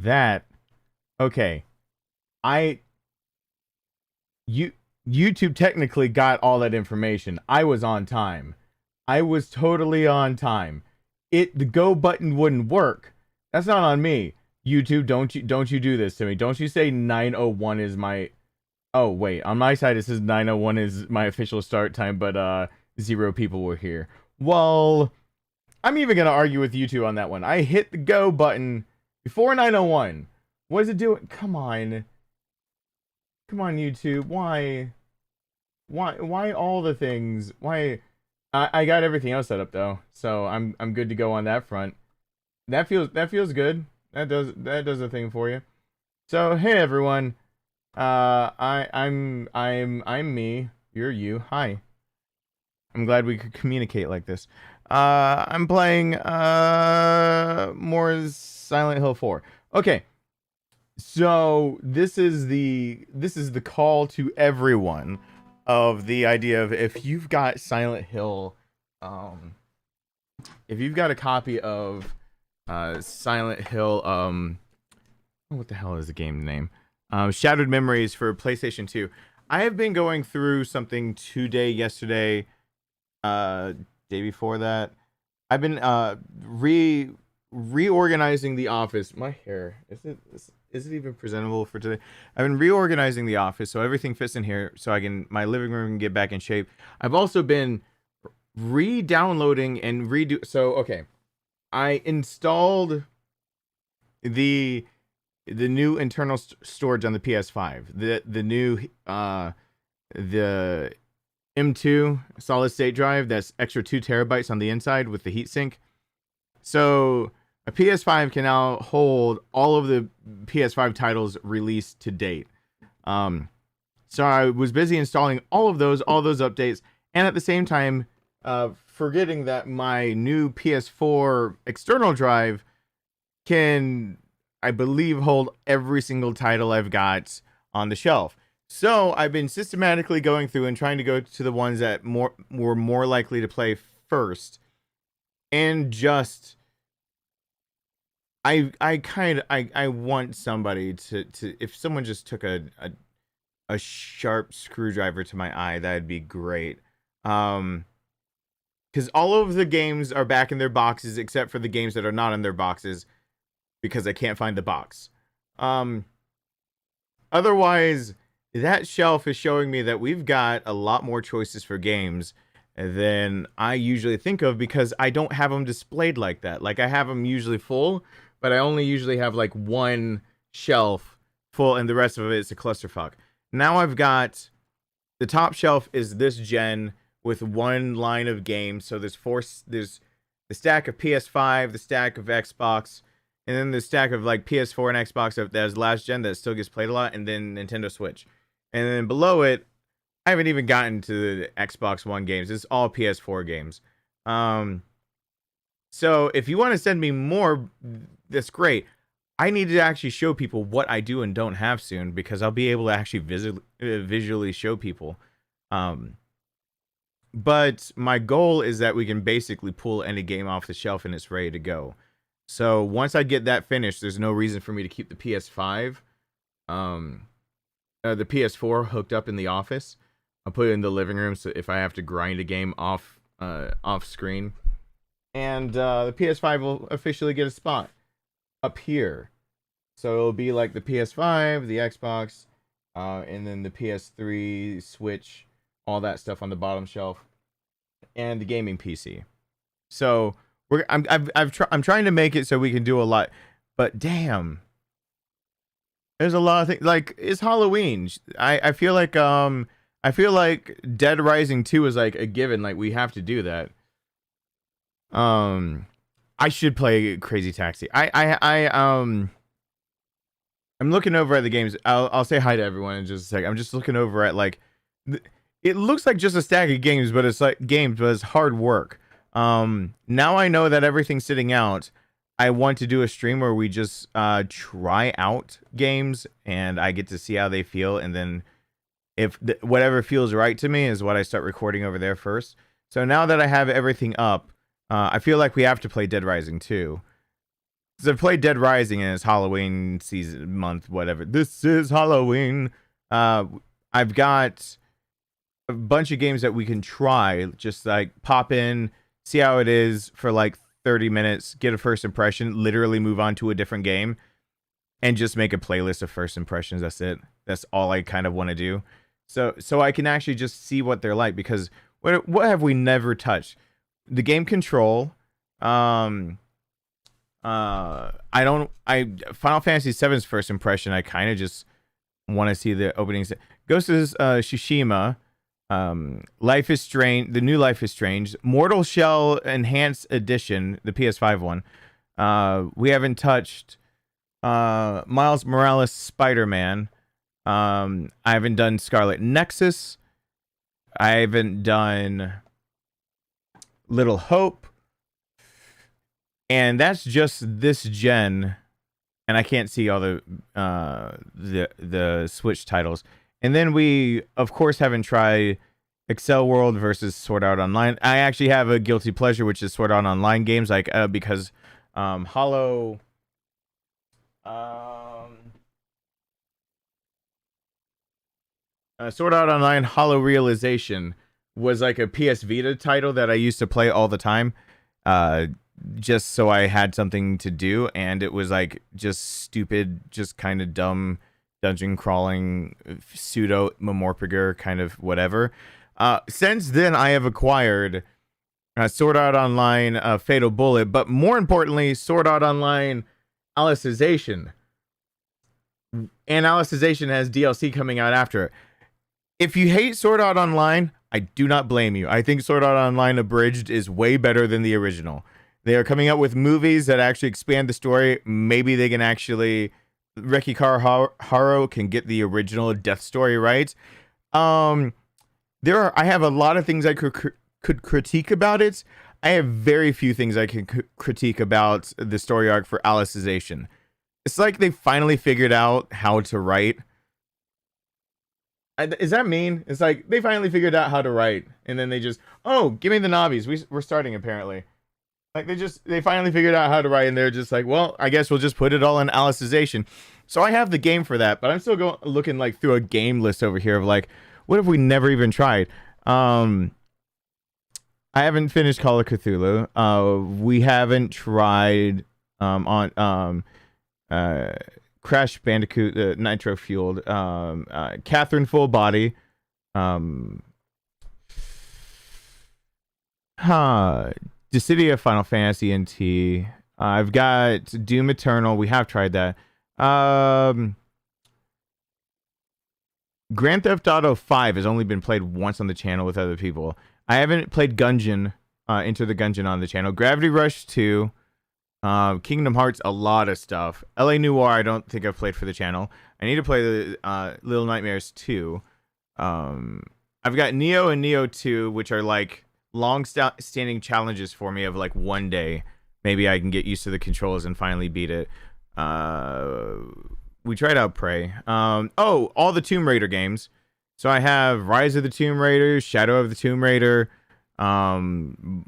that. Okay. I you YouTube technically got all that information. I was on time. I was totally on time. The go button wouldn't work. That's not on me. YouTube, don't you do this to me. Don't you say 9:01 is my. Oh wait, on my side it says 9:01 is my official start time, but 0 people were here. Well, I'm even gonna argue with YouTube on that one. I hit the go button before 9:01. What is it doing? Come on. Come on, YouTube. Why all the things? Why I got everything else set up though, so I'm good to go on that front. That feels good. That does a thing for you. So hey everyone, I'm me. You're you. Hi. I'm glad we could communicate like this. I'm playing more Silent Hill 4. Okay. So this is the call to everyone of the idea of if you've got Silent Hill, if you've got a copy of Silent Hill, what the hell is the game name? Shattered Memories for PlayStation 2. I have been going through something today, yesterday, day before that. I've been reorganizing the office. My hair, is it even presentable for today? I've been reorganizing the office so everything fits in here, so my living room can get back in shape. I've also been re-downloading and redo. So okay, I installed the new internal storage on the PS5. The new the M2 solid state drive that's extra 2 terabytes on the inside with the heatsink. So a PS5 can now hold all of the PS5 titles released to date. So I was busy installing all those updates, and at the same time, forgetting that my new PS4 external drive can, I believe, hold every single title I've got on the shelf. So I've been systematically going through and trying to go to the ones that were more likely to play first, and just I want somebody to if someone just took a sharp screwdriver to my eye, that'd be great. Because all of the games are back in their boxes except for the games that are not in their boxes because I can't find the box. Otherwise, that shelf is showing me that we've got a lot more choices for games than I usually think of, because I don't have them displayed like that. Like, I have them usually full, but I only usually have like one shelf full and the rest of it is a clusterfuck. Now I've got the top shelf is this gen with one line of games. So there's the stack of PS5, the stack of Xbox, and then the stack of like PS4 and Xbox that has last gen that still gets played a lot, and then Nintendo Switch. And then below it, I haven't even gotten to the Xbox One games. It's all PS4 games. So if you want to send me more, that's great. I need to actually show people what I do and don't have soon, because I'll be able to actually visually show people. But my goal is that we can basically pull any game off the shelf and it's ready to go. So once I get that finished, there's no reason for me to keep the PS5, the PS4 hooked up in the office. I'll put it in the living room so if I have to grind a game off screen. And the PS5 will officially get a spot up here. So it'll be like the PS5, the Xbox, and then the PS3, Switch, all that stuff on the bottom shelf, and the gaming PC. So I'm trying to make it so we can do a lot, but damn, there's a lot of things. Like, it's Halloween. I feel like Dead Rising 2 is like a given. Like, we have to do that. I should play Crazy Taxi. I'm looking over at the games. I'll say hi to everyone in just a second. I'm just looking over at, like, it looks like just a stack of games, but it's like games, but it's hard work. Now I know that everything's sitting out. I want to do a stream where we just try out games and I get to see how they feel, and then if whatever feels right to me is what I start recording over there first. So now that I have everything up, I feel like we have to play Dead Rising 2. So I played Dead Rising and it's Halloween season month, whatever. This is Halloween. I've got a bunch of games that we can try. Just like pop in, see how it is for like 30 minutes, get a first impression, literally move on to a different game, and just make a playlist of first impressions. That's it. That's all I kind of want to do. So I can actually just see what they're like, because what have we never touched? The game Control. Final Fantasy VII's first impression, I kind of just want to see the openings. Ghost of Tsushima, Life is Strange, the new Life is Strange, Mortal Shell Enhanced Edition, the PS5 one. We haven't touched Miles Morales Spider-Man. I haven't done Scarlet Nexus. I haven't done Little Hope. And that's just this gen, and I can't see all the Switch titles. And then we, of course, haven't tried Excel World versus Sword Art Online. I actually have a guilty pleasure, which is Sword Art Online games, like because Sword Art Online Hollow Realization was like a PS Vita title that I used to play all the time. Just so I had something to do, and it was like just stupid, just kind of dumb dungeon crawling, pseudo MMORPG kind of whatever. Since then, I have acquired Sword Art Online Fatal Bullet, but more importantly, Sword Art Online Alicization. And Alicization has DLC coming out after it. If you hate Sword Art Online, I do not blame you. I think Sword Art Online Abridged is way better than the original. They are coming out with movies that actually expand the story. Maybe they can actually... Reki Haro can get the original Death Story right. I have a lot of things I could critique about it. I have very few things I can critique about the story arc for Alicization. It's like they finally figured out how to write. Is that mean? It's like they finally figured out how to write, and then they just, oh, give me the knobbies. We're starting apparently. Like they finally figured out how to write, and they're just like, well, I guess we'll just put it all in Alicization. So I have the game for that, but I'm still looking like through a game list over here of like, what have we never even tried? I haven't finished Call of Cthulhu. We haven't tried on Crash Bandicoot, Nitro Fueled, Catherine Full Body, Dissidia Final Fantasy NT. I've got Doom Eternal. We have tried that. Grand Theft Auto 5 has only been played once on the channel with other people. I haven't played Gungeon, Enter the Gungeon on the channel. Gravity Rush 2. Kingdom Hearts, a lot of stuff. LA Noire, I don't think I've played for the channel. I need to play the Little Nightmares 2. I've got Neo and Neo 2, which are like long-standing challenges for me of like one day. Maybe I can get used to the controls and finally beat it. We tried out Prey. All the Tomb Raider games. So I have Rise of the Tomb Raider, Shadow of the Tomb Raider, Tomb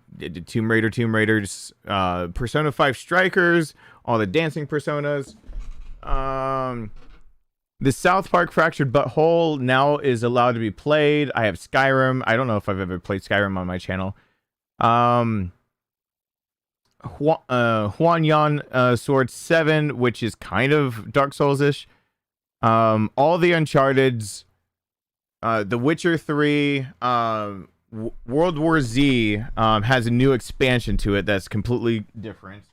Raiders, Persona 5 Strikers, all the dancing personas. The South Park Fractured Butthole now is allowed to be played. I have Skyrim. I don't know if I've ever played Skyrim on my channel. Huanyan Sword 7, which is kind of Dark Souls-ish. All the Uncharted's, The Witcher 3, World War Z has a new expansion to it that's completely different.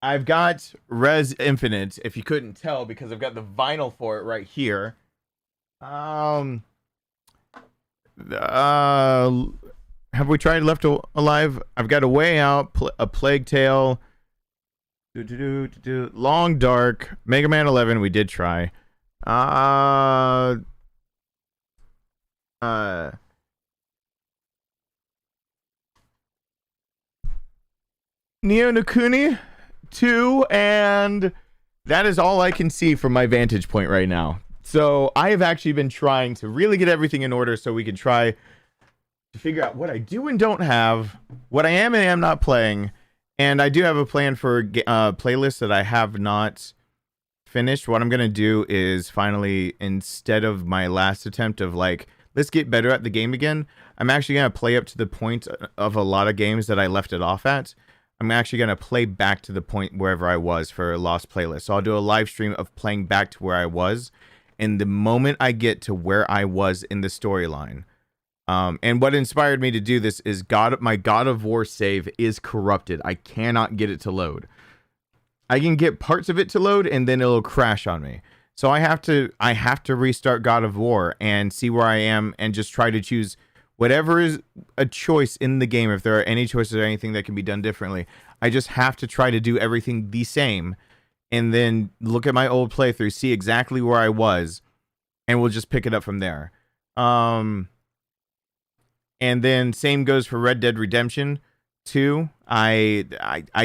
I've got Res Infinite, if you couldn't tell, because I've got the vinyl for it right here. Have we tried Left Alive? I've got A Way Out, A Plague Tale, Long Dark, Mega Man 11. We did try. Neo no Kuni 2, and that is all I can see from my vantage point right now. So I have actually been trying to really get everything in order so we can try to figure out what I do and don't have, what I am and am not playing, And I do have a plan for playlists that I have not finished. What I'm going to do is finally, instead of my last attempt of like, let's get better at the game again, I'm actually going to play up to the point of a lot of games that I left it off at. I'm actually going to play back to the point wherever I was for a lost playlist. So I'll do a live stream of playing back to where I was. And the moment I get to where I was in the storyline, and what inspired me to do this is my God of War save is corrupted. I cannot get it to load. I can get parts of it to load and then it'll crash on me. So I have to restart God of War and see where I am and just try to choose whatever is a choice in the game. If there are any choices or anything that can be done differently, I just have to try to do everything the same and then look at my old playthrough, see exactly where I was, and we'll just pick it up from there. And then same goes for Red Dead Redemption 2. I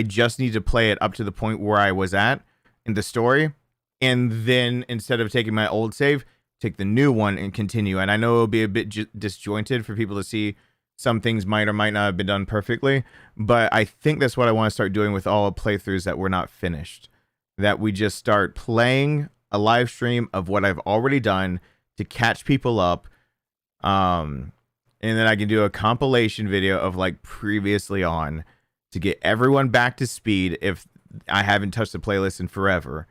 just need to play it up to the point where I was at in the story, and then instead of taking my old save, take the new one and continue. And I know it'll be a bit disjointed for people to see. Some things might or might not have been done perfectly, but I think that's what I want to start doing with all playthroughs that were not finished. That we just start playing a live stream of what I've already done to catch people up. And then I can do a compilation video of like previously on to get everyone back to speed if I haven't touched the playlist in forever.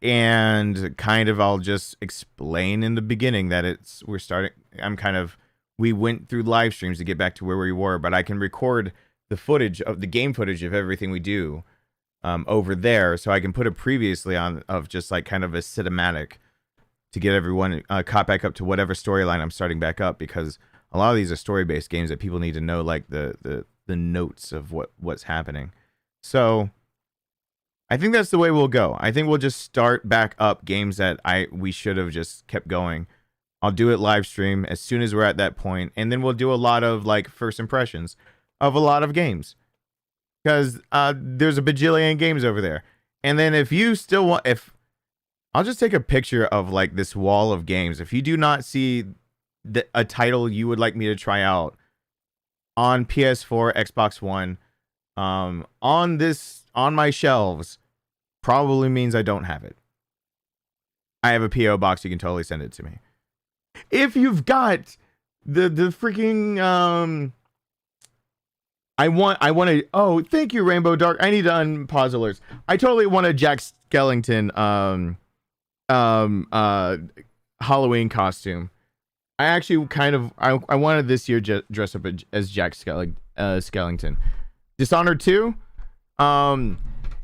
And kind of I'll just explain in the beginning that we went through live streams to get back to where we were, but I can record the footage of the game footage of everything we do over there, so I can put it previously on of just like kind of a cinematic to get everyone caught back up to whatever storyline I'm starting back up, because a lot of these are story-based games that people need to know like the notes of what's happening. So I think that's the way we'll go. I think we'll just start back up games that we should have just kept going. I'll do it live stream as soon as we're at that point, and then we'll do a lot of like first impressions of a lot of games, because there's a bajillion games over there. And then if you still want, I'll just take a picture of like this wall of games. If you do not see a title you would like me to try out on PS4, Xbox One, on my shelves, probably means I don't have it. I have a PO box. You can totally send it to me. If you've got the freaking I want to. Oh, thank you, Rainbow Dark. I need to unpause alerts. I totally want a Jack Skellington Halloween costume. I actually I wanted this year dress up as Jack Skellington. Dishonored 2?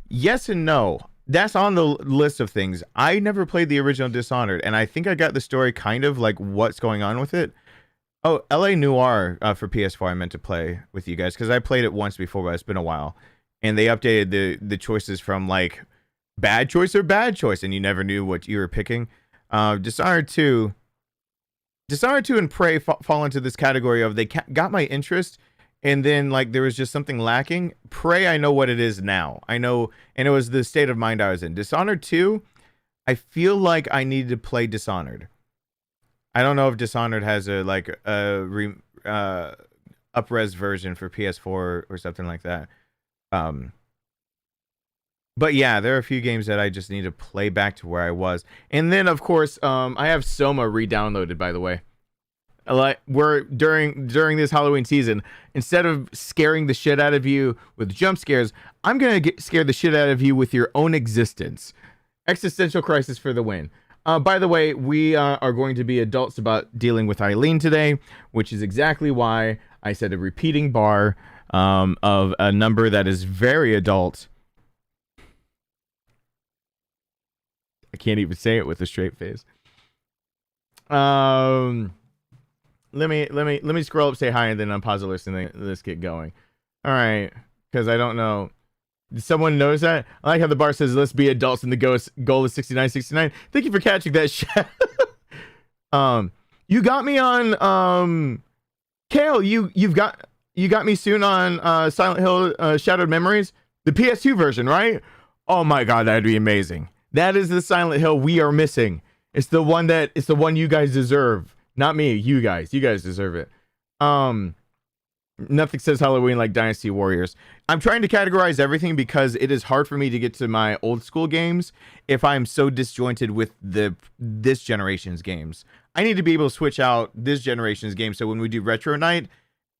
Yes and no. That's on the list of things. I never played the original Dishonored, and I think I got the story kind of like what's going on with it. Oh, LA Noire for PS4 I meant to play with you guys, because I played it once before, but it's been a while. And they updated the choices from like bad choice or bad choice, and you never knew what you were picking. Dishonored 2 and Prey fall into this category of they got my interest, and then like there was just something lacking. Prey, I know what it is now. I know, and it was the state of mind I was in. Dishonored 2, I feel like I needed to play Dishonored. I don't know if Dishonored has a up-res version for PS4 or something like that. But yeah, there are a few games that I just need to play back to where I was. And then of course, I have Soma re-downloaded, by the way. Like during this Halloween season, instead of scaring the shit out of you with jump scares, I'm gonna scare the shit out of you with your own existence. Existential crisis for the win. By the way, we are going to be adults about dealing with Eileen today, which is exactly why I said a repeating bar of a number that is very adult. I can't even say it with a straight face. Let me scroll up, say hi, and then unpause the list, and then let's get going. All right, because I don't know. Someone knows that? I like how the bar says, let's be adults, and the goal is 6969. Thank you for catching that shit. You got me on Kale, you got me soon on Silent Hill Shadowed Memories, the PS2 version, right? Oh my god, that'd be amazing. That is the Silent Hill we are missing. It's the one you guys deserve. Not me, you guys deserve it. Nothing says Halloween like Dynasty Warriors. I'm trying to categorize everything because it is hard for me to get to my old school games if I'm so disjointed with this generation's games. I need to be able to switch out this generation's games so when we do retro night,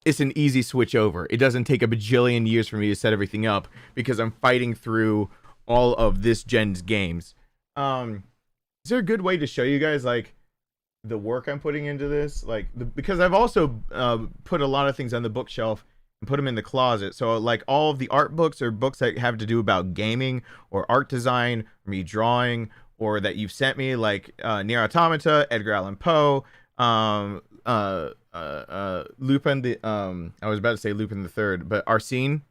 it's an easy switch over. It doesn't take a bajillion years for me to set everything up because I'm fighting through all of this gen's games. Is there a good way to show you guys like the work I'm putting into this? Like because I've also put a lot of things on the bookshelf and put them in the closet. So like all of the art books or books that have to do about gaming or art design, or me drawing, or that you've sent me, like Nier Automata, Edgar Allan Poe, Lupin the I was about to say Lupin the Third, but Arsene,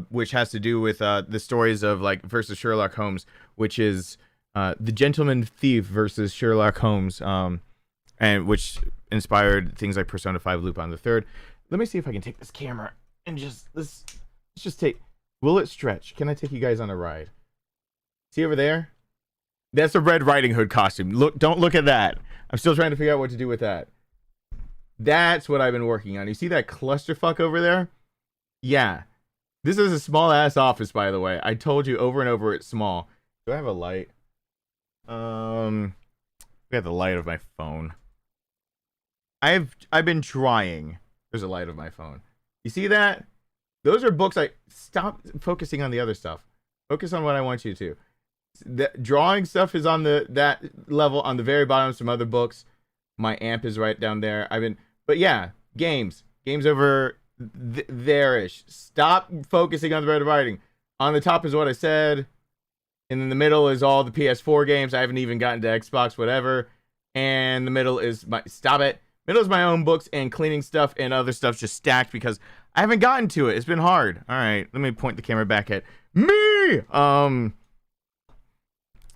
which has to do with the stories of like versus Sherlock Holmes, which is the Gentleman Thief versus Sherlock Holmes, and which inspired things like Persona 5, Lupin the Third. Let me see if I can take this camera and let's just take. Will it stretch? Can I take you guys on a ride? See over there? That's a Red Riding Hood costume. Look, don't look at that. I'm still trying to figure out what to do with that. That's what I've been working on. You see that clusterfuck over there? Yeah. This is a small ass office, by the way. I told you over and over it's small. Do I have a light? We got the light of my phone. I've been trying. There's a light of my phone. You see that? Those are books. Stop focusing on the other stuff. Focus on what I want you to. The drawing stuff is on that level on the very bottom. Some other books. My amp is right down there. But yeah, games over there-ish. Stop focusing on the red writing. On the top is what I said. And in the middle is all the PS4 games. I haven't even gotten to Xbox, whatever. And the middle is stop it. Middle is my own books and cleaning stuff and other stuff just stacked because I haven't gotten to it. It's been hard. All right, let me point the camera back at me.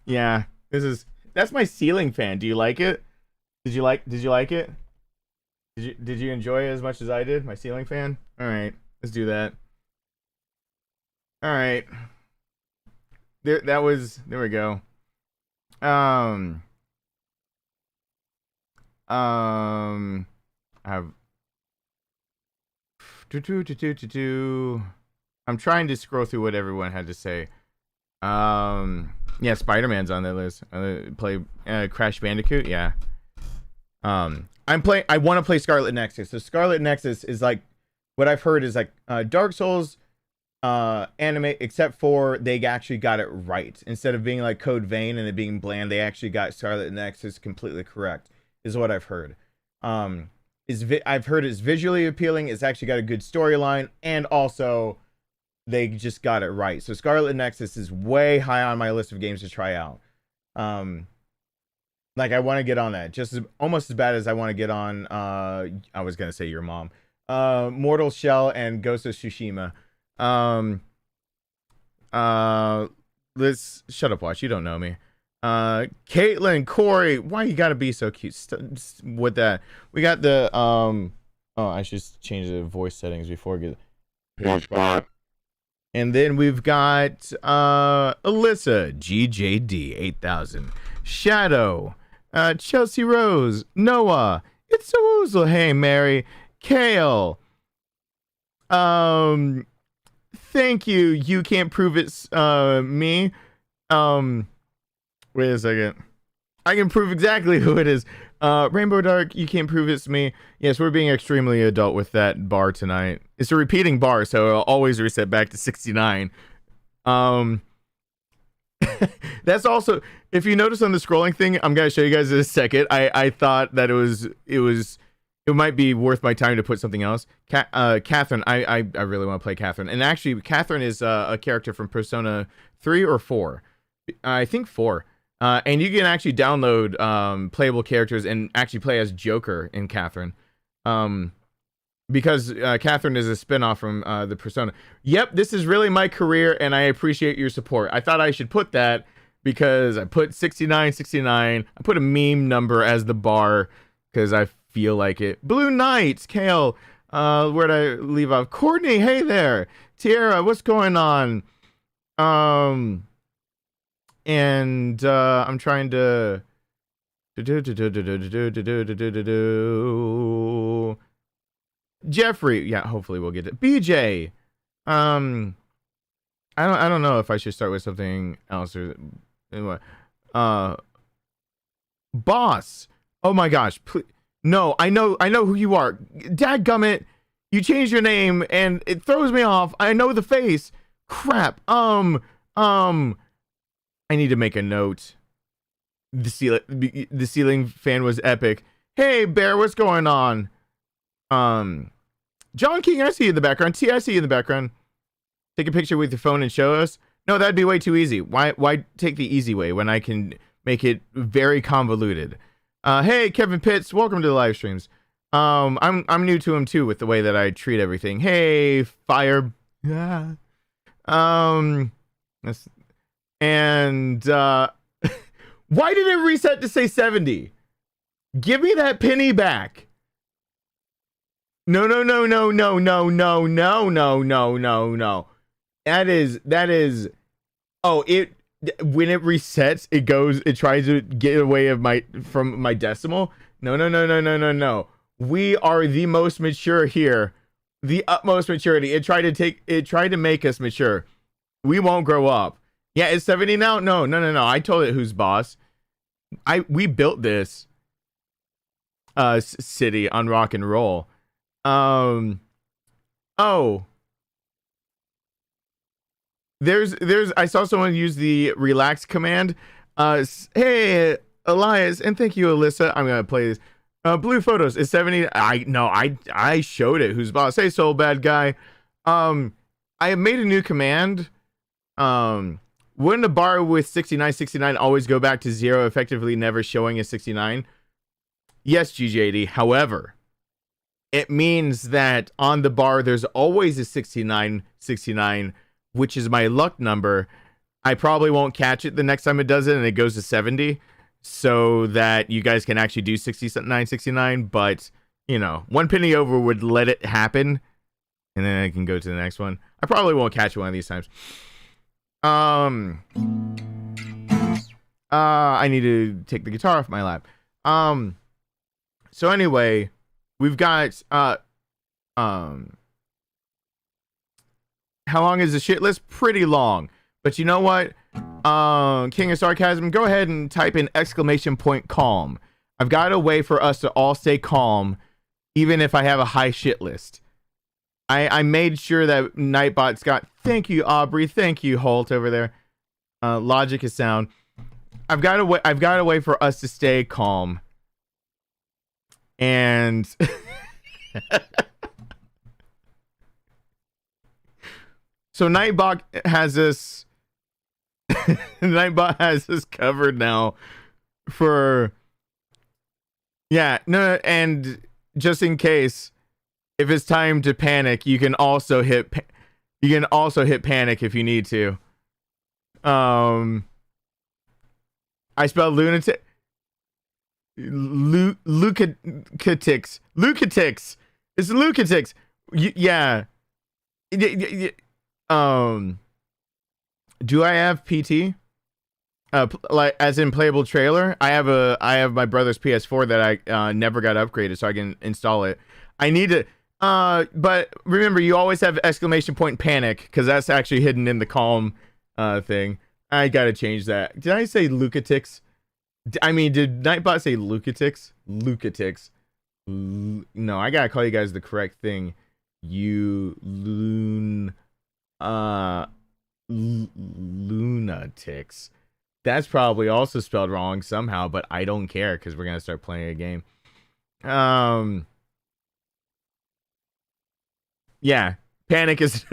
Yeah, that's my ceiling fan. Do you like it? Did you like it? Did you enjoy it as much as I did? My ceiling fan? All right, let's do that. All right. There we go. I have I'm trying to scroll through what everyone had to say. Yeah, Spider-Man's on that list. Play Crash Bandicoot, yeah. I want to play Scarlet Nexus. So Scarlet Nexus is like what I've heard is like Dark Souls anime, except for they actually got it right. Instead of being like Code Vein and it being bland, they actually got Scarlet Nexus completely correct, is what I've heard. I've heard it's visually appealing, it's actually got a good storyline, and also they just got it right. So Scarlet Nexus is way high on my list of games to try out. Like I want to get on that, just almost as bad as I want to get on I was gonna say your mom, Mortal Shell and Ghost of Tsushima. Let's shut up, watch. You don't know me. Caitlin, Corey, why you gotta be so cute? With that, we got the oh, I should change the voice settings before I get. And then we've got Alyssa, GJD 8000, Shadow, Chelsea Rose, Noah, It's a Woozle, Hey Mary, Kale. Thank you. You can't prove it's me. Wait a second. I can prove exactly who it is. Rainbow Dark, you can't prove it's me. Yes, we're being extremely adult with that bar tonight. It's a repeating bar, so it'll always reset back to 69. That's also, if you notice on the scrolling thing, I'm gonna show you guys in a second. I thought that it might be worth my time to put something else. Catherine, I really want to play Catherine. And actually, Catherine is a character from Persona 3 or 4. I think 4. And you can actually download playable characters and actually play as Joker in Catherine. Because Catherine is a spinoff from the Persona. Yep, this is really my career, and I appreciate your support. I thought I should put that because I put 6969. I put a meme number as the bar because I feel like it. Blue Knights, Kale. Where'd I leave off? Courtney, hey there. Tiara, what's going on? And I'm trying to Jeffrey. Yeah, hopefully we'll get it. BJ. I don't know if I should start with something else or anyway. Boss. Oh my gosh. Please. No, I know who you are. Dadgummit. You changed your name and it throws me off. I know the face. Crap. I need to make a note. The ceiling fan was epic. Hey Bear, what's going on? John King, I see you in the background. T, I see you in the background. Take a picture with your phone and show us. No, that'd be way too easy. Why take the easy way when I can make it very convoluted? Hey Kevin Pitts, welcome to the live streams. I'm new to him too with the way that I treat everything. Hey Fire. Yeah. And why did it reset to say 70? Give me that penny back. No. That is oh, when it resets, it tries to get away from my decimal. No. We are the most mature here. The utmost maturity. It tried to make us mature. We won't grow up. Yeah, it's 70 now? No. I told it who's boss. We built this city on rock and roll. Oh. I saw someone use the relax command. Hey Elias, and thank you Alyssa. I'm gonna play this. Blue photos is 70. I showed it who's boss. Hey soul bad guy. I have made a new command. Wouldn't a bar with 69 always go back to 0, effectively never showing a 69? Yes, GJD. However, it means that on the bar there's always a 69, which is my luck number. I probably won't catch it the next time it does it and it goes to 70, so that you guys can actually do 69, but you know, one penny over would let it happen, and then I can go to the next one. I probably won't catch it one of these times. I need to take the guitar off my lap. So anyway, we've got how long is the shit list? Pretty long. But you know what? King of Sarcasm, go ahead and type in !calm. I've got a way for us to all stay calm, even if I have a high shit list. I made sure that Nightbot's got, thank you Aubrey, thank you Holt over there. Logic is sound. I've got a way for us to stay calm. And so Nightbot has this Nightbot has this covered now for, yeah, no, and just in case if it's time to panic, you can also hit panic if you need to. I spelled lunatic. Lucatics. It's Lucatics. Yeah. Do I have PT? Like as in playable trailer? I have my brother's PS4 that I never got upgraded, so I can install it. I need to. But remember, you always have !panic because that's actually hidden in the calm thing. I gotta change that. Did I say Lucatics? I mean, did Nightbot say Lucatics? Lucatics. No, I gotta call you guys the correct thing. You lunatics. That's probably also spelled wrong somehow, but I don't care because we're gonna start playing a game. Yeah, panic is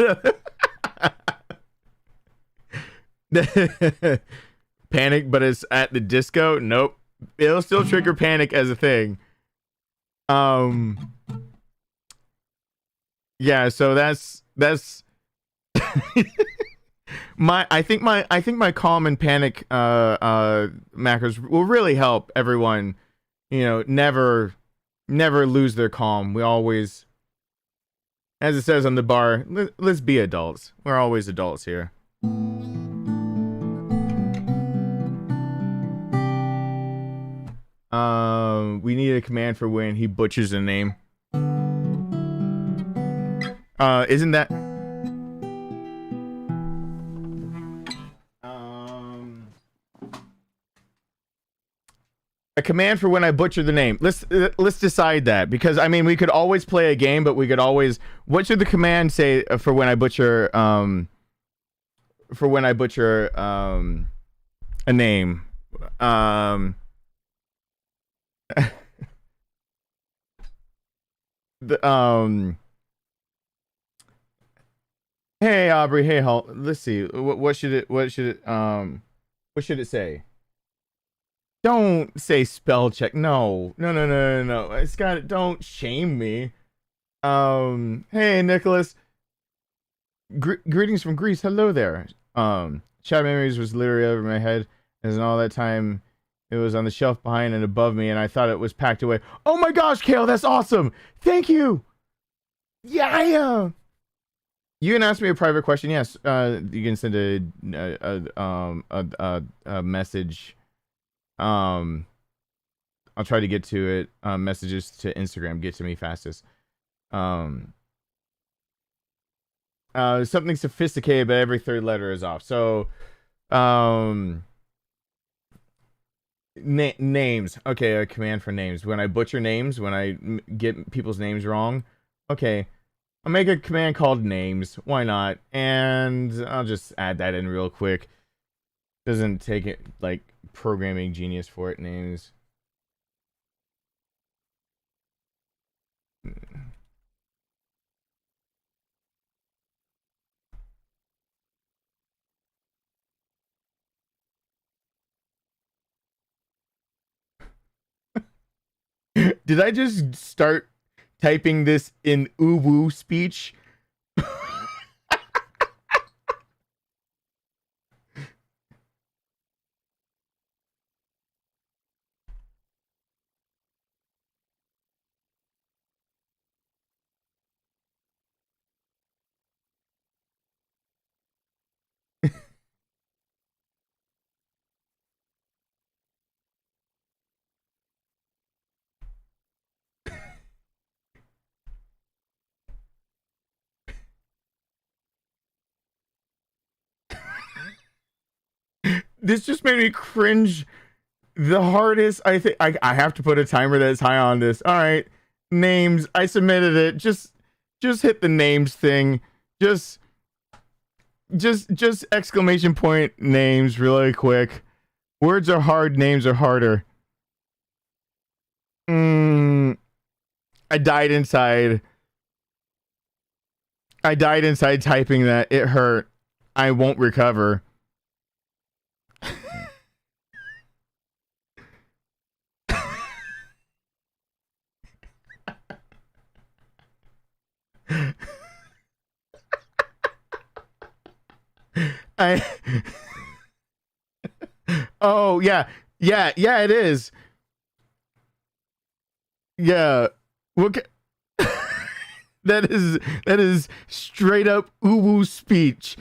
panic, but it's at the disco. Nope, it'll still trigger panic as a thing. Yeah, so that's I think my calm and panic macros will really help everyone, you know, never lose their calm. We always, as it says on the bar, let's be adults. We're always adults here. We need a command for when he butchers a name. Isn't that a command for when I butcher the name? Let's decide that, because I mean we could always play a game, but we could always, what should the command say for when I butcher a name? Hey Aubrey, hey Hal. Let's see. What should it say? Don't say spell check. No. It's got it. Don't shame me. Hey Nicholas. Greetings from Greece. Hello there. Chat memories was literally over my head, as in all that time it was on the shelf behind and above me, and I thought it was packed away. Oh my gosh, Kale, that's awesome. Thank you. Yeah. You can ask me a private question. Yes. You can send a message. I'll try to get to it. Messages to Instagram get to me fastest. Something sophisticated, but every third letter is off. So, names. Okay, a command for names. When I butcher names, when I get people's names wrong. Okay, I'll make a command called names. Why not? And I'll just add that in real quick. Doesn't take it like programming genius for it. Names. Did I just start typing this in uwu speech? This just made me cringe the hardest. I think I have to put a timer that's high on this. All right, names. I submitted it. Just hit the names thing. Just exclamation point names really quick. Words are hard. Names are harder. I died inside. I died inside typing that. It hurt. I won't recover. Oh yeah, it is. Yeah, what? That is straight up uwu speech.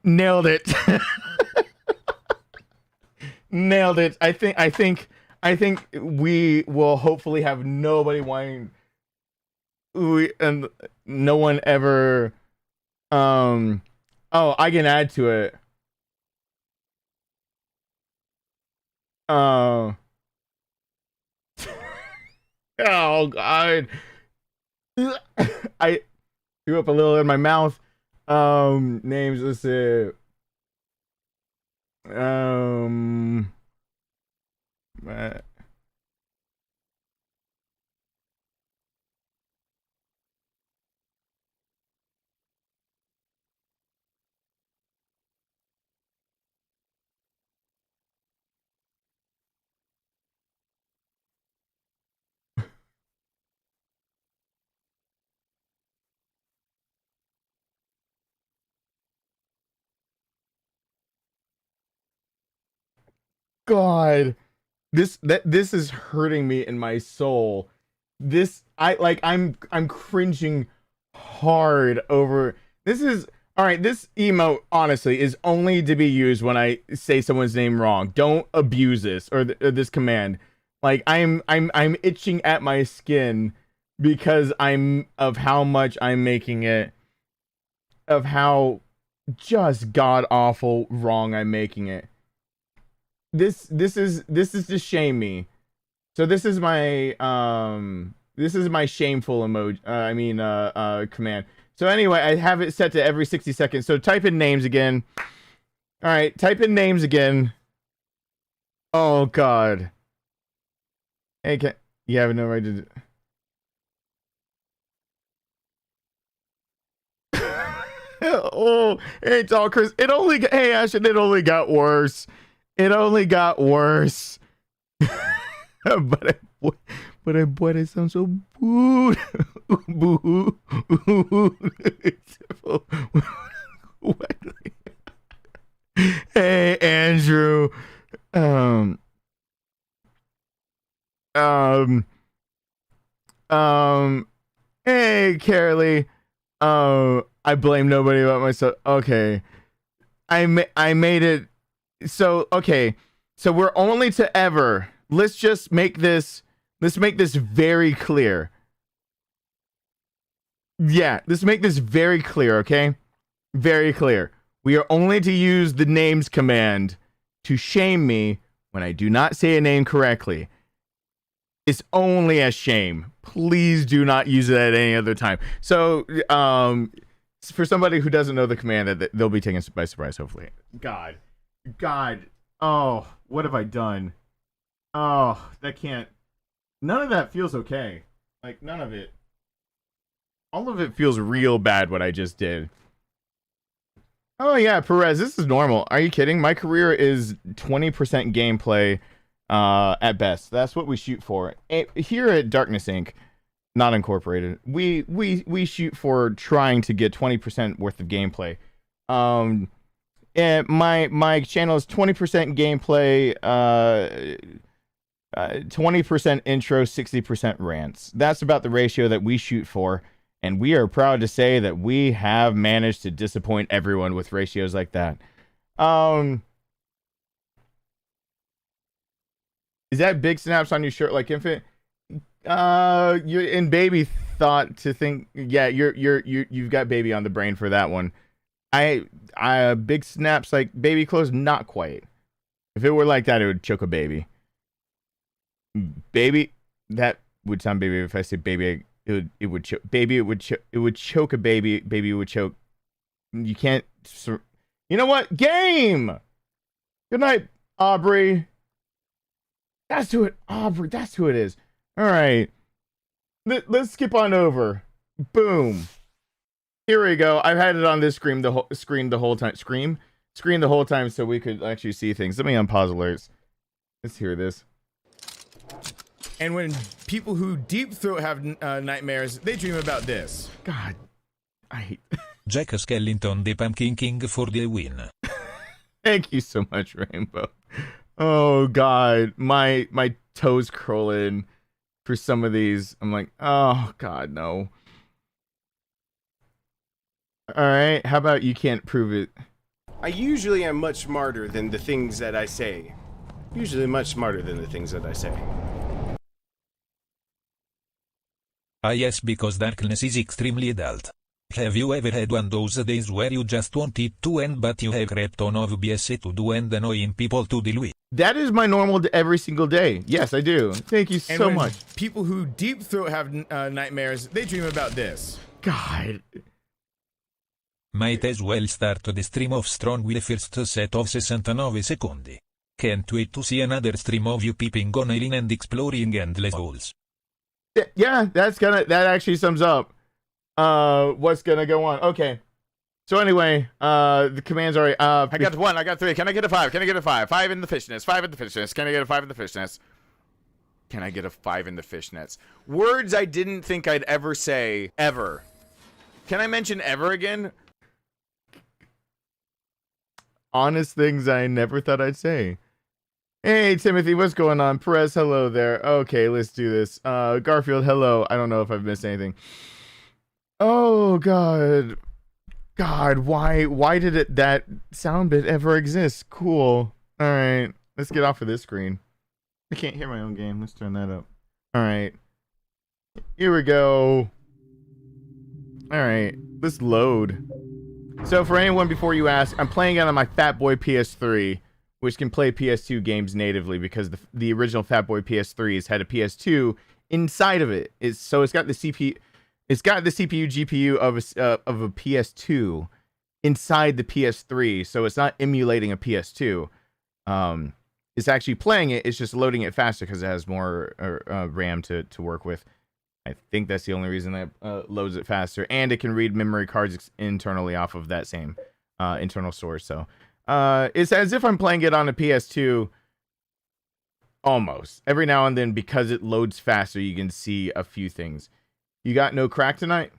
Nailed it. Nailed it. I think we will hopefully have nobody whining. And no one ever. Oh, I can add to it. Oh God. I threw up a little in my mouth. Names. Let's see. God, this is hurting me in my soul. I'm cringing hard over this. Is all right. This emote honestly is only to be used when I say someone's name wrong. Don't abuse this or this command. Like I'm itching at my skin because I'm of how much I'm making it of how just god awful wrong I'm making it. This is to shame me. So this is my shameful emoji. Command. So anyway, I have it set to every 60 seconds. So type in names again. All right, type in names again. Oh god. Hey, you have no right to do. Oh, hey, it's all Chris. Hey, Ashton, it only got worse. It only got worse. but it sounds so boo. Boo. Hey, Andrew. Hey, Carolee. I blame nobody but myself. Okay. I made it. So, okay. So we're only to ever. Let's make this very clear. Yeah, let's make this very clear, okay? Very clear. We are only to use the names command to shame me when I do not say a name correctly. It's only a shame. Please do not use it at any other time. So, for somebody who doesn't know the command, that they'll be taken by surprise, hopefully. God. Oh, what have I done? Oh, that can't. None of that feels okay. Like, none of it. All of it feels real bad, what I just did. Oh, yeah, Perez, this is normal. Are you kidding? My career is 20% gameplay at best. That's what we shoot for. Here at Darkness Inc., not incorporated, we shoot for trying to get 20% worth of gameplay. And my channel is 20% gameplay, 20% intro, 60% rants. That's about the ratio that we shoot for, and we are proud to say that we have managed to disappoint everyone with ratios like that. Is that big snaps on your shirt like infant? You're in baby thought to think. Yeah, you've got baby on the brain for that one. I big snaps like baby clothes, not quite. If it were like that, it would choke a baby. Baby, that would sound baby. If I say baby, it would choke. Baby, it would choke a baby. Baby would choke. You can't. You know what? Game. Good night, Aubrey. That's who it. Aubrey. That's who it is. All right. Let's skip on over. Boom. Here we go. I've had it on this screen the whole time. Screen the whole time, so we could actually see things. Let me unpause alerts. Let's hear this. And when people who deep throat have nightmares, they dream about this. God, I hate. Jack Skellington, the Pumpkin King for the win. Thank you so much, Rainbow. Oh God, my toes curling for some of these. I'm like, oh God, no. All right, how about you can't prove it? I usually am much smarter than the things that I say. Usually much smarter than the things that I say. Ah yes, because darkness is extremely adult. Have you ever had one of those days where you just wanted to end but you have crept on OBS to do and annoying people to deal with? That is my normal every single day. Yes, I do. Thank you so much. People who deep throat have nightmares, they dream about this. God. Might as well start the stream of Strong with the first set of 69 secondi. Can't wait to see another stream of you peeping on Eileen and exploring endless holes. Yeah, that actually sums up what's gonna go on. Okay. So anyway, the commands are I got 1, I got 3. Can I get a 5? Can I get a 5? 5 in the fishnets. 5 in the fishnets. Can I get a 5 in the fishnets? Can I get a 5 in the fishnets? Words I didn't think I'd ever say ever. Can I mention ever again? Honest things I never thought I'd say. Hey, Timothy, what's going on? Perez, hello there. Okay, let's do this. Garfield, hello. I don't know if I've missed anything. Oh, God. God, why did that sound bit ever exist? Cool. All right, let's get off of this screen. I can't hear my own game. Let's turn that up. All right. Here we go. All right, let's load. So for anyone before you ask, I'm playing it on my Fatboy PS3, which can play PS2 games natively because the original Fatboy PS3s had a PS2 inside of it. So it's got the CPU, GPU of a PS2 inside the PS3, so it's not emulating a PS2. It's actually playing it. It's just loading it faster because it has more RAM to work with. I think that's the only reason that loads it faster, and it can read memory cards internally off of that same internal source. So it's as if I'm playing it on a PS2 almost. Every now and then, because it loads faster, you can see a few things. You got no crack tonight?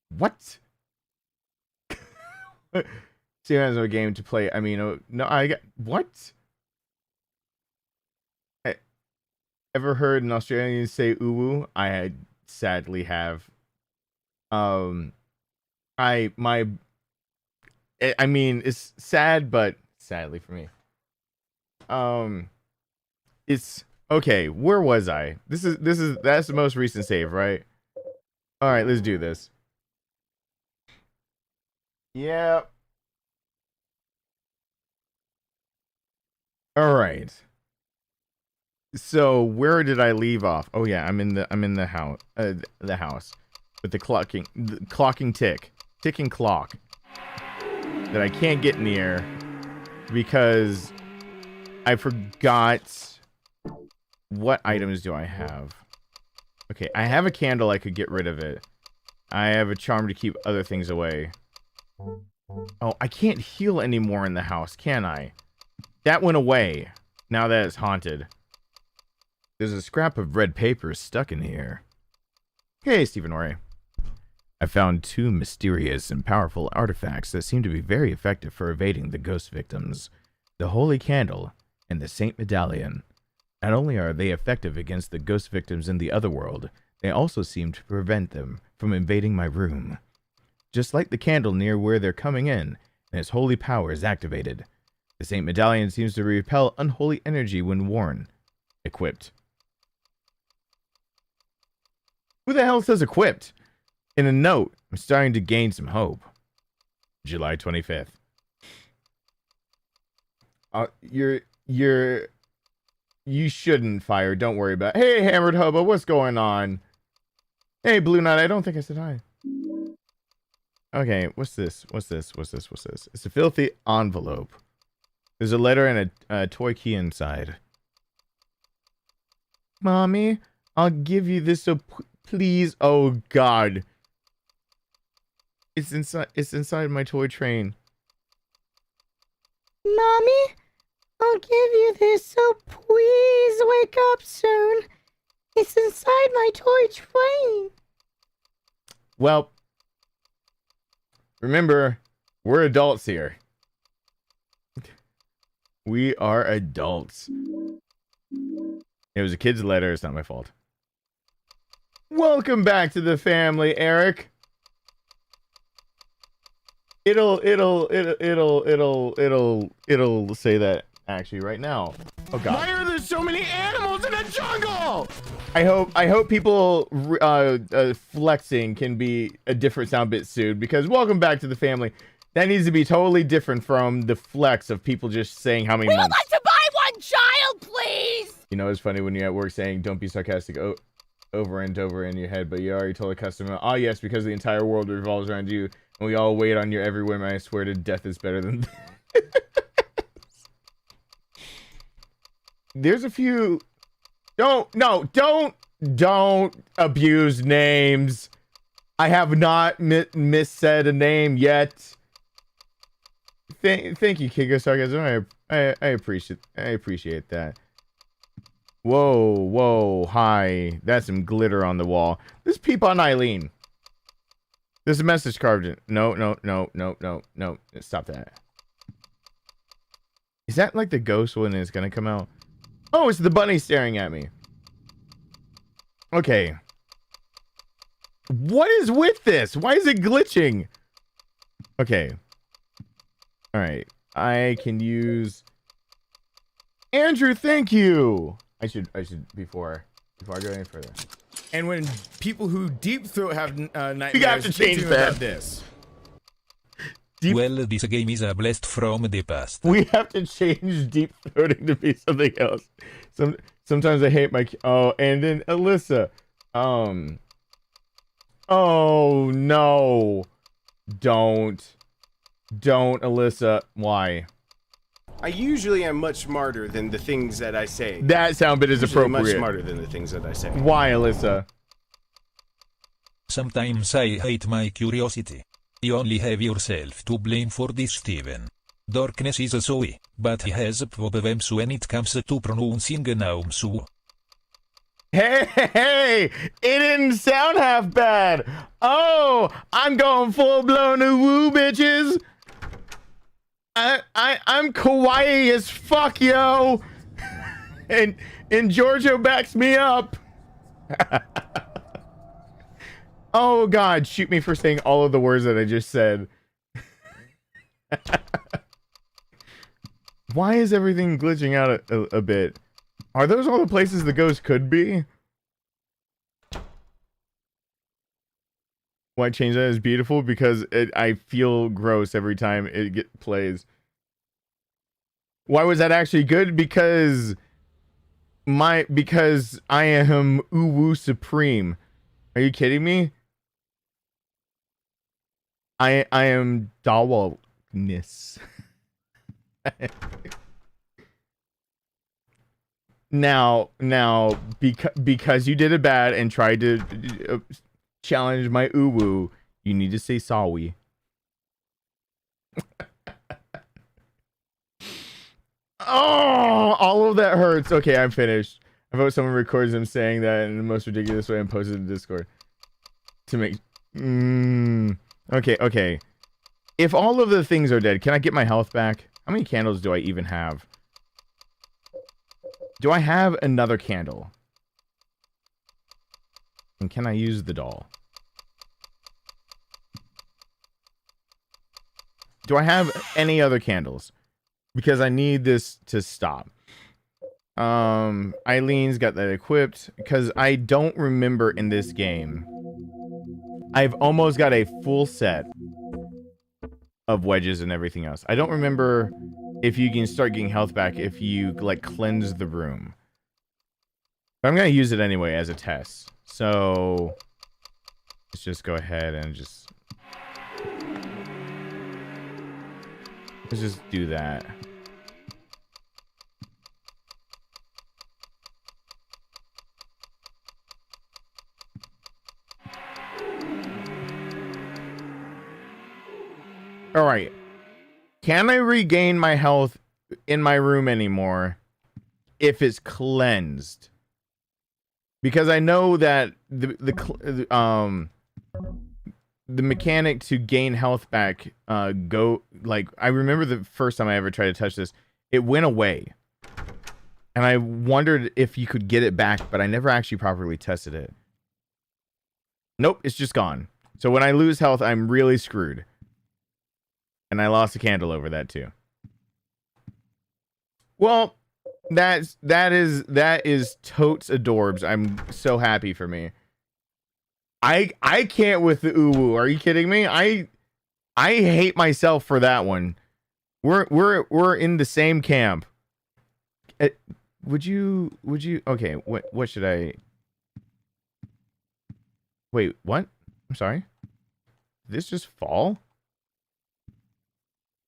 What? See, has no game to play. I mean, no, I got what? Ever heard an Australian say uwu? I sadly have. I mean, it's sad, but sadly for me. It's okay. Where was I? That's the most recent save, right? All right, let's do this. Yeah. All right. So where did I leave off? Oh yeah, I'm in the house. The house with the clocking ticking clock that I can't get near because I forgot what items do I have. Okay, I have a candle. I could get rid of it. I have a charm to keep other things away. Oh, I can't heal anymore in the house, can I? That went away. Now that it's haunted. There's a scrap of red paper stuck in here. Hey, Stephen Ore. I found 2 mysterious and powerful artifacts that seem to be very effective for evading the ghost victims. The Holy Candle and the Saint Medallion. Not only are they effective against the ghost victims in the other world, they also seem to prevent them from invading my room. Just like the candle near where they're coming in, and its holy power is activated. The Saint Medallion seems to repel unholy energy when worn. Equipped. Who the hell says equipped? In a note, I'm starting to gain some hope. July 25th. You shouldn't fire. Don't worry about it. Hey, Hammered Hobo, what's going on? Hey, Blue Knight, I don't think I said hi. Okay, what's this? It's a filthy envelope. There's a letter and a toy key inside. Mommy, I'll give you this, so please. Oh, God. It's inside my toy train. Mommy, I'll give you this, so please wake up soon. It's inside my toy train. Well, remember, we're adults here. We are adults. It was a kid's letter. It's not my fault. Welcome back to the family, Eric. It'll say that actually right now. Oh God! Why are there so many animals in a jungle? I hope people flexing can be a different sound bit soon, because welcome back to the family. That needs to be totally different from the flex of people just saying how many We months. would like to buy one child, please. You know, it's funny when you're at work saying don't be sarcastic over and over in your head, but you already told a customer, oh yes, because the entire world revolves around you, and we all wait on your every whim. I swear to death is better than There's a few. Don't abuse names. I have not missaid a name yet. Thank you, Kigo Sarcasm. I appreciate that. Whoa, hi. That's some glitter on the wall. Let's peep on Eileen. There's a message carved in. No. Stop that. Is that like the ghost one is gonna come out? Oh, it's the bunny staring at me. Okay. What is with this? Why is it glitching? Okay. All right. I can use Andrew, thank you. I should before I go any further. And when people who deep throat have nightmares, You have to change dream that. about this. Well, this game is a blast from the past. We have to change deep throating to be something else. Sometimes I hate my. Oh, and then Alyssa. Oh no! Don't, Alyssa. Why? I usually am much smarter than the things that I say. That sound bit is Usually appropriate. much smarter than the things that I say. Why, Alyssa? Sometimes I hate my curiosity. You only have yourself to blame for this, Steven. Darkness is a soy, but he has problems when it comes to pronouncing names. Hey, it didn't sound half bad. Oh, I'm going full blown woo, bitches. I'm kawaii as fuck, yo. and Giorgio backs me up. Oh God, shoot me for saying all of the words that I just said. Why is everything glitching out a bit? Are those all the places the ghost could be? Why change that is beautiful? Because I feel gross every time it plays. Why was that actually good? Because I am uwu supreme. Are you kidding me? I am Dawalness. Now, because you did it bad and tried to challenge my uwu, you need to say sorry. Oh, all of that hurts. Okay, I'm finished. I hope someone records him saying that in the most ridiculous way and posts it in Discord to make. Okay. If all of the things are dead, can I get my health back? How many candles do I even have? Do I have another candle? And can I use the doll? Do I have any other candles? Because I need this to stop. Eileen's got that equipped. Because I don't remember in this game. I've almost got a full set of wedges and everything else. I don't remember if you can start getting health back if you like cleanse the room. But I'm gonna use it anyway as a test. So let's just go ahead and let's just do that. All right. Can I regain my health in my room anymore if it's cleansed? Because I know that the mechanic to gain health back I remember the first time I ever tried to touch this, it went away. And I wondered if you could get it back, but I never actually properly tested it. Nope, it's just gone. So when I lose health, I'm really screwed. And I lost a candle over that too. Well, that is totes adorbs. I'm so happy for me. I can't with the uwu. Are you kidding me? I hate myself for that one. We're in the same camp. Would you okay, what should I wait, what? I'm sorry. Did this just fall?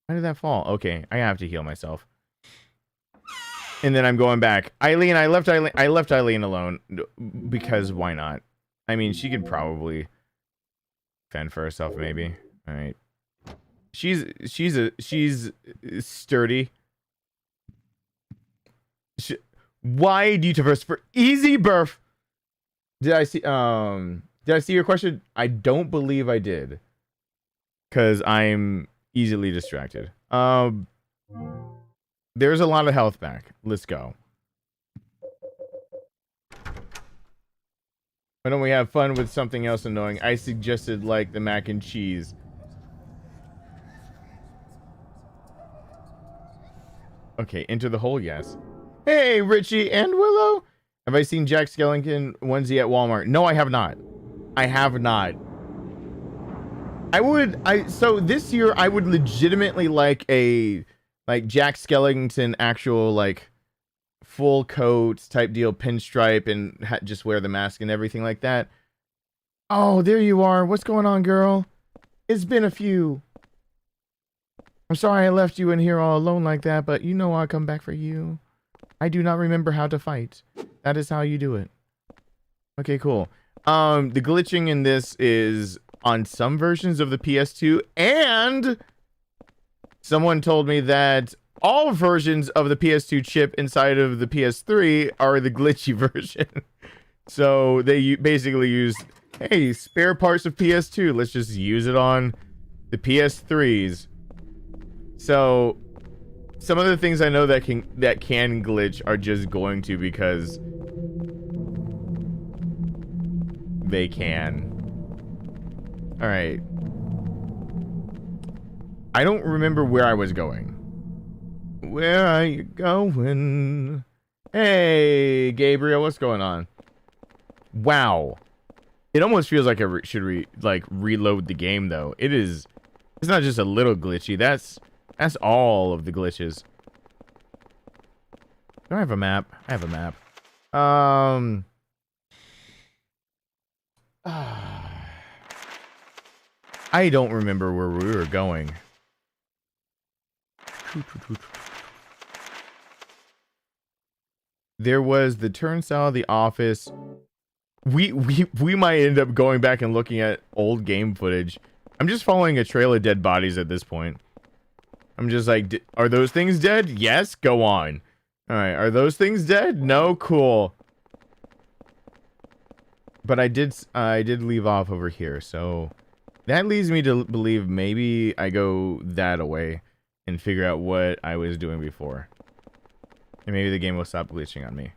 How did that fall? Okay, I have to heal myself. And then I'm going back. Eileen, I left Eileen alone because why not? I mean, she could probably fend for herself, maybe. All right. She's sturdy. Why do you traverse for easy birth? Did I see your question? I don't believe I did. Cause I'm easily distracted. There's a lot of health back. Let's go. Why don't we have fun with something else annoying? I suggested like the mac and cheese. Okay, enter the hole, yes. Hey, Richie and Willow. Have I seen Jack Skellington onesie at Walmart? No, I have not. I have not. So this year I would legitimately like a Jack Skellington actual like full coat type deal, pinstripe, and just wear the mask and everything like that. Oh, there you are. What's going on, girl? It's been a few. I'm sorry I left you in here all alone like that, but you know I'll come back for you. I do not remember how to fight. That is how you do it. Okay, cool. The glitching in this is on some versions of the PS2, and someone told me that all versions of the PS2 chip inside of the PS3 are the glitchy version. So they basically use, hey, spare parts of PS2. Let's just use it on the PS3s. So some of the things I know that can glitch are just going to because they can. All right. I don't remember where I was going. Where are you going? Hey, Gabriel, what's going on? Wow. It almost feels like I should reload the game though. It's not just a little glitchy. That's all of the glitches. Do I have a map? I have a map. I don't remember where we were going. There was the turnstile, the office. We might end up going back and looking at old game footage. I'm just following a trail of dead bodies at this point. I'm just like, are those things dead? Yes, go on. All right, are those things dead? No, cool. But I did leave off over here, so that leads me to believe maybe I go that away and figure out what I was doing before. And maybe the game will stop glitching on me.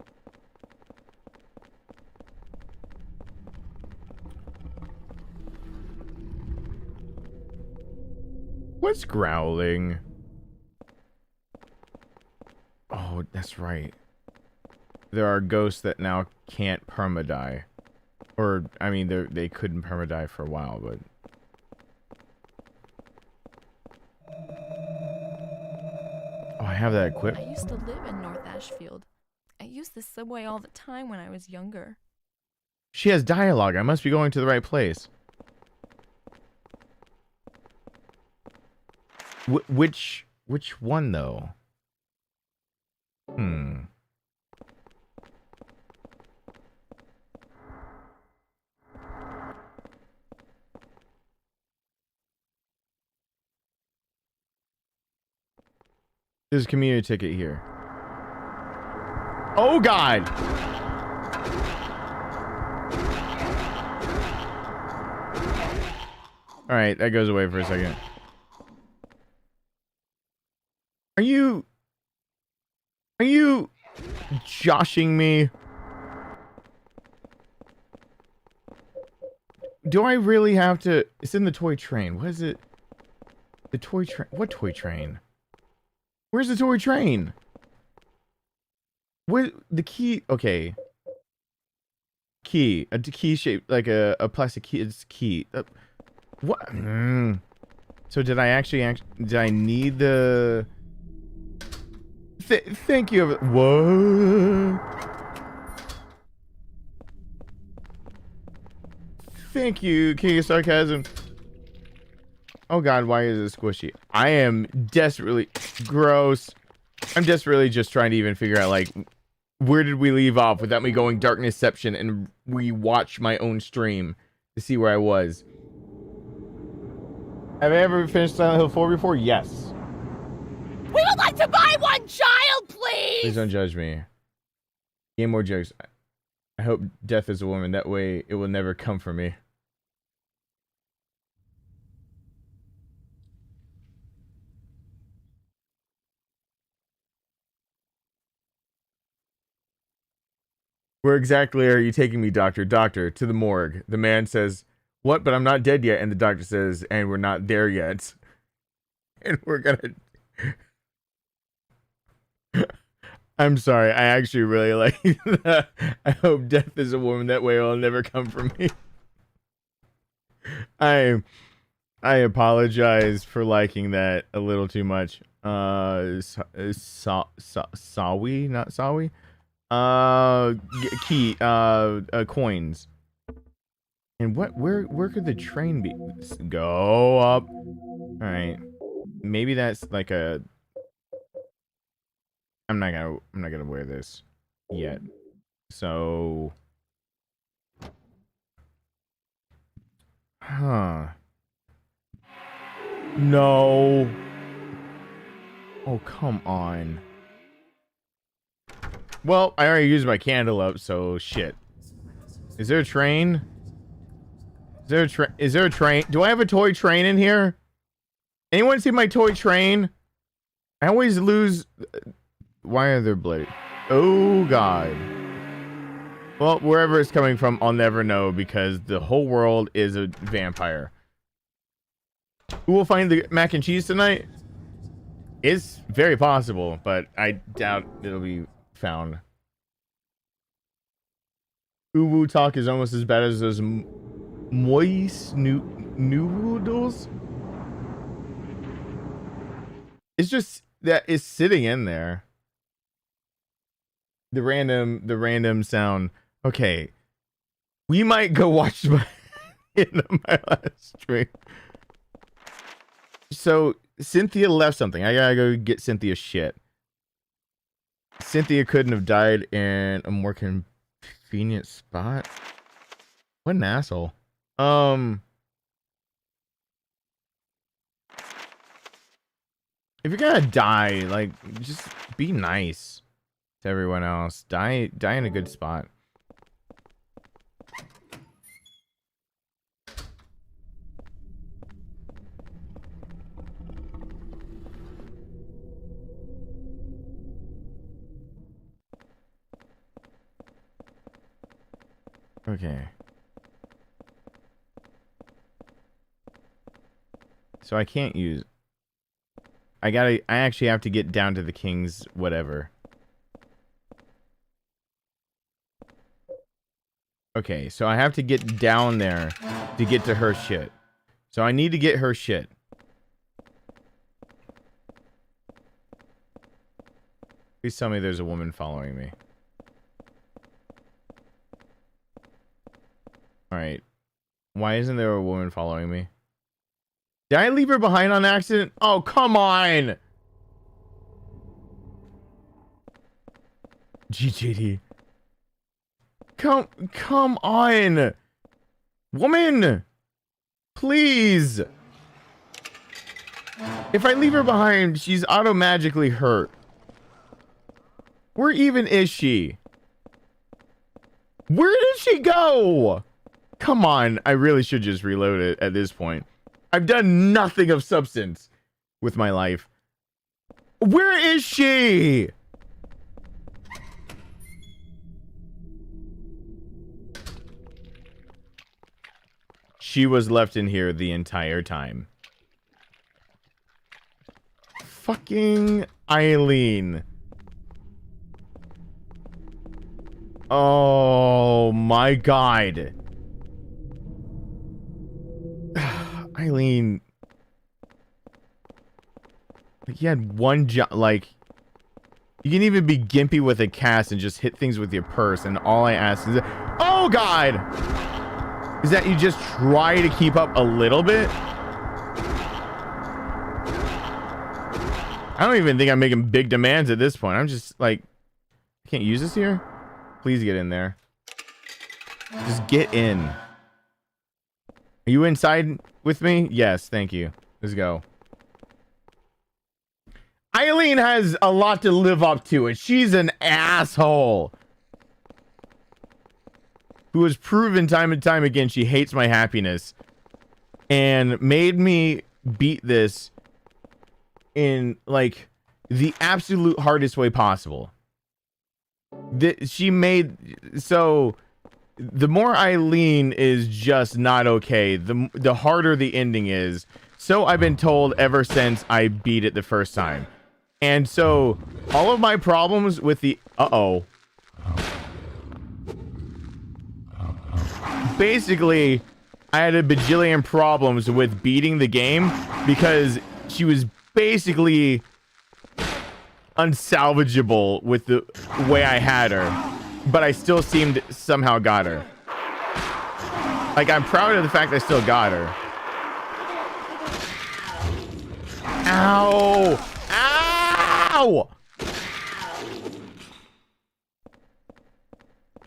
What's growling? Oh, that's right. There are ghosts that now can't permadie. Or, I mean, they couldn't permadie for a while, but... Oh, I have that equipped. I used to live in North Ashfield. I used the subway all the time when I was younger. She has dialogue. I must be going to the right place. Which one, though? There's a community ticket here. Oh, God! Alright, that goes away for a second. Are you joshing me? Do I really have to? It's in the toy train. What is it? The toy train. What toy train? Where's the toy train? What the key? Okay. Key. A key shaped like a plastic key. It's key. What? So did I actually did I need the? Thank you. What? Thank you, King of Sarcasm. Oh God, why is it squishy? I am desperately gross. I'm desperately just trying to even figure out like where did we leave off without me going DarknessJackson and rewatch my own stream to see where I was. Have I ever finished Silent Hill 4 before? Yes. We would like to buy one child, please! Please don't judge me. Game more jokes. I hope death is a woman. That way it will never come for me. Where exactly are you taking me, doctor? Doctor, to the morgue. The man says, what? But I'm not dead yet. And the doctor says, and we're not there yet. And we're gonna... I'm sorry. I actually really like that. I hope death is a woman. That way it'll never come for me. I apologize for liking that a little too much. Sawi, not Sawi. Coins. And where could the train be? Go up. All right. Maybe that's like a. I'm not gonna wear this yet. So. Huh. No. Oh, come on. Well, I already used my candle up, so shit. Is there a train? Is there a train? Do I have a toy train in here? Anyone see my toy train? I always lose. Why are there blades? Oh, God. Well, wherever it's coming from, I'll never know because the whole world is a vampire. Who will find the mac and cheese tonight? It's very possible, but I doubt it'll be found. Uwu talk is almost as bad as those moist noodles. It's just that it's sitting in there. The random sound. Okay, we might go watch my last stream. So Cynthia left something. I gotta go get Cynthia shit. Cynthia couldn't have died in a more convenient spot. What an asshole. If you're gonna die, like, just be nice to everyone else. Die in a good spot. Okay. So I can't use... I actually have to get down to the king's whatever. Okay, so I have to get down there to get to her shit. So I need to get her shit. Please tell me there's a woman following me. Alright. Why isn't there a woman following me? Did I leave her behind on accident? Oh, come on! GGD. Come on! Woman! Please! If I leave her behind, she's auto-magically hurt. Where even is she? Where did she go? Come on, I really should just reload it at this point. I've done nothing of substance with my life. Where is she? She was left in here the entire time. Fucking Eileen. Oh my God. Eileen. Like, you had one job. Like, you can even be gimpy with a cast and just hit things with your purse. And all I ask is that, oh God, is that you just try to keep up a little bit. I don't even think I'm making big demands at this point. I'm just like, I can't use this here. Please get in there. Just get in. Are you inside with me? Yes, thank you. Let's go. Eileen has a lot to live up to, and she's an asshole who has proven time and time again she hates my happiness and made me beat this in, like, the absolute hardest way possible. She made... So... The more Eileen is just not okay, the harder the ending is. So I've been told ever since I beat it the first time. And so all of my problems with the basically I had a bajillion problems with beating the game because she was basically unsalvageable with the way I had her, but I still somehow got her. Like, I'm proud of the fact I still got her. Ow! Ow!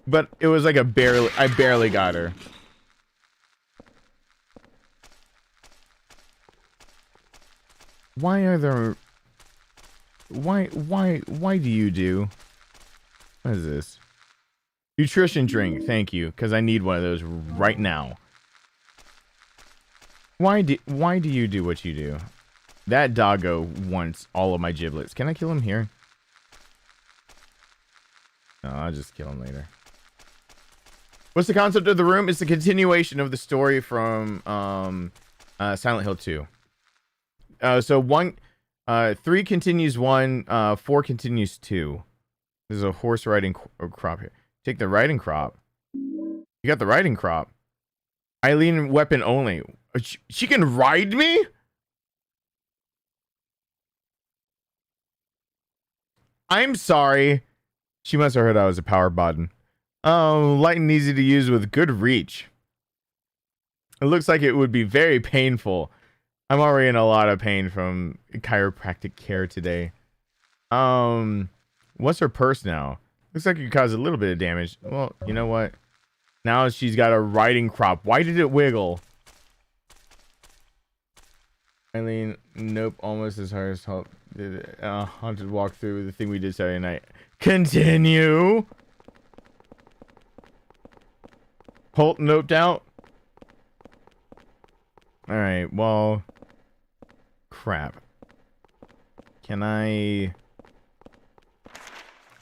But it was like I barely got her. Why are there... Why do you do? What is this? Nutrition drink, thank you, because I need one of those right now. Why do you do what you do? That doggo wants all of my giblets. Can I kill him here? No, I'll just kill him later. What's the concept of the room? It's the continuation of the story from Silent Hill 2. So 3 continues 1, 4 continues 2. There's a horse riding crop here. Take the riding crop. You got the riding crop. Eileen weapon only. She can ride me? I'm sorry. She must have heard I was a power button. Light and easy to use with good reach. It looks like it would be very painful. I'm already in a lot of pain from chiropractic care today. What's her purse now? Looks like it caused a little bit of damage. Well, you know what? Now she's got a riding crop. Why did it wiggle? Eileen, nope, almost as hard as help. Haunted walkthrough, the thing we did Saturday night. Continue. Holt noped out. All right, well, crap. Can I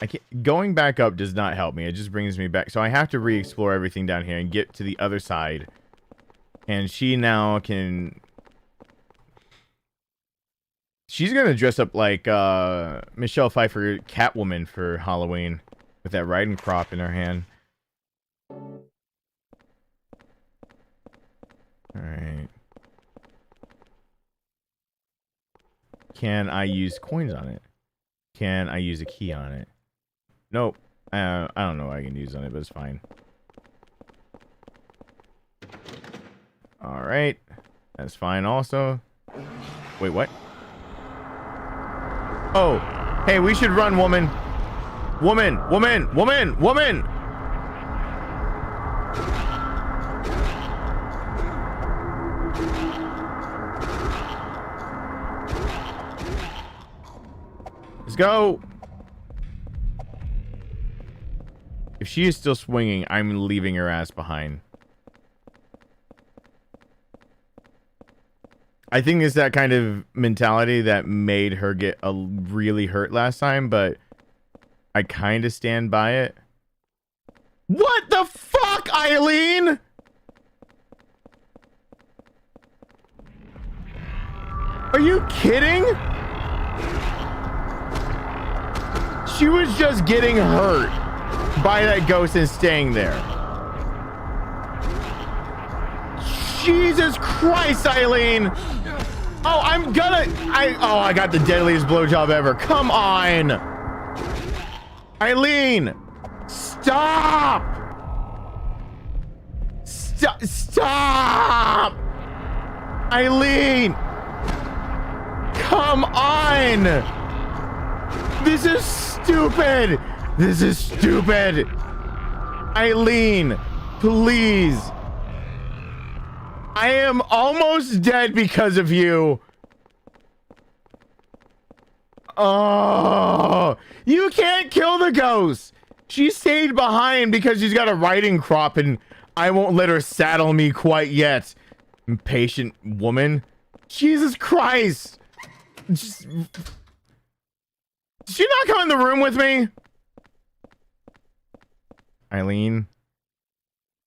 can't, going back up does not help me. It just brings me back. So I have to re-explore everything down here and get to the other side. And she now can... She's going to dress up like Michelle Pfeiffer Catwoman for Halloween with that riding crop in her hand. Alright. Can I use coins on it? Can I use a key on it? Nope. I don't know what I can use on it, but it's fine. Alright. That's fine also. Wait, what? Oh. Hey, we should run, woman. Woman! Woman! Woman! Woman! Let's go! If she is still swinging, I'm leaving her ass behind. I think it's that kind of mentality that made her get really hurt last time, but I kind of stand by it. What the fuck, Eileen? Are you kidding? She was just getting hurt by that ghost and staying there. Jesus Christ, Eileen. Oh, I got the deadliest blowjob ever. Come on. Eileen, stop. Stop. Eileen. Come on. This is stupid. This is stupid. Eileen, please. I am almost dead because of you. Oh, you can't kill the ghost. She stayed behind because she's got a riding crop and I won't let her saddle me quite yet. Impatient woman. Jesus Christ. Did she not come in the room with me? Eileen,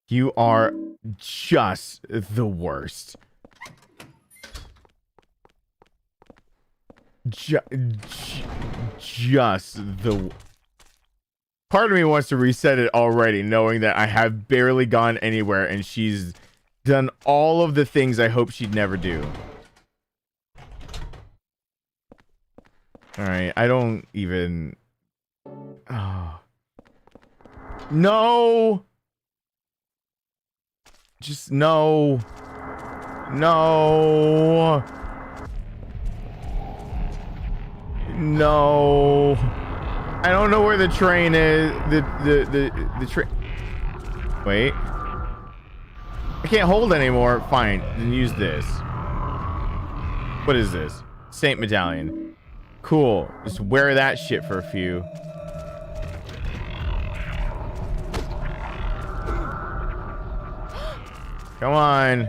you are just the worst. just the... Part of me wants to reset it already, knowing that I have barely gone anywhere and she's done all of the things I hope she'd never do. Alright, I don't even... Oh. No! Just no. No. No. I don't know where the train is. The train. Wait. I can't hold anymore. Fine. Then use this. What is this? Saint Medallion. Cool. Just wear that shit for a few. Come on.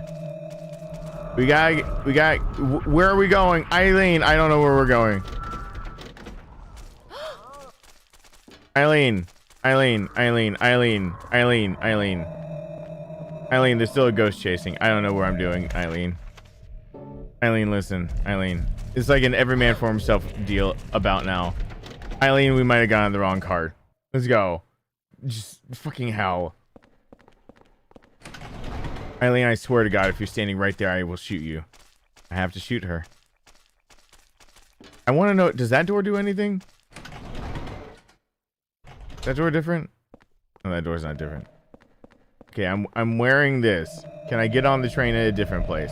We got, where are we going? Eileen, I don't know where we're going. Eileen, Eileen, there's still a ghost chasing. I don't know where I'm doing, Eileen. Eileen, listen, Eileen. It's like an every man for himself deal about now. Eileen, we might have gotten the wrong card. Let's go. Just fucking hell. Eileen, I swear to God, if you're standing right there, I will shoot you. I have to shoot her. I want to know, does that door do anything? Is that door different? No, that door's not different. Okay, I'm wearing this. Can I get on the train at a different place?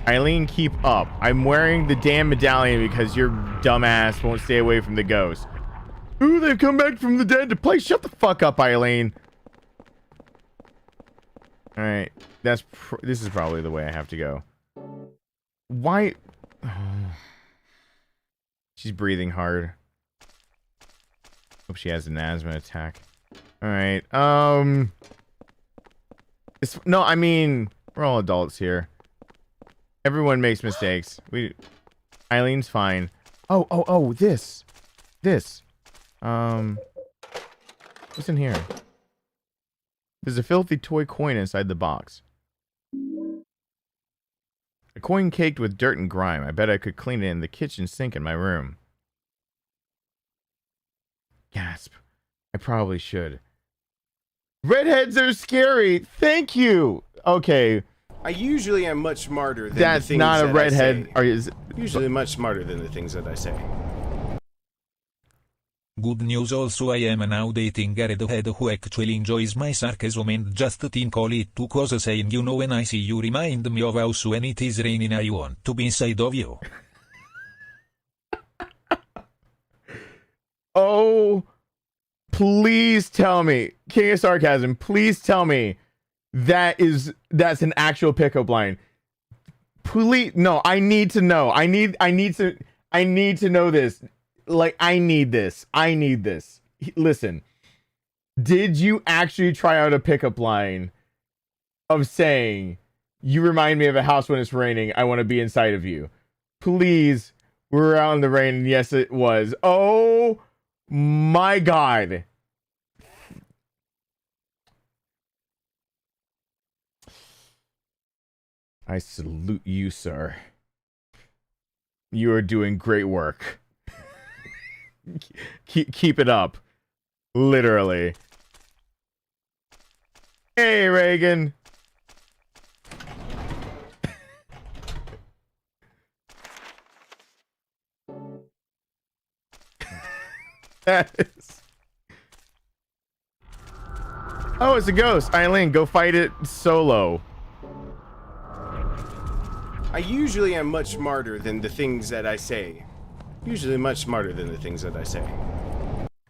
Eileen, keep up. I'm wearing the damn medallion because your dumbass won't stay away from the ghost. Ooh, they've come back from the dead to play. Shut the fuck up, Eileen. All right, this is probably the way I have to go. Why? Oh. She's breathing hard. Hope she has an asthma attack. All right. No, I mean, we're all adults here. Everyone makes mistakes. Eileen's fine. Oh, this. What's in here? There's a filthy toy coin inside the box. A coin caked with dirt and grime. I bet I could clean it in the kitchen sink in my room. Gasp. I probably should. Redheads are scary. Thank you. Okay. I usually am much smarter than That's the things not a that redhead. I say. Is Usually much smarter than the things that I say. Good news also, I am now dating a redhead who actually enjoys my sarcasm and just tinkle it too, cause saying you know when I see you remind me of house when it is raining I want to be inside of you. Oh, please tell me, King of Sarcasm, please tell me that's an actual pickup line. Please, no, I need to know. I need to know this. Like, I need this. Listen, did you actually try out a pickup line of saying, you remind me of a house when it's raining, I want to be inside of you? Please, we're out in the rain, and yes, it was. Oh my God. I salute you, sir. You are doing great work. Keep it up. Literally. Hey, Reagan. That is... Oh, it's a ghost. Eileen, go fight it solo. I usually am much smarter than the things that I say. Usually much smarter than the things that I say.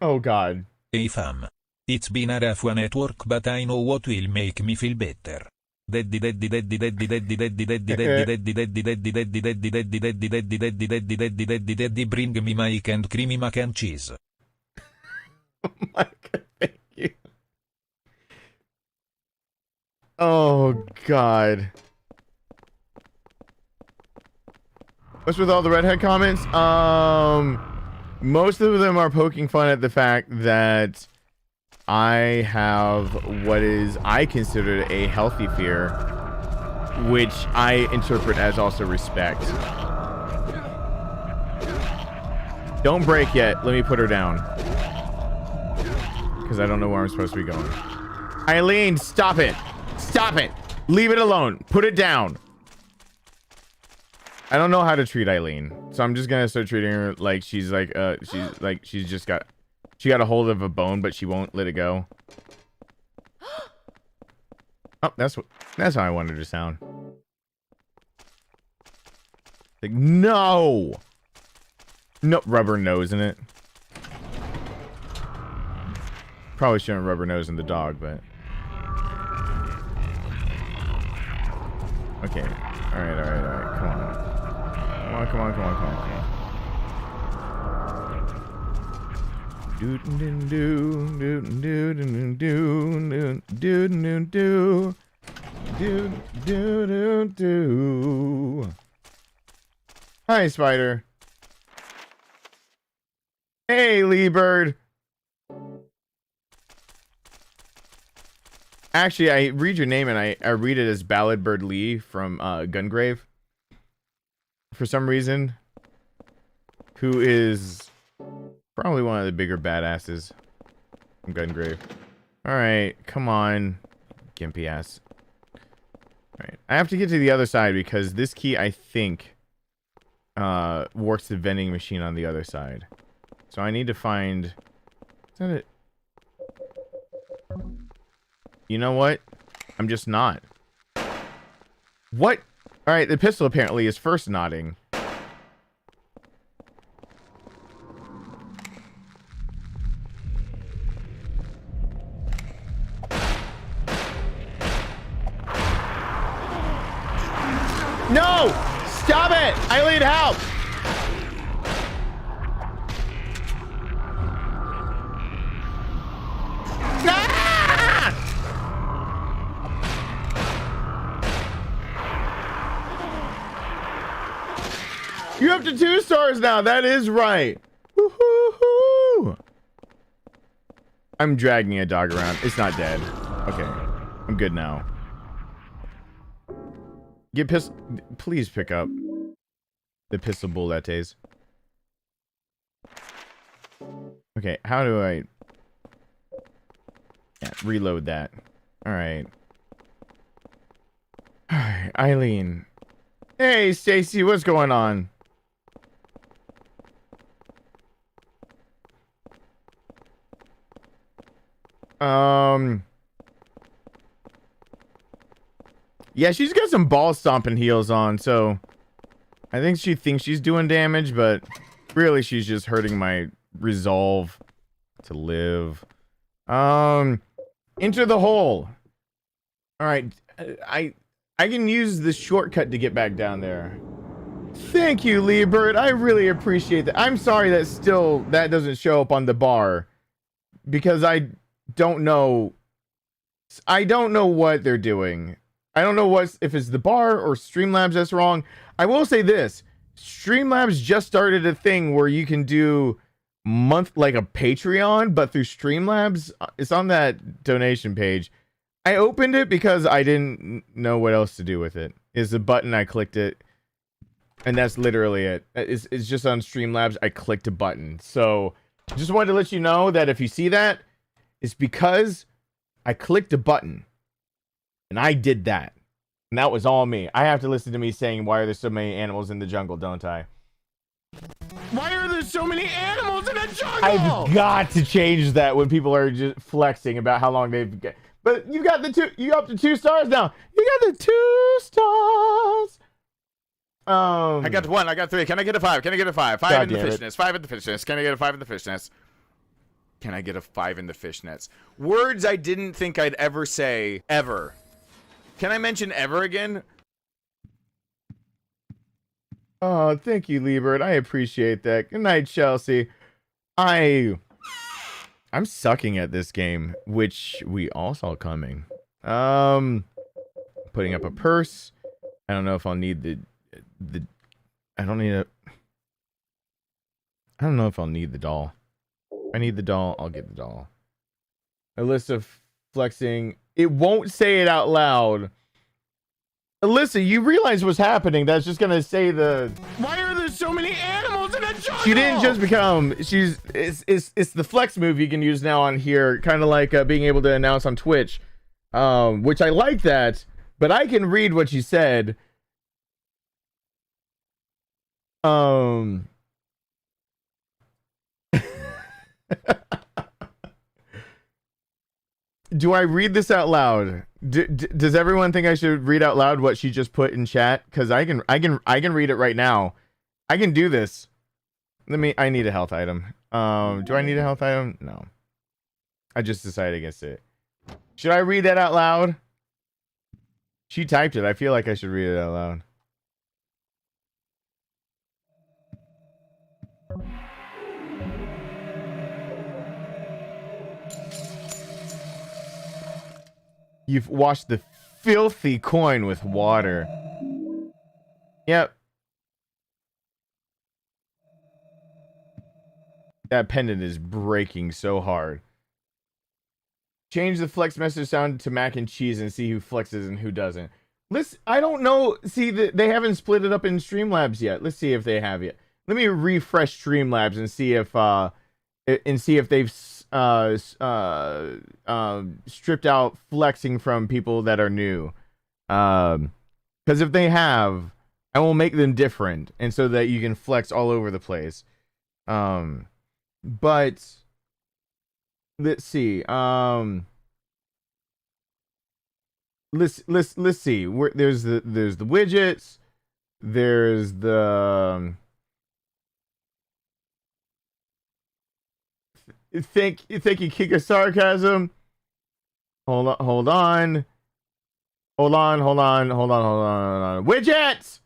Oh, God. Hey fam. It's been a rough one at work, but I know what will make me feel better. Daddy bring me Mike and creamy mac and cheese. Mike, thank you. Oh, God. What's with all the redhead comments? Most of them are poking fun at the fact that I have what is I consider a healthy fear, which I interpret as also respect. Don't break yet. Let me put her down. Because I don't know where I'm supposed to be going. Eileen, stop it. Stop it. Leave it alone. Put it down. I don't know how to treat Eileen. So I'm just going to start treating her like she got a hold of a bone, but she won't let it go. Oh, that's how I wanted her to sound. Like, no. No, rubber nose in it. Probably shouldn't rubber nose in the dog, but. Okay. Alright. Come on. Come on. Hi, Spider. Hey, Lee Bird. Actually, I read your name and I read it as Ballad Bird Lee from Gungrave. For some reason. Who is probably one of the bigger badasses from Gungrave. Alright, come on. Gimpy ass. Alright, I have to get to the other side because this key, I think, works the vending machine on the other side. So I need to find... Is that it? You know what? I'm just not. What? Alright, the pistol apparently is first nodding. No! Stop it! Eileen, help! Ah! You're up to 2 stars now. That is right. Woo-hoo-hoo. I'm dragging a dog around. It's not dead. Okay. I'm good now. Get pistol. Please pick up the pistol bullets. Okay, how do I... Yeah, reload that. Alright. Alright, Eileen. Hey, Stacy, what's going on? Yeah, she's got some ball stomping heels on, so I think she thinks she's doing damage, but really she's just hurting my resolve to live. Enter the hole. All right, I can use the shortcut to get back down there. Thank you, Liebert. I really appreciate that. I'm sorry that doesn't show up on the bar because I don't know what they're doing. I don't know if it's the bar or Streamlabs that's wrong. I will say this. Streamlabs just started a thing where you can do like a Patreon, but through Streamlabs. It's on that donation page. I opened it because I didn't know what else to do with it. It's a button, I clicked it. And that's literally it. It's just on Streamlabs. I clicked a button. So just wanted to let you know that if you see that, it's because I clicked a button. And I did that. And that was all me. I have to listen to me saying, why are there so many animals in the jungle, don't I? Why are there so many animals in the jungle? I've got to change that when people are just flexing about how long they've got. But you got you up to 2 stars now. You got the 2 stars. I got 1. I got 3. Can I get a 5? Can I get a 5? 5 in the fishnets. 5 in the fishnets. Can I get a 5 in the fishnets? Can I get a 5 in the fishnets? Words I didn't think I'd ever say, ever. Can I mention ever again? Oh, thank you, Liebert. I appreciate that. Good night, Chelsea. I'm sucking at this game, which we all saw coming. Putting up a purse. I don't know if I'll need I don't know if I'll need the doll. I need the doll. I'll get the doll. Alyssa flexing. It won't say it out loud. Alyssa, you realize what's happening. That's just going to say the... Why are there so many animals in She didn't just become. It's the flex move you can use now on here, kind of like being able to announce on Twitch, which I like that. But I can read what you said. Do I read this out loud? Does everyone think I should read out loud what she just put in chat? Because I can read it right now. I can do this. I need a health item. Do I need a health item? No. I just decided against it. Should I read that out loud? She typed it. I feel like I should read it out loud. You've washed the filthy coin with water. Yep. That pendant is breaking so hard. Change the flex message sound to mac and cheese and see who flexes and who doesn't. I don't know. See, they haven't split it up in Streamlabs yet. Let's see if they have yet. Let me refresh Streamlabs and see if they've stripped out flexing from people that are new. Because if they have, I will make them different, and so that you can flex all over the place. But let's see. Let's see. There's the widgets. There's the Thank you, Kick of Sarcasm. Hold on. Widgets!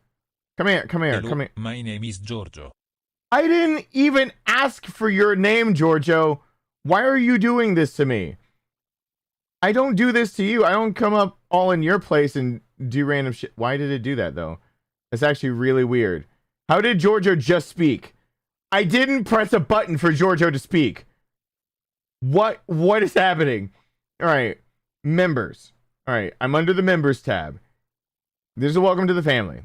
Come here. Hello, my name is Giorgio. I didn't even ask for your name, Giorgio. Why are you doing this to me? I don't do this to you. I don't come up all in your place and do random shit. Why did it do that, though? That's actually really weird. How did Giorgio just speak? I didn't press a button for Giorgio to speak. What is happening? All right, members. All right, I'm under the members tab. There's a welcome to the family.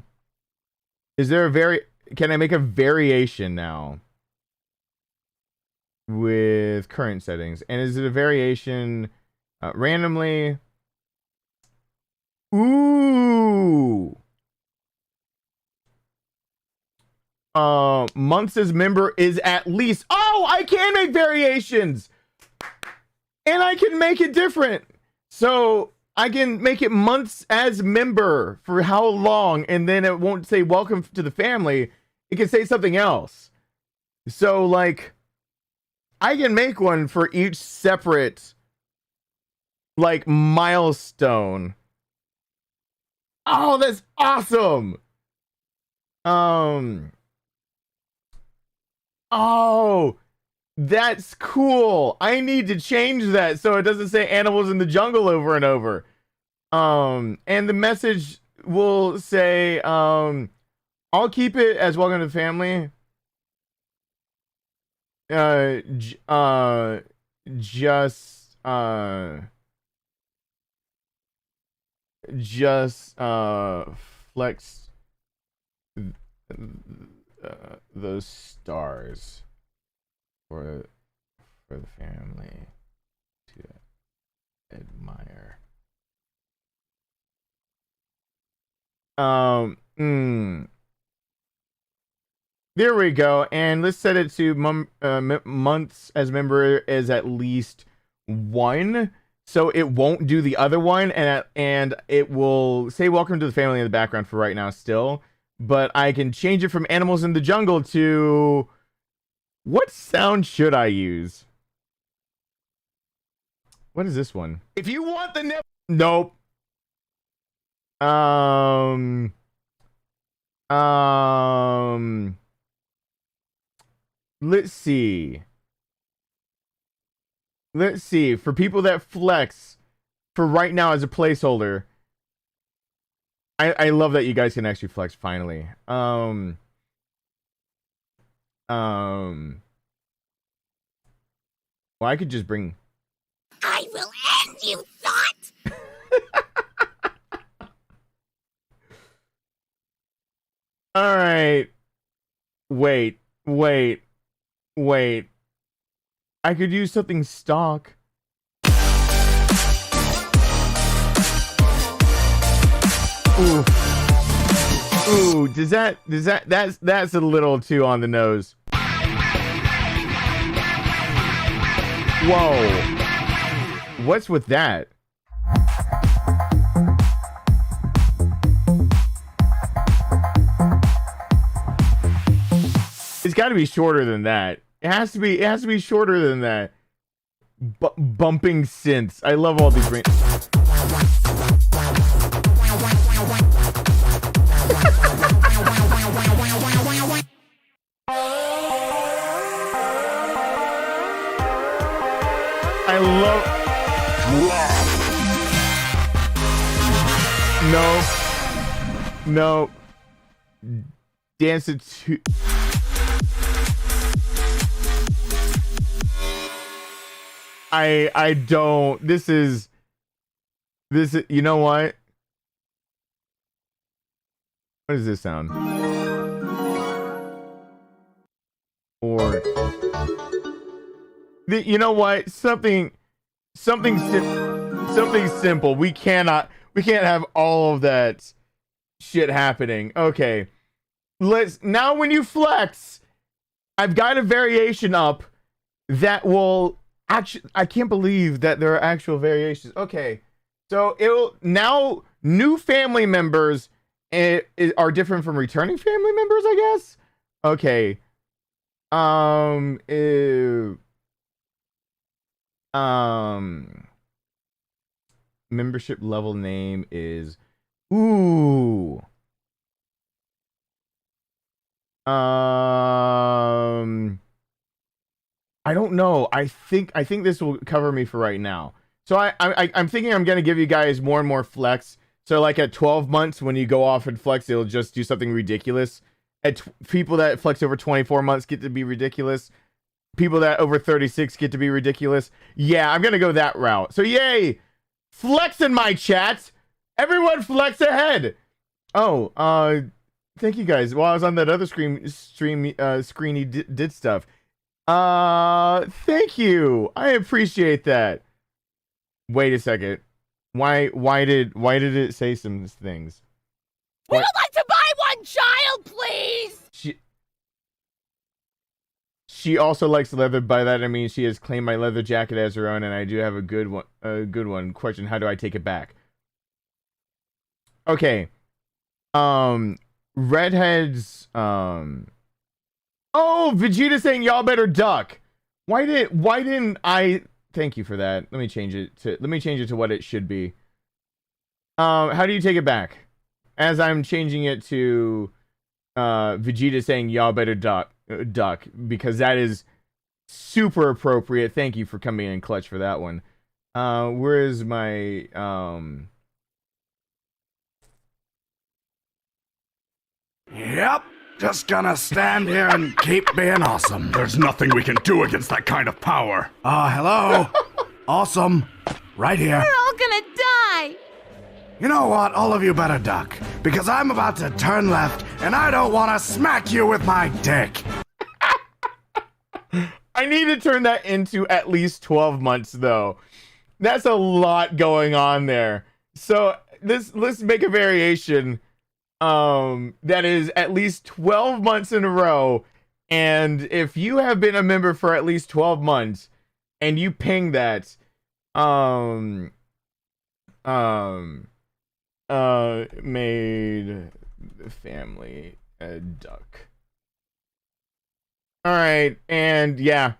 Is there can I make a variation now with current settings? And is it a variation randomly? Ooh. Months as member is at least. Oh, I can make variations. And I can make it different. So I can make it months as member for how long, and then it won't say welcome to the family. It can say something else. So like I can make one for each separate like milestone. Oh, that's awesome. Oh, that's cool. I need to change that so it doesn't say animals in the jungle over and over. And the message will say, I'll keep it as welcome to the family. Just flex those stars for the family to admire. There we go. And let's set it to months as member is at least 1. So it won't do the other one, and it will say welcome to the family in the background for right now still. But I can change it from animals in the jungle to... What sound should I use? What is this one? If you want the... Nope. Let's see. Let's see. For people that flex, for right now as a placeholder... I love that you guys can actually flex finally. Well, I could just bring... I will end you, thought! Alright. Wait. Wait. I could use something stock. Ooh. Ooh, that's a little too on the nose. Whoa. What's with that? It's got to be shorter than that. It has to be shorter than that. Bumping synths. I love all these I love. No. Dance it to. I don't. This is. You know what? What does this sound? Or. You know what? Something simple. We can't have all of that shit happening. Okay. Now when you flex, I've got a variation up that will actually, I can't believe that there are actual variations. Okay. So now new family members are different from returning family members, I guess. Okay. Membership level name is I don't know. I think this will cover me for right now. So I'm thinking I'm gonna give you guys more and more flex. So like at 12 months when you go off and flex, it'll just do something ridiculous. People that flex over 24 months get to be ridiculous. People that over 36 get to be ridiculous. Yeah, I'm gonna go that route. So yay! Flex in my chat! Everyone flex ahead! Oh, thank you guys. While I was on that other screen he did stuff. Thank you. I appreciate that. Wait a second. Why did it say some things? We would like to buy one child, please! She also likes leather. By that I mean she has claimed my leather jacket as her own, and I do have a good one. Question: how do I take it back? Okay. Redheads. Oh, Vegeta saying y'all better duck. Why didn't I? Thank you for that. Let me change it to what it should be. How do you take it back? As I'm changing it to Vegeta saying y'all better duck, because that is super appropriate. Thank you for coming in clutch for that one. Where is my Yep, just gonna stand here and keep being awesome. There's nothing we can do against that kind of power. Hello? Awesome. Right here. We're all gonna die! You know what? All of you better duck, because I'm about to turn left, and I don't want to smack you with my dick. I need to turn that into at least 12 months, though. That's a lot going on there. So let's make a variation that is at least 12 months in a row. And if you have been a member for at least 12 months and you ping that, made the family a duck. All right, and yeah.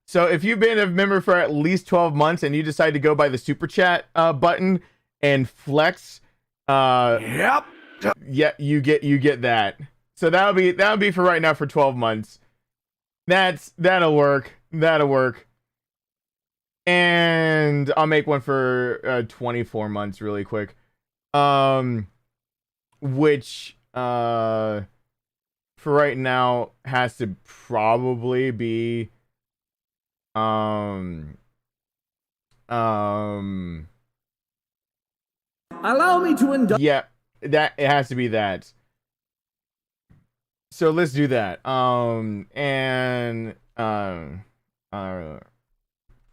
So if you've been a member for at least 12 months and you decide to go by the super chat button and flex, Yep. yeah, you get that. So that'll be for right now for 12 months. That'll work. And I'll make one for 24 months really quick. Which for right now has to probably be Allow me to indulge. yeah, that it has to be that. So let's do that.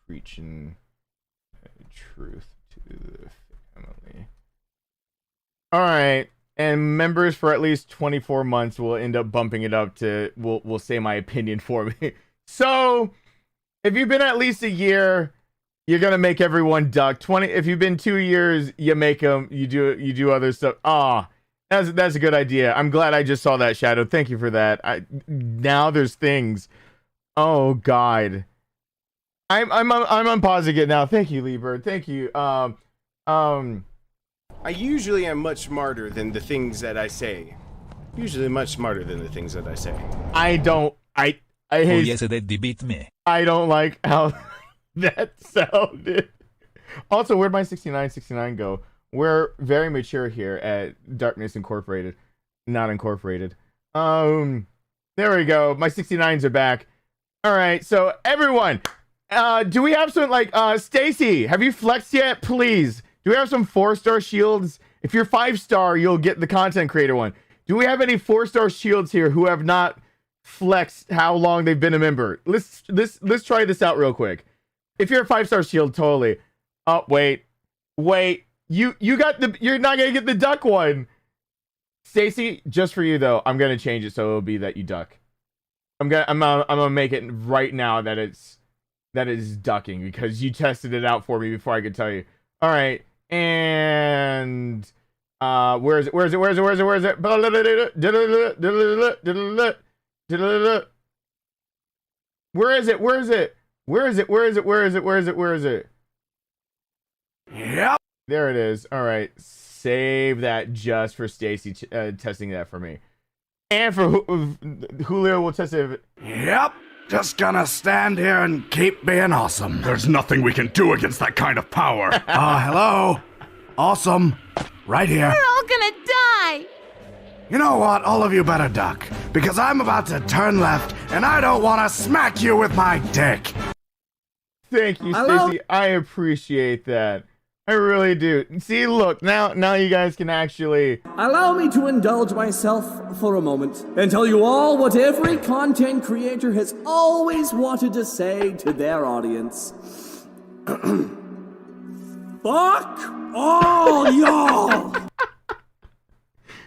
Preaching truth to the family. All right. And members for at least 24 months will end up bumping it up to will say my opinion for me. So if you've been at least a year, you're gonna make everyone duck. 20 if you've been 2 years, you make them you do other stuff. That's a good idea. I'm glad I just saw that, Shadow. Thank you for that. Now there's things. Oh God. I'm unpausing it now. Thank you, Lieber. Thank you. I usually am much smarter than the things that I say. Usually much smarter than the things that I say. I Oh hate. yes, Daddy beat me. I don't like how that sounded. Also, where'd my 6969 go? We're very mature here at Darkness Incorporated, not Incorporated. There we go. My 69s are back. All right, so everyone, do we have some Stacy? Have you flexed yet? Please. Do we have some 4-star shields? If you're 5-star, you'll get the content creator one. Do we have any 4-star shields here who have not flexed how long they've been a member? Let's try this out real quick. If you're a 5-star shield, totally. Oh wait. You're not gonna get the duck one. Stacy, just for you though, I'm gonna change it so it'll be that you duck. I'm gonna make it right now that it's ducking because you tested it out for me before I could tell you. All right. And where is it? Where is it? Where is it? Where is it? Where is it? Where is it? Where is it? Where is it? Where is it? Where is it? Where is it? Where is it? Yep. There it is. All right. Save that just for Stacy testing that for me. And for Julio will test it. Yep. Just gonna stand here and keep being awesome. There's nothing we can do against that kind of power. Hello? Awesome. Right here. We're all gonna die. You know what? All of you better duck. Because I'm about to turn left, and I don't want to smack you with my dick. Thank you, Stacy. I appreciate that. I really do. See, look, now you guys can actually... Allow me to indulge myself for a moment and tell you all what every content creator has always wanted to say to their audience. Fuck all y'all!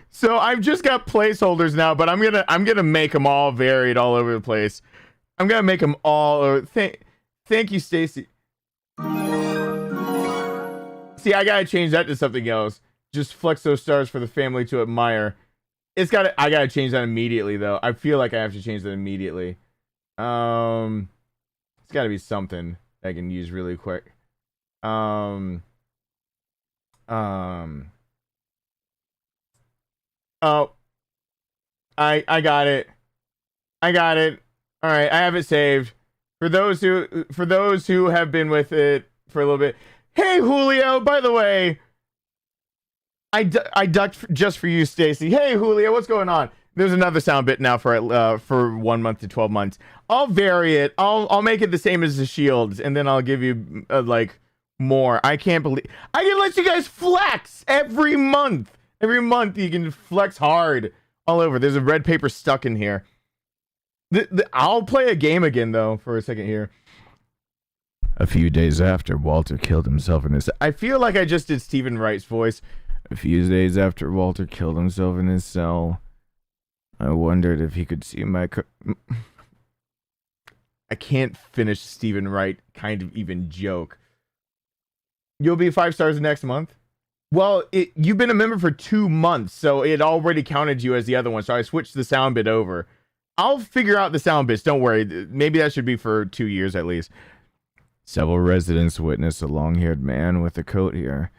So I've just got placeholders now, but I'm gonna make them all varied all over the place. I'm gonna make them all over... Thank you, Stacy. See, I gotta change that to something else. Just flex those stars for the family to admire. I gotta change that immediately though. I feel like I have to change that immediately. It's gotta be something I can use really quick. Oh, I got it. I got it. All right, I have it saved. For those who have been with it for a little bit. Hey, Julio, by the way, I ducked just for you, Stacy. Hey, Julio, what's going on? There's another sound bit now for 1 month to 12 months. I'll vary it. I'll make it the same as the shields, and then I'll give you like more. I can't believe I can let you guys flex every month. Every month you can flex hard all over. There's a red paper stuck in here. I'll play a game again though for a second here. A few days after Walter killed himself in his... I feel like I just did Stephen Wright's voice. A few days after Walter killed himself in his cell, I wondered if he could see my... I can't finish Stephen Wright kind of even joke. You'll be 5 stars next month? Well, you've been a member for 2 months, so it already counted you as the other one, so I switched the sound bit over. I'll figure out the sound bits, don't worry. Maybe that should be for 2 years at least. Several residents witnessed a long-haired man with a coat here.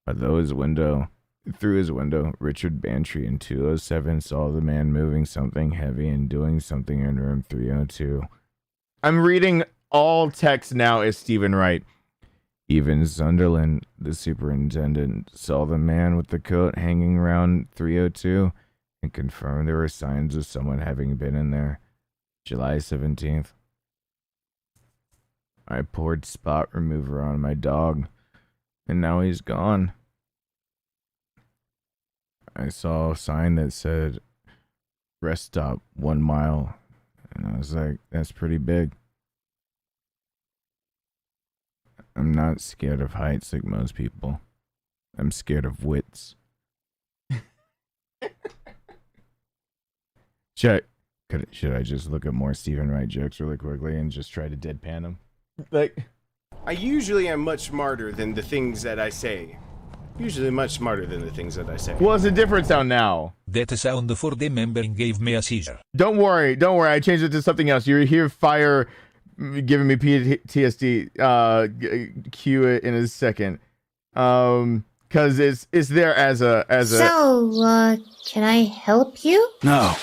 Through his window, Richard Bantry in 207 saw the man moving something heavy and doing something in room 302. I'm reading all text now as Stephen Wright. Even Sunderland, the superintendent, saw the man with the coat hanging around 302 and confirmed there were signs of someone having been in there. July 17th. I poured spot remover on my dog, and now he's gone. I saw a sign that said, rest stop 1 mile. And I was like, that's pretty big. I'm not scared of heights like most people. I'm scared of wits. Should I just look at more Stephen Wright jokes really quickly and just try to deadpan them? Like, I usually am much smarter than the things that I say. Usually much smarter than the things that I say. what's the different sound now? That sound for the membering gave me a seizure. Don't worry. I changed it to something else. You hear fire giving me PTSD. Cue it in a second. Cause it's there as a. So, can I help you? No,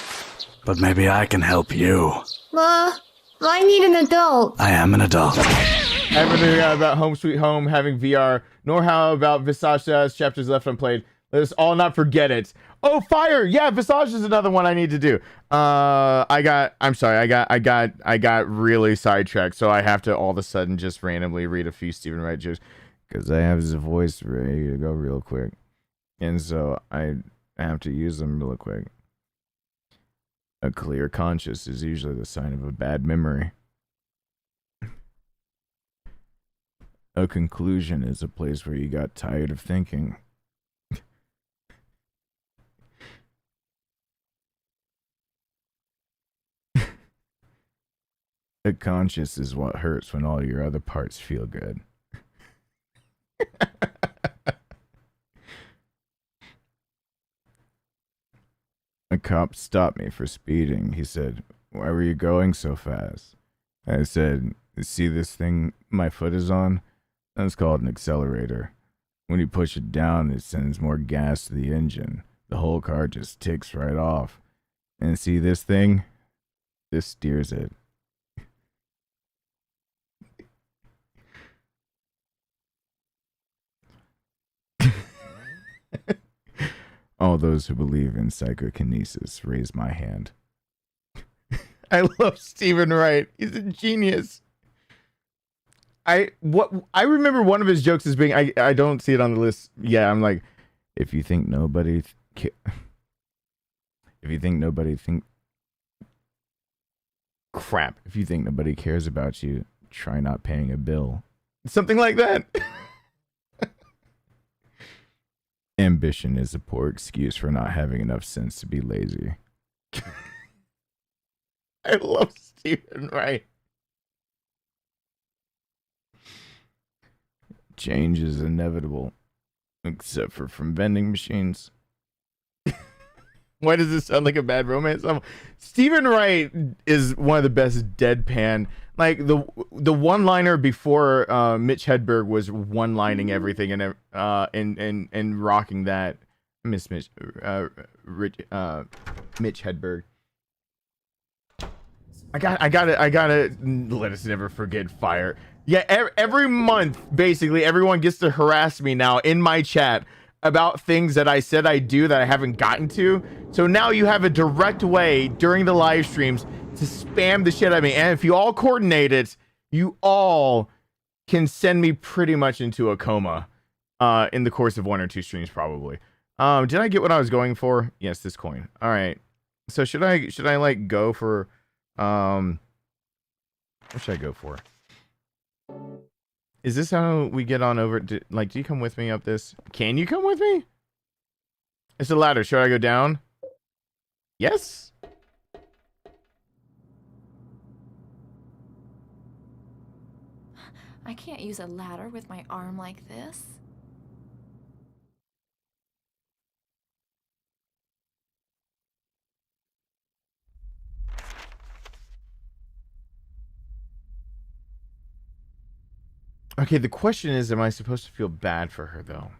but maybe I can help you. I need an adult. I am an adult. I haven't heard about Home Sweet Home having VR, nor how about Visage has chapters left unplayed. Let us all not forget it. Oh, fire! Yeah, Visage is another one I need to do. I got really sidetracked, so I have to all of a sudden just randomly read a few Stephen Wright jokes because I have his voice ready to go real quick, and so I have to use them real quick. A clear conscience is usually the sign of a bad memory. A conclusion is a place where you got tired of thinking. A conscience is what hurts when all your other parts feel good. A cop stopped me for speeding. He said, "Why were you going so fast?" I said, "See this thing my foot is on? That's called an accelerator. When you push it down, it sends more gas to the engine. The whole car just ticks right off. And see this thing? This steers it." All those who believe in psychokinesis, raise my hand. I love Stephen Wright. He's a genius. I remember one of his jokes as being, I don't see it on the list. Yeah, I'm like, if you think nobody cares about you, try not paying a bill. Something like that. Ambition is a poor excuse for not having enough sense to be lazy. I love Stephen Wright. Change is inevitable, except for from vending machines. Why does this sound like a bad romance novel? Stephen Wright is one of the best deadpan. Like the one-liner before Mitch Hedberg was one-lining everything and rocking that. Mitch Hedberg. I gotta let us never forget fire. Yeah, every month, basically, everyone gets to harass me now in my chat about things that I said I do that I haven't gotten to. So now you have a direct way during the live streams to spam the shit out of me. And if you all coordinate it, you all can send me pretty much into a coma in the course of 1 or 2 streams, probably. Did I get what I was going for? Yes, this coin. All right. So should I like go for what should I go for? Is this how we get on over? Do you come with me up this? Can you come with me? It's a ladder. Should I go down? Yes. I can't use a ladder with my arm like this. Okay, the question is, am I supposed to feel bad for her, though?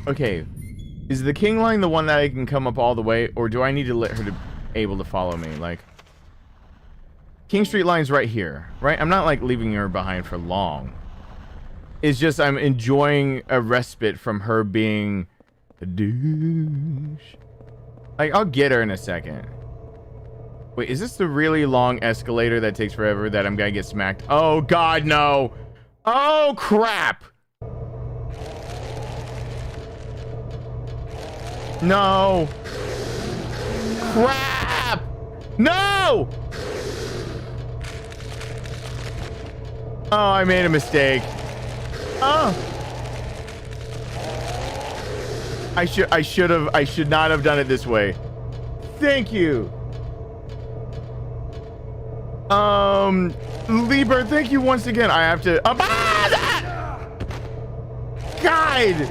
Okay, is the king line the one that I can come up all the way, or do I need to let her to able to follow me? Like, King Street line's right here, right? I'm not like leaving her behind for long. It's just I'm enjoying a respite from her being Douche. Like, I'll get her in a second. Wait, is this the really long escalator that takes forever that I'm gonna get smacked? Oh, God, no. Oh, crap. No. Crap. No. Oh, I made a mistake. Oh. I should not have done it this way. Thank you. Lieber, thank you once again. I have to guide.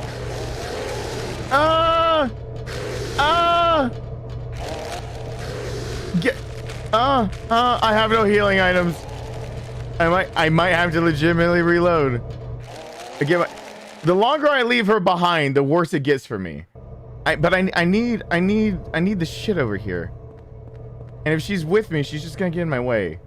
I have no healing items. I might have to legitimately reload. Again, the longer I leave her behind, the worse it gets for me. But I need the shit over here. And if she's with me, she's just gonna get in my way.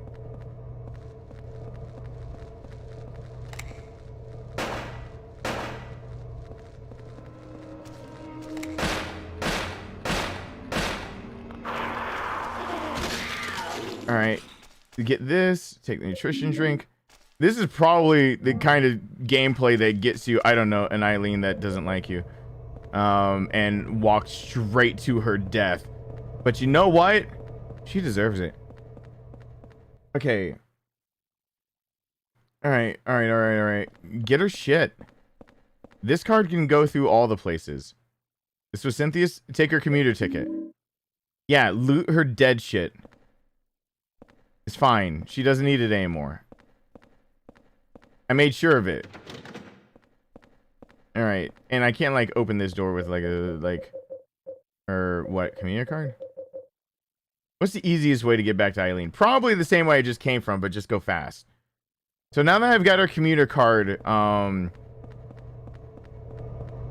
All right, to get this, take the nutrition drink. This is probably the kind of gameplay that gets you, I don't know, an Eileen that doesn't like you. And walk straight to her death. But you know what? She deserves it. Okay. All right. Get her shit. This card can go through all the places. This was Cynthia's. Take her commuter ticket. Yeah, loot her dead shit. It's fine. She doesn't need it anymore. I made sure of it. All right, and I can't like open this door with like or what, commuter card? What's the easiest way to get back to Eileen? Probably the same way I just came from, but just go fast. So now that I've got her commuter card,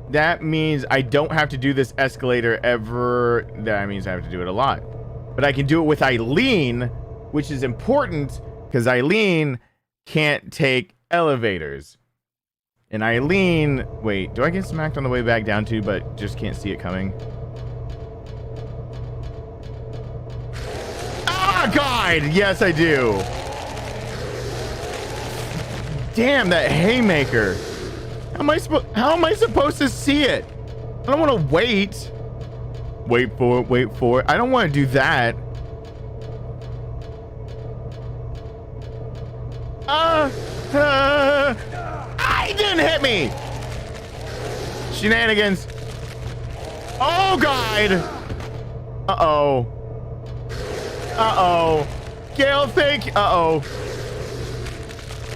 that means I don't have to do this escalator ever. That means I have to do it a lot. But I can do it with Eileen, which is important because Eileen can't take elevators. And Eileen, wait, do I get smacked on the way back down too, but just can't see it coming? Ah, God! Yes, I do. Damn, that haymaker. How am I supposed to see it? I don't want to wait. Wait for it. I don't want to do that. He didn't hit me. Shenanigans. Oh, God. Uh-oh. Gale, thank you.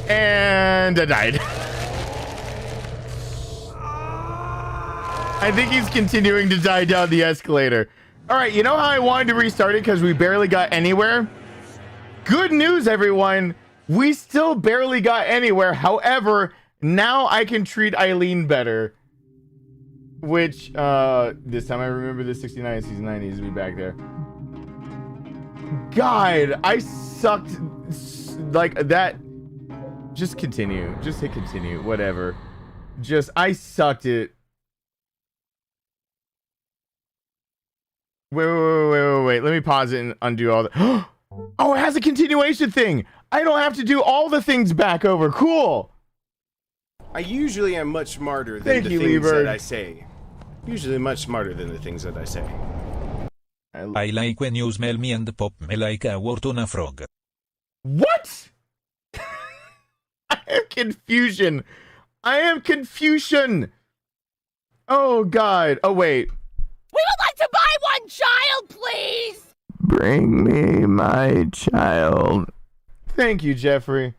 And I died. I think he's continuing to die down the escalator. All right, you know how I wanted to restart it because we barely got anywhere? Good news, everyone. We still barely got anywhere. However, now I can treat Eileen better. Which, this time I remember the 69 season 9 needs to be back there. God, I sucked like that. Just continue. Just hit continue. Whatever. I sucked it. Wait. Let me pause it and undo all the... Oh, it has a continuation thing. I don't have to do all the things back over. Cool. I usually am much smarter than the things that I say. Usually much smarter than the things that I say. I like when you smell me and pop me like a wart on a frog. What? I am confusion. Oh, God. Oh, wait. We would like to buy one child, please! Bring me my child. Thank you, Jeffrey.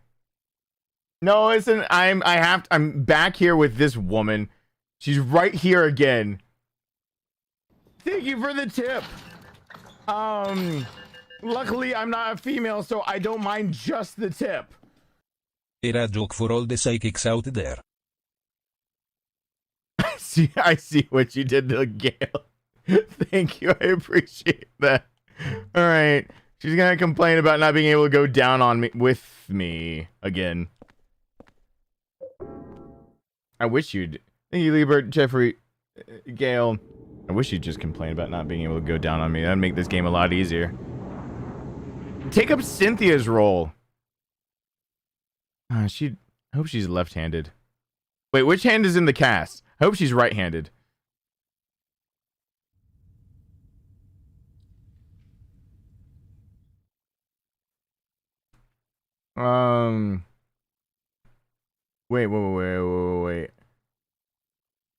No, listen, I'm back here with this woman. She's right here again. Thank you for the tip. Luckily I'm not a female, so I don't mind just the tip. Era a joke for all the psychics out there. I see what you did to Gale. Thank you, I appreciate that. All right, she's gonna complain about not being able to go down on me with me again. I wish you'd. Thank you, Liebert, Jeffrey. Gail, I wish you'd just complain about not being able to go down on me. That'd make this game a lot easier. Take up Cynthia's role. I hope she's left-handed. Wait, which hand is in the cast? I hope she's right-handed. Wait.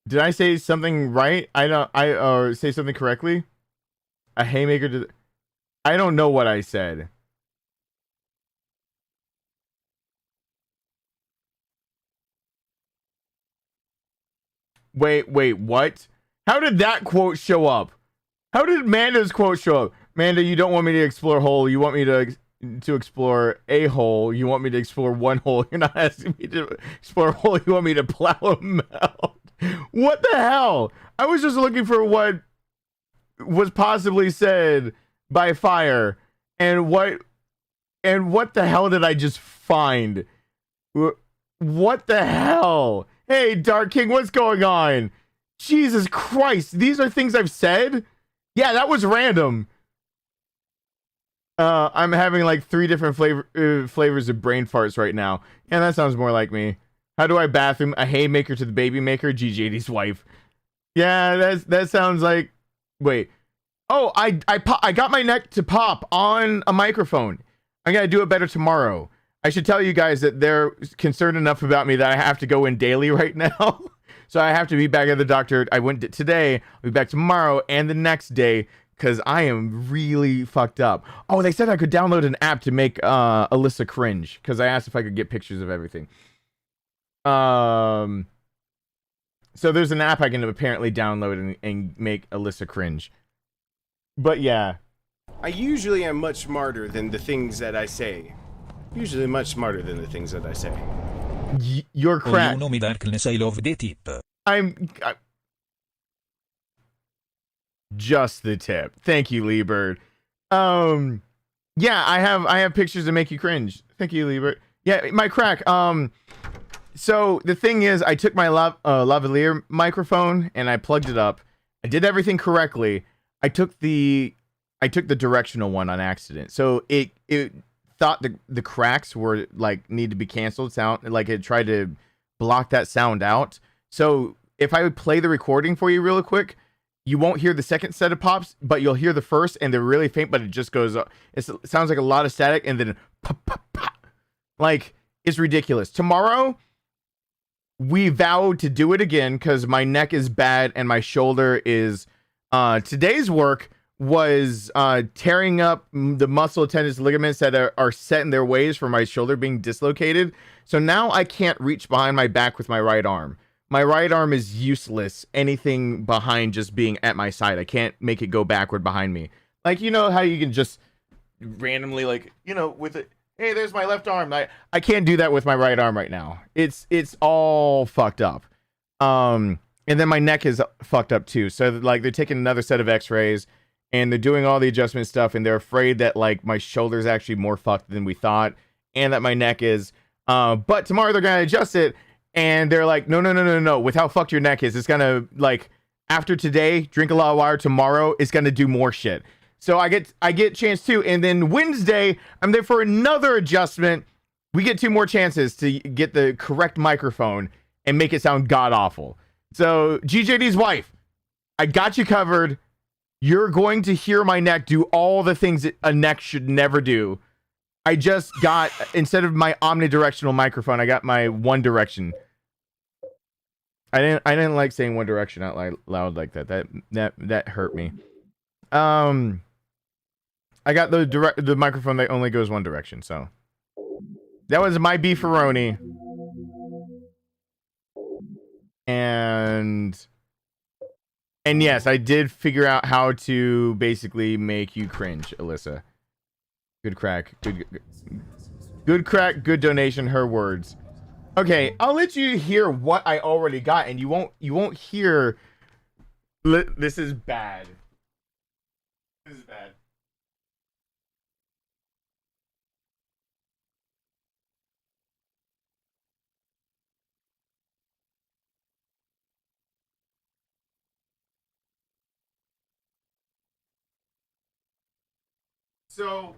Did I say something right? Or say something correctly? A haymaker to... I don't know what I said. Wait, what? How did that quote show up? How did Manda's quote show up? Manda, you don't want me to explore hole. You want me to explore a hole. You want me to explore one hole. You're not asking me to explore a hole. You want me to plow them out. What the hell? I was just looking for what was possibly said by fire. And what the hell did I just find? What the hell? Hey, Dark King, what's going on? Jesus Christ, these are things I've said? Yeah, that was random. I'm having like 3 different flavors of brain farts right now. And that sounds more like me. How do I bathroom a haymaker to the baby maker? GJD's wife. Yeah, that sounds like... Wait. Oh, I got my neck to pop on a microphone. I'm gonna do it better tomorrow. I should tell you guys that they're concerned enough about me that I have to go in daily right now. So I have to be back at the doctor. I went today. I'll be back tomorrow and the next day because I am really fucked up. Oh, they said I could download an app to make Alyssa cringe because I asked if I could get pictures of everything. So there's an app I can apparently download and make Alyssa cringe. But yeah. I usually am much smarter than the things that I say. Usually much smarter than the things that I say. You're crack. You know me, Darkness, I love the tip. I'm just the tip. Thank you, Liebert. Yeah, I have pictures to make you cringe. Thank you, Liebert. Yeah, my crack. So the thing is, I took my lavalier microphone and I plugged it up. I did everything correctly. I took the directional one on accident. So it thought the cracks were like need to be canceled. Sound like it tried to block that sound out. So if I would play the recording for you real quick, you won't hear the second set of pops, but you'll hear the first, and they're really faint, but it just goes up. It sounds like a lot of static, and then pop, pop, pop. Like, it's ridiculous. Tomorrow, we vowed to do it again because my neck is bad and my shoulder is... today's work was tearing up the muscle tendons ligaments that are set in their ways for my shoulder being dislocated. So now I can't reach behind my back with my right arm. My right arm is useless. Anything behind just being at my side. I can't make it go backward behind me. Like, you know how you can just randomly, like, you know, with it. Hey, there's my left arm. I can't do that with my right arm right now. It's all fucked up. And then my neck is fucked up too. So like they're taking another set of x-rays and they're doing all the adjustment stuff, and they're afraid that like my shoulder's actually more fucked than we thought, and that my neck is. But tomorrow they're gonna adjust it, and they're like, no. With how fucked your neck is, it's gonna, like, after today, drink a lot of water. Tomorrow, it's gonna do more shit. So I get chance 2, and then Wednesday I'm there for another adjustment. We get 2 more chances to get the correct microphone and make it sound god awful. So GJD's wife, I got you covered. You're going to hear my neck do all the things that a neck should never do. I just got, instead of my omnidirectional microphone, I got my One Direction. I didn't like saying One Direction out loud like that. That hurt me. I got the microphone that only goes one direction. So that was my beefaroni. And yes, I did figure out how to basically make you cringe, Alyssa. Good crack. Good crack, good donation, her words. Okay, I'll let you hear what I already got, and you won't hear. This is bad. This is bad. So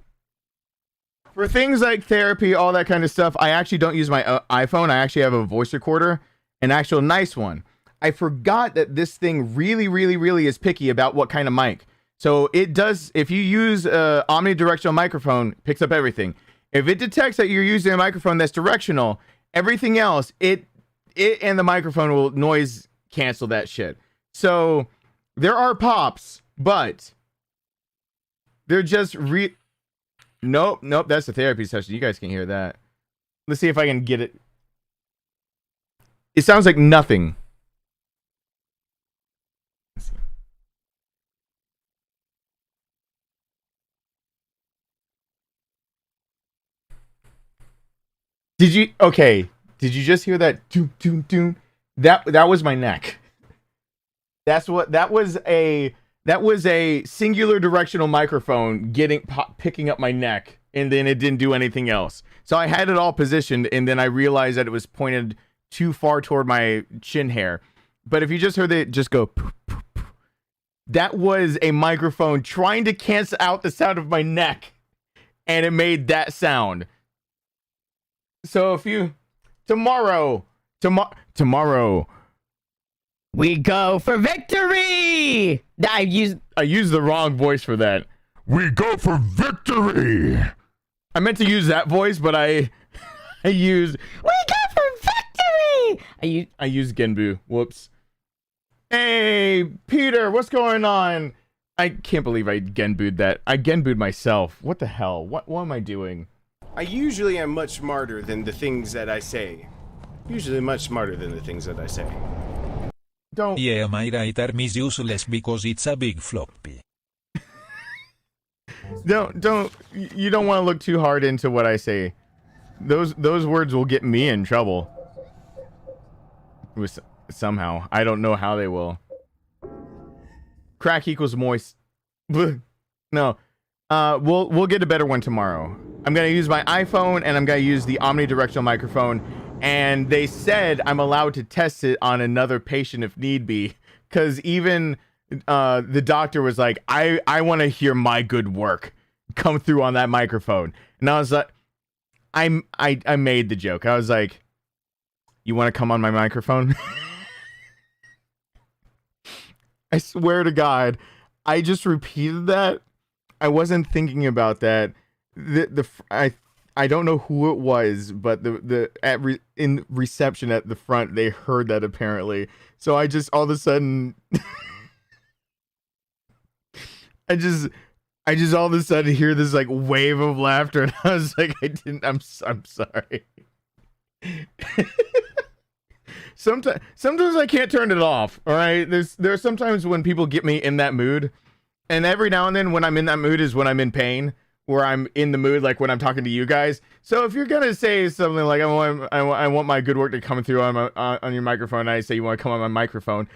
for things like therapy, all that kind of stuff, I actually don't use my iPhone. I actually have a voice recorder, an actual nice one. I forgot that this thing really is picky about what kind of mic. So it does, if you use a omnidirectional microphone, it picks up everything. If it detects that you're using a microphone that's directional, everything else, it and the microphone will noise cancel that shit. So there are pops, but they're just Nope, that's the therapy session. You guys can hear that. Let's see if I can get it. It sounds like nothing. Let's see. Did you just hear that doom doom doom? That was my neck. That was a singular directional microphone picking up my neck, and then it didn't do anything else. So I had it all positioned, and then I realized that it was pointed too far toward my chin hair. But if you just heard it just go poof, poof, poof, that was a microphone trying to cancel out the sound of my neck, and it made that sound. So if you tomorrow We go for victory! I used the wrong voice for that. We go for victory! I meant to use that voice, but I used We go for victory! I used Genbu. Whoops. Hey, Peter, what's going on? I can't believe I Genbu'd that. I Genbu'd myself. What the hell? What am I doing? I usually am much smarter than the things that I say. Usually much smarter than the things that I say. Don't. Yeah, my right arm is useless because it's a big floppy. Don't. You don't want to look too hard into what I say. Those words will get me in trouble. Somehow. I don't know how they will. Crack equals moist. No. We'll get a better one tomorrow. I'm gonna use my iPhone and I'm gonna use the omnidirectional microphone. And they said I'm allowed to test it on another patient if need be, because even the doctor was like, I want to hear my good work come through on that microphone. And I was like, I made the joke. I was like, you want to come on my microphone? I swear to God, I just repeated that. I wasn't thinking about that. I don't know who it was, but in reception at the front, they heard that apparently. So I just all of a sudden, I just all of a sudden hear this like wave of laughter, and I was like, I'm sorry. Sometimes I can't turn it off. All right, there's sometimes when people get me in that mood, and every now and then when I'm in that mood is when I'm in pain. Where I'm in the mood, like when I'm talking to you guys. So if you're gonna say something like I want my good work to come through on your microphone, and I say you want to come on my microphone,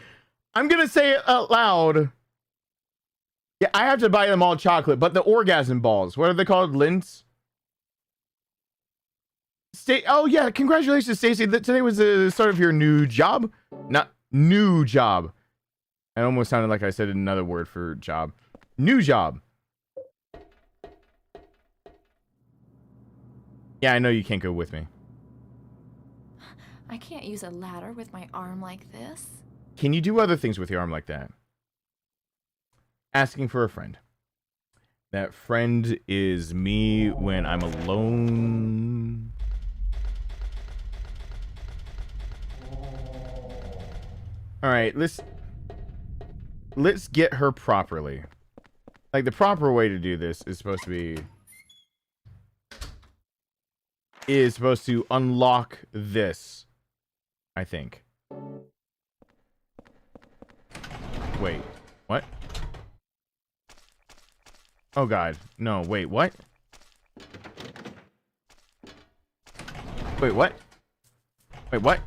I'm gonna say it out loud. Yeah, I have to buy them all chocolate, but the orgasm balls, what are they called? Lints? Oh yeah, congratulations, Stacy. Today was the start of your new job. Not new job. It almost sounded like I said another word for job. New job. Yeah, I know you can't go with me. I can't use a ladder with my arm like this. Can you do other things with your arm like that? Asking for a friend. That friend is me when I'm alone. All right, let's get her properly. Like the proper way to do this is supposed to unlock this, I think. Wait, what? Oh God, no, wait, what? Wait, what? Wait, what?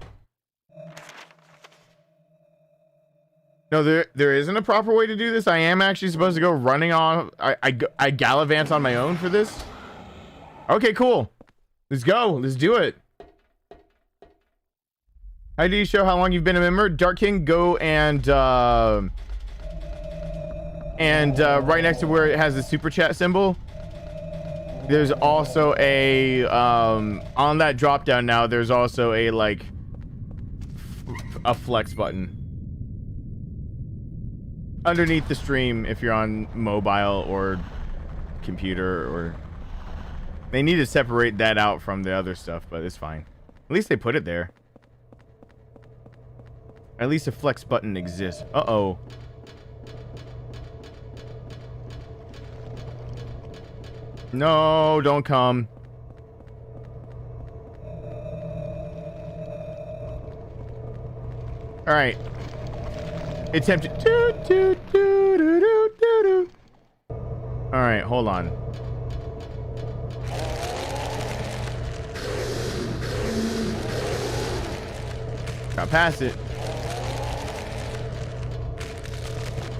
No, there isn't a proper way to do this. I am actually supposed to go running on. I gallivant on my own for this. Okay, cool. Let's go. Let's do it. How do you show how long you've been a member? Dark King, go and right next to where it has the super chat symbol, There's also a on that drop down now. There's also a like a flex button underneath the stream if you're on mobile or computer, or they need to separate that out from the other stuff, but it's fine. At least they put it there. At least a flex button exists. Uh-oh. No, don't come. All right. Attempt to All right, hold on. Got past it.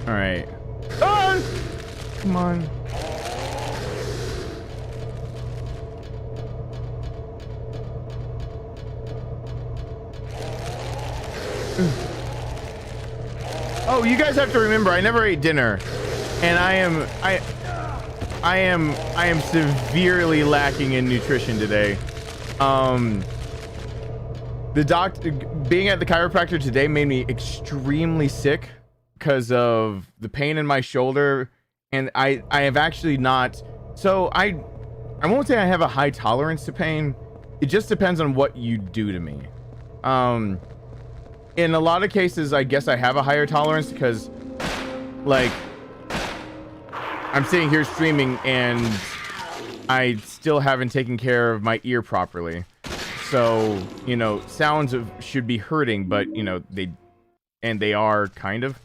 All right. Ah! Come on. Oh, you guys have to remember, I never ate dinner, and I am severely lacking in nutrition today. The doctor being at the chiropractor today made me extremely sick because of the pain in my shoulder, and I have actually not. So I won't say I have a high tolerance to pain. It just depends on what you do to me. In a lot of cases, I guess I have a higher tolerance because, like, I'm sitting here streaming and I still haven't taken care of my ear properly. So, you know, sounds should be hurting, but, you know, they are kind of.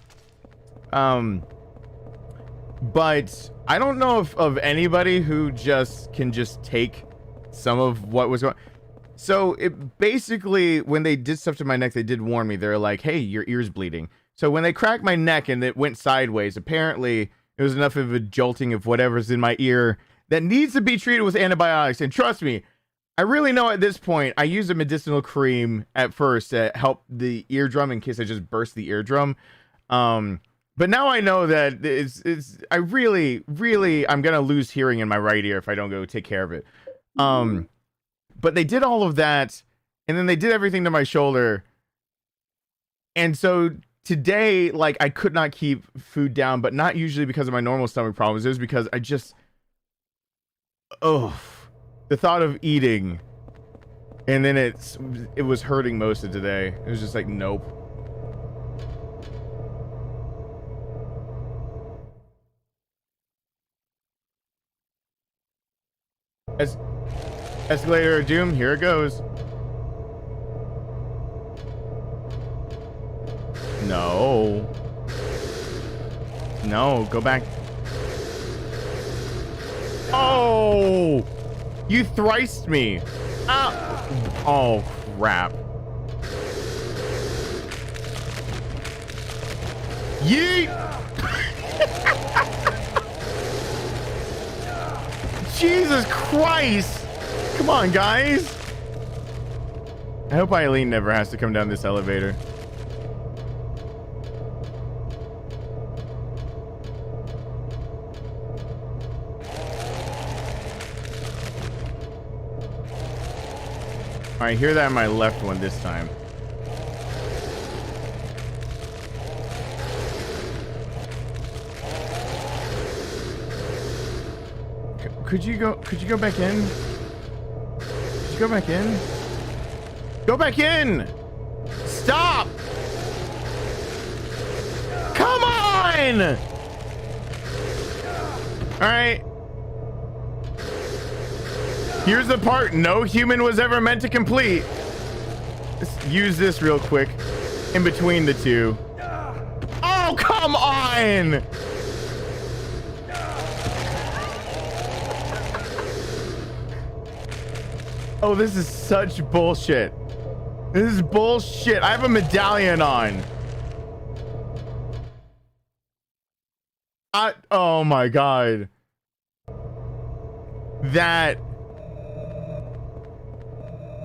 But I don't know of anybody who can just take some of what was going on. So it basically, when they did stuff to my neck, they did warn me. They're like, hey, your ear's bleeding. So when they cracked my neck and it went sideways, apparently it was enough of a jolting of whatever's in my ear that needs to be treated with antibiotics. And trust me, I really know at this point, I used a medicinal cream at first to help the eardrum in case I just burst the eardrum. But now I know that I'm going to lose hearing in my right ear if I don't go take care of it. But they did all of that, and then they did everything to my shoulder. And so today, like, I could not keep food down, but not usually because of my normal stomach problems. It was because I just, the thought of eating, and then it was hurting most of today. It was just like, nope. Escalator of Doom, here it goes. No. No, go back. Oh! You thriced me. Ah. Oh, crap. Yeet! Jesus Christ! Come on, guys. I hope Eileen never has to come down this elevator. All right, hear that in my left one this time. Could you go back in? Could you go back in? Go back in! Stop! Come on! All right. Here's the part no human was ever meant to complete. Let's use this real quick in between the two. Oh, come on! Oh, this is such bullshit. This is bullshit. I have a medallion on. Oh my god.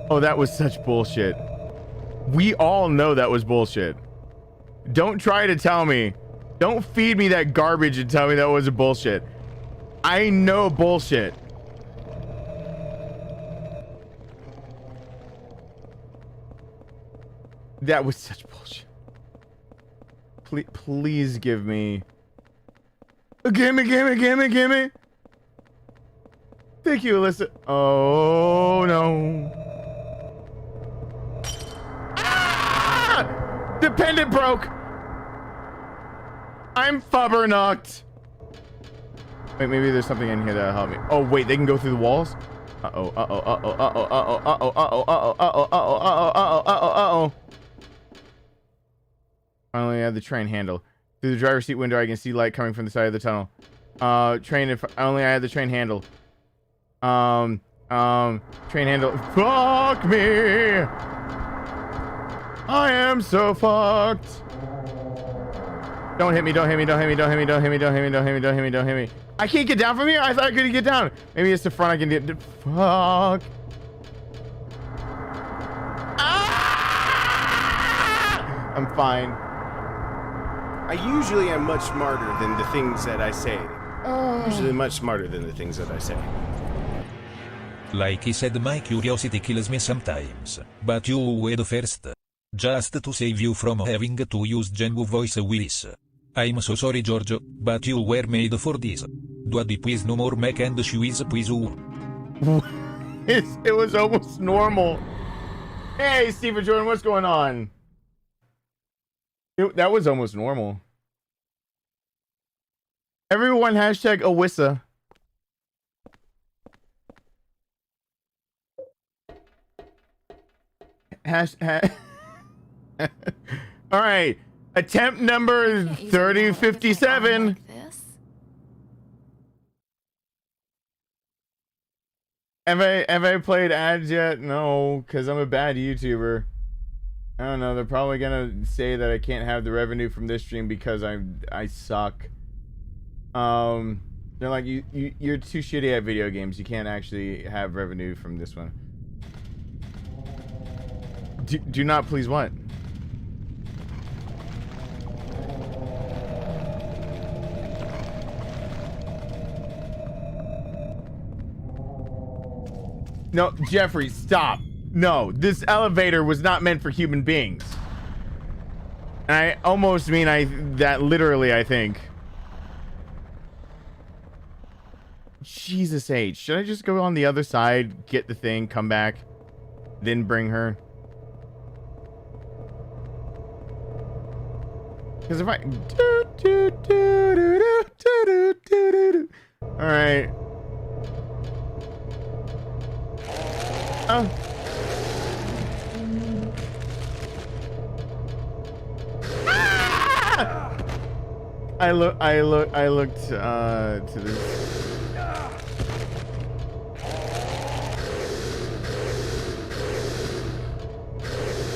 Oh, that was such bullshit. We all know that was bullshit. Don't try to tell me. Don't feed me that garbage and tell me that was a bullshit. I know bullshit. That was such bullshit. Please give me. Gimme. Thank you, Alyssa. Oh, no. Ah! The pendant broke. I'm fubbernucked. Wait, maybe there's something in here that'll help me. Oh, wait, they can go through the walls? Uh-oh. Finally, I have the train handle. Through the driver's seat window, I can see light coming from the side of the tunnel. Train, if only I had the train handle. Train handle. Fuck me! I am so fucked. Don't hit me. I can't get down from here? I thought I could get down. Maybe it's the front I can get. Fuck. Ah! I'm fine. I usually am much smarter than the things that I say. Usually much smarter than the things that I say. Like he said, my curiosity kills me sometimes, but you were the first. Just to save you from having to use Genwu voice Willis. I'm so sorry, Giorgio, but you were made for this. Daddy, please no more mac and cheese, please. It was almost normal. Hey, Stephen Jordan, what's going on? That was almost normal. Everyone hashtag Awissa. Hashtag. All right. Attempt number 3057. Like this. Have I played ads yet? No, because I'm a bad YouTuber. I don't know. They're probably gonna say that I can't have the revenue from this stream because I suck. They're like, you're too shitty at video games. You can't actually have revenue from this one. Do not please what? No, Jeffrey, stop. No, this elevator was not meant for human beings. And I almost mean that literally, I think. Jesus H. Should I just go on the other side, get the thing, come back, then bring her? Because if I... Alright. Oh. Ah! I looked to this.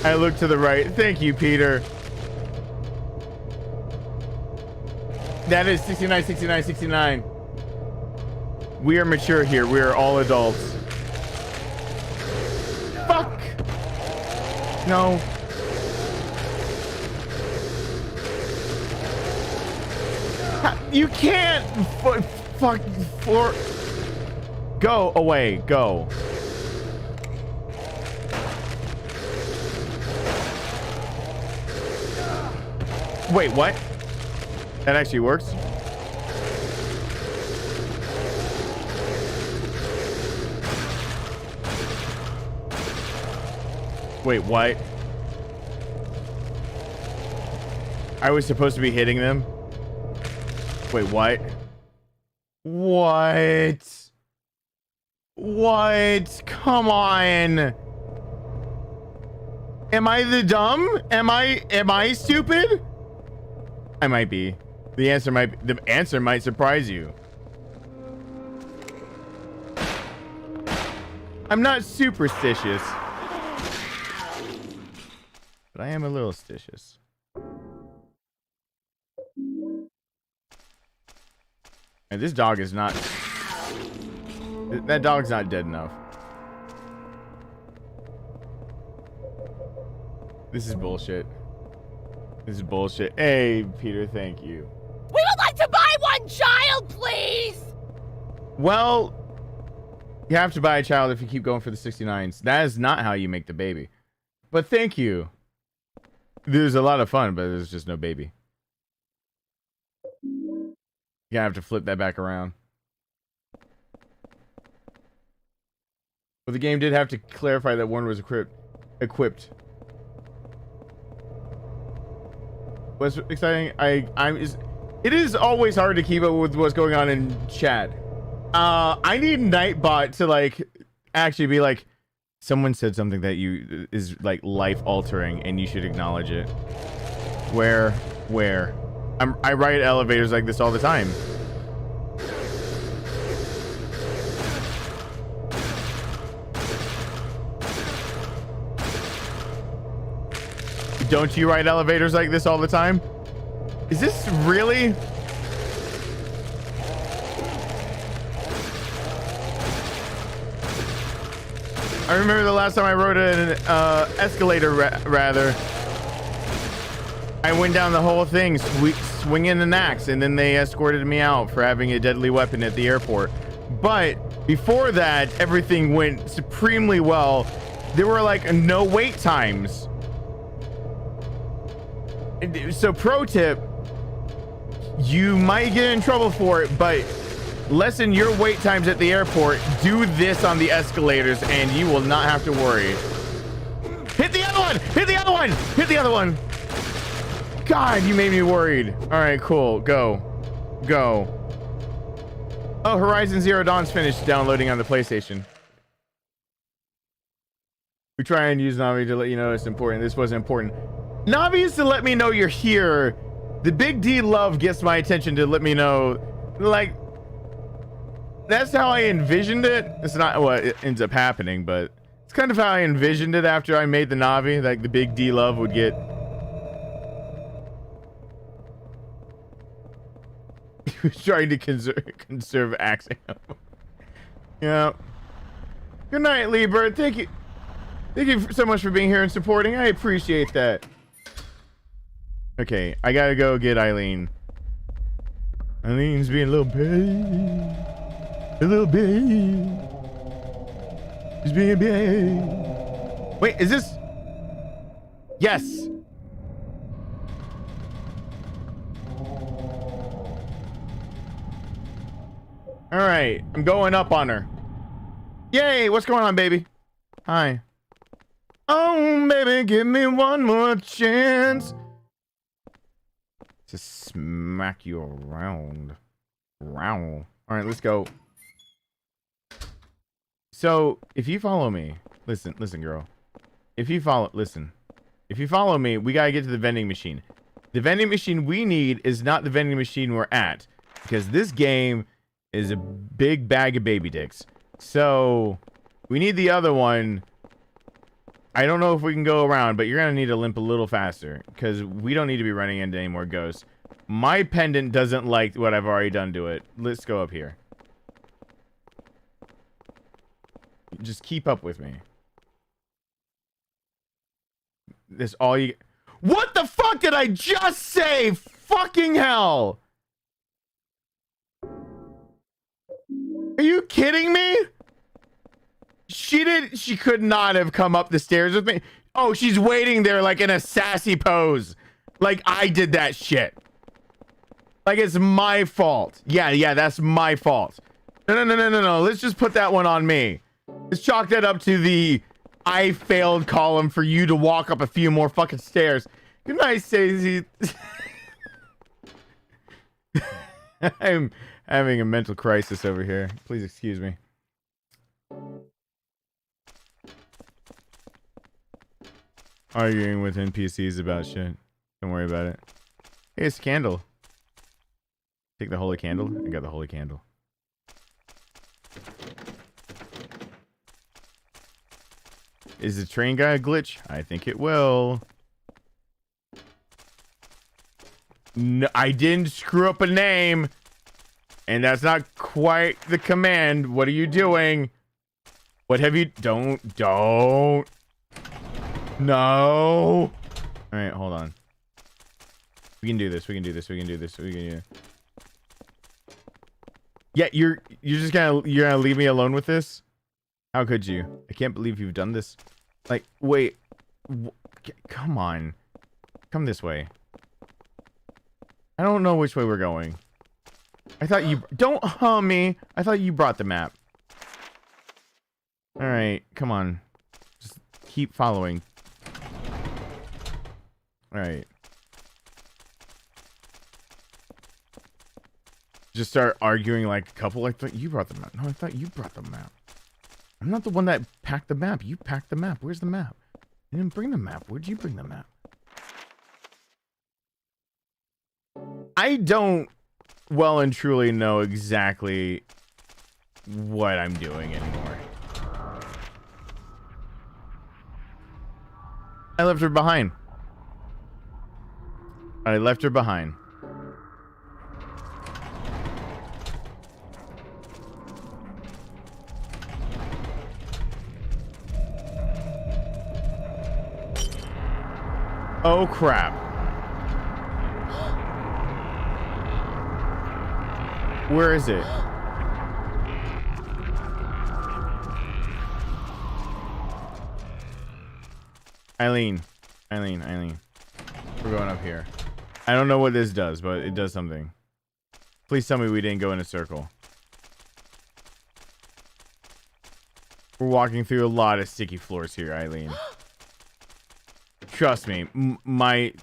I looked to the right. Thank you, Peter. That is 69, 69, 69. We are mature here. We are all adults. Fuck! No. You can't! Fuck. Go away. Go. Wait, what? That actually works? Wait, what? I was supposed to be hitting them? Wait, what? What? What? Come on. Am I the dumb? Am I stupid? I might be. The answer might surprise you. I'm not superstitious, but I am a little stitious. And this dog is not... That dog's not dead enough. This is bullshit. This is bullshit. Hey, Peter, thank you. We would like to buy one child, please! Well, you have to buy a child if you keep going for the 69s. That is not how you make the baby. But thank you. There's a lot of fun, but there's just no baby. You're gonna have to flip that back around. But the game did have to clarify that one was equipped. What's exciting? It is always hard to keep up with what's going on in chat. I need Nightbot to like actually be like, someone said something that is like life altering and you should acknowledge it. Where? I ride elevators like this all the time. Don't you ride elevators like this all the time? Is this really? I remember the last time I rode an escalator, rather. I went down the whole thing, swinging an axe, and then they escorted me out for having a deadly weapon at the airport. But before that, everything went supremely well. There were like no wait times. So pro tip, you might get in trouble for it, but lessen your wait times at the airport. Do this on the escalators and you will not have to worry. Hit the other one! Hit the other one! Hit the other one! God, you made me worried. All right, cool. Go. Oh, Horizon Zero Dawn's finished downloading on the PlayStation. We try and use Navi to let you know it's important. This wasn't important. Navi is to let me know you're here. The Big D love gets my attention to let me know, like, that's how I envisioned it. It's not what it ends up happening, but it's kind of how I envisioned it after I made the Navi. Like the Big D love would get. He was trying to conserve axe ammo. Yeah. Good night, Lee Bird. Thank you so much for being here and supporting. I appreciate that. Okay, I gotta go get Eileen. Eileen's being a little babe. A little babe. She's being a babe. Wait, is this? Yes. All right, I'm going up on her. Yay, what's going on, baby? Hi. Oh, baby, give me one more chance to smack you around. All right, let's go. So if you follow me, listen, girl. If you follow me, we gotta get to the vending machine. The vending machine we need is not the vending machine we're at, because this game is a big bag of baby dicks. So we need the other one. I don't know if we can go around, but you're gonna need to limp a little faster because we don't need to be running into any more ghosts. My pendant doesn't like what I've already done to it. Let's go up here. Just keep up with me. This all you. What the fuck did I just say? Fucking hell! Are you kidding me? She could not have come up the stairs with me. Oh, she's waiting there like in a sassy pose. Like I did that shit. Like it's my fault. Yeah, that's my fault. No. Let's just put that one on me. Let's chalk that up to the I failed column for you to walk up a few more fucking stairs. Good night, Stacey. I'm having a mental crisis over here. Please excuse me. Arguing with NPCs about shit. Don't worry about it. Hey, it's a candle. Take the holy candle. I got the holy candle. Is the train guy a glitch? I think it will. No, I didn't screw up a name. And that's not quite the command. What are you doing? What have you... Don't. No. All right, hold on. We can do this. Yeah, you're just gonna leave me alone with this? How could you? I can't believe you've done this. Like, wait. Come on. Come this way. I don't know which way we're going. I thought you... Don't hum me. I thought you brought the map. Alright, come on. Just keep following. Alright. Just start arguing like a couple. I thought you brought the map. No, I thought you brought the map. I'm not the one that packed the map. You packed the map. Where's the map? You didn't bring the map. Where'd you bring the map? I don't well and truly know exactly what I'm doing anymore. I left her behind. I left her behind. Oh crap. Where is it? Eileen. Eileen. We're going up here. I don't know what this does, but it does something. Please tell me we didn't go in a circle. We're walking through a lot of sticky floors here, Eileen. Trust me, the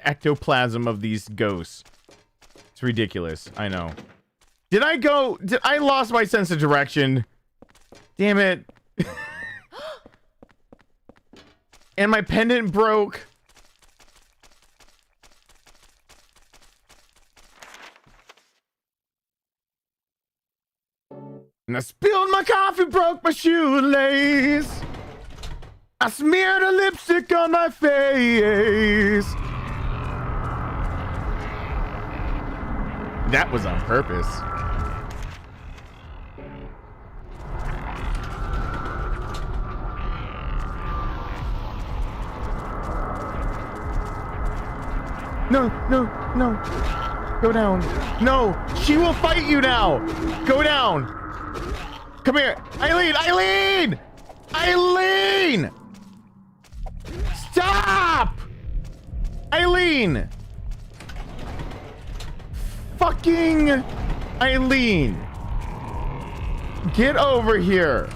ectoplasm of these ghosts. It's ridiculous. I know. Did I lost my sense of direction? Damn it. And my pendant broke. And I spilled my coffee, broke my shoelace. I smeared a lipstick on my face. That was on purpose. No. Go down. No, she will fight you now. Go down. Come here. Eileen! Stop! Eileen! Fucking Eileen! Get over here!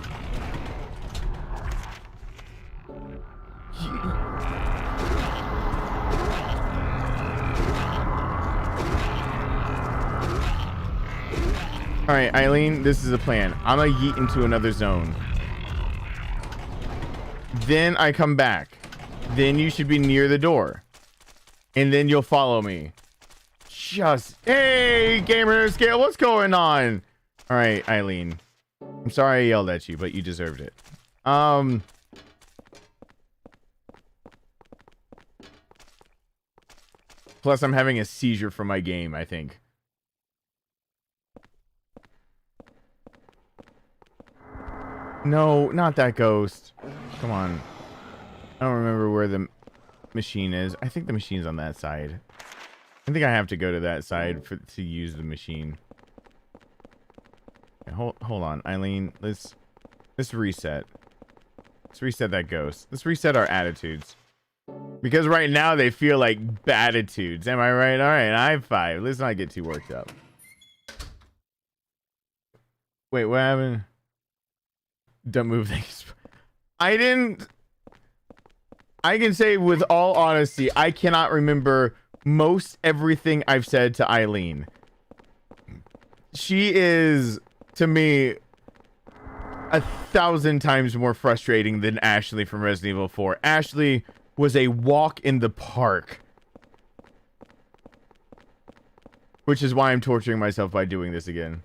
Alright, Eileen, this is a plan. I'm gonna yeet into another zone. Then I come back. Then you should be near the door. And then you'll follow me. Hey, gamer scale, what's going on? Alright, Eileen. I'm sorry I yelled at you, but you deserved it. Plus, I'm having a seizure from my game, I think. No, not that ghost. Come on. I don't remember where the machine is. I think the machine's on that side. I think I have to go to that side to use the machine. Okay, hold on, Eileen. Let's reset. Let's reset that ghost. Let's reset our attitudes. Because right now they feel like bad attitudes. Am I right? All right, high five. Let's not get too worked up. Wait, what happened? Don't move things. I can say with all honesty, I cannot remember most everything I've said to Eileen. She is, to me, 1,000 times more frustrating than Ashley from Resident Evil 4. Ashley was a walk in the park. Which is why I'm torturing myself by doing this again.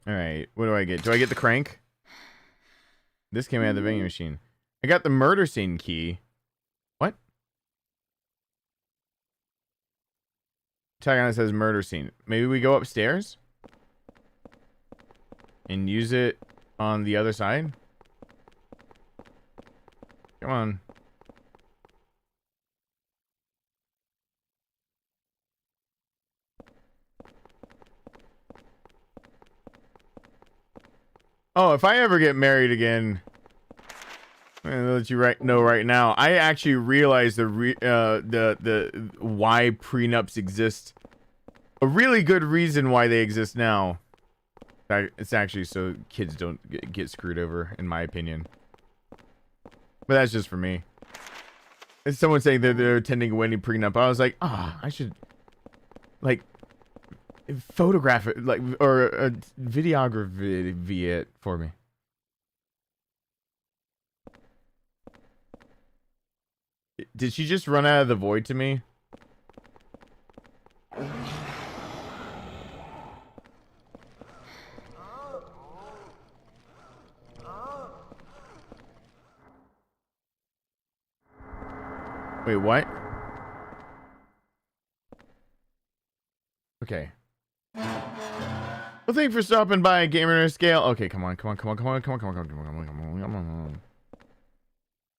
Alright, what do I get? Do I get the crank? This came out of the vending machine. I got the murder scene key. What? Tag on it says murder scene. Maybe we go upstairs? And use it on the other side? Come on. Oh, if I ever get married again, I'm gonna let you know right now. I actually realize the why prenups exist. A really good reason why they exist now. It's actually so kids don't get screwed over, in my opinion. But that's just for me. It's someone saying that they're attending a wedding prenup. I was like, I should, like, photograph it, like, or videography it for me. Did she just run out of the void to me? Wait, what? Okay. Well, thank you for stopping by, Gamer Scale. Okay, come on.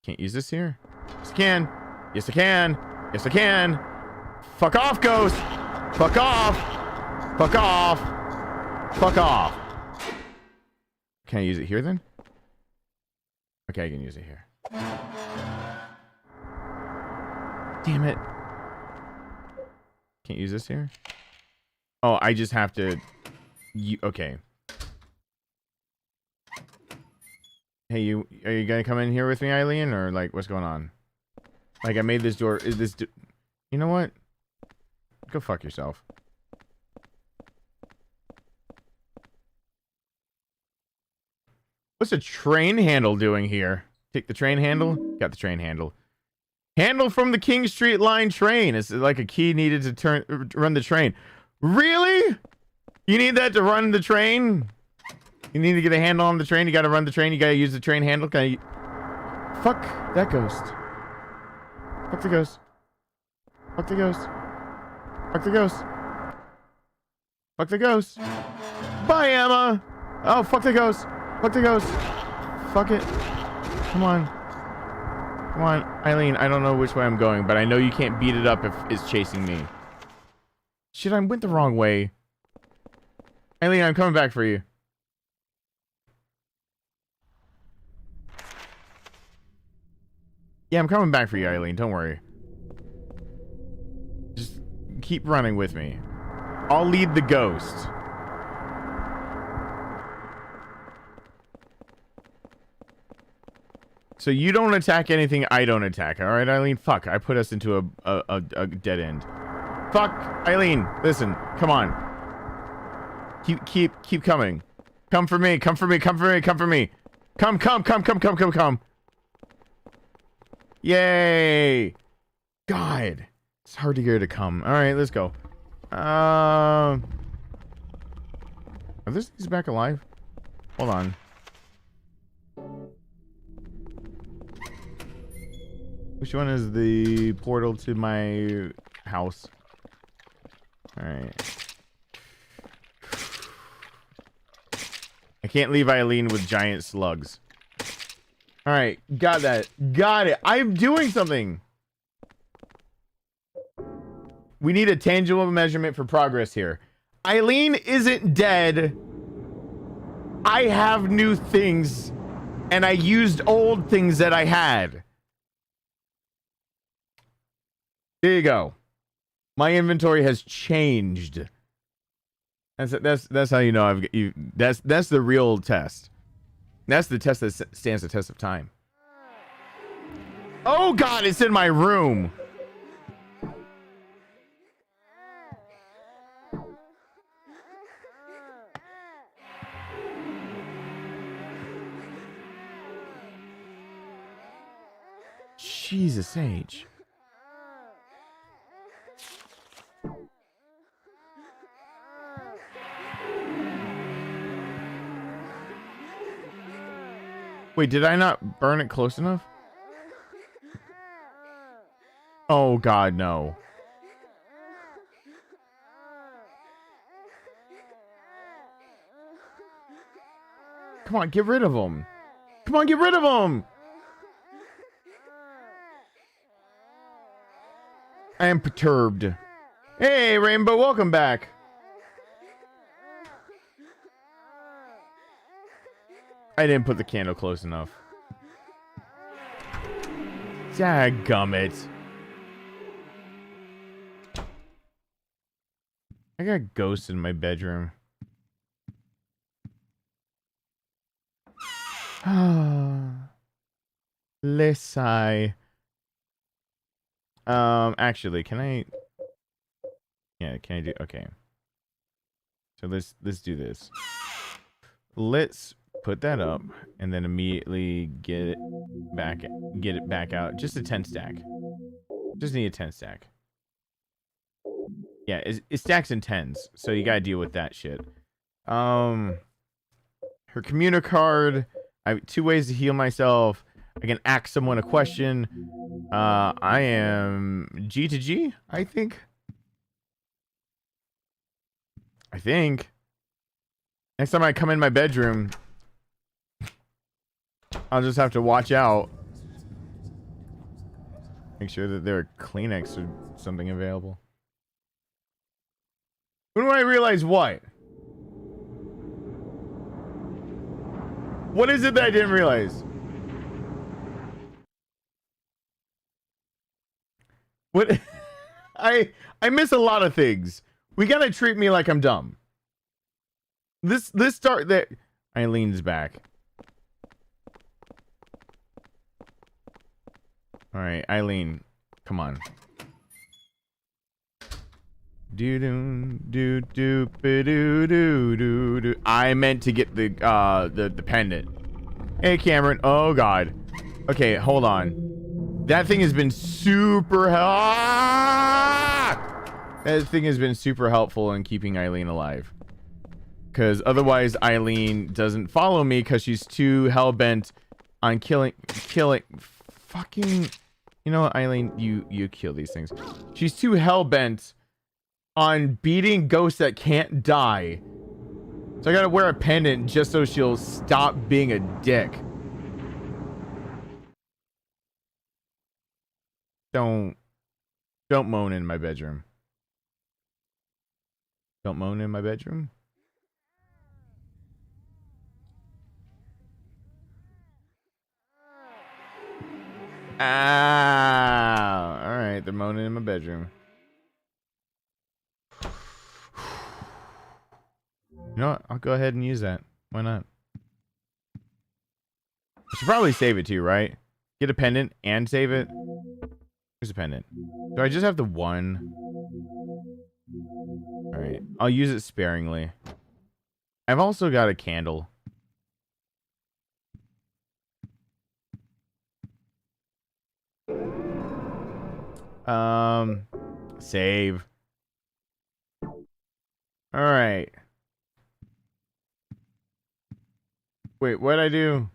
Can't use this here? Yes, I can. Yes, I can. Yes, I can. Fuck off, Ghost. Fuck off. Fuck off. Fuck off. Can I use it here then? Okay, I can use it here. Damn it. Can't use this here? Oh, I just have to... okay. Hey, are you gonna come in here with me, Eileen? Or, like, what's going on? Like, I made this door... Is this... You know what? Go fuck yourself. What's a train handle doing here? Take the train handle? Got the train handle. Handle from the King Street Line train. It's like a key needed to run the train. Really? You need that to run the train? You need to get a handle on the train. You got to run the train. You got to use the train handle. Fuck that ghost. Fuck the ghost. Fuck the ghost. Fuck the ghost. Fuck the ghost. Bye, Emma. Oh, fuck the ghost. Fuck the ghost. Fuck it. Come on. Come on, Eileen, I don't know which way I'm going, but I know you can't beat it up if it's chasing me. Shit, I went the wrong way. Eileen, I'm coming back for you. Yeah, I'm coming back for you, Eileen, don't worry. Just keep running with me. I'll lead the ghost. So you don't attack anything I don't attack, all right, Eileen? Fuck, I put us into a dead end. Fuck, Eileen, listen, come on. Keep coming. Come for me, come for me, come for me, come for me. Come. Yay. God, it's hard to get her to come. All right, let's go. Are these things back alive? Hold on. Which one is the portal to my house? Alright. I can't leave Eileen with giant slugs. Alright, got that. Got it. I'm doing something. We need a tangible measurement for progress here. Eileen isn't dead. I have new things. And I used old things that I had. There you go. My inventory has changed. That's how you know that's the real test. That's the test that stands the test of time. Oh God, it's in my room. Jesus H. Wait, did I not burn it close enough? Oh God, no. Come on, get rid of him. Come on, get rid of him. I am perturbed. Hey, Rainbow, welcome back. I didn't put the candle close enough. Dadgummit. I got ghosts in my bedroom. Lissai. Actually, can I? Yeah, can I do? Okay. So let's do this. Let's put that up and then immediately get it back out. Just a 10 stack. Just need a 10 stack. Yeah, it stacks in 10s, so you gotta deal with that shit. Her communer card. I have 2 ways to heal myself. I can ask someone a question. I am G to G, I think. Next time I come in my bedroom, I'll just have to watch out. Make sure that there are Kleenex or something available. When do I realize what? What is it that I didn't realize? What? I miss a lot of things. We gotta treat me like I'm dumb. This start that Eileen's back. All right, Eileen, come on. Do do do do do do do do. I meant to get the pendant. Hey Cameron. Oh God. Okay, hold on. That thing has been super That thing has been super helpful in keeping Eileen alive. Because otherwise Eileen doesn't follow me because she's too hell-bent on killing fucking, you know what, Eileen, you kill these things. She's too hell-bent on beating ghosts that can't die. So I gotta wear a pendant just so she'll stop being a dick. Don't moan in my bedroom. Don't moan in my bedroom. Ah, all right, they're moaning in my bedroom. You know what? I'll go ahead and use that. Why not? I should probably save it too, right? Get a pendant and save it. Here's a pendant. Do I just have the one? Alright. I'll use it sparingly. I've also got a candle. Save. Alright. Wait, what'd I do?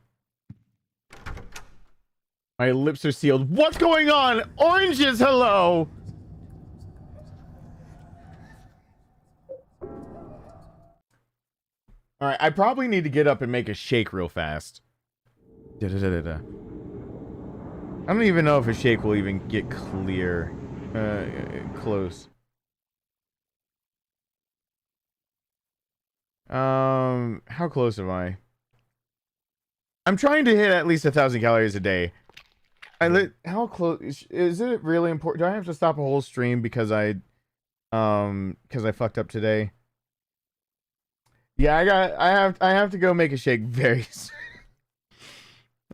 My lips are sealed. What's going on? Oranges, hello! Alright, I probably need to get up and make a shake real fast. I don't even know if a shake will even get clear. Close. How close am I? I'm trying to hit at least 1,000 calories a day. How close is it really important? Do I have to stop a whole stream because I fucked up today? Yeah, I have to go make a shake very soon.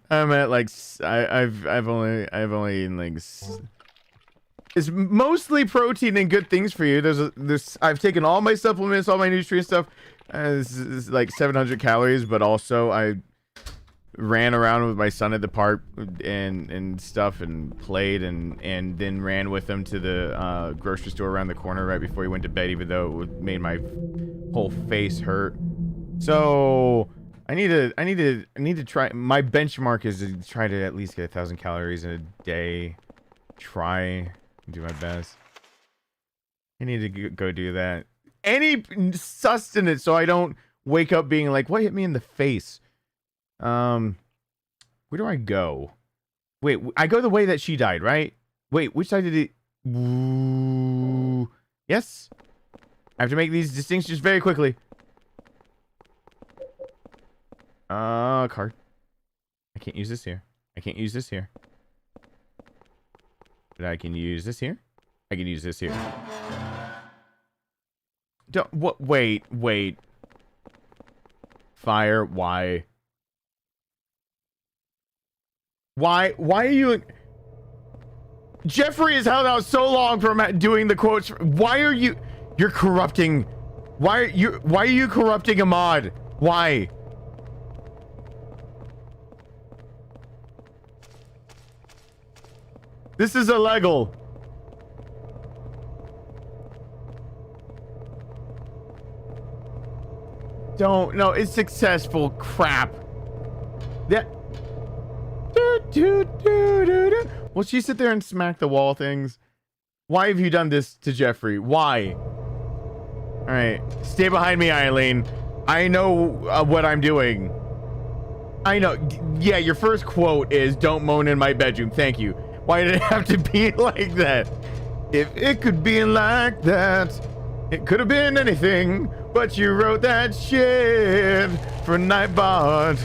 I'm at like I've only eaten like it's mostly protein and good things for you. I've taken all my supplements, all my nutrient stuff. This is like 700 calories, but also I ran around with my son at the park and stuff and played and then ran with him to the grocery store around the corner right before he went to bed, even though it made my whole face hurt. So I need to try. My benchmark is to try to at least get 1,000 calories in a day. Try, do my best. I need to go do that. Any sustenance so I don't wake up being like, what hit me in the face? Where do I go? Wait, I go the way that she died, right? Wait, which side did it? Ooh, yes. I have to make these distinctions very quickly. Card. I can't use this here. I can't use this here. But I can use this here. I can use this here. Don't, what? Wait. Fire, why? Why are you... Jeffrey has held out so long from doing the quotes. Why are you... You're corrupting... Why are you corrupting a mod? Why? This is illegal. Don't. No, it's successful. Crap. That. Will she sit there and smack the wall things? Why have you done this to Jeffrey? Why? All right. Stay behind me, Eileen. I know what I'm doing. I know. Yeah, your first quote is "Don't moan in my bedroom." Thank you. Why did it have to be like that? If it could be like that, it could have been anything. But you wrote that shit for Nightbot.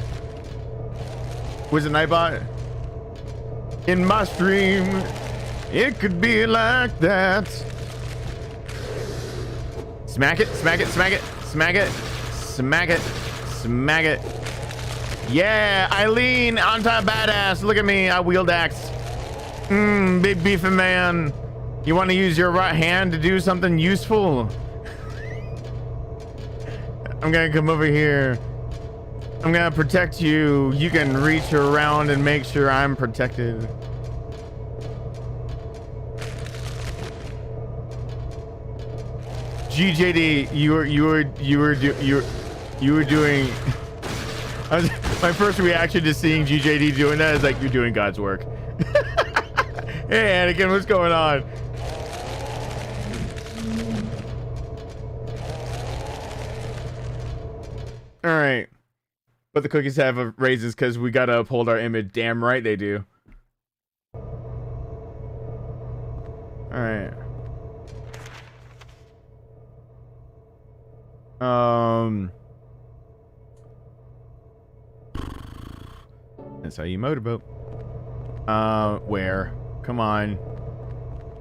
Was it Nightbot? In my stream, it could be like that. Smack it, smack it, smack it, smack it, smack it, smack it. Yeah, Eileen, on-time badass. Look at me, I wield axe. Big beefy man. You want to use your right hand to do something useful? I'm gonna come over here. I'm gonna protect you. You can reach around and make sure I'm protected. GJD, you were doing. My first reaction to seeing GJD doing that is like, you're doing God's work. Hey Anakin, what's going on? All right, but the cookies have raisins because we gotta uphold our image. Damn right they do. All right. That's how you motorboat. Where? Come on.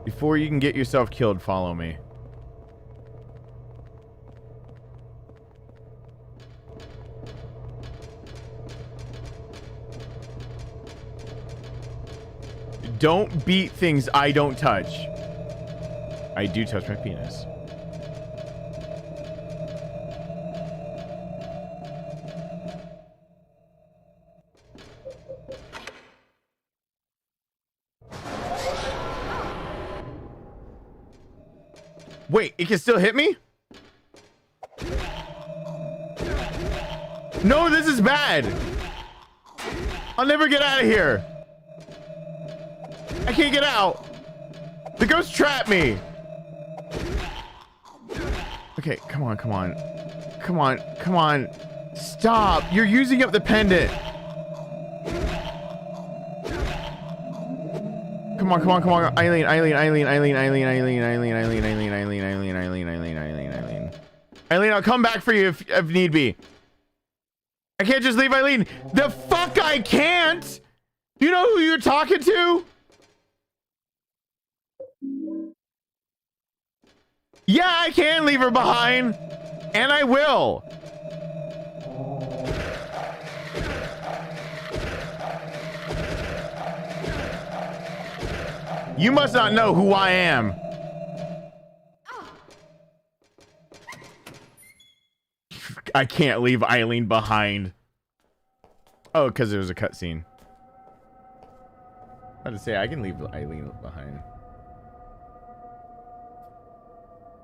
Before you can get yourself killed, follow me. Don't beat things I don't touch. I do touch my penis. Wait, it can still hit me? No, this is bad. I'll never get out of here. I can't get out. The ghost trapped me. Okay, come on, come on. Come on, come on. Stop. You're using up the pendant. Come on, come on, come on. Eileen, Eileen, Eileen, Eileen, Eileen, Eileen, Eileen, Eileen, Eileen, Eileen, Eileen, Eileen, Eileen, Eileen, Eileen. Eileen, I'll come back for you if need be. I can't just leave Eileen. The fuck I can't. You know who you're talking to? Yeah, I can leave her behind. And I will. You must not know who I am. I can't leave Eileen behind. Oh, because there was a cutscene. I was about to say, I can leave Eileen behind.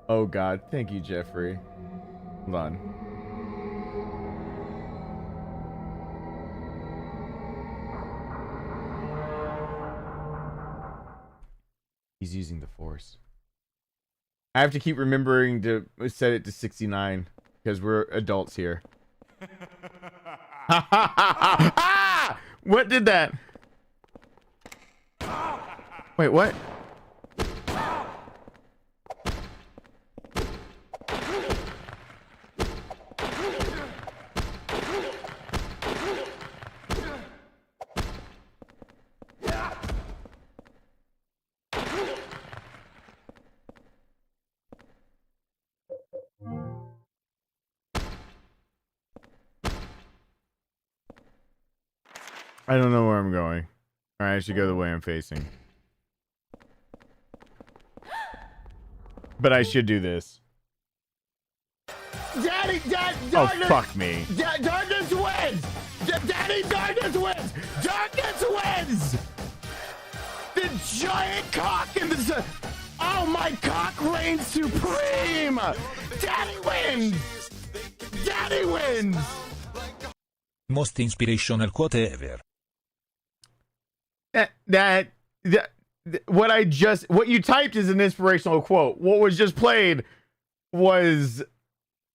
Oh God, thank you, Jeffrey. Hold on. He's using the Force. I have to keep remembering to set it to 69 because we're adults here. Ah! What did that? Wait, what? I don't know where I'm going. All right, I should go the way I'm facing. But I should do this. Daddy, Oh, fuck me. Darkness wins! Daddy, Darkness wins! Darkness wins! The giant cock in the... Oh, my cock reigns supreme! Daddy wins! Daddy wins! Most inspirational quote ever. What you typed is an inspirational quote. What was just played was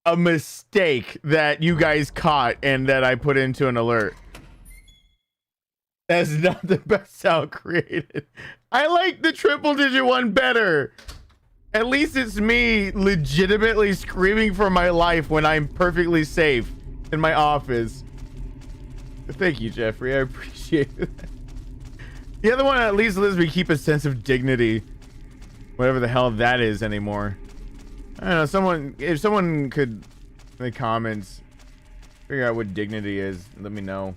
a mistake that you guys caught and that I put into an alert. That's not the best sound created. I like the triple digit one better. At least it's me legitimately screaming for my life when I'm perfectly safe in my office. Thank you, Jeffrey. I appreciate it. The other one at least lets me keep a sense of dignity. Whatever the hell that is anymore. I don't know, if someone could, in the comments, figure out what dignity is, let me know.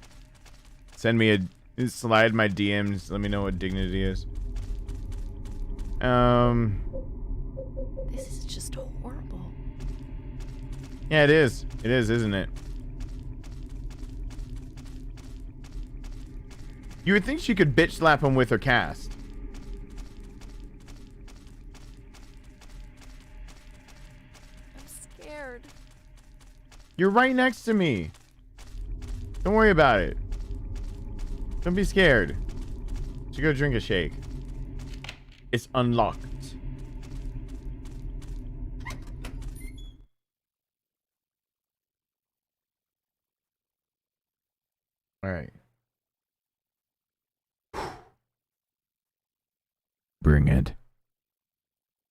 Send me slide my DMs, let me know what dignity is. This is just horrible. Yeah, it is. It is, isn't it? You would think she could bitch slap him with her cast. I'm scared. You're right next to me. Don't worry about it. Don't be scared. You go drink a shake. It's unlocked. All right. Bring it.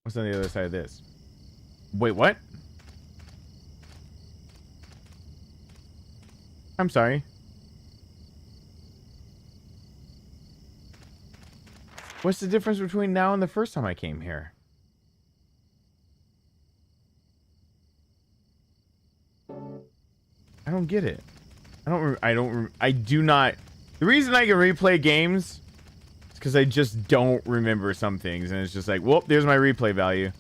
What's on the other side of this? Wait, what? I'm sorry. What's the difference between now and the first time I came here? I don't get it. I do not. The reason I can replay games is because I just don't remember some things. And it's just like, whoop, there's my replay value.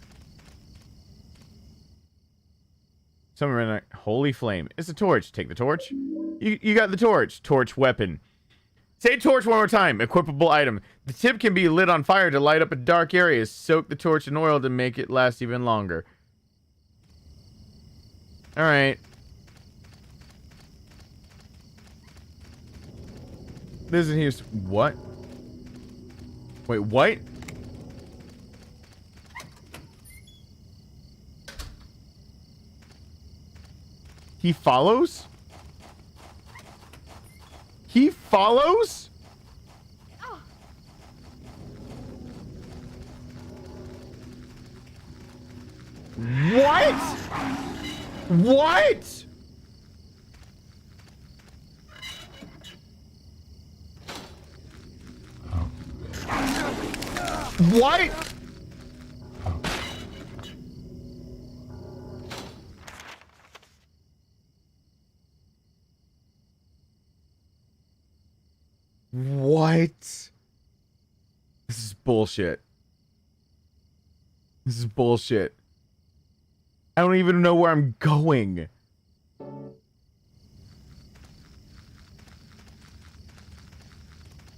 Someone ran a holy flame. It's a torch. Take the torch. You got the torch. Torch weapon. Say torch one more time. Equipable item. The tip can be lit on fire to light up a dark area. Soak the torch in oil to make it last even longer. Alright. Listen here. What? Wait, what? He follows? He follows? What? What? What? What? This is bullshit. This is bullshit. I don't even know where I'm going. Alright,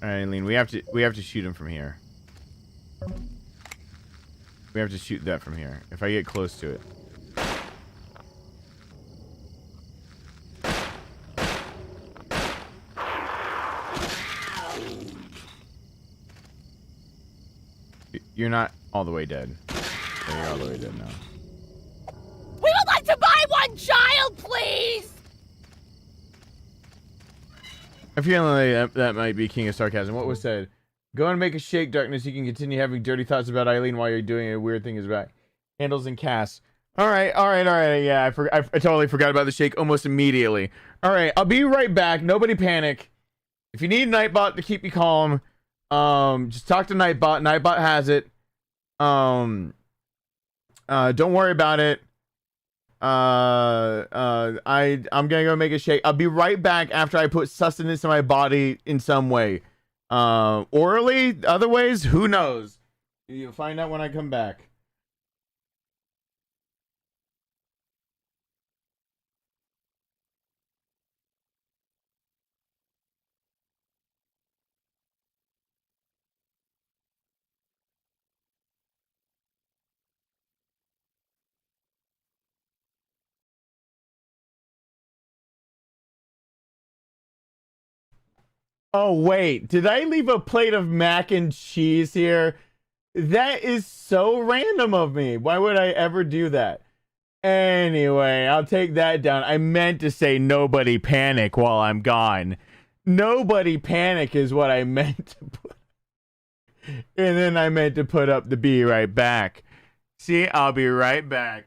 Eileen, we have to shoot him from here. We have to shoot that from here. If I get close to it. You're not all the way dead. Yeah, you're all the way dead now. We would like to buy one child, please! I feel like that might be King of Sarcasm. What was said? Go and make a shake, Darkness. You can continue having dirty thoughts about Eileen while you're doing a weird thing is back. Handles and casts. All right. Yeah, I totally forgot about the shake almost immediately. All right, I'll be right back. Nobody panic. If you need Nightbot to keep you calm, just talk to Nightbot. Nightbot has it. Don't worry about it. I'm gonna go make a shake. I'll be right back after I put sustenance in my body in some way. Orally, other ways, who knows? You'll find out when I come back. Oh, wait. Did I leave a plate of mac and cheese here? That is so random of me. Why would I ever do that? Anyway, I'll take that down. I meant to say nobody panic while I'm gone. Nobody panic is what I meant to put. And then I meant to put up the be right back. See, I'll be right back.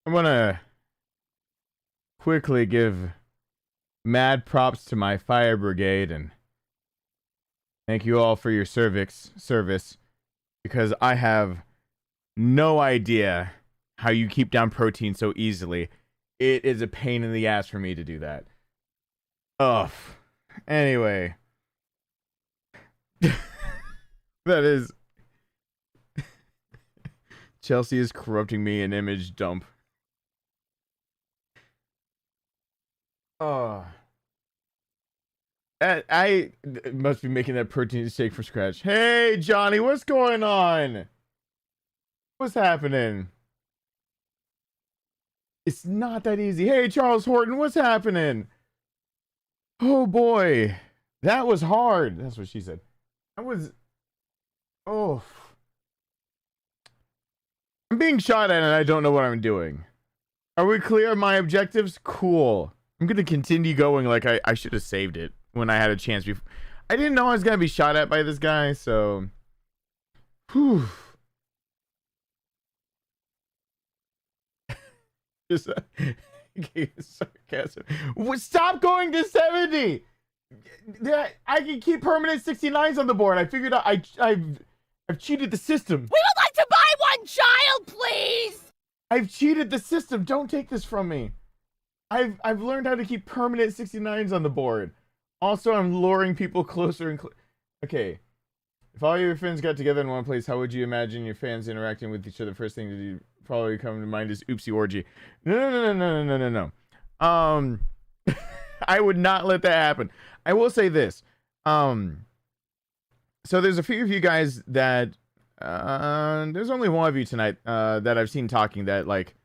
I'm gonna quickly give mad props to my fire brigade and thank you all for your service, because I have no idea how you keep down protein so easily. It is a pain in the ass for me to do that. Ugh. Anyway. That is... Chelsea is corrupting me an image dump. Oh. I must be making that protein shake from scratch. Hey, Johnny, what's going on? What's happening? It's not that easy. Hey, Charles Horton, what's happening? Oh, boy. That was hard. That's what she said. That was... Oh. I'm being shot at and I don't know what I'm doing. Are we clear on my objectives? Cool. I'm going to continue going like I should have saved it when I had a chance before. I didn't know I was going to be shot at by this guy, so... Whew. Just sarcasm. Stop going to 70! I can keep permanent 69s on the board. I figured out I've cheated the system. We would like to buy one child, please! I've cheated the system. Don't take this from me. I've learned how to keep permanent 69s on the board. Also, I'm luring people closer and okay. If all your friends got together in one place, how would you imagine your fans interacting with each other? First thing to probably come to mind is oopsie orgy. No. I would not let that happen. I will say this. So there's a few of you guys that there's only one of you tonight that I've seen talking that like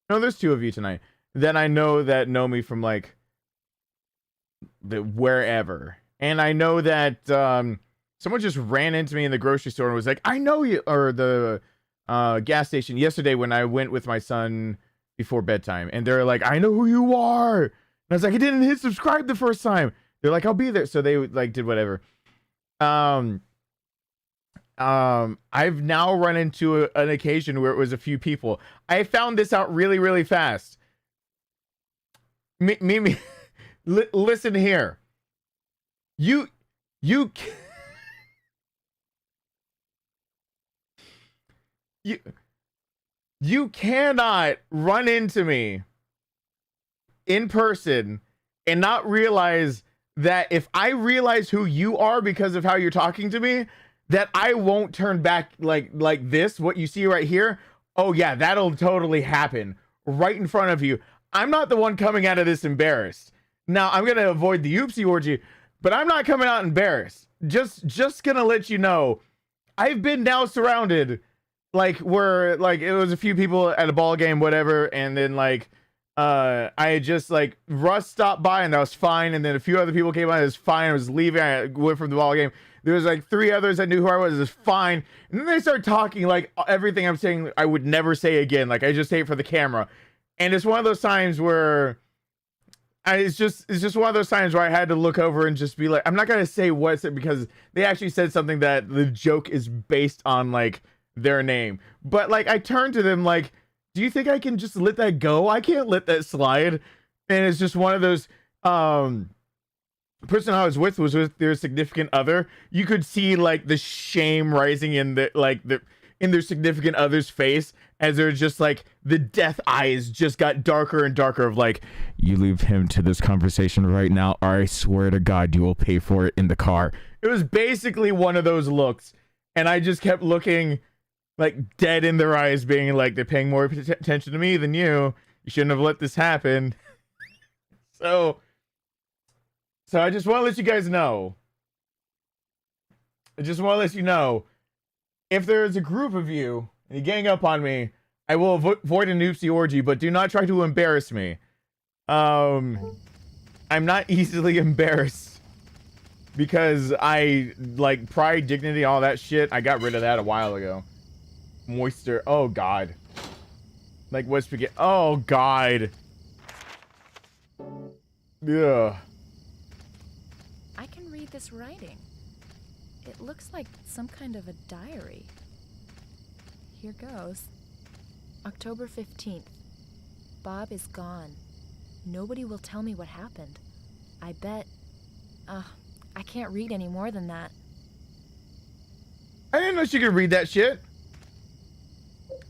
no, there's two of you tonight that I know that know me from like the wherever. And I know that someone just ran into me in the grocery store and was like, I know you, or the gas station yesterday when I went with my son before bedtime. And they're like, I know who you are. And I was like, I didn't hit subscribe the first time. They're like, I'll be there. So they like did whatever. I've now run into an occasion where it was a few people. I found this out really, really fast. Mimi, listen here. You cannot run into me in person and not realize that if I realize who you are because of how you're talking to me, that I won't turn back like this, what you see right here. Oh yeah, that'll totally happen right in front of you. I'm not the one coming out of this embarrassed. Now I'm gonna avoid the oopsie orgy, but I'm not coming out embarrassed. Just gonna let you know, I've been now surrounded, like where like it was a few people at a ball game, whatever, and then like I just like Russ stopped by and that was fine, and then a few other people came by, it was fine. I was leaving, I went from the ball game. There was like three others that knew who I was, it was fine. And then they start talking like everything I'm saying I would never say again. Like I just say it for the camera. And it's one of those times where it's just one of those times where I had to look over and just be like, I'm not gonna say what's it because they actually said something that the joke is based on like their name. But like I turned to them like, do you think I can just let that go? I can't let that slide. And it's just one of those person I was with their significant other. You could see like the shame rising in their significant other's face as they're just like the death eyes just got darker and darker of like, you leave him to this conversation right now or I swear to God you will pay for it in the car. It was basically one of those looks, and I just kept looking like dead in their eyes, being like, they're paying more attention to me than you. You shouldn't have let this happen. So I just want to let you guys know. I just want to let you know, if there is a group of you and you gang up on me, I will avoid an oopsie orgy, but do not try to embarrass me. I'm not easily embarrassed because I like pride, dignity, all that shit. I got rid of that a while ago. Moisture. Oh God. Like what's spaghetti? Oh God. Yeah. I can read this writing. It looks like some kind of a diary. Here goes. October 15th. Bob is gone. Nobody will tell me what happened. I bet... I can't read any more than that. I didn't know she could read that shit.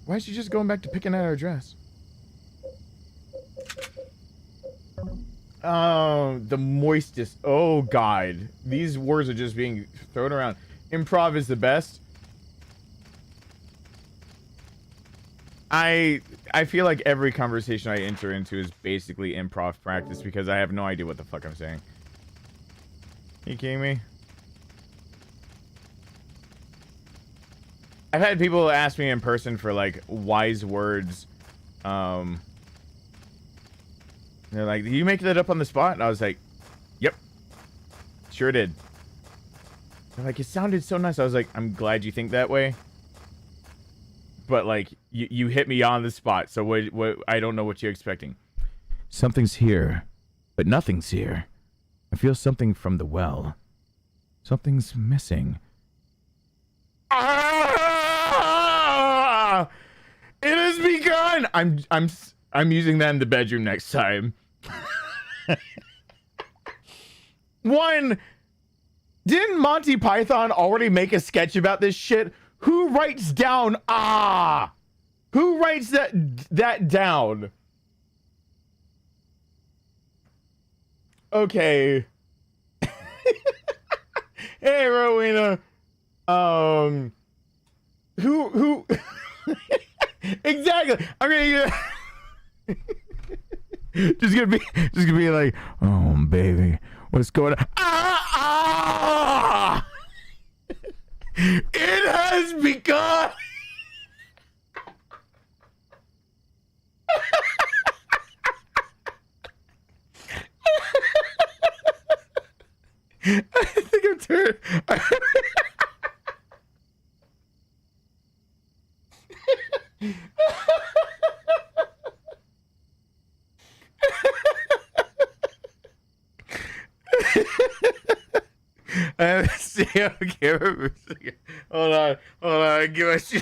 Why is she just going back to picking out her dress? The moistest. Oh, God. These words are just being thrown around. Improv is the best. I feel like every conversation I enter into is basically improv practice because I have no idea what the fuck I'm saying. You kidding me? I've had people ask me in person for like wise words. They're like, "Did you make that up on the spot?" And I was like, "Yep, sure did." They're like, "It sounded so nice." I was like, "I'm glad you think that way." But like, you hit me on the spot, so what? I don't know what you're expecting. Something's here, but nothing's here. I feel something from the well. Something's missing. Ah! It has begun. I'm using that in the bedroom next time. One, didn't Monty Python already make a sketch about this shit? Who writes down ah? Who writes that down? Okay. Hey, Rowena. Who exactly. I'm gonna just gonna be like, "Oh, baby, what's going on?" Ah! It has begun. I think I'm turned. See, okay, hold on, give us.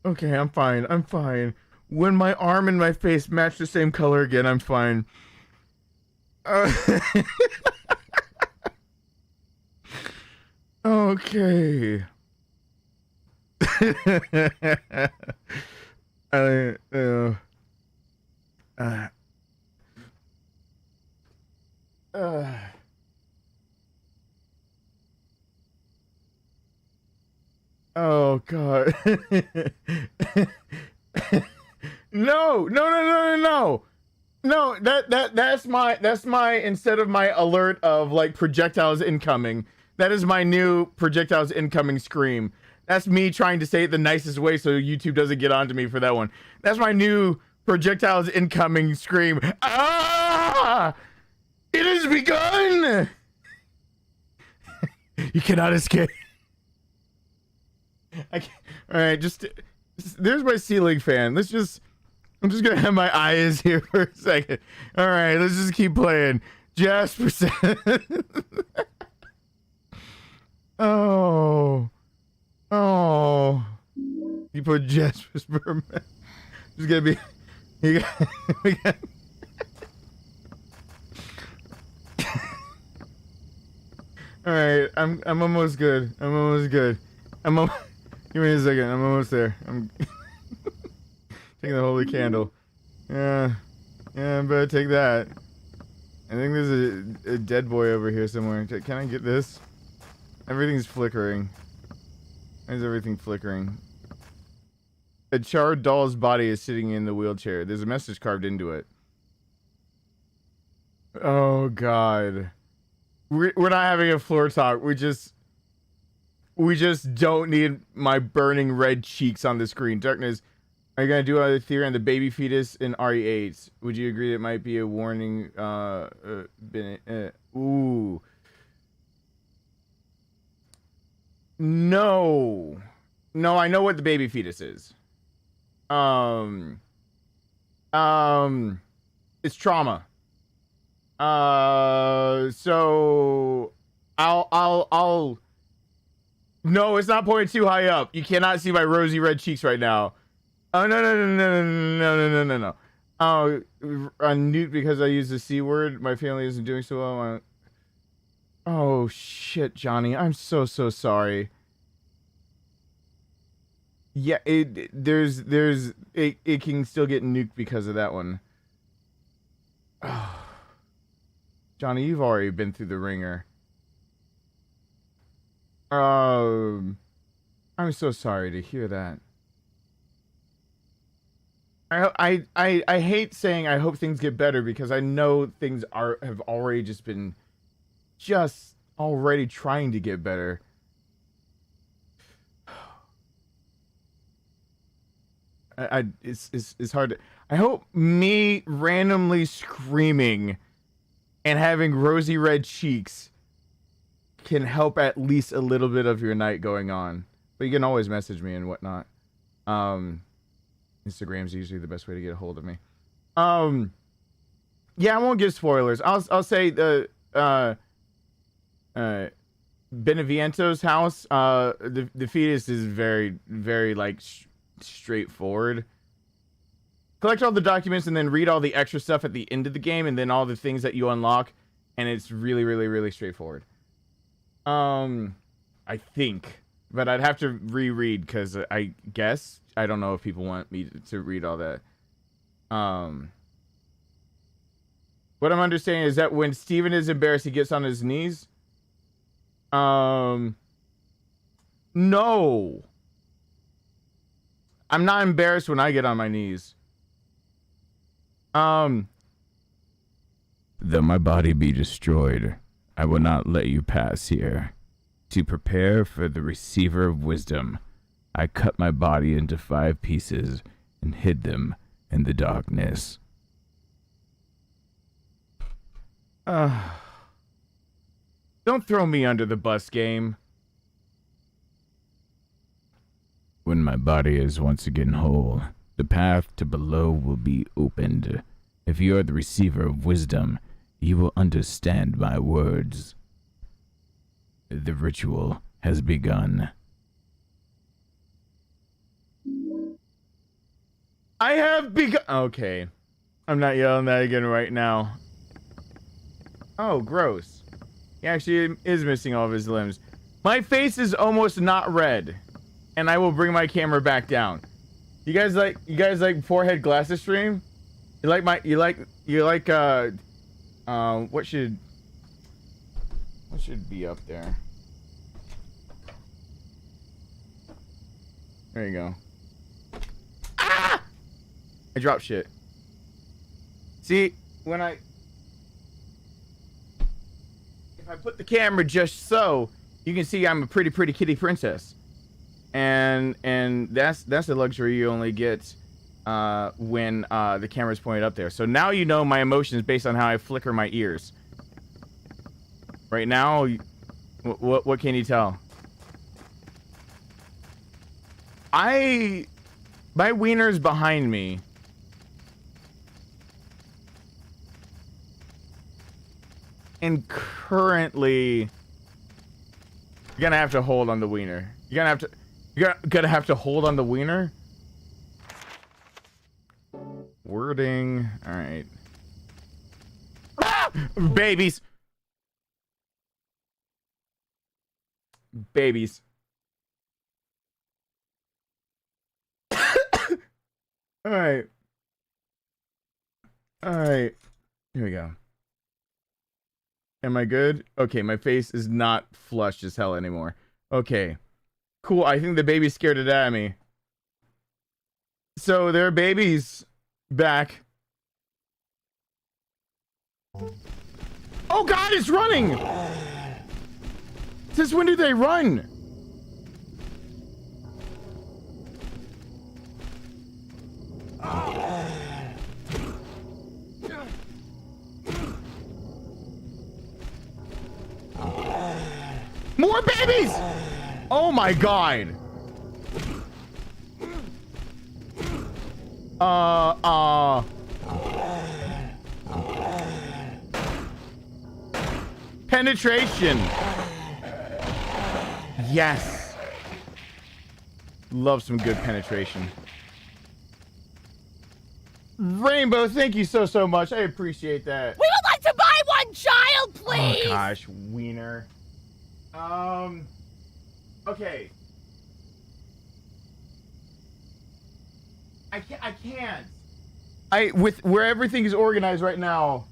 Okay, I'm fine. When my arm and my face match the same color again, I'm fine. Okay. Oh God. No. No, that's my instead of my alert of like projectiles incoming. That is my new projectiles incoming scream. That's me trying to say it the nicest way so YouTube doesn't get onto me for that one. That's my new projectiles incoming scream. Ah! It has begun! You cannot escape. I can't. All right, there's my ceiling fan. I'm just gonna have my eyes here for a second. All right, let's just keep playing. Jasper said. Oh. You put Jasper's sperm. It's gonna be. We got. All right, I'm almost good. Give me a second. I'm almost there. I'm taking the holy candle. Yeah, I better take that. I think there's a dead boy over here somewhere. Can I get this? Everything's flickering. Why is everything flickering? A charred doll's body is sitting in the wheelchair. There's a message carved into it. Oh God. We're not having a floor talk. We just don't need my burning red cheeks on the screen. Darkness, are you gonna do a theory on the baby fetus in RE8? Would you agree it might be a warning? Ooh. No, I know what the baby fetus is. It's trauma. So I'll. No, it's not pointed too high up. You cannot see my rosy red cheeks right now. Oh no. Oh, Newt, because I used the C word. My family isn't doing so well. Oh shit, Johnny. I'm so sorry. Yeah, it can still get nuked because of that one. Oh. Johnny, you've already been through the ringer. I'm so sorry to hear that. I hate saying I hope things get better because I know things have already been already trying to get better. It's hard to, I hope me randomly screaming and having rosy red cheeks can help at least a little bit of your night going on. But you can always message me and whatnot. Instagram's usually the best way to get a hold of me. Yeah, I won't give spoilers. I'll say the Beneviento's house. The fetus is very, very like straightforward. Collect all the documents and then read all the extra stuff at the end of the game, and then all the things that you unlock, and it's really, really, really straightforward. I think, but I'd have to reread because I guess I don't know if people want me to read all that. What I'm understanding is that when Steven is embarrassed, he gets on his knees. No. I'm not embarrassed when I get on my knees. Though my body be destroyed, I will not let you pass here. To prepare for the receiver of wisdom, I cut my body into 5 pieces and hid them in the darkness. Don't throw me under the bus, game. When my body is once again whole, the path to below will be opened. If you are the receiver of wisdom, you will understand my words. The ritual has begun. I have begun. Okay. I'm not yelling that again right now. Oh, gross. He actually is missing all of his limbs. My face is almost not red. And I will bring my camera back down. You guys like forehead glasses stream? What should be up there? There you go. Ah! I dropped shit. See, if I put the camera just so, you can see I'm a pretty kitty princess. And that's the luxury you only get when the camera's pointed up there. So now you know my emotions based on how I flicker my ears. Right now, what can you tell? My wiener's behind me. And currently, you're gonna have to hold on the wiener. You're gonna have to hold on the wiener. Wording. All right. Ah! Babies. Babies. All right. All right. Here we go. Am I good? Okay, my face is not flushed as hell anymore. Okay. Cool, I think the baby scared it out of me. So there are babies back. Oh god, it's running! Since when do they run? More babies! Oh my god. penetration. Yes. Love some good penetration. Rainbow, thank you so much. I appreciate that. We would like to buy one child, please. Oh gosh, wiener. Okay. I can't. With where everything is organized right now,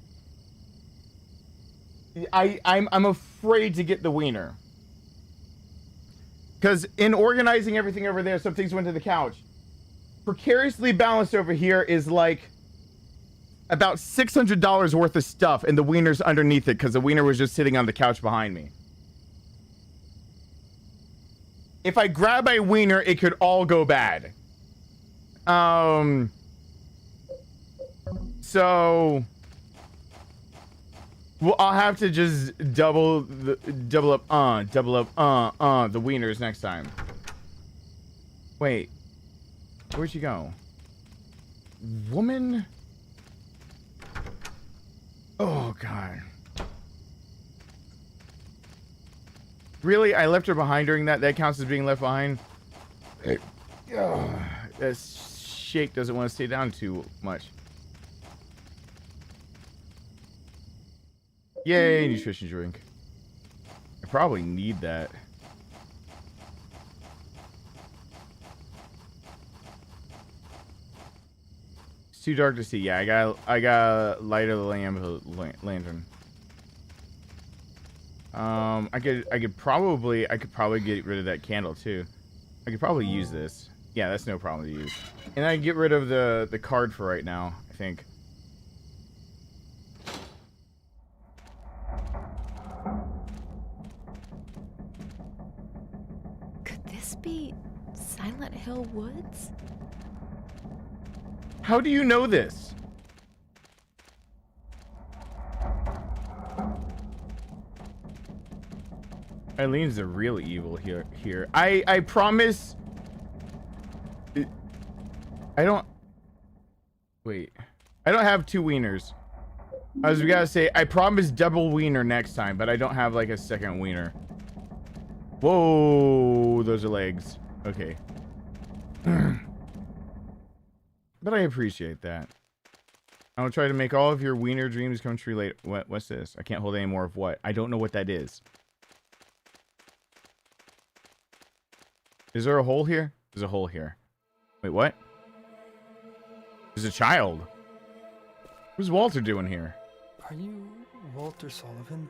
I'm afraid to get the wiener. Because in organizing everything over there, some things went to the couch. Precariously balanced over here is like about $600 worth of stuff, and the wiener's underneath it because the wiener was just sitting on the couch behind me. If I grab a wiener, it could all go bad. So well, I'll have to just double up the wieners next time. Wait, where'd you go, woman? Oh god, really? I left her behind during that? That counts as being left behind? That shake doesn't want to stay down too much. Yay, nutrition drink. I probably need that. It's too dark to see. Yeah, I got light of the lantern. I could probably get rid of that candle too. I could probably use this. Yeah, that's no problem to use. And I can get rid of the card for right now, I think. Be Silent Hill Woods? How do you know this? Eileen's the real evil here. I promise. I don't. Wait. I don't have 2 wieners. I was gonna say I promise double wiener next time, but I don't have like a second wiener. Whoa, those are legs. Okay. But I appreciate that. I'll try to make all of your wiener dreams come true later. What's this? I can't hold any more of what? I don't know what that is. Is there a hole here? There's a hole here. Wait, what? There's a child. What's Walter doing here? Are you Walter Sullivan?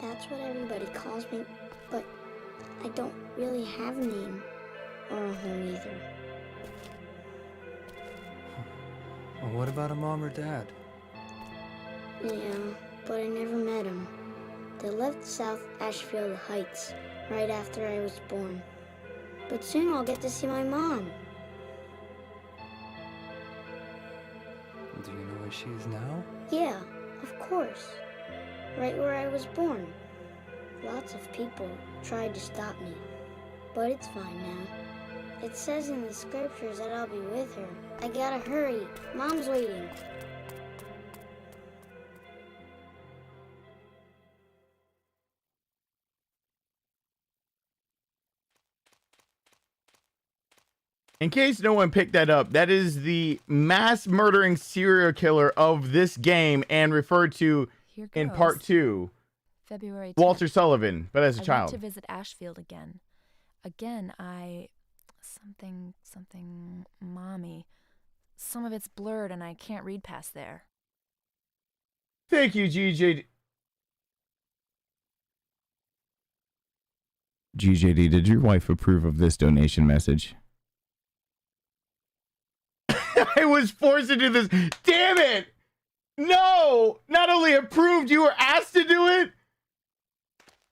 That's what everybody calls me, but I don't really have a name or a home either. Well, what about a mom or dad? Yeah, but I never met them. They left South Ashfield Heights right after I was born. But soon I'll get to see my mom. Do you know where she is now? Yeah, of course. Right where I was born. Lots of people tried to stop me, but it's fine now. It says in the scriptures that I'll be with her. I gotta hurry. Mom's waiting. In case no one picked that up, that is the mass murdering serial killer of this game and referred to in part 2. February 10th. Walter Sullivan, but as a child. I went to visit Ashfield again. Something mommy. Some of it's blurred and I can't read past there. Thank you, GJD. GJD, did your wife approve of this donation message? I was forced to do this. Damn it! No! Not only approved, you were asked to do it?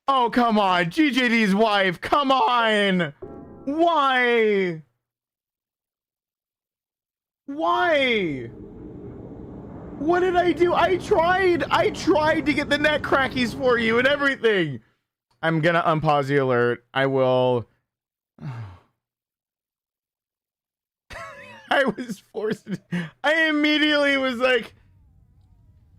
Oh, come on. GJD's wife. Come on. Why? Why? What did I do? I tried to get the neck crackies for you and everything. I'm gonna unpause the alert. I will. I was forced to... I immediately was like,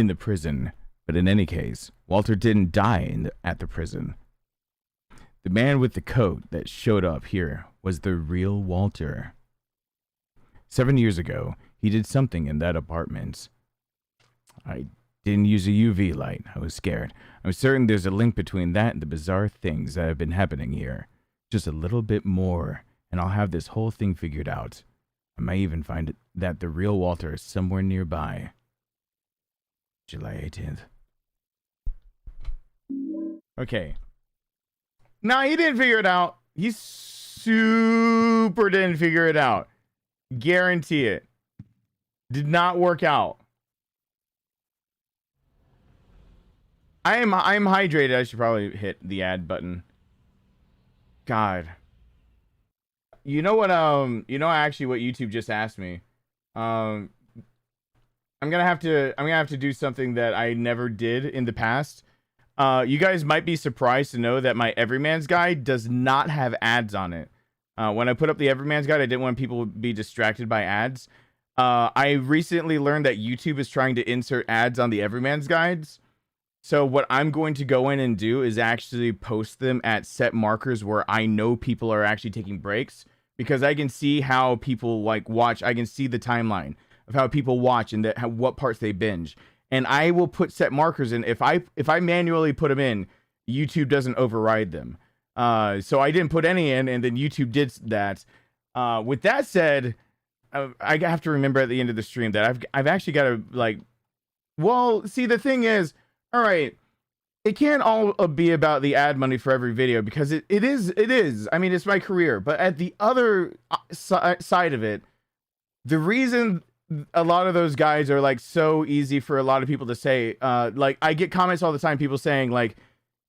in the prison. But in any case, Walter didn't die at the prison. The man with the coat that showed up here was the real Walter. 7 years ago, he did something in that apartment. I didn't use a UV light. I was scared. I'm certain there's a link between that and the bizarre things that have been happening here. Just a little bit more, and I'll have this whole thing figured out. I might even find that the real Walter is somewhere nearby. July 18th. Okay. Nah, he didn't figure it out. He super didn't figure it out. Guarantee it. Did not work out. I'm hydrated. I should probably hit the ad button. God. You know what actually what YouTube just asked me. I'm gonna have to do something that I never did in the past. You guys might be surprised to know that my Everyman's Guide does not have ads on it. When I put up the Everyman's Guide, I didn't want people to be distracted by ads. I recently learned that YouTube is trying to insert ads on the Everyman's Guides. So what I'm going to go in and do is actually post them at set markers where I know people are actually taking breaks, because I can see how people like watch. I can see the timeline of how people watch and what parts they binge. And I will put set markers in. If I manually put them in, YouTube doesn't override them. So I didn't put any in, and then YouTube did that. With that said, I have to remember at the end of the stream that I've actually got to like. Well, see, the thing is, all right, it can't all be about the ad money for every video, because it is. I mean, it's my career. But at the other side of it, the reason a lot of those guys are like so easy for a lot of people to say, like I get comments all the time, people saying like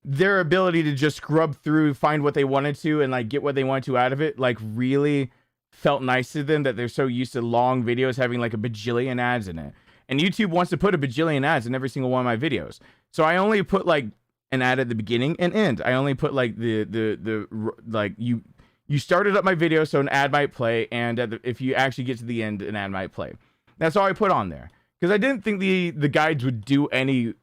their ability to just scrub through, find what they wanted to, and like get what they wanted to out of it, like really felt nice to them, that they're so used to long videos having like a bajillion ads in it. And YouTube wants to put a bajillion ads in every single one of my videos. So I only put like an ad at the beginning and end. I only put like the like you started up my video, so an ad might play, and if you actually get to the end, an ad might play. That's all I put on there, because I didn't think the guides would do any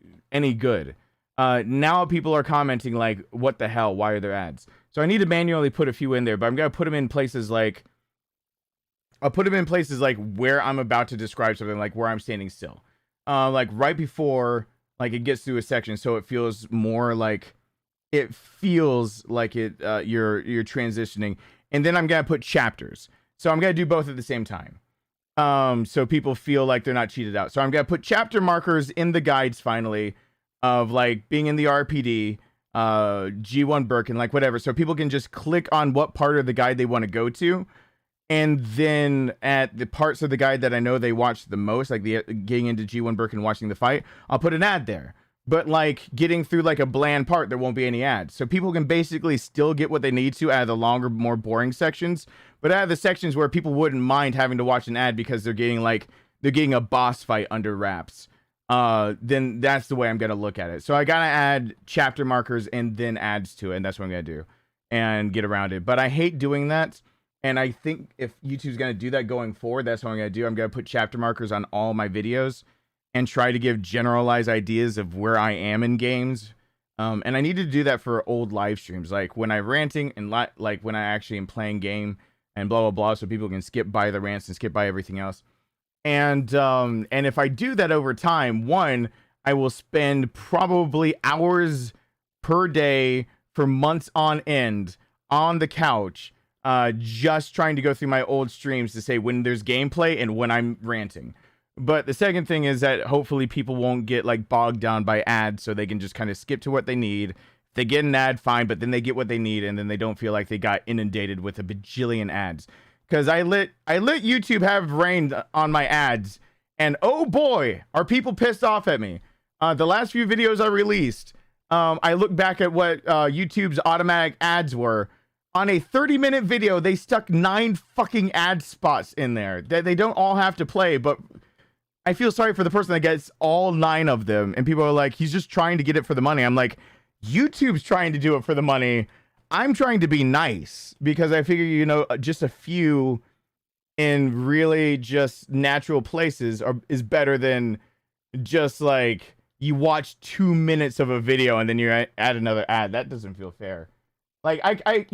good. Now people are commenting like, what the hell? Why are there ads? So I need to manually put a few in there, but I'm gonna put them in places like, I'll put them in places like where I'm about to describe something, like where I'm standing still, like right before like it gets through a section, so it feels more like you're transitioning. And then I'm gonna put chapters, so I'm gonna do both at the same time, so people feel like they're not cheated out. So I'm gonna put chapter markers in the guides finally, of like being in the RPD, G1 Birkin, like whatever, so people can just click on what part of the guide they want to go to. And then at the parts of the guide that I know they watch the most, like the getting into G1 Birkin, watching the fight, I'll put an ad there. But like getting through like a bland part, there won't be any ads. So people can basically still get what they need to out of the longer, more boring sections. But out of the sections where people wouldn't mind having to watch an ad because they're getting a boss fight under wraps, then that's the way I'm going to look at it. So I got to add chapter markers and then ads to it. And that's what I'm going to do and get around it. But I hate doing that. And I think if YouTube's going to do that going forward, that's what I'm going to do. I'm going to put chapter markers on all my videos and try to give generalized ideas of where I am in games. And I need to do that for old live streams, like when I'm ranting and like when I actually am playing game and blah, blah, blah, so people can skip by the rants and skip by everything else. And if I do that over time, one, I will spend probably hours per day for months on end on the couch, just trying to go through my old streams to say when there's gameplay and when I'm ranting. But the second thing is that hopefully people won't get like bogged down by ads, so they can just kind of skip to what they need. If they get an ad, fine, but then they get what they need, and then they don't feel like they got inundated with a bajillion ads. Because I let YouTube have reign on my ads, and oh boy, are people pissed off at me. The last few videos I released, I look back at what YouTube's automatic ads were. On a 30-minute video, they stuck 9 fucking ad spots in there that they don't all have to play, but I feel sorry for the person that gets all 9 of them. And people are like, he's just trying to get it for the money. I'm like, YouTube's trying to do it for the money. I'm trying to be nice because I figure, you know, just a few in really just natural places is better than just like you watch 2 minutes of a video and then you add another ad. That doesn't feel fair. Like I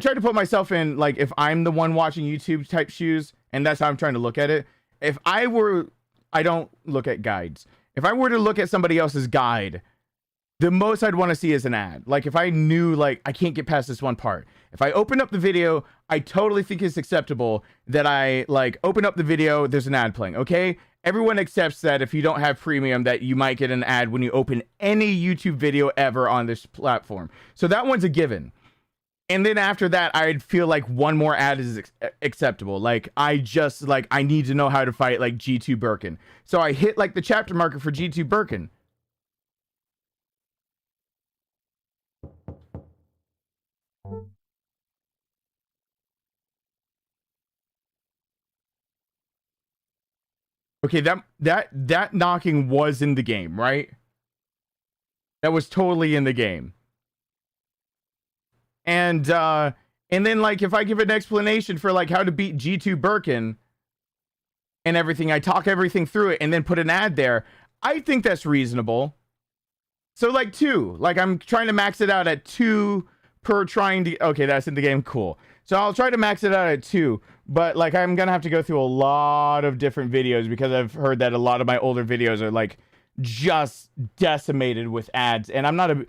try to put myself in, like, if I'm the one watching YouTube type shoes, and that's how I'm trying to look at it. If I don't look at guides. If I were to look at somebody else's guide, the most I'd want to see is an ad. Like, if I knew, like, I can't get past this one part. If I open up the video, I totally think it's acceptable that I, like, open up the video, there's an ad playing, okay? Everyone accepts that if you don't have premium, that you might get an ad when you open any YouTube video ever on this platform. So that one's a given. And then after that, I'd feel like one more ad is acceptable. Like, I need to know how to fight, like, G2 Birkin. So I hit, like, the chapter marker for G2 Birkin. Okay, that knocking was in the game, right? That was totally in the game. And then, like, if I give an explanation for, like, how to beat G2 Birkin and everything, I talk everything through it and then put an ad there, I think that's reasonable. So, like, 2. Like, I'm trying to max it out at 2 per trying to... Okay, that's in the game. Cool. So I'll try to max it out at 2. But, like, I'm going to have to go through a lot of different videos because I've heard that a lot of my older videos are, like, just decimated with ads. And I'm not a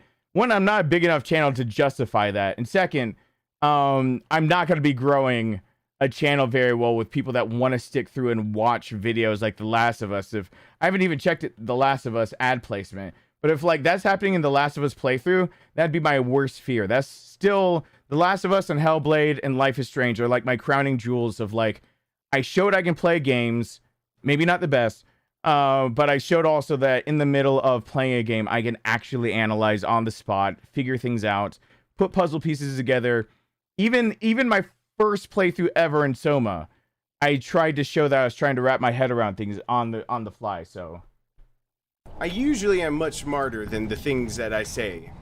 big enough channel to justify that. And second, I'm not going to be growing a channel very well with people that want to stick through and watch videos like The Last of Us. If I haven't even checked The Last of Us ad placement, but if, like, that's happening in The Last of Us playthrough, that'd be my worst fear. That's still The Last of Us and Hellblade and Life is Strange are, like, my crowning jewels of, like, I showed I can play games, maybe not the best, but I showed also that in the middle of playing a game, I can actually analyze on the spot, figure things out, put puzzle pieces together. Even my first playthrough ever in Soma, I tried to show that I was trying to wrap my head around things on the fly. So I usually am much smarter than the things that I say.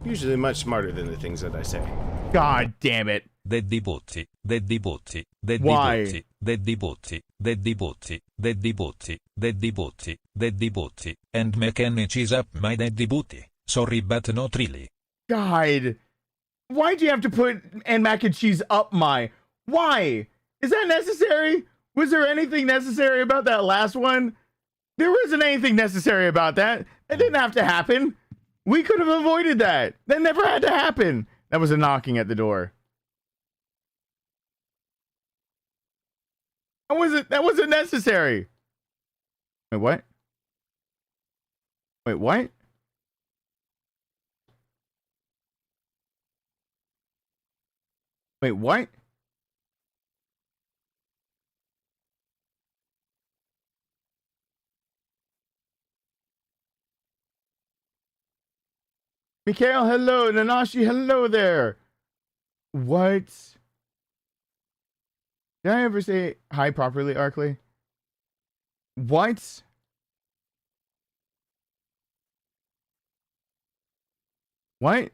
Usually much smarter than the things that I say. God damn it. Daddy Botti, Daddy Botti, Daddy Why? Botti, Daddy Botti, Daddy Botti, Daddy Botti, Daddy Botti, Daddy Botti, and McKenna cheese up my Daddy Botti. Sorry but not really. God. Why'd you have to put and mac and cheese up my? Why? Is that necessary? Was there anything necessary about that last one? There wasn't anything necessary about that. It didn't have to happen. We could have avoided that. That never had to happen. That was a knocking at the door. That wasn't necessary. Wait, what? Wait, what? Wait, what? Mikhail, hello. Nanashi, hello there. What? Did I ever say hi properly, Arkley? What? What?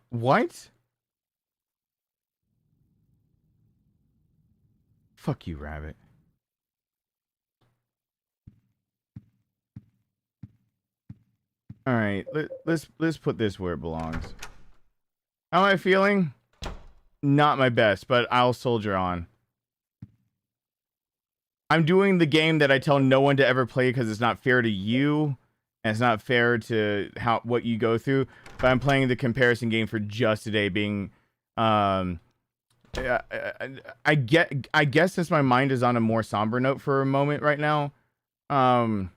What? Fuck you, rabbit. All right, let's put this where it belongs. How am I feeling? Not my best, but I'll soldier on. I'm doing the game that I tell no one to ever play because it's not fair to you, and it's not fair to what you go through. But I'm playing the comparison game for just today, being I guess since my mind is on a more somber note for a moment right now. Well,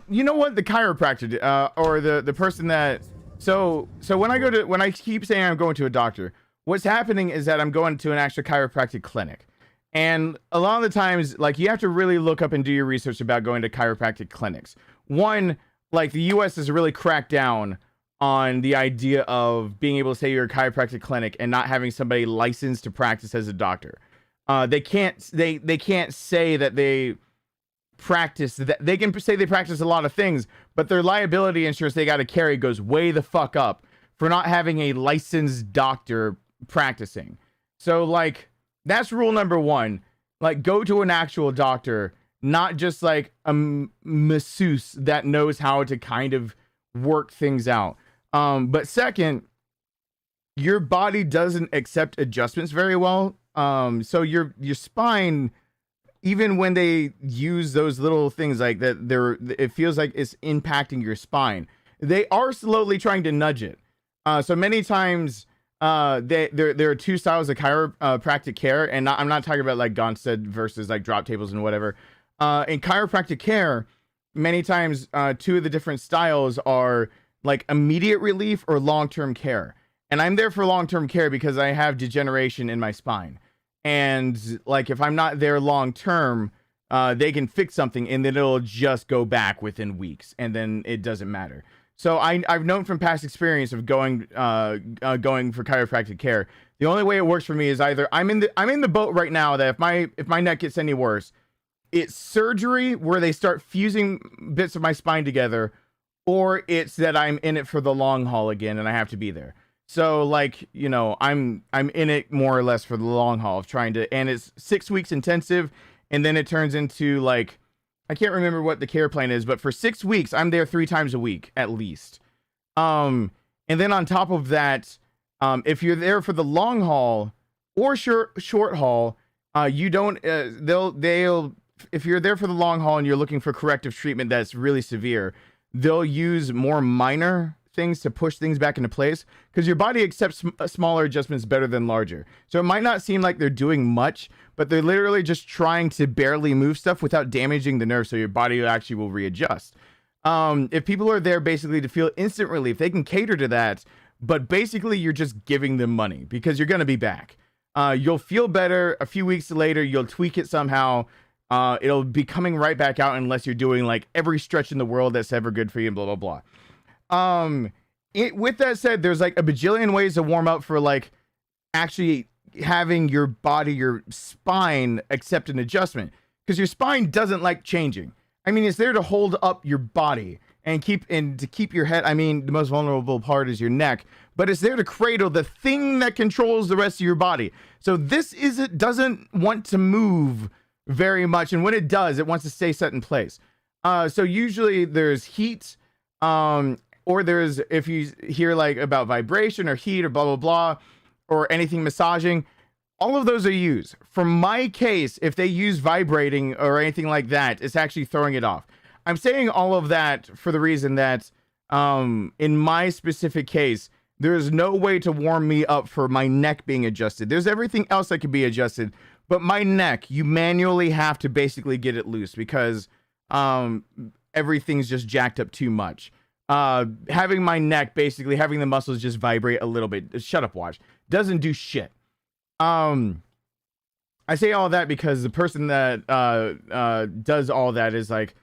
you know what, the chiropractor or the person that so when I keep saying I'm going to a doctor, what's happening is that I'm going to an actual chiropractic clinic. And a lot of the times, like, you have to really look up and do your research about going to chiropractic clinics. One, like, the US has really cracked down on the idea of being able to say you're a chiropractic clinic and not having somebody licensed to practice as a doctor. They can't say that they practice that. They can say they practice a lot of things, but their liability insurance they got to carry goes way the fuck up for not having a licensed doctor practicing. So like that's rule number one. Like go to an actual doctor, not just like a masseuse that knows how to kind of work things out. But second, your body doesn't accept adjustments very well. So your spine, even when they use those little things like that, it feels like it's impacting your spine. They are slowly trying to nudge it. So many times, there are two styles of chiropractic care, and I'm not talking about like Gonstead versus like drop tables and whatever. In chiropractic care, many times, two of the different styles are like immediate relief or long-term care. And I'm there for long-term care because I have degeneration in my spine. And like, if I'm not there long-term, they can fix something and then it'll just go back within weeks and then it doesn't matter. So I've known from past experience of going for chiropractic care. The only way it works for me is either I'm in the boat right now that if my neck gets any worse, it's surgery where they start fusing bits of my spine together, or it's that I'm in it for the long haul again and I have to be there. So like, you know, I'm in it more or less for the long haul of trying to, and it's 6 weeks intensive, and then it turns into like, I can't remember what the care plan is, but for 6 weeks, I'm there 3 times a week at least. And then on top of that, if you're there for the long haul or short haul, you don't, they'll, if you're there for the long haul and you're looking for corrective treatment that's really severe, they'll use more minor things to push things back into place, because your body accepts smaller adjustments better than larger. So it might not seem like they're doing much, but they're literally just trying to barely move stuff without damaging the nerve, so your body actually will readjust. If people are there basically to feel instant relief, they can cater to that, but basically you're just giving them money because you're going to be back. You'll feel better a few weeks later, you'll tweak it somehow. It'll be coming right back out unless you're doing like every stretch in the world that's ever good for you and blah, blah, blah. With that said, there's like a bajillion ways to warm up for like actually having your body, your spine accept an adjustment, because your spine doesn't like changing. I mean, it's there to hold up your body and to keep your head. I mean, the most vulnerable part is your neck, but it's there to cradle the thing that controls the rest of your body. So this doesn't want to move very much, and when it does, it wants to stay set in place. So usually there's heat, or there's, if you hear like about vibration or heat or blah, blah, blah, or anything massaging, all of those are used. For my case, if they use vibrating or anything like that, it's actually throwing it off. I'm saying all of that for the reason that, in my specific case, there's no way to warm me up for my neck being adjusted. There's everything else that could be adjusted, but my neck, you manually have to basically get it loose because, everything's just jacked up too much. Having my neck, basically having the muscles just vibrate a little bit, shut up, watch, doesn't do shit. I say all that because the person that does all that is like,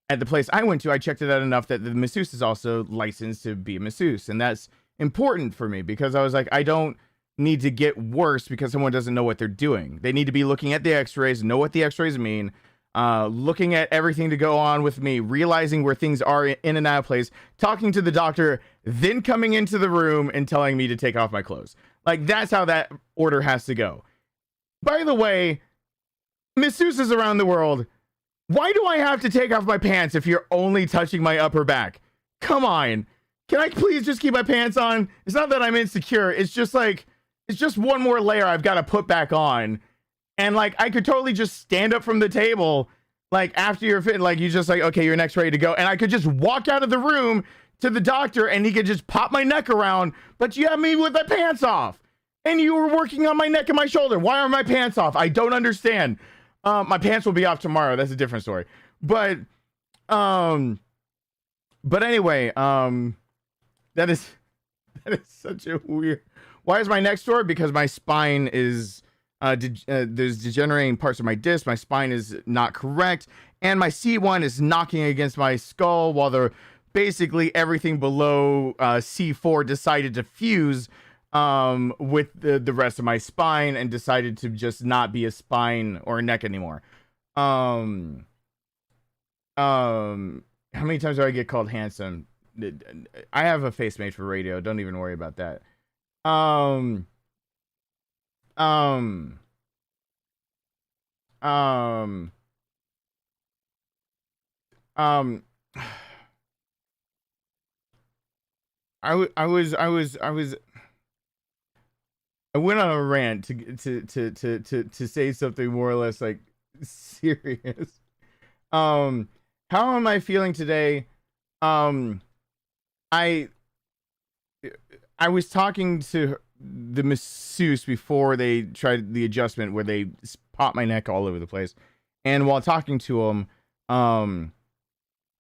at the place I went to, I checked it out enough that the masseuse is also licensed to be a masseuse, and that's important for me because I was like, I don't need to get worse because someone doesn't know what they're doing. They need to be looking at the x-rays, know what the x-rays mean, looking at everything to go on with me, realizing where things are in and out of place, talking to the doctor, then coming into the room and telling me to take off my clothes. Like, that's how that order has to go. By the way, masseuses around the world, why do I have to take off my pants if you're only touching my upper back? Come on. Can I please just keep my pants on? It's not that I'm insecure. It's just like, it's just one more layer I've got to put back on. And like, I could totally just stand up from the table, like after you're fit, like you just like, okay, your neck's ready to go. And I could just walk out of the room to the doctor and he could just pop my neck around, but you have me with my pants off. And you were working on my neck and my shoulder. Why are my pants off? I don't understand. My pants will be off tomorrow. That's a different story. But anyway, that is such a weird. Why is my neck sore? Because my spine is there's degenerating parts of my disc. My spine is not correct, and my C1 is knocking against my skull, while basically everything below C4 decided to fuse with the rest of my spine and decided to just not be a spine or a neck anymore. How many times do I get called handsome? I have a face made for radio. Don't even worry about that. Um, um, um, um, I went on a rant to say something more or less like serious. How am I feeling today? I was talking to the masseuse before they tried the adjustment where they popped my neck all over the place, and while talking to them,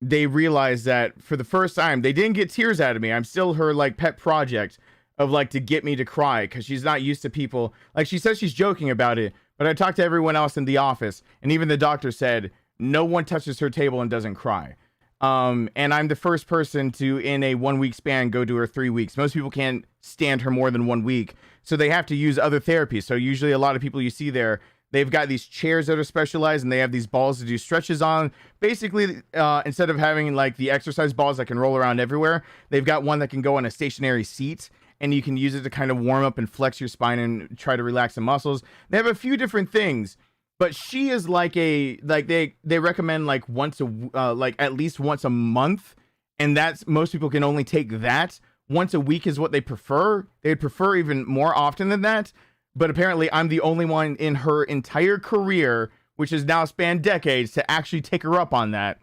they realized that for the first time they didn't get tears out of me. I'm still her like pet project of like to get me to cry because she's not used to people. Like she says she's joking about it, but I talked to everyone else in the office, and even the doctor said no one touches her table and doesn't cry. And I'm the first person to, in a 1 week span, go to her 3 weeks. Most people can't stand her more than 1 week, so they have to use other therapies. So usually a lot of people you see there, they've got these chairs that are specialized, and they have these balls to do stretches on. Basically, instead of having like the exercise balls that can roll around everywhere, they've got one that can go on a stationary seat, and you can use it to kind of warm up and flex your spine and try to relax the muscles. They have a few different things. But she is like they recommend like like at least once a month, and that's most people can only take that. Once a week is what they prefer. They'd prefer even more often than that. But apparently I'm the only one in her entire career, which has now spanned decades, to actually take her up on that.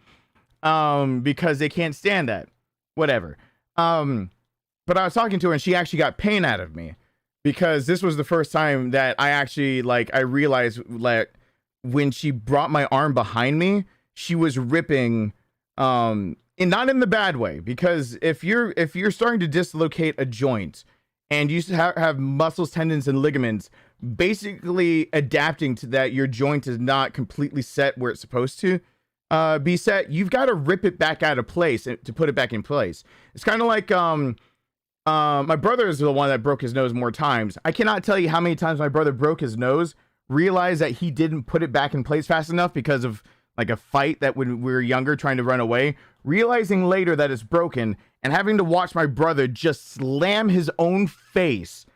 Because they can't stand that. Whatever. But I was talking to her and she actually got pain out of me, because this was the first time that I actually I realized like, when she brought my arm behind me, she was ripping, and not in the bad way, because if you're starting to dislocate a joint and you have muscles, tendons, and ligaments basically adapting to that, your joint is not completely set where it's supposed to be set, you've got to rip it back out of place to put it back in place. It's kind of like my brother is the one that broke his nose more times. I cannot tell you how many times my brother broke his nose, realized that he didn't put it back in place fast enough because of like a fight that when we were younger trying to run away, realizing later that it's broken, and having to watch my brother just slam his own face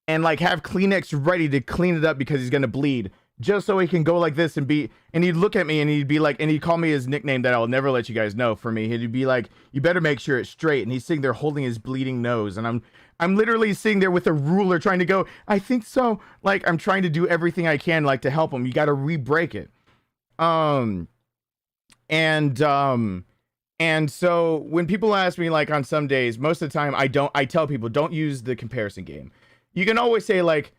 and like have Kleenex ready to clean it up because he's gonna bleed, just so he can go like this and he'd look at me and he'd be like, and he'd call me his nickname that I'll never let you guys know for me. He'd be like, you better make sure it's straight. And he's sitting there holding his bleeding nose, and I'm literally sitting there with a ruler trying to go, I think so. Like, I'm trying to do everything I can, like, to help him. You got to re-break it. And so when people ask me, like, on some days, most of the time, I tell people, don't use the comparison game. You can always say, like,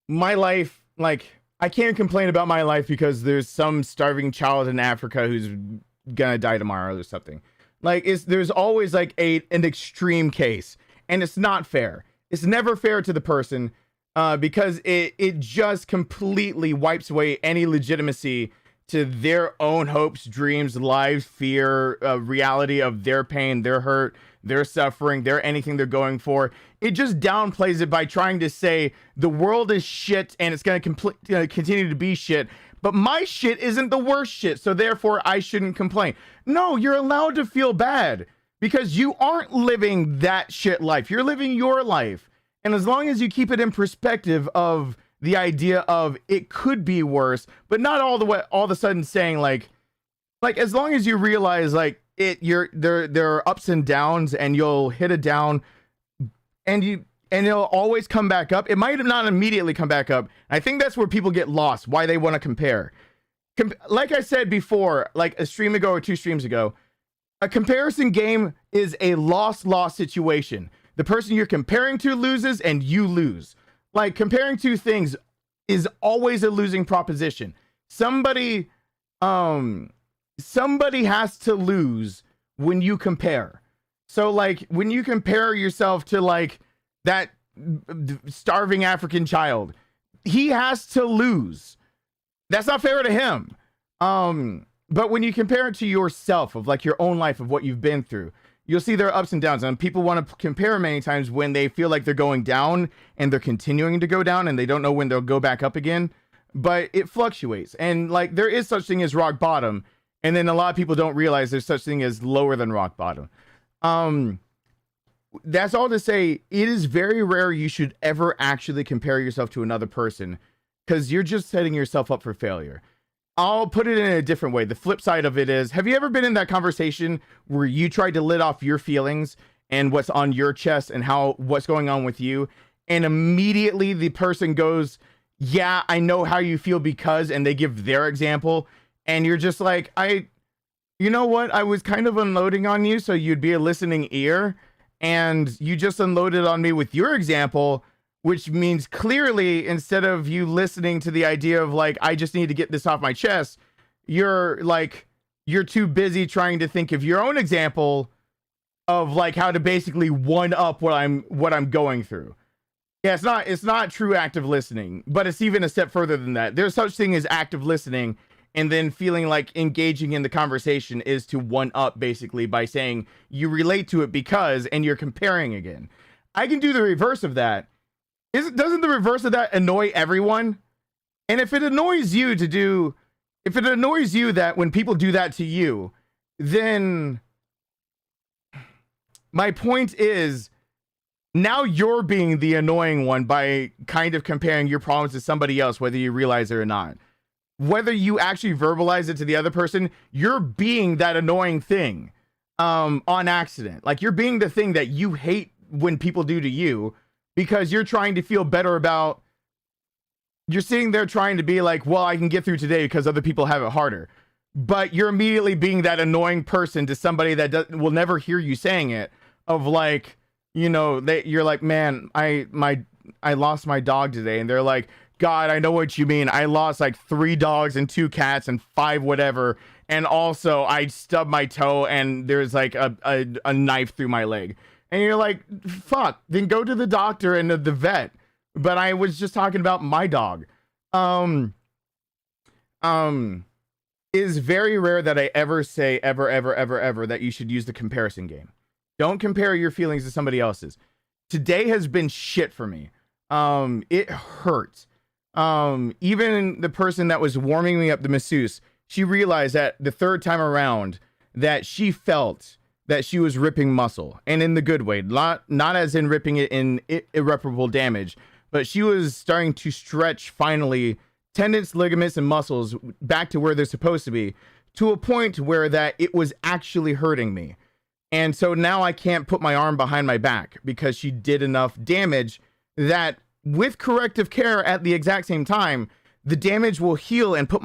my life, like, I can't complain about my life because there's some starving child in Africa who's gonna die tomorrow or something. Like, there's always, like, an extreme case. And it's not fair. It's never fair to the person, because it just completely wipes away any legitimacy to their own hopes, dreams, lives, fear, reality of their pain, their hurt, their suffering, their anything they're going for. It just downplays it by trying to say the world is shit and it's going to continue to be shit. But my shit isn't the worst shit, so therefore I shouldn't complain. No, you're allowed to feel bad, because you aren't living that shit life. You're living your life. And as long as you keep it in perspective of the idea of it could be worse, but not all of a sudden saying like as long as you realize like there are ups and downs, and you'll hit a down and it'll always come back up. It might not immediately come back up. I think that's where people get lost, why they want to compare. Like I said before, like a stream ago or 2 streams ago, a comparison game is a loss-loss situation. The person you're comparing to loses and you lose. Like, comparing 2 things is always a losing proposition. Somebody has to lose when you compare. So like when you compare yourself to like that starving African child, he has to lose. That's not fair to him. But when you compare it to yourself, of like your own life, of what you've been through, you'll see there are ups and downs. And people want to compare many times when they feel like they're going down and they're continuing to go down and they don't know when they'll go back up again. But it fluctuates. And like there is such thing as rock bottom. And then a lot of people don't realize there's such thing as lower than rock bottom. That's all to say, it is very rare you should ever actually compare yourself to another person, because you're just setting yourself up for failure. I'll put it in a different way. The flip side of it is, have you ever been in that conversation where you tried to let off your feelings and what's on your chest and what's going on with you, and immediately the person goes, yeah, I know how you feel because, and they give their example, and you're just like, you know what? I was kind of unloading on you so you'd be a listening ear, and you just unloaded on me with your example, which means clearly, instead of you listening to the idea of like, I just need to get this off my chest, you're too busy trying to think of your own example of like how to basically one up what I'm going through. Yeah, it's not true active listening, but it's even a step further than that. There's such thing as active listening, and then feeling like engaging in the conversation is to one up, basically, by saying you relate to it because, and you're comparing again. I can do the reverse of that. Doesn't the reverse of that annoy everyone? And if it annoys you that when people do that to you, then my point is, now you're being the annoying one by kind of comparing your problems to somebody else, whether you realize it or not. Whether you actually verbalize it to the other person, you're being that annoying thing on accident. Like, you're being the thing that you hate when people do to you, because you're trying to feel better about, you're sitting there trying to be like, well, I can get through today because other people have it harder. But you're immediately being that annoying person to somebody that will never hear you saying it, of like, you know, you're like, man, I lost my dog today. And they're like, God, I know what you mean. I lost like 3 dogs and 2 cats and 5 whatever. And also I stubbed my toe and there's like a knife through my leg. And you're like, fuck, then go to the doctor and the vet. But I was just talking about my dog. Is very rare that I ever say ever that you should use the comparison game. Don't compare your feelings to somebody else's. Today has been shit for me. It hurts. Even the person that was warming me up, the masseuse, she realized that the 3rd time around that she felt that she was ripping muscle, and in the good way, not as in ripping it in irreparable damage, but she was starting to stretch finally tendons, ligaments, and muscles back to where they're supposed to be, to a point where that it was actually hurting me. And so now I can't put my arm behind my back because she did enough damage that with corrective care at the exact same time, the damage will heal and put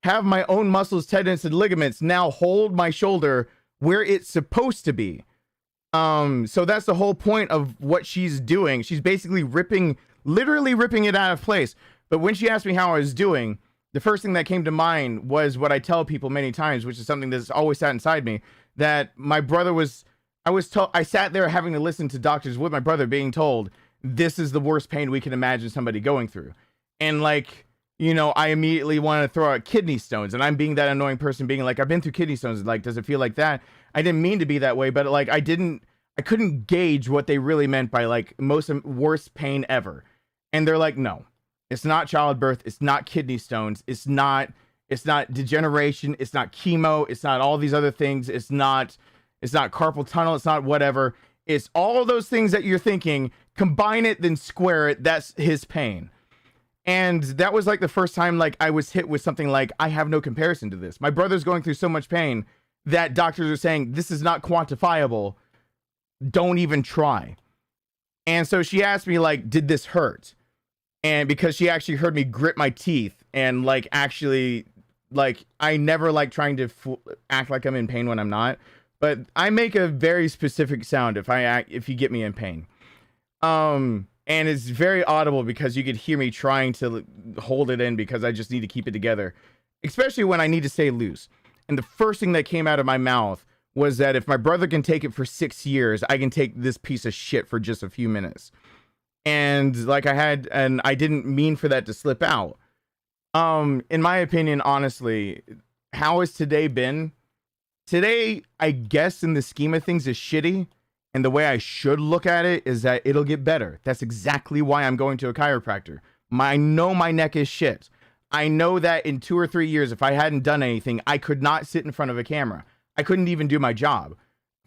have my own muscles, tendons, and ligaments now hold my shoulder where it's supposed to be. So that's the whole point of what she's doing. She's basically literally ripping it out of place. But when she asked me how I was doing, the first thing that came to mind was what I tell people many times, which is something that's always sat inside me, that my brother I sat there having to listen to doctors with my brother being told, this is the worst pain we can imagine somebody going through. And like, you know, I immediately want to throw out kidney stones, and I'm being that annoying person being like, I've been through kidney stones. Like, does it feel like that? I didn't mean to be that way, but like, I couldn't gauge what they really meant by like worst pain ever. And they're like, no, it's not childbirth. It's not kidney stones. It's not degeneration. It's not chemo. It's not all these other things. It's not carpal tunnel. It's not whatever. It's all of those things that you're thinking, combine it, then square it. That's his pain. And that was like the first time like I was hit with something like, I have no comparison to this. My brother's going through so much pain that doctors are saying, this is not quantifiable. Don't even try. And so she asked me like, did this hurt? And because she actually heard me grit my teeth and like, actually, like, I never like trying to act like I'm in pain when I'm not, but I make a very specific sound if you get me in pain. And it's very audible because you could hear me trying to hold it in because I just need to keep it together, especially when I need to stay loose. And the first thing that came out of my mouth was that if my brother can take it for 6 years, I can take this piece of shit for just a few minutes. And like I didn't mean for that to slip out. In my opinion, honestly, how has today been? Today, I guess in the scheme of things is shitty. And the way I should look at it is that it'll get better. That's exactly why I'm going to a chiropractor. I know my neck is shit. I know that in 2 or 3 years, if I hadn't done anything, I could not sit in front of a camera. I couldn't even do my job.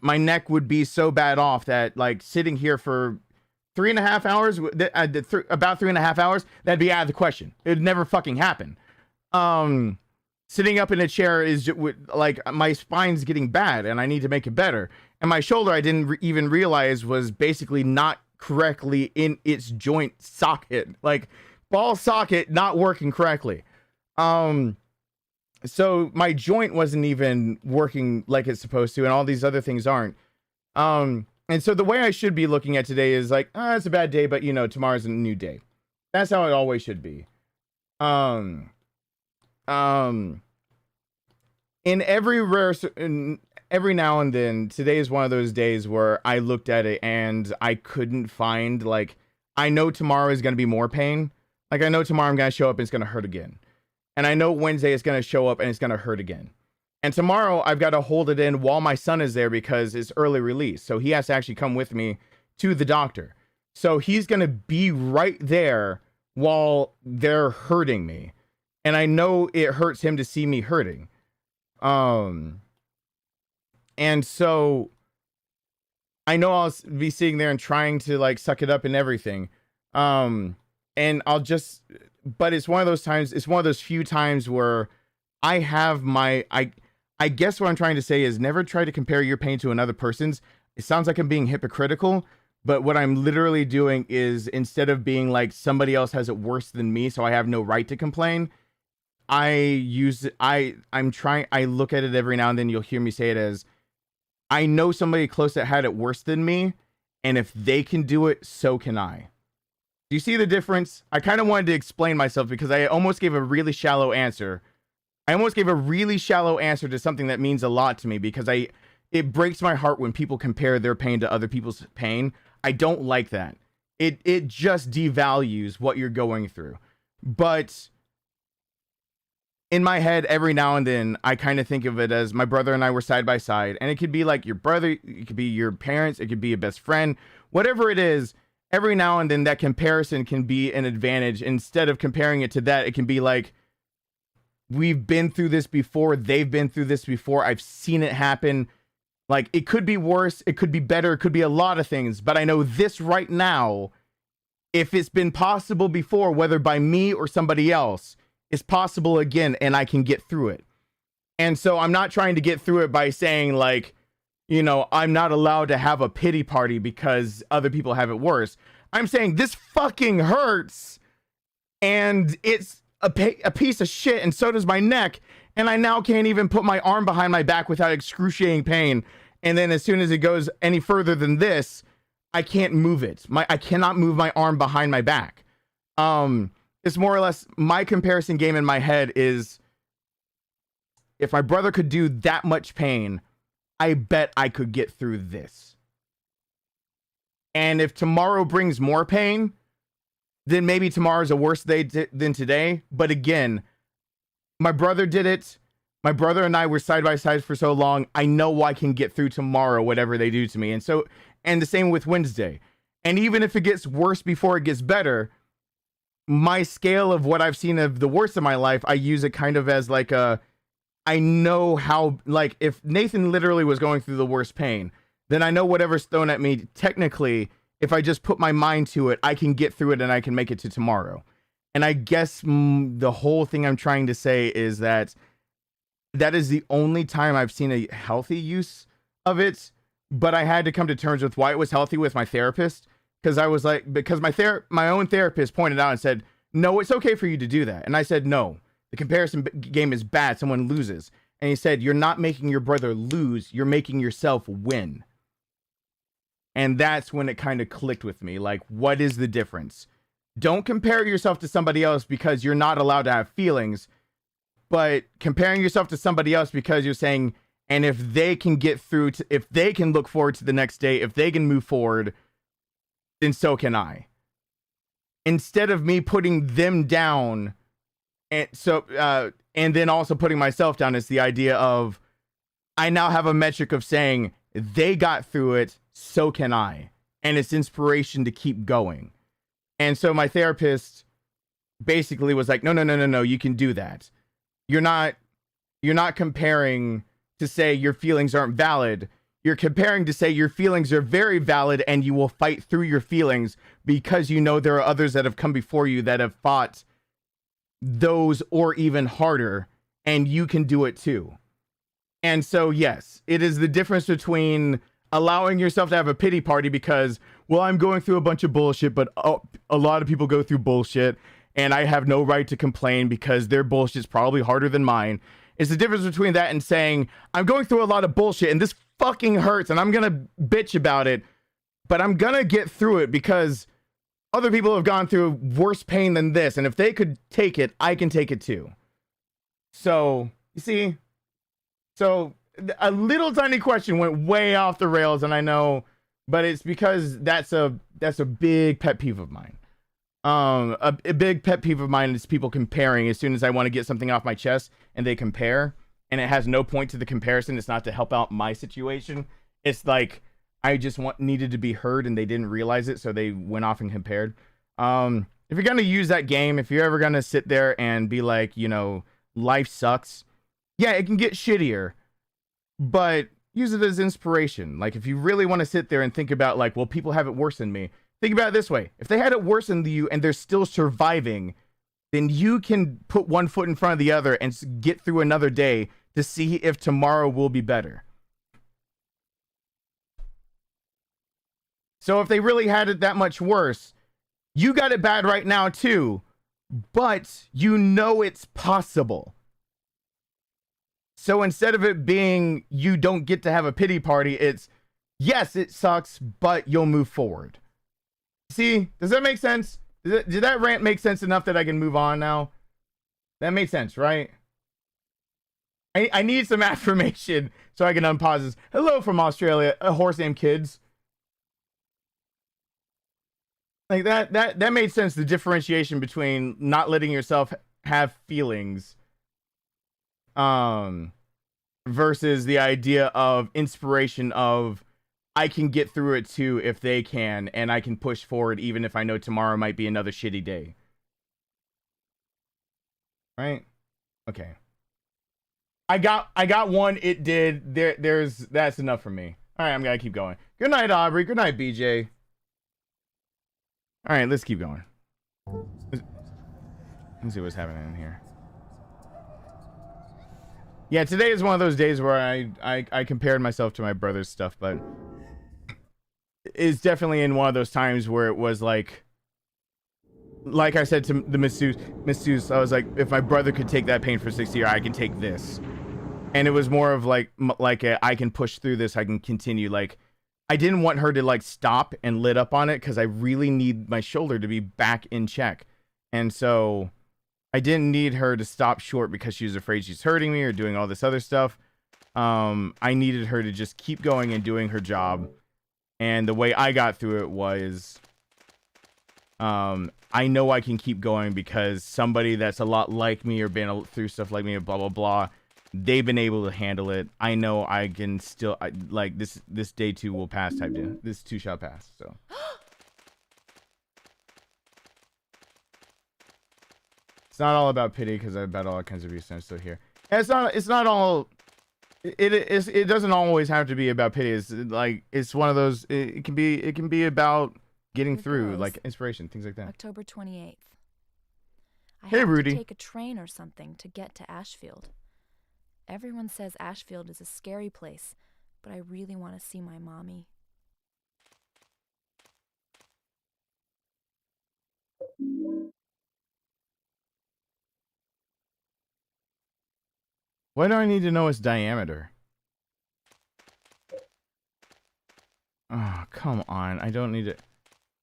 my neck would be so bad off that like sitting here for 3.5 hours, about 3.5 hours, that'd be out of the question. It'd never fucking happen. Sitting up in a chair is like my spine's getting bad and I need to make it better. And my shoulder, I didn't even realize was basically not correctly in its joint socket, like ball socket not working correctly. So my joint wasn't even working like it's supposed to, and all these other things aren't. And so the way I should be looking at today is like, it's a bad day, but you know, tomorrow's a new day. That's how it always should be. In every now and then, today is one of those days where I looked at it and I couldn't find, like, I know tomorrow is going to be more pain. Like, I know tomorrow I'm going to show up and it's going to hurt again. And I know Wednesday is going to show up and it's going to hurt again. And tomorrow I've got to hold it in while my son is there because it's early release. So he has to actually come with me to the doctor. So he's going to be right there while they're hurting me. And I know it hurts him to see me hurting. And so I know I'll be sitting there and trying to like suck it up and everything. And I'll just, but it's one of those times, it's one of those few times where I have my, I guess what I'm trying to say is never try to compare your pain to another person's. It sounds like I'm being hypocritical, but what I'm literally doing is instead of being like somebody else has it worse than me, so I have no right to complain, I look at it every now and then. You'll hear me say it as, I know somebody close that had it worse than me, and if they can do it, so can I. Do you see the difference? I kind of wanted to explain myself because I almost gave a really shallow answer. I almost gave a really shallow answer to something that means a lot to me because it breaks my heart when people compare their pain to other people's pain. I don't like that. It just devalues what you're going through. But in my head, every now and then, I kind of think of it as my brother and I were side by side. And it could be like your brother, it could be your parents, it could be a best friend, whatever it is. Every now and then that comparison can be an advantage. Instead of comparing it to that, it can be like, we've been through this before. They've been through this before. I've seen it happen. Like, it could be worse. It could be better. It could be a lot of things. But I know this right now, if it's been possible before, whether by me or somebody else, it's possible again, and I can get through it. And so I'm not trying to get through it by saying, like, you know, I'm not allowed to have a pity party because other people have it worse. I'm saying this fucking hurts, and it's a piece of shit, and so does my neck, and I now can't even put my arm behind my back without excruciating pain. And then as soon as it goes any further than this, I can't move it. I cannot move my arm behind my back. It's more or less my comparison game in my head is, if my brother could do that much pain, I bet I could get through this. And if tomorrow brings more pain, then maybe tomorrow's a worse day than today. But again, my brother did it. My brother and I were side by side for so long. I know I can get through tomorrow, whatever they do to me. And so, and the same with Wednesday. And even if it gets worse before it gets better, my scale of what I've seen of the worst of my life, I use it kind of as like I know how, like, if Nathan literally was going through the worst pain, then I know whatever's thrown at me, technically, if I just put my mind to it, I can get through it and I can make it to tomorrow. And I guess the whole thing I'm trying to say is that is the only time I've seen a healthy use of it. But I had to come to terms with why it was healthy with my therapist. Because I was like, because my own therapist pointed out and said, no, it's okay for you to do that. And I said, no, the comparison game is bad. Someone loses. And he said, you're not making your brother lose. You're making yourself win. And that's when it kind of clicked with me. Like, what is the difference? Don't compare yourself to somebody else because you're not allowed to have feelings. But comparing yourself to somebody else because you're saying, and if they can get through, if they can look forward to the next day, if they can move forward, then so can I. Instead of me putting them down, and so and then also putting myself down, is the idea of, I now have a metric of saying they got through it, so can I. And it's inspiration to keep going. And so my therapist basically was like, no, you can do that. You're not comparing to say your feelings aren't valid. you're comparing to say your feelings are very valid and you will fight through your feelings because you know there are others that have come before you that have fought those or even harder, and you can do it too. And so, yes, it is the difference between allowing yourself to have a pity party because, well, I'm going through a bunch of bullshit, but a lot of people go through bullshit, and I have no right to complain because their bullshit's probably harder than mine. It's the difference between that and saying, I'm going through a lot of bullshit, and this fucking hurts, and I'm gonna bitch about it, but I'm gonna get through it because other people have gone through worse pain than this, and if they could take it, I can take it too. So, you see? So, a little tiny question went way off the rails, and I know, but it's because that's a big pet peeve of mine. A big pet peeve of mine is people comparing as soon as I want to get something off my chest, and they compare, and it has no point to the comparison. It's not to help out my situation. It's like, I just needed to be heard, and they didn't realize it, so they went off and compared. If you're going to use that game, if you're ever going to sit there and be like, you know, life sucks, yeah, it can get shittier, but use it as inspiration. Like, if you really want to sit there and think about, like, well, people have it worse than me, think about it this way. If they had it worse than you and they're still surviving, then you can put one foot in front of the other and get through another day to see if tomorrow will be better. So if they really had it that much worse, you got it bad right now too, but you know it's possible. So instead of it being you don't get to have a pity party, it's yes, it sucks, but you'll move forward. See, does that make sense? Did that rant make sense enough that I can move on now? That made sense, right? I need some affirmation so I can unpause this. Hello from Australia, a horse named Kids. Like that made sense, the differentiation between not letting yourself have feelings versus the idea of inspiration of I can get through it too if they can, and I can push forward even if I know tomorrow might be another shitty day. Right? Okay. I got one, it did. That's enough for me. Alright, I'm gonna keep going. Good night, Aubrey. Good night, BJ. Alright, let's keep going. Let's see what's happening in here. Yeah, today is one of those days where I compared myself to my brother's stuff, but it's definitely in one of those times where it was like I said to the masseuse, I was like, if my brother could take that pain for 60 years, I can take this. And it was more of like I can push through this, I can continue. Like, I didn't want her to like stop and lit up on it because I really need my shoulder to be back in check. And so I didn't need her to stop short because she was afraid she's hurting me or doing all this other stuff. I needed her to just keep going and doing her job. And the way I got through it was, I know I can keep going because somebody that's a lot like me or been through stuff like me, blah, blah, blah, they've been able to handle it. I know I can still, like, this day too will pass type deal. This too shall pass, so. It's not all about pity because I've about all kinds of abuse and I'm still here. And it's not all, it doesn't always have to be about pity. It's like, it's one of those, it can be about getting through, like inspiration, things like that. October 28th. I Hey, have Rudy. to take a train or something to get to Ashfield. Everyone says Ashfield is a scary place, but I really want to see my mommy. Why do I need to know its diameter? Oh, come on. I don't need it.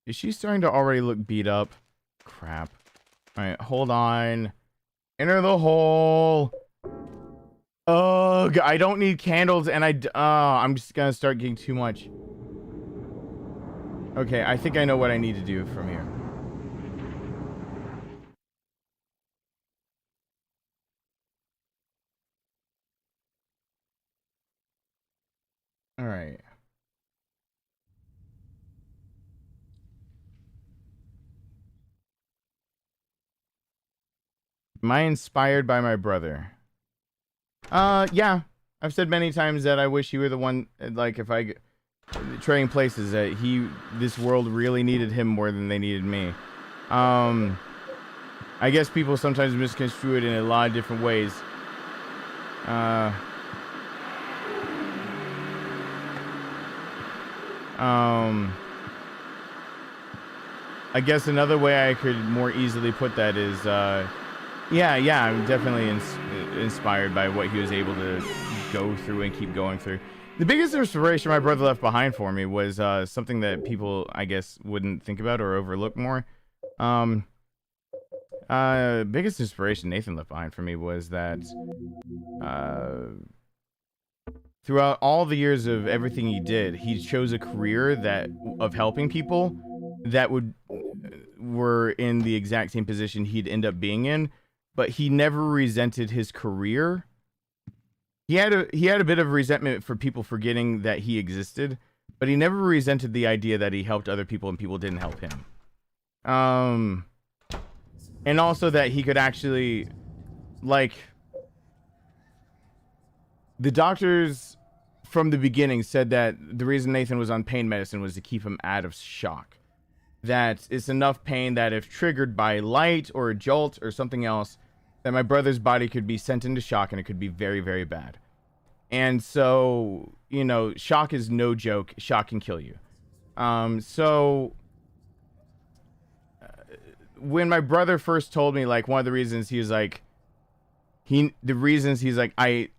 Is she starting to already look beat up? Crap. Alright, hold on. Enter the hole. Ugh, I don't need candles, and I'm just gonna start getting too much. Okay, I think I know what I need to do from here. Alright. Am I inspired by my brother? Yeah. I've said many times that I wish he were the one, like, if I trading places, that this world really needed him more than they needed me. I guess people sometimes misconstrue it in a lot of different ways. I guess another way I could more easily put that is, yeah, I'm definitely inspired by what he was able to go through and keep going through. The biggest inspiration my brother left behind for me was something that people, I guess, wouldn't think about or overlook more. Biggest inspiration Nathan left behind for me was that throughout all the years of everything he did, he chose a career of helping people that were in the exact same position he'd end up being in, but he never resented his career. He had a bit of resentment for people forgetting that he existed, but he never resented the idea that he helped other people and people didn't help him. And also that he could actually, like, the doctors from the beginning said that the reason Nathan was on pain medicine was to keep him out of shock. That it's enough pain that if triggered by light or a jolt or something else, that my brother's body could be sent into shock and it could be very, very bad. And so, you know, shock is no joke. Shock can kill you. When my brother first told me, like, one of the reasons he was like, I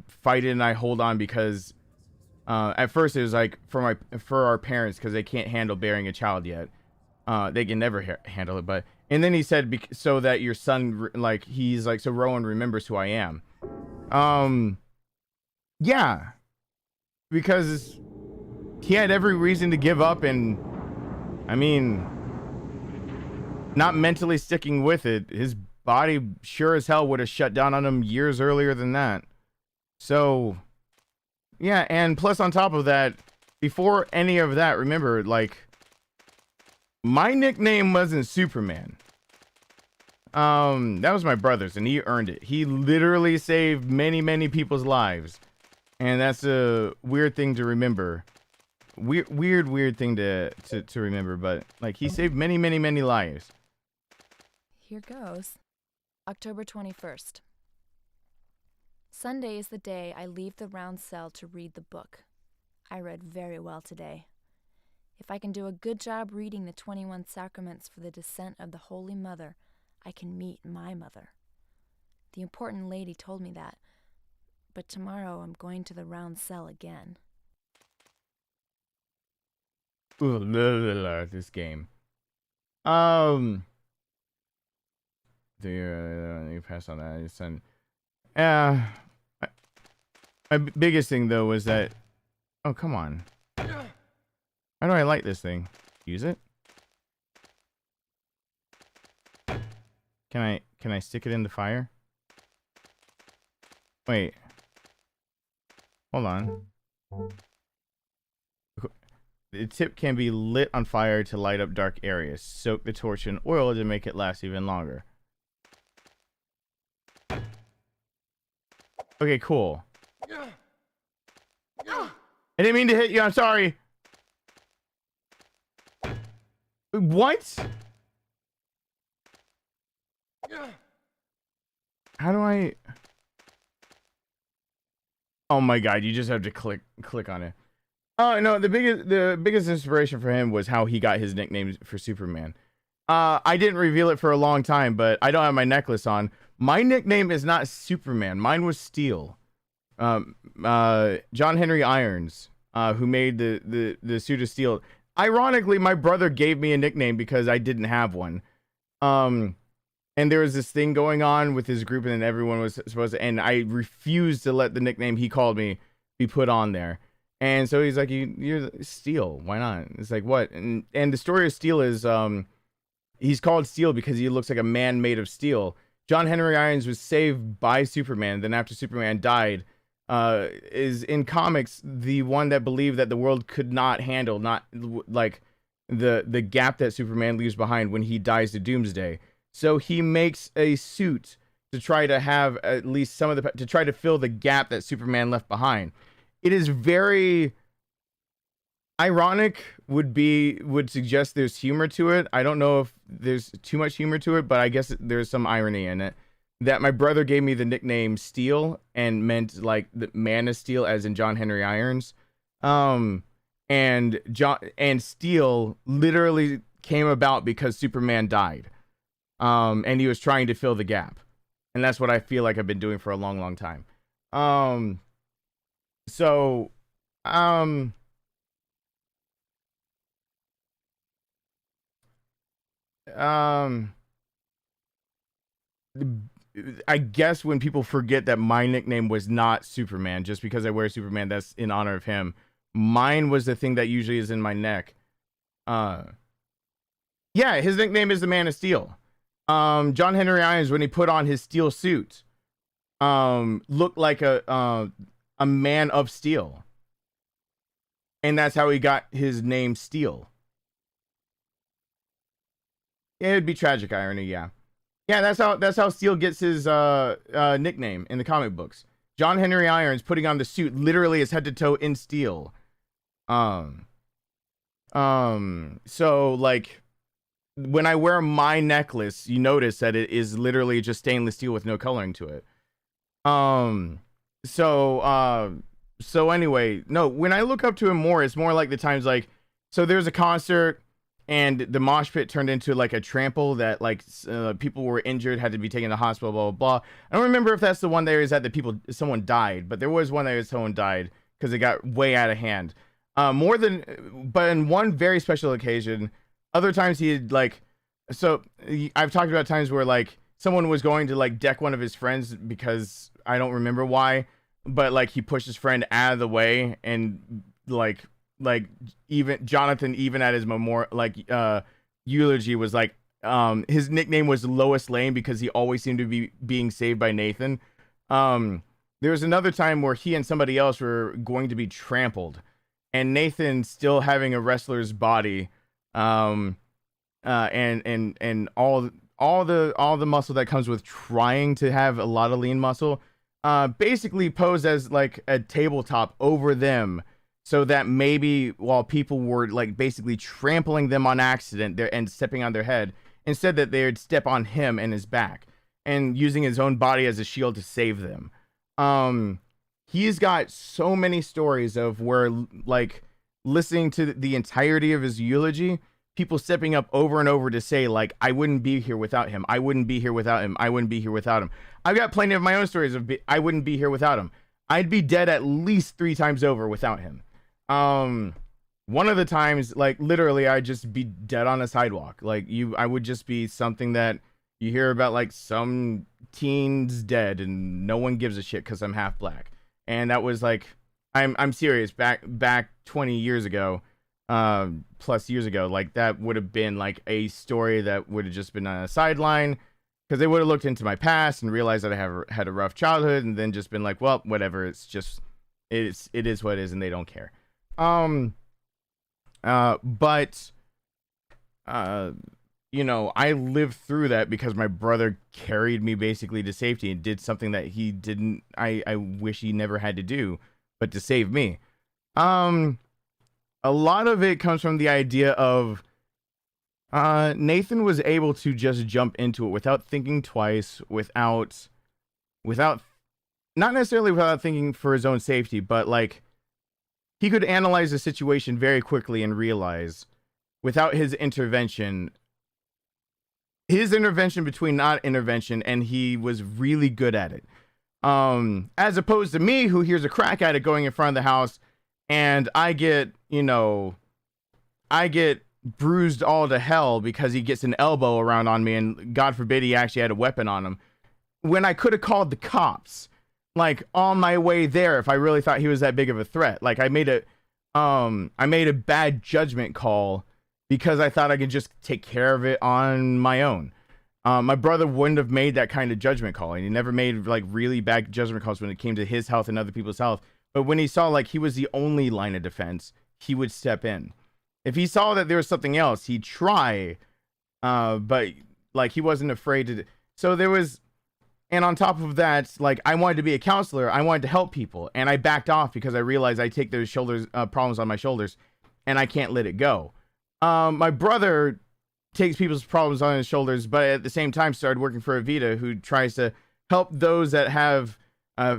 fight it and I hold on because, at first it was like for our parents, because they can't handle bearing a child yet. They can never handle it, and then he said, so that your son, like, he's like, so Rowan remembers who I am. Yeah, because he had every reason to give up, and I mean, not mentally sticking with it, his body sure as hell would have shut down on him years earlier than that. So, yeah, and plus on top of that, before any of that, remember, like, my nickname wasn't Superman. That was my brother's, and he earned it. He literally saved many, many people's lives. And that's a weird thing to remember. Weird thing to remember, but, like, he saved many, many, many lives. Here goes. October 21st. Sunday is the day I leave the round cell to read the book. I read very well today. If I can do a good job reading the 21 sacraments for the descent of the Holy Mother, I can meet my mother. The important lady told me that, but tomorrow I'm going to the round cell again. Ooh, this game. Do you pass on that? You send. My biggest thing though was that. Oh, come on. How do I light this thing? Use it? Can I stick it in the fire? Wait. Hold on. The tip can be lit on fire to light up dark areas. Soak the torch in oil to make it last even longer. Okay, cool. I didn't mean to hit you. I'm sorry. What? How do I? Oh my god, you just have to click on it. Oh no, the biggest inspiration for him was how he got his nickname for Superman. I didn't reveal it for a long time, but I don't have my necklace on. My nickname is not Superman. Mine was Steel. John Henry Irons, who made the suit of steel. Ironically, my brother gave me a nickname because I didn't have one. And there was this thing going on with his group, and then everyone was supposed to, and I refused to let the nickname he called me be put on there. And so he's like, you're Steel. Why not? It's like, what? And the story of Steel is, he's called Steel because he looks like a man made of steel. John Henry Irons was saved by Superman. Then after Superman died, is in comics the one that believed that the world could not handle, not like the gap that Superman leaves behind when he dies to Doomsday. So he makes a suit to try to have at least some of the, to try to fill the gap that Superman left behind. It is very ironic, would suggest there's humor to it. I don't know if there's too much humor to it, but I guess there's some irony in it. That my brother gave me the nickname Steel and meant like the Man of Steel, as in John Henry Irons. And Steel literally came about because Superman died. And he was trying to fill the gap. And that's what I feel like I've been doing for a long, long time. I guess when people forget that my nickname was not Superman, just because I wear Superman, that's in honor of him. Mine was the thing that usually is in my neck. Yeah, his nickname is the Man of Steel. John Henry Irons, when he put on his steel suit, looked like a man of steel. And that's how he got his name Steel. It'd be tragic irony, yeah. Yeah, that's how Steel gets his nickname in the comic books. John Henry Irons putting on the suit literally is head to toe in steel. So like when I wear my necklace, you notice that it is literally just stainless steel with no coloring to it. So anyway, no, when I look up to him more, it's more like the times like, so there's a concert and the mosh pit turned into like a trample that like people were injured, had to be taken to the hospital, blah, blah, blah. I don't remember if that's the one there is that someone died, but there was one that someone died because it got way out of hand. But in one very special occasion, other times he had like, so I've talked about times where like someone was going to like deck one of his friends because I don't remember why, but like he pushed his friend out of the way and like even Jonathan, even at his eulogy was like, his nickname was Lois Lane because he always seemed to be being saved by Nathan. There was another time where he and somebody else were going to be trampled and Nathan still having a wrestler's body, and all the muscle that comes with trying to have a lot of lean muscle, basically posed as like a tabletop over them. So that maybe while people were like basically trampling them on accident and stepping on their head, instead that they would step on him and his back and using his own body as a shield to save them. He's got so many stories of where like listening to the entirety of his eulogy, people stepping up over and over to say like, I wouldn't be here without him. I wouldn't be here without him. I wouldn't be here without him. I've got plenty of my own stories of I wouldn't be here without him. I'd be dead at least 3 times over without him. One of the times, like literally I'd just be dead on a sidewalk. Like I would just be something that you hear about, like some teen's dead and no one gives a shit because I'm half black. And that was like, I'm serious, back 20 years ago, plus years ago, like that would have been like a story that would have just been on a sideline because they would have looked into my past and realized that I had a rough childhood and then just been like, well, whatever. It's just, it is what it is and they don't care. You know, I lived through that because my brother carried me basically to safety and did something that he didn't, I wish he never had to do, but to save me. A lot of it comes from the idea of, Nathan was able to just jump into it without thinking twice, without, not necessarily without thinking for his own safety, but like, he could analyze the situation very quickly and realize without his intervention between not intervention, and he was really good at it. As opposed to me, who hears a crack addict going in front of the house and I get bruised all to hell because he gets an elbow around on me and God forbid he actually had a weapon on him. When I could have called the cops. Like on my way there, if I really thought he was that big of a threat, like I made a bad judgment call because I thought I could just take care of it on my own. My brother wouldn't have made that kind of judgment call, and he never made like really bad judgment calls when it came to his health and other people's health. But when he saw like he was the only line of defense, he would step in. If he saw that there was something else, he'd try, but like he wasn't afraid to. So there was. And on top of that, like, I wanted to be a counselor. I wanted to help people. And I backed off because I realized I take those problems on my shoulders and I can't let it go. My brother takes people's problems on his shoulders, but at the same time started working for Avita, who tries to help those that have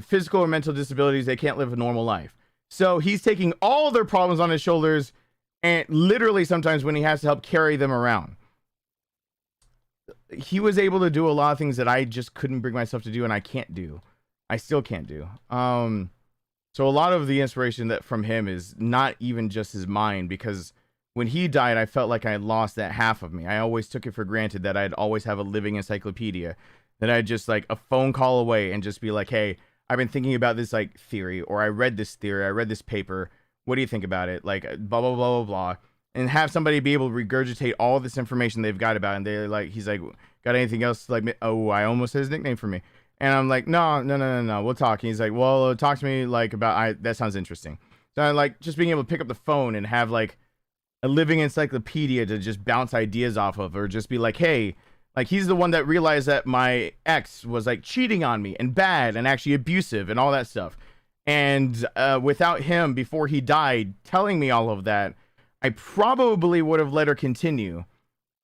physical or mental disabilities. They can't live a normal life. So he's taking all their problems on his shoulders, and literally sometimes when he has to help carry them around. He was able to do a lot of things that I just couldn't bring myself to do, and I can't do. I still can't do. So a lot of the inspiration that from him is not even just his mind, because when he died, I felt like I had lost that half of me. I always took it for granted that I'd always have a living encyclopedia, that I'd just like a phone call away and just be like, hey, I've been thinking about this like theory, or I read this theory, I read this paper. What do you think about it? Like blah, blah, blah, blah, blah. And have somebody be able to regurgitate all this information they've got about it. And they're like, he's like, got anything else? Like, oh, I almost said his nickname for me. And I'm like, no, we'll talk. And he's like, well, talk to me like about, that sounds interesting. So I like just being able to pick up the phone and have like a living encyclopedia to just bounce ideas off of, or just be like, hey, like he's the one that realized that my ex was like cheating on me and bad and actually abusive and all that stuff. And without him, before he died, telling me all of that, I probably would have let her continue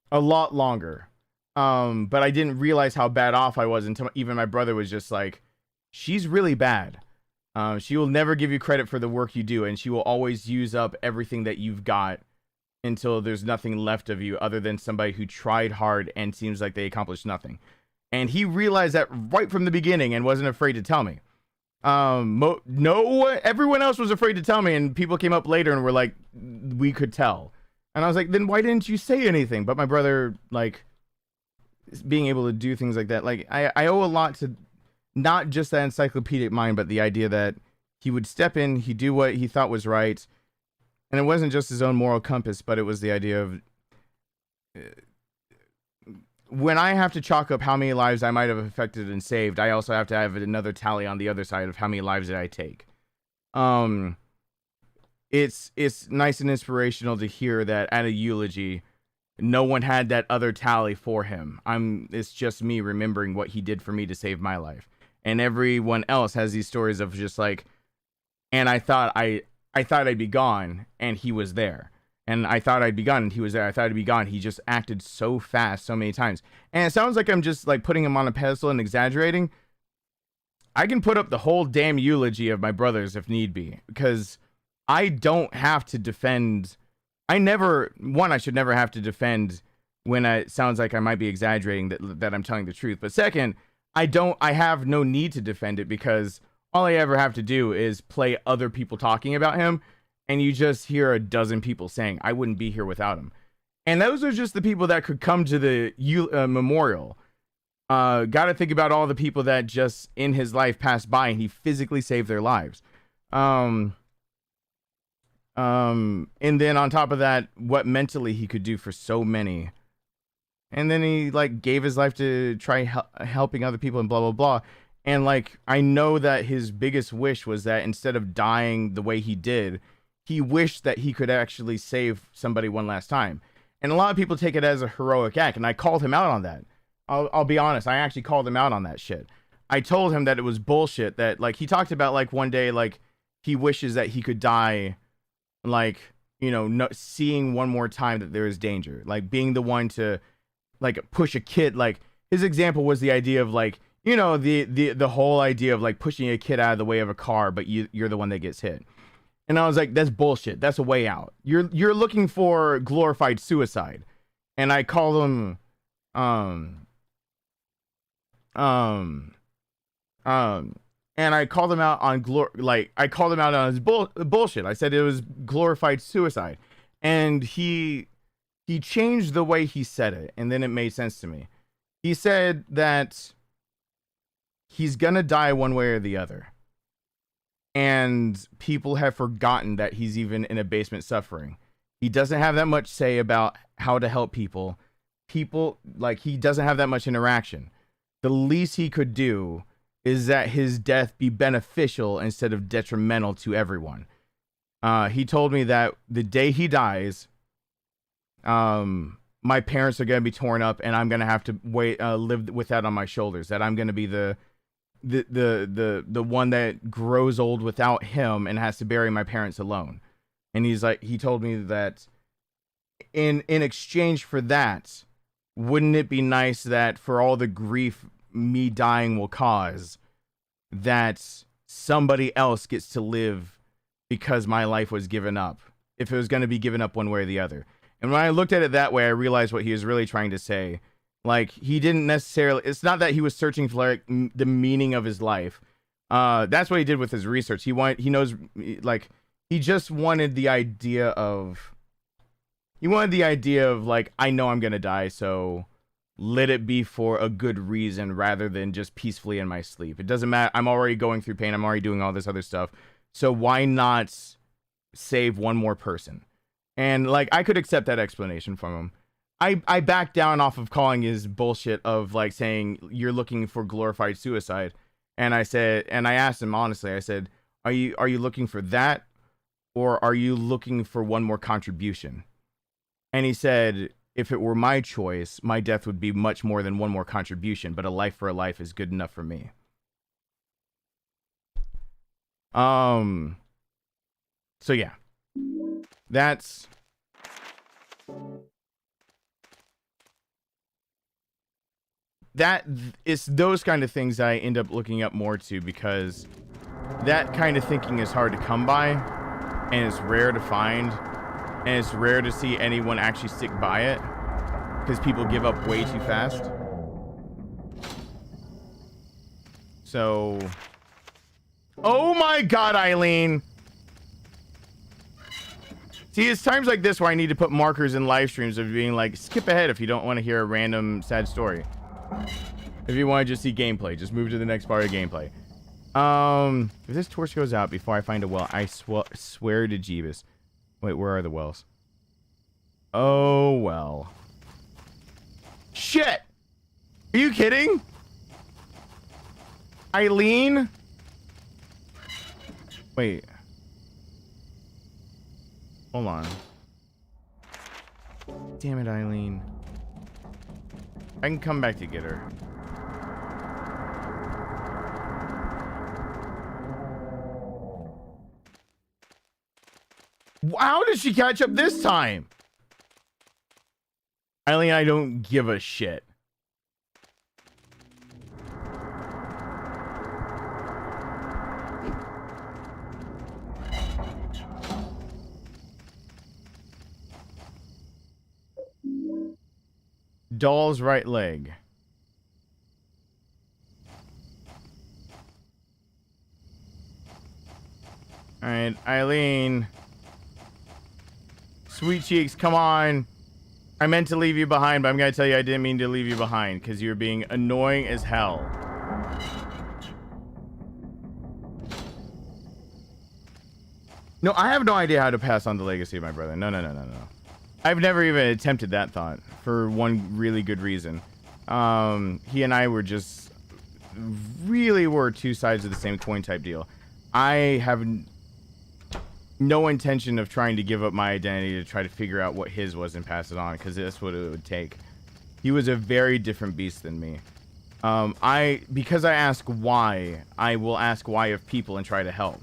a lot longer. But I didn't realize how bad off I was until even my brother was just like, she's really bad. She will never give you credit for the work you do, and she will always use up everything that you've got until there's nothing left of you other than somebody who tried hard and seems like they accomplished nothing. And he realized that right from the beginning and wasn't afraid to tell me. Everyone else was afraid to tell me, and people came up later and were like, we could tell. And I was like, then why didn't you say anything? But my brother, like, being able to do things like that, like, I owe a lot to not just that encyclopedic mind, but the idea that he would step in, he'd do what he thought was right. And it wasn't just his own moral compass, but it was the idea of when I have to chalk up how many lives I might have affected and saved, I also have to have another tally on the other side of how many lives did I take. It's nice and inspirational to hear that at a eulogy, no one had that other tally for him. It's just me remembering what he did for me to save my life. And everyone else has these stories of just like, and I thought I'd be gone, and he was there. And I thought I'd be gone, and he was there. I thought I'd be gone. He just acted so fast so many times. And it sounds like I'm just like putting him on a pedestal and exaggerating. I can put up the whole damn eulogy of my brothers if need be, because I don't have to defend. I should never have to defend when it sounds like I might be exaggerating that I'm telling the truth. But second, I have no need to defend it, because all I ever have to do is play other people talking about him, and you just hear a dozen people saying, I wouldn't be here without him. And those are just the people that could come to the memorial. Got to think about all the people that just in his life passed by, and he physically saved their lives. And then on top of that, what mentally he could do for so many. And then he like gave his life to try helping other people and blah, blah, blah. And like, I know that his biggest wish was that instead of dying the way he did, he wished that he could actually save somebody one last time. And a lot of people take it as a heroic act, and I called him out on that. I'll be honest, I actually called him out on that shit. I told him that it was bullshit, that like he talked about like one day, like he wishes that he could die, like, you know, seeing one more time that there is danger, like being the one to like push a kid. Like his example was the idea of like, you know, the whole idea of like pushing a kid out of the way of a car, but you're the one that gets hit. And I was like, that's bullshit. That's a way out. You're looking for glorified suicide. And I called him, and I called him out on I called him out on his bullshit. I said it was glorified suicide. And he changed the way he said it, and then it made sense to me. He said that he's gonna die one way or the other. And people have forgotten that he's even in a basement suffering. He doesn't have that much say about how to help people. Like, he doesn't have that much interaction. The least he could do is that his death be beneficial instead of detrimental to everyone. He told me that the day he dies, my parents are gonna be torn up, and I'm gonna have to live with that on my shoulders. That I'm gonna be the one that grows old without him and has to bury my parents alone. And he told me that in exchange for that, wouldn't it be nice that for all the grief me dying will cause, that somebody else gets to live because my life was given up, if it was going to be given up one way or the other. And when I looked at it that way, I realized what he was really trying to say. Like, he didn't necessarily, it's not that he was searching for like the meaning of his life. That's what he did with his research. He just wanted the idea of, like, I know I'm going to die, so let it be for a good reason rather than just peacefully in my sleep. It doesn't matter. I'm already going through pain. I'm already doing all this other stuff. So why not save one more person? And like, I could accept that explanation from him. I backed down off of calling his bullshit of like saying you're looking for glorified suicide. And I asked him honestly, I said, are you looking for that? Or are you looking for one more contribution? And he said, if it were my choice, my death would be much more than one more contribution, but a life for a life is good enough for me. So yeah, it's those kind of things that I end up looking up more to, because that kind of thinking is hard to come by, and it's rare to find, and it's rare to see anyone actually stick by it, because people give up way too fast. So, oh my God, Eileen. See, it's times like this where I need to put markers in live streams of being like, skip ahead if you don't want to hear a random sad story. If you want to just see gameplay, just move to the next part of gameplay. If this torch goes out before I find a well, I swear to Jeebus. Wait, where are the wells? Oh, well. Shit! Are you kidding? Eileen? Wait. Hold on. Damn it, Eileen. I can come back to get her. How did she catch up this time? Eileen, I don't give a shit. Doll's right leg. All right, Eileen. Sweet cheeks, come on. I meant to leave you behind, but I'm going to tell you I didn't mean to leave you behind because you're being annoying as hell. No, I have no idea how to pass on the legacy of my brother. No. I've never even attempted that thought for one really good reason. He and I were just really were two sides of the same coin type deal. I have no intention of trying to give up my identity to try to figure out what his was and pass it on, because that's what it would take. He was a very different beast than me. Because I ask why, I will ask why of people and try to help.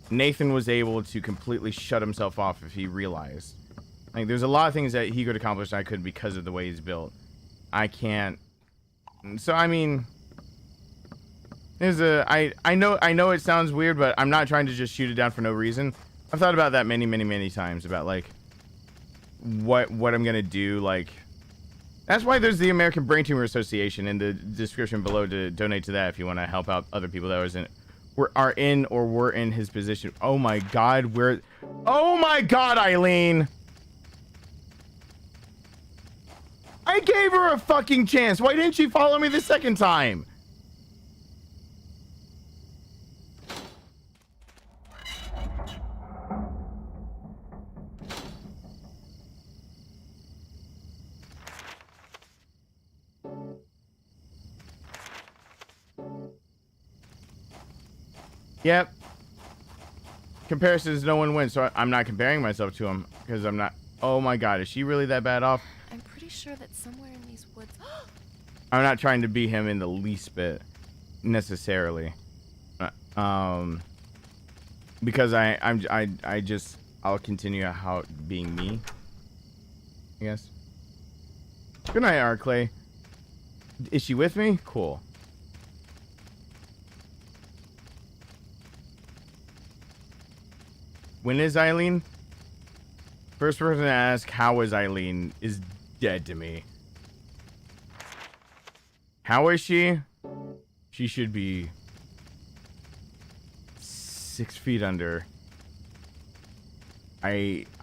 Nathan was able to completely shut himself off if he realized. Like, there's a lot of things that he could accomplish I couldn't because of the way he's built. I can't. So, I mean, I know it sounds weird, but I'm not trying to just shoot it down for no reason. I've thought about that many times about, like, what I'm going to do. Like, that's why there's the American Brain Tumor Association in the description below to donate to that if you want to help out other people that are in his position. Oh my God, oh my God, Eileen! I gave her a fucking chance. Why didn't she follow me the second time? Yep. Comparisons, no one wins, so I'm not comparing myself to him because I'm not. Oh my God, is she really that bad off? I'm pretty pretty sure that somewhere in these woods. I'm not trying to be him in the least bit, necessarily. Because I'll continue how being me, I guess. Good night, Arclay. Is she with me? Cool. When is Eileen? First person to ask how is Eileen is dead to me. How is she? She should be 6 feet under. Is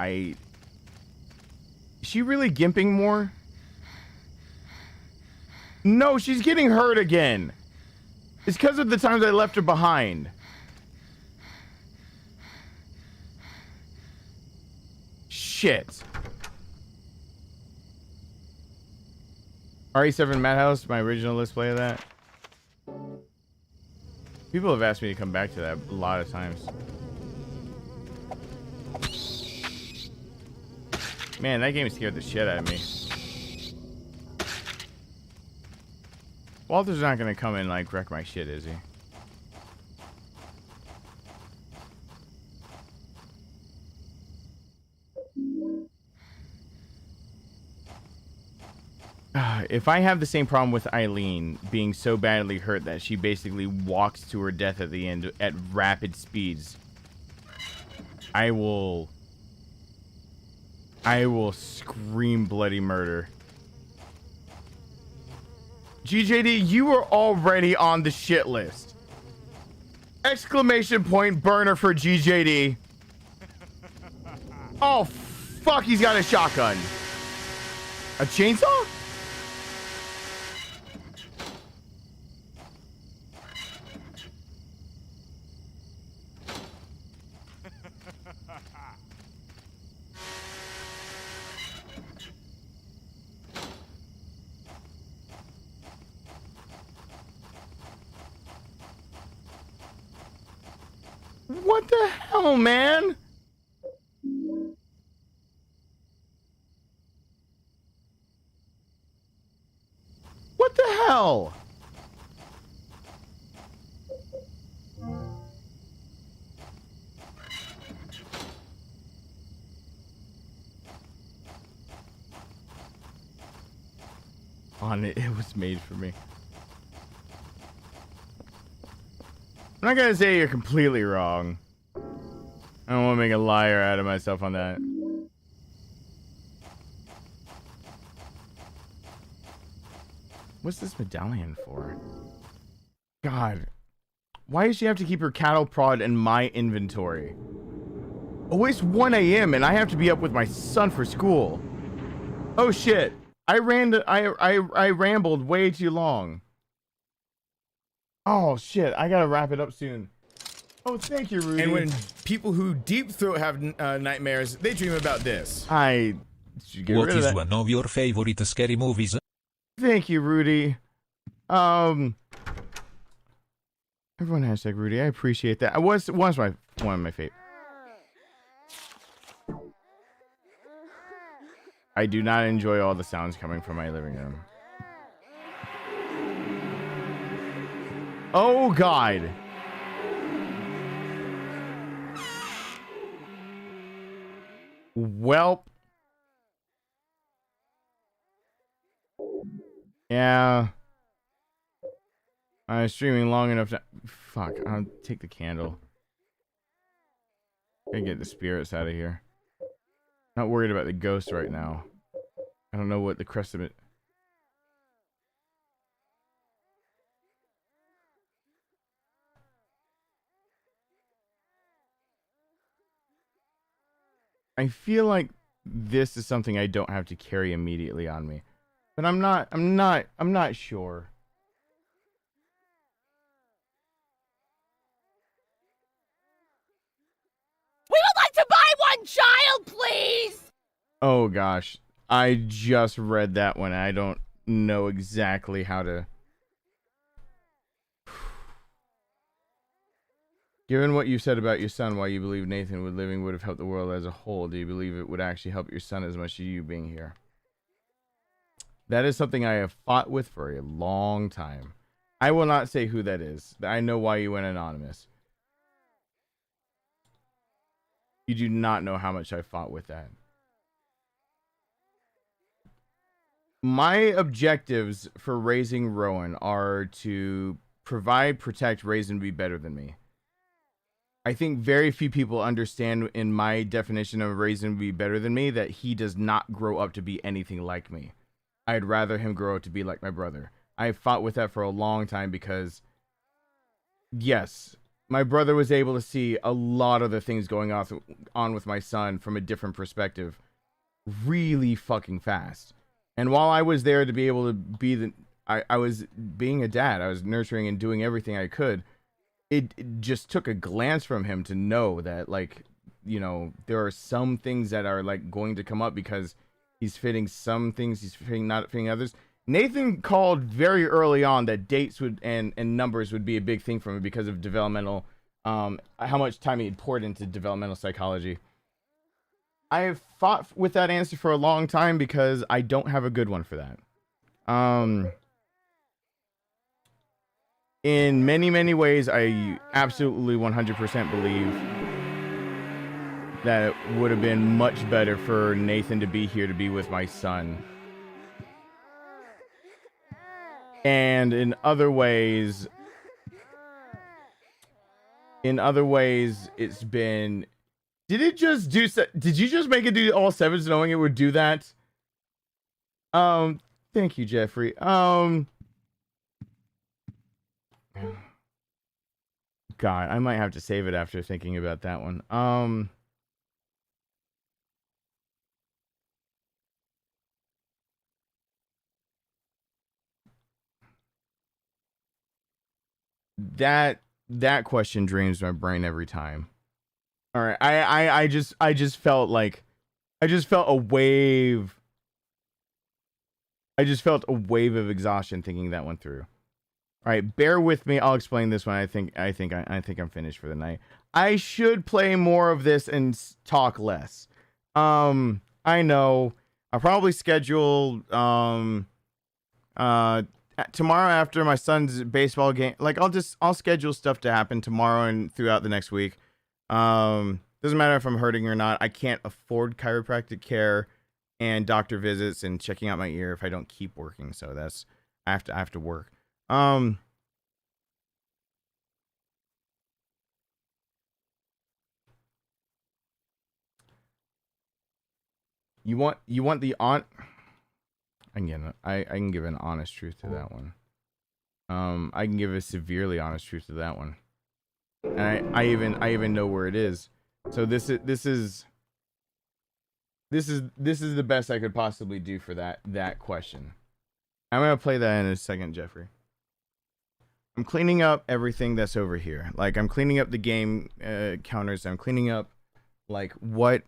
she really gimping more? No, she's getting hurt again. It's because of the times I left her behind. Shit. RE7 Madhouse, my original Let's Play of that. People have asked me to come back to that a lot of times. Man, that game scared the shit out of me. Walter's not gonna come and like wreck my shit, is he? If I have the same problem with Eileen being so badly hurt that she basically walks to her death at the end at rapid speeds, I will scream bloody murder. GJD, you were already on the shit list. Exclamation point burner for GJD. Oh, fuck, he's got a shotgun. A chainsaw? What the hell, man? What the hell? On it, it was made for me. I'm not gonna say you're completely wrong. I don't want to make a liar out of myself on that. What's this medallion for? God. Why does she have to keep her cattle prod in my inventory? Oh, it's 1 a.m. and I have to be up with my son for school. Oh shit. I rambled way too long. Oh shit, I gotta wrap it up soon. Oh, thank you, Rudy. And when people who deep throat have nightmares, they dream about this. I should get What rid of is that. one of your favorite scary movies? Thank you, Rudy. Everyone hashtag Rudy. I appreciate that. One of my favorite. I do not enjoy all the sounds coming from my living room. Oh God. Welp. Yeah. I'm streaming long enough to... Fuck, I'll take the candle. Gotta get the spirits out of here. Not worried about the ghost right now. I don't know what the crest of it... I feel like this is something I don't have to carry immediately on me. But I'm not sure. We would like to buy one child, please! Oh gosh. I just read that one. I don't know exactly how to... Given what you said about your son, why you believe Nathan would have helped the world as a whole, do you believe it would actually help your son as much as you being here? That is something I have fought with for a long time. I will not say who that is. I know why you went anonymous. You do not know how much I fought with that. My objectives for raising Rowan are to provide, protect, raise, and be better than me. I think very few people understand in my definition of raise and be better than me that he does not grow up to be anything like me. I'd rather him grow up to be like my brother. I fought with that for a long time because, yes, my brother was able to see a lot of the things going on with my son from a different perspective really fucking fast. And while I was there to be able to be I was being a dad. I was nurturing and doing everything I could. It just took a glance from him to know that, like, you know, there are some things that are, like, going to come up because he's fitting some things, he's fitting not fitting others. Nathan called very early on that dates would and numbers would be a big thing for me because of developmental, how much time he had poured into developmental psychology. I have fought with that answer for a long time because I don't have a good one for that. In many, many ways, I absolutely 100% believe that it would have been much better for Nathan to be here to be with my son. And in other ways, it's been... Did you just make it do all sevens knowing it would do that? Thank you, Jeffrey. God, I might have to save it after thinking about that one. That question dreams my brain every time. All right, I just felt like I just felt a wave of exhaustion thinking that one through. All right, bear with me. I'll explain this one. I think I'm finished for the night. I should play more of this and talk less. I know. I'll probably schedule tomorrow after my son's baseball game. Like I'll schedule stuff to happen tomorrow and throughout the next week. Doesn't matter if I'm hurting or not. I can't afford chiropractic care and doctor visits and checking out my ear if I don't keep working. So that's I have to work. You want the I can give an honest truth to that one. I can give a severely honest truth to that one. And I even know where it is. So this is the best I could possibly do for that question. I'm gonna play that in a second, Jeffrey. I'm cleaning up everything that's over here. Like I'm cleaning up the game counters. I'm cleaning up like what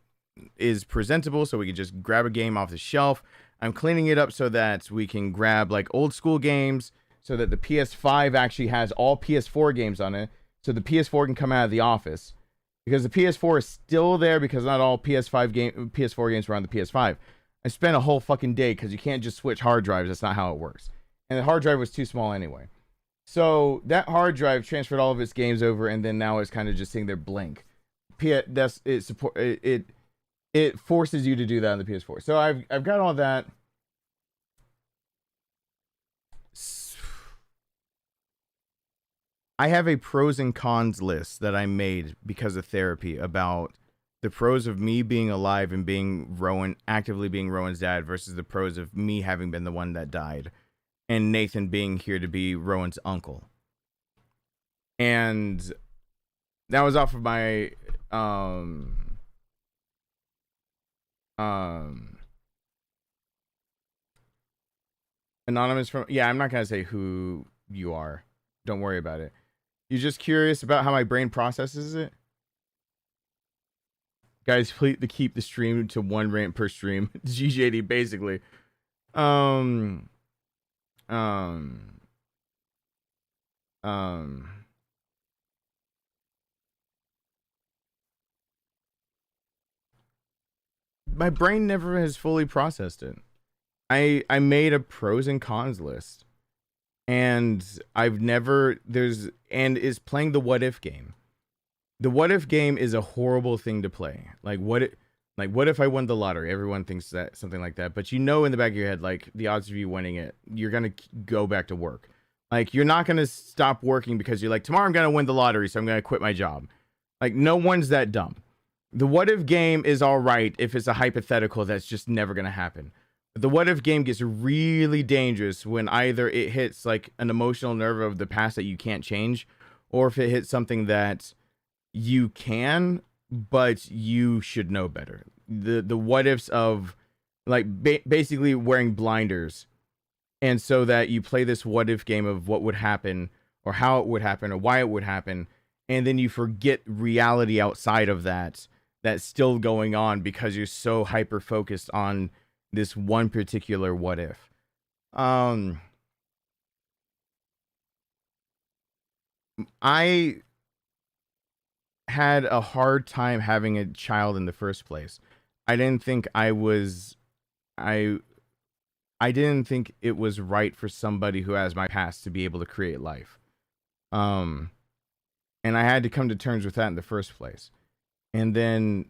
is presentable so we can just grab a game off the shelf. I'm cleaning it up so that we can grab like old school games so that the PS5 actually has all PS4 games on it. So the PS4 can come out of the office because the PS4 is still there because not all PS4 games were on the PS5. I spent a whole fucking day because you can't just switch hard drives. That's not how it works. And the hard drive was too small anyway. So that hard drive transferred all of its games over, and then now it's kind of just sitting there blank. It forces you to do that on the PS4. So I've got all that. I have a pros and cons list that I made because of therapy about the pros of me being alive and actively being Rowan's dad versus the pros of me having been the one that died and Nathan being here to be Rowan's uncle. And that was off of my anonymous from, yeah, I'm not going to say who you are. Don't worry about it. You're just curious about how my brain processes it? Guys, please to keep the stream to 1 rant per stream. GJD, basically. My brain never has fully processed it. I made a pros and cons list, and I've never is playing the what if game. The what if game is a horrible thing to play. Like what if I won the lottery? Everyone thinks that something like that, but in the back of your head, like the odds of you winning it, you're gonna go back to work. Like you're not gonna stop working because you're like, tomorrow I'm gonna win the lottery, so I'm gonna quit my job. Like no one's that dumb. The what if game is all right if it's a hypothetical that's just never gonna happen. But the what if game gets really dangerous when either it hits like an emotional nerve of the past that you can't change, or if it hits something that you can, but you should know better. The what ifs of like basically wearing blinders, and so that you play this what if game of what would happen or how it would happen or why it would happen, and then you forget reality outside of that that's still going on because you're so hyper focused on this one particular what if. I had a hard time having a child in the first place. I didn't think I didn't think it was right for somebody who has my past to be able to create life. And I had to come to terms with that in the first place. And then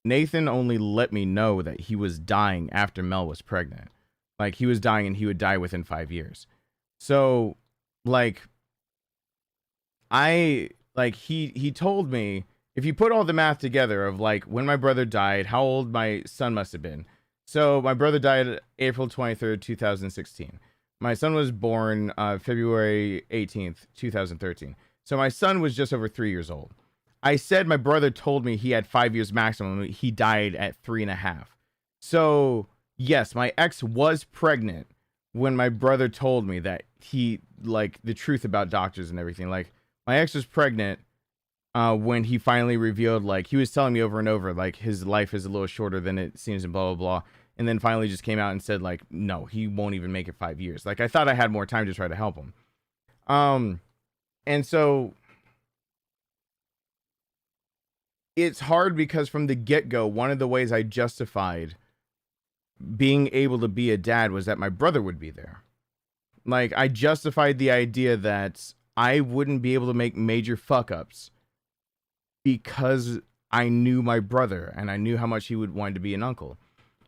Nathan only let me know that he was dying after Mel was pregnant. Like he was dying and he would die within 5 years. So like he told me, if you put all the math together of like when my brother died, how old my son must have been. So my brother died April 23rd, 2016. My son was born February 18th, 2013. So my son was just over 3 years old. I said my brother told me he had 5 years maximum. He died at 3.5. So yes, my ex was pregnant when my brother told me that he, like, the truth about doctors and everything. Like, my ex was pregnant when he finally revealed, like, he was telling me over and over, like, his life is a little shorter than it seems and blah, blah, blah. And then finally just came out and said, like, no, he won't even make it 5 years. Like, I thought I had more time to try to help him. And so it's hard because from the get-go, one of the ways I justified being able to be a dad was that my brother would be there. Like, I justified the idea that I wouldn't be able to make major fuck-ups because I knew my brother and I knew how much he would want to be an uncle.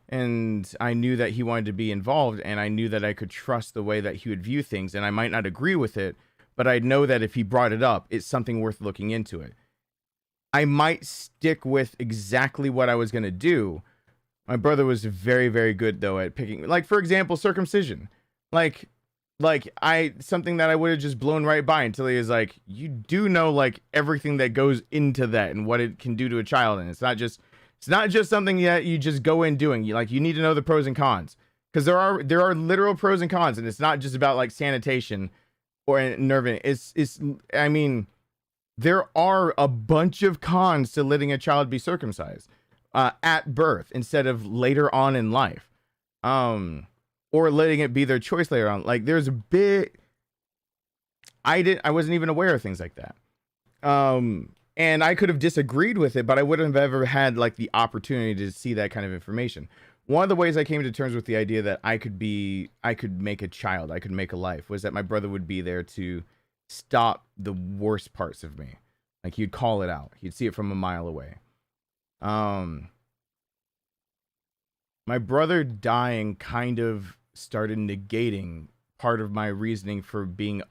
And I knew that he wanted to be involved, and I knew that I could trust the way that he would view things, and I might not agree with it, but I'd know that if he brought it up, it's something worth looking into it. I might stick with exactly what I was going to do. My brother was very, very good, though, at picking, like, for example, circumcision. Like something that I would have just blown right by until he was like, you do know, like, everything that goes into that and what it can do to a child. And it's not just something that you just go in doing. You need to know the pros and cons, because there are literal pros and cons, and it's not just about like sanitation or nerving. I mean, there are a bunch of cons to letting a child be circumcised at birth instead of later on in life, or letting it be their choice later on. Like, there's a bit. I wasn't even aware of things like that. And I could have disagreed with it, but I wouldn't have ever had like the opportunity to see that kind of information. One of the ways I came to terms with the idea that I could make a child, I could make a life, was that my brother would be there to stop the worst parts of me. Like, he'd call it out. He'd see it from a mile away. My brother dying kind of started negating part of my reasoning for being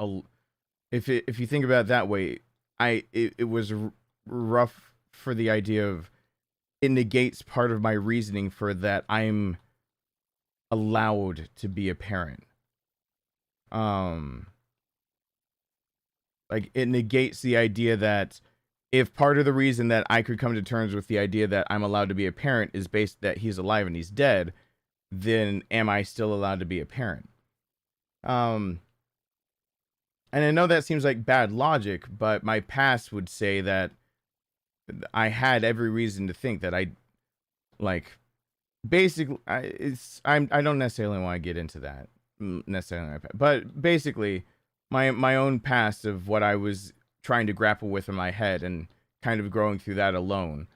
if you think about it that way, it was rough for the idea of it negates part of my reasoning for that I'm allowed to be a parent. Like, it negates the idea that if part of the reason that I could come to terms with the idea that I'm allowed to be a parent is based that he's alive and he's dead, then am I still allowed to be a parent? And I know that seems like bad logic, but my past would say that I had every reason to think that I don't necessarily want to get into that necessarily, but basically my own past of what I was trying to grapple with in my head and kind of growing through that alone.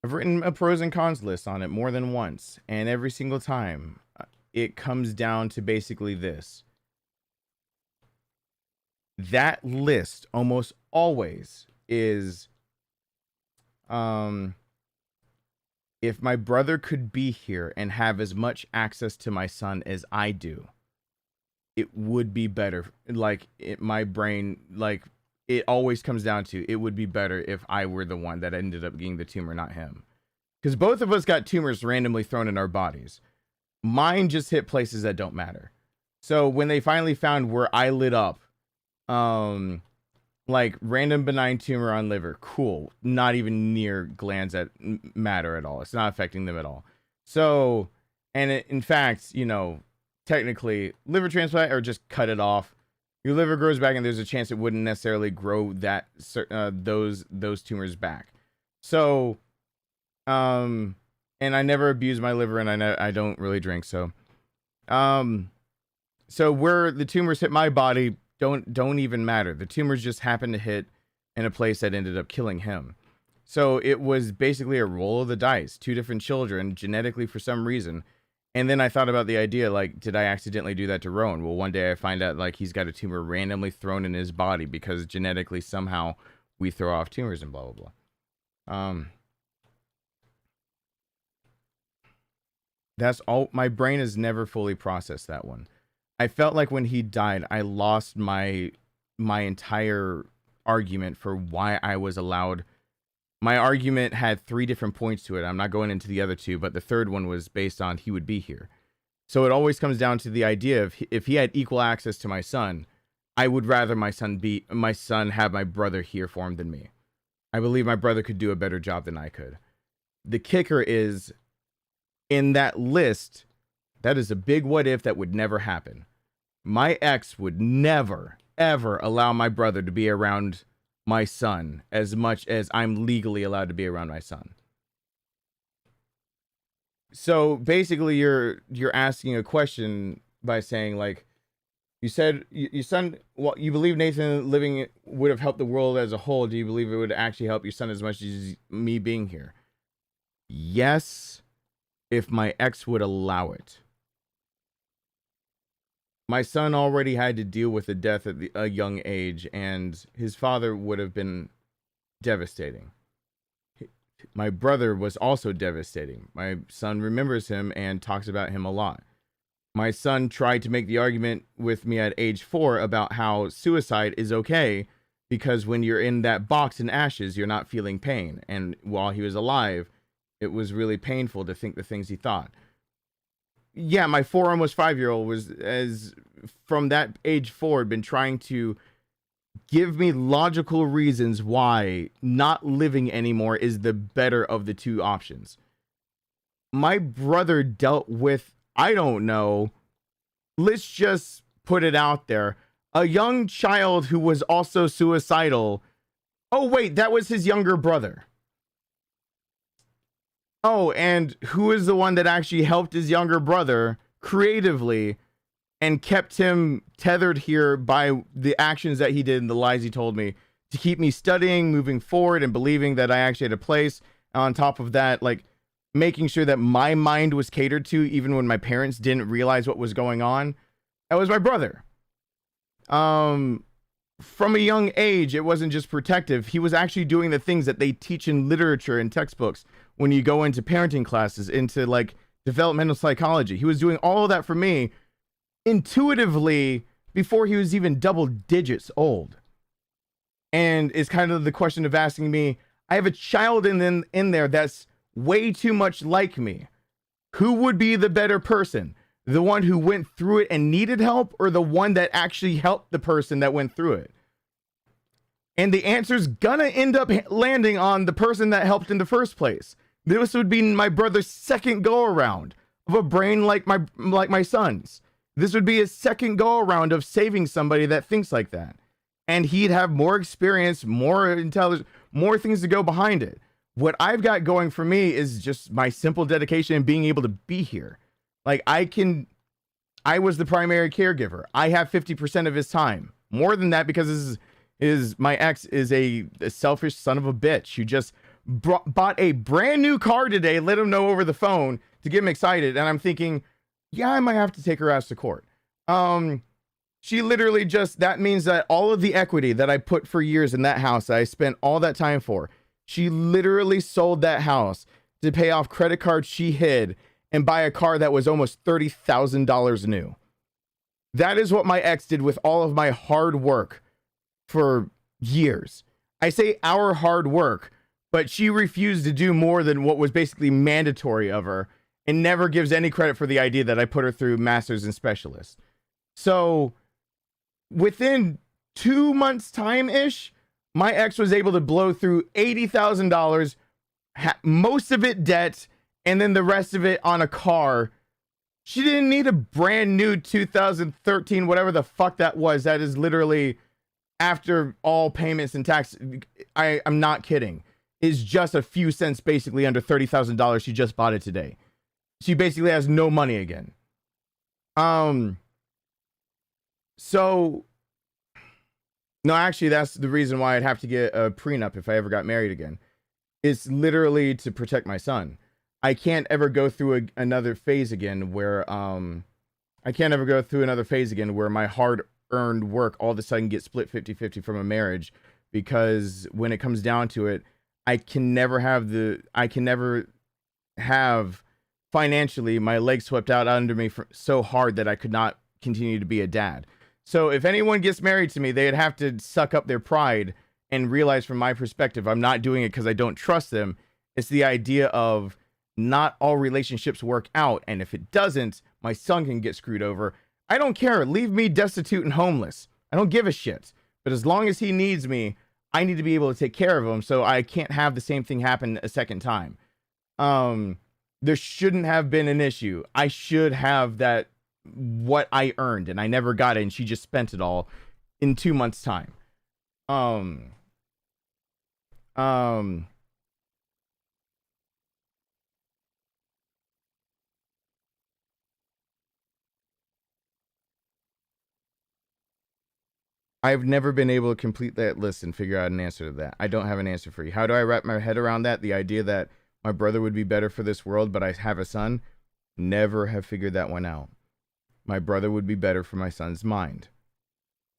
I've written a pros and cons list on it more than once, and every single time it comes down to basically this. That list almost always is, if my brother could be here and have as much access to my son as I do, it would be better. Like, my brain, like, it always comes down to, it would be better if I were the one that ended up getting the tumor, not him. Because both of us got tumors randomly thrown in our bodies. Mine just hit places that don't matter. So when they finally found where I lit up, like, random benign tumor on liver, cool. Not even near glands that matter at all. It's not affecting them at all. So, and in fact, you know, technically, liver transplant or just cut it off. Your liver grows back, and there's a chance it wouldn't necessarily grow that those tumors back. So, and I never abuse my liver, and I don't really drink. So, so where the tumors hit my body don't even matter. The tumors just happened to hit in a place that ended up killing him. So it was basically a roll of the dice. 2 different children genetically for some reason. And then I thought about the idea, like, did I accidentally do that to Rowan? Well, one day I find out, like, he's got a tumor randomly thrown in his body because genetically somehow we throw off tumors and blah, blah, blah. That's all. My brain has never fully processed that one. I felt like when he died, I lost my entire argument for why I was allowed. My argument had 3 different points to it. I'm not going into the other 2, but the third one was based on he would be here. So it always comes down to the idea of, if he had equal access to my son, I would rather my son have my brother here for him than me. I believe my brother could do a better job than I could. The kicker is, in that list, that is a big what if that would never happen. My ex would never, ever allow my brother to be around my son as much as I'm legally allowed to be around my son. So basically, you're asking a question by saying, like, you said your son, well, you believe Nathan living would have helped the world as a whole. Do you believe it would actually help your son as much as me being here? Yes, if my ex would allow it. My son already had to deal with the death at a young age, and his father would have been devastating. My brother was also devastating. My son remembers him and talks about him a lot. My son tried to make the argument with me at age 4 about how suicide is okay because when you're in that box in ashes, you're not feeling pain. And while he was alive, it was really painful to think the things he thought. Yeah, my 4, almost 5-year-old was, as from that age forward, been trying to give me logical reasons why not living anymore is the better of the 2 options. My brother dealt with, I don't know, let's just put it out there, a young child who was also suicidal. Oh, wait, that was his younger brother. Oh, and who is the one that actually helped his younger brother creatively and kept him tethered here by the actions that he did and the lies he told me to keep me studying, moving forward, and believing that I actually had a place. On top of that, like, making sure that my mind was catered to even when my parents didn't realize what was going on. That was my brother. From a young age, it wasn't just protective. He was actually doing the things that they teach in literature and textbooks when you go into parenting classes, into, like, developmental psychology. He was doing all of that for me intuitively before he was even double digits old. And it's kind of the question of asking me, I have a child in there that's way too much like me. Who would be the better person? The one who went through it and needed help, or the one that actually helped the person that went through it? And the answer's gonna end up landing on the person that helped in the first place. This would be my brother's second go around of a brain like my son's. This would be his second go around of saving somebody that thinks like that. And he'd have more experience, more intelligence, more things to go behind it. What I've got going for me is just my simple dedication and being able to be here. Like, I was the primary caregiver. I have 50% of his time. More than that, because my ex is a selfish son of a bitch who just bought a brand new car today, let him know over the phone to get him excited. And I'm thinking, yeah, I might have to take her ass to court. She literally just, that means that all of the equity that I put for years in that house, that I spent all that time for, she literally sold that house to pay off credit cards she hid and buy a car that was almost $30,000 new. That is what my ex did with all of my hard work for years. I say our hard work, but she refused to do more than what was basically mandatory of her and never gives any credit for the idea that I put her through masters and specialists. So within 2 months time-ish, my ex was able to blow through $80,000, most of it debt, and then the rest of it on a car. She didn't need a brand new 2013, whatever the fuck that was. That is literally after all payments and tax. I'm not kidding. It's just a few cents, basically under $30,000. She just bought it today. She basically has no money again. So, no, actually, that's the reason why I'd have to get a prenup if I ever got married again. It's literally to protect my son. I can't ever go through another phase again where, my hard-earned work all of a sudden gets split 50-50 from a marriage, because when it comes down to it, I can never have financially my legs swept out under me so hard that I could not continue to be a dad. So if anyone gets married to me, they'd have to suck up their pride and realize from my perspective, I'm not doing it because I don't trust them. It's the idea of not all relationships work out. And if it doesn't, my son can get screwed over. I don't care. Leave me destitute and homeless. I don't give a shit. But as long as he needs me, I need to be able to take care of him. So I can't have the same thing happen a second time. There shouldn't have been an issue. I should have that, what I earned, and I never got it, and she just spent it all in 2 months' time. I've never been able to complete that list and figure out an answer to that. I don't have an answer for you. How do I wrap my head around that? The idea that my brother would be better for this world, but I have a son? Never have figured that one out. My brother would be better for my son's mind.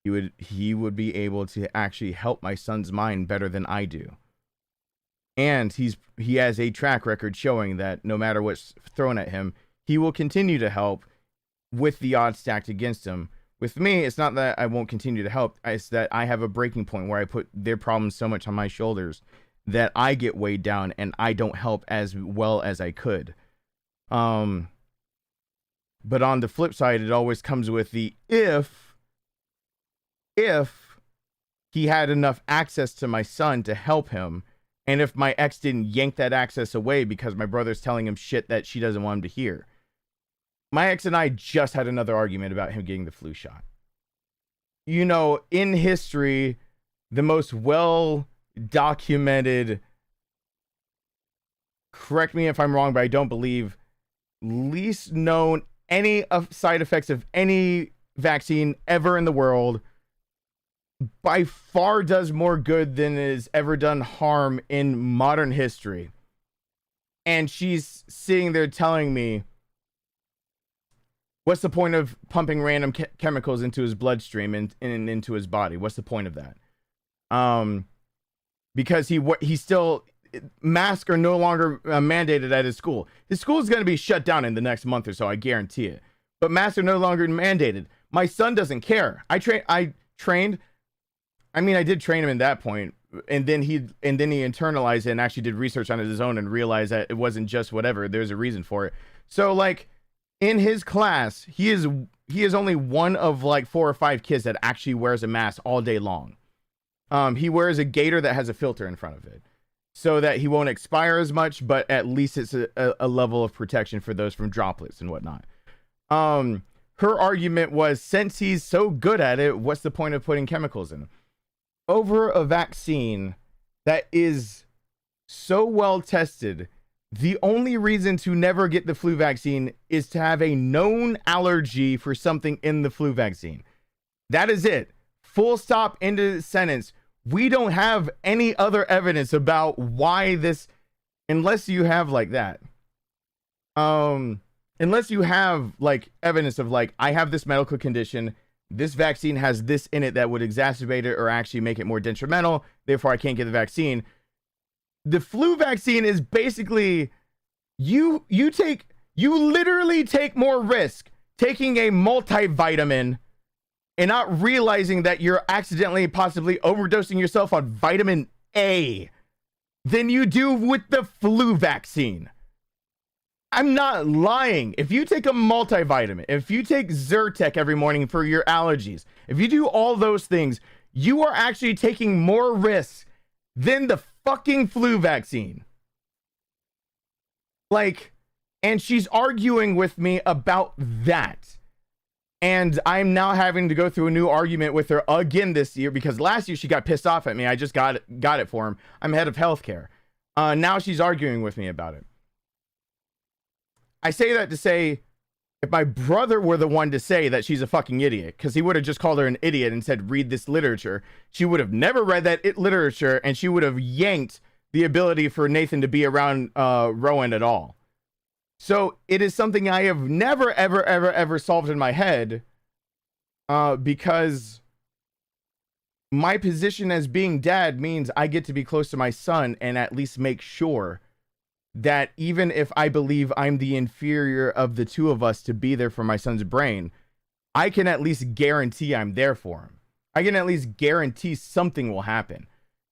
He would be able to actually help my son's mind better than I do. And he has a track record showing that no matter what's thrown at him, he will continue to help with the odds stacked against him. With me, it's not that I won't continue to help. It's that I have a breaking point where I put their problems so much on my shoulders that I get weighed down and I don't help as well as I could. But on the flip side, it always comes with the if he had enough access to my son to help him, and if my ex didn't yank that access away because my brother's telling him shit that she doesn't want him to hear. My ex and I just had another argument about him getting the flu shot. You know, in history, the most well-documented, correct me if I'm wrong, but I don't believe, least known any of side effects of any vaccine ever in the world, by far does more good than is ever done harm in modern history. And she's sitting there telling me, what's the point of pumping random chemicals into his bloodstream and into his body? What's the point of that? Because he still, masks are no longer mandated at his school. His school is going to be shut down in the next month or so, I guarantee it. But masks are no longer mandated. My son doesn't care. I did train him in that point, and then he internalized it and actually did research on his own and realized that it wasn't just whatever. There's a reason for it. So like in his class, he is only one of like 4 or 5 kids that actually wears a mask all day long. He wears a gaiter that has a filter in front of it, so that he won't expire as much, but at least it's a level of protection for those from droplets and whatnot. Her argument was, since he's so good at it, what's the point of putting chemicals in him? Over a vaccine that is so well tested, the only reason to never get the flu vaccine is to have a known allergy for something in the flu vaccine. That is it. Full stop, end of the sentence. we don't have any other evidence about why this, unless you have like that. Unless you have like evidence of like, I have this medical condition, this vaccine has this in it that would exacerbate it or actually make it more detrimental, therefore I can't get the vaccine. The flu vaccine is basically, you literally take more risk taking a multivitamin and not realizing that you're accidentally possibly overdosing yourself on vitamin A than you do with the flu vaccine. I'm not lying. If you take a multivitamin, if you take Zyrtec every morning for your allergies, if you do all those things, you are actually taking more risks than the fucking flu vaccine. Like, and she's arguing with me about that. And I'm now having to go through a new argument with her again this year because last year she got pissed off at me. I just got it for him. I'm head of healthcare. Now she's arguing with me about it. I say that to say, if my brother were the one to say that she's a fucking idiot, because he would have just called her an idiot and said, read this literature, she would have never read that literature and she would have yanked the ability for Nathan to be around Rowan at all. So it is something I have never, ever, ever, ever solved in my head because my position as being dad means I get to be close to my son and at least make sure that even if I believe I'm the inferior of the two of us to be there for my son's brain, I can at least guarantee I'm there for him. I can at least guarantee something will happen.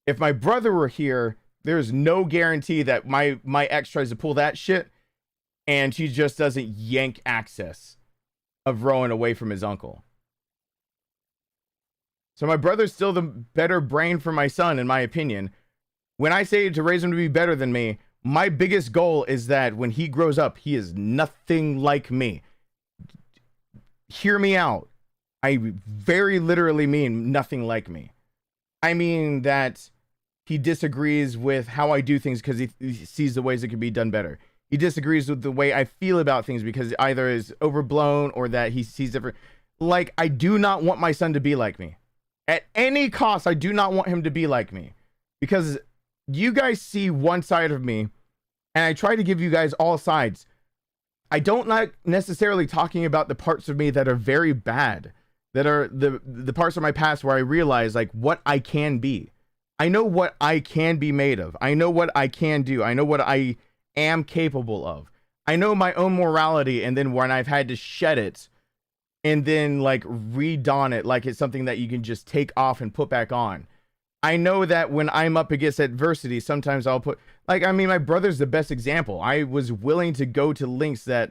If my brother were here, there's no guarantee that my ex tries to pull that shit and she just doesn't yank access of Rowan away from his uncle. So my brother's still the better brain for my son, in my opinion. When I say to raise him to be better than me, my biggest goal is that when he grows up, he is nothing like me. Hear me out. I very literally mean nothing like me. I mean that he disagrees with how I do things because he sees the ways it could be done better. He disagrees with the way I feel about things because either is overblown or that he sees different. Like, I do not want my son to be like me. At any cost, I do not want him to be like me. Because you guys see one side of me, and I try to give you guys all sides. I don't like necessarily talking about the parts of me that are very bad, that are the parts of my past where I realize like what I can be. I know what I can be made of. I know what I can do. I know what I am capable of. I know my own morality, and then when I've had to shed it and then like redon it like it's something that you can just take off and put back on. I know that when I'm up against adversity, sometimes I'll put, like, I mean, my brother's the best example. I was willing to go to lengths to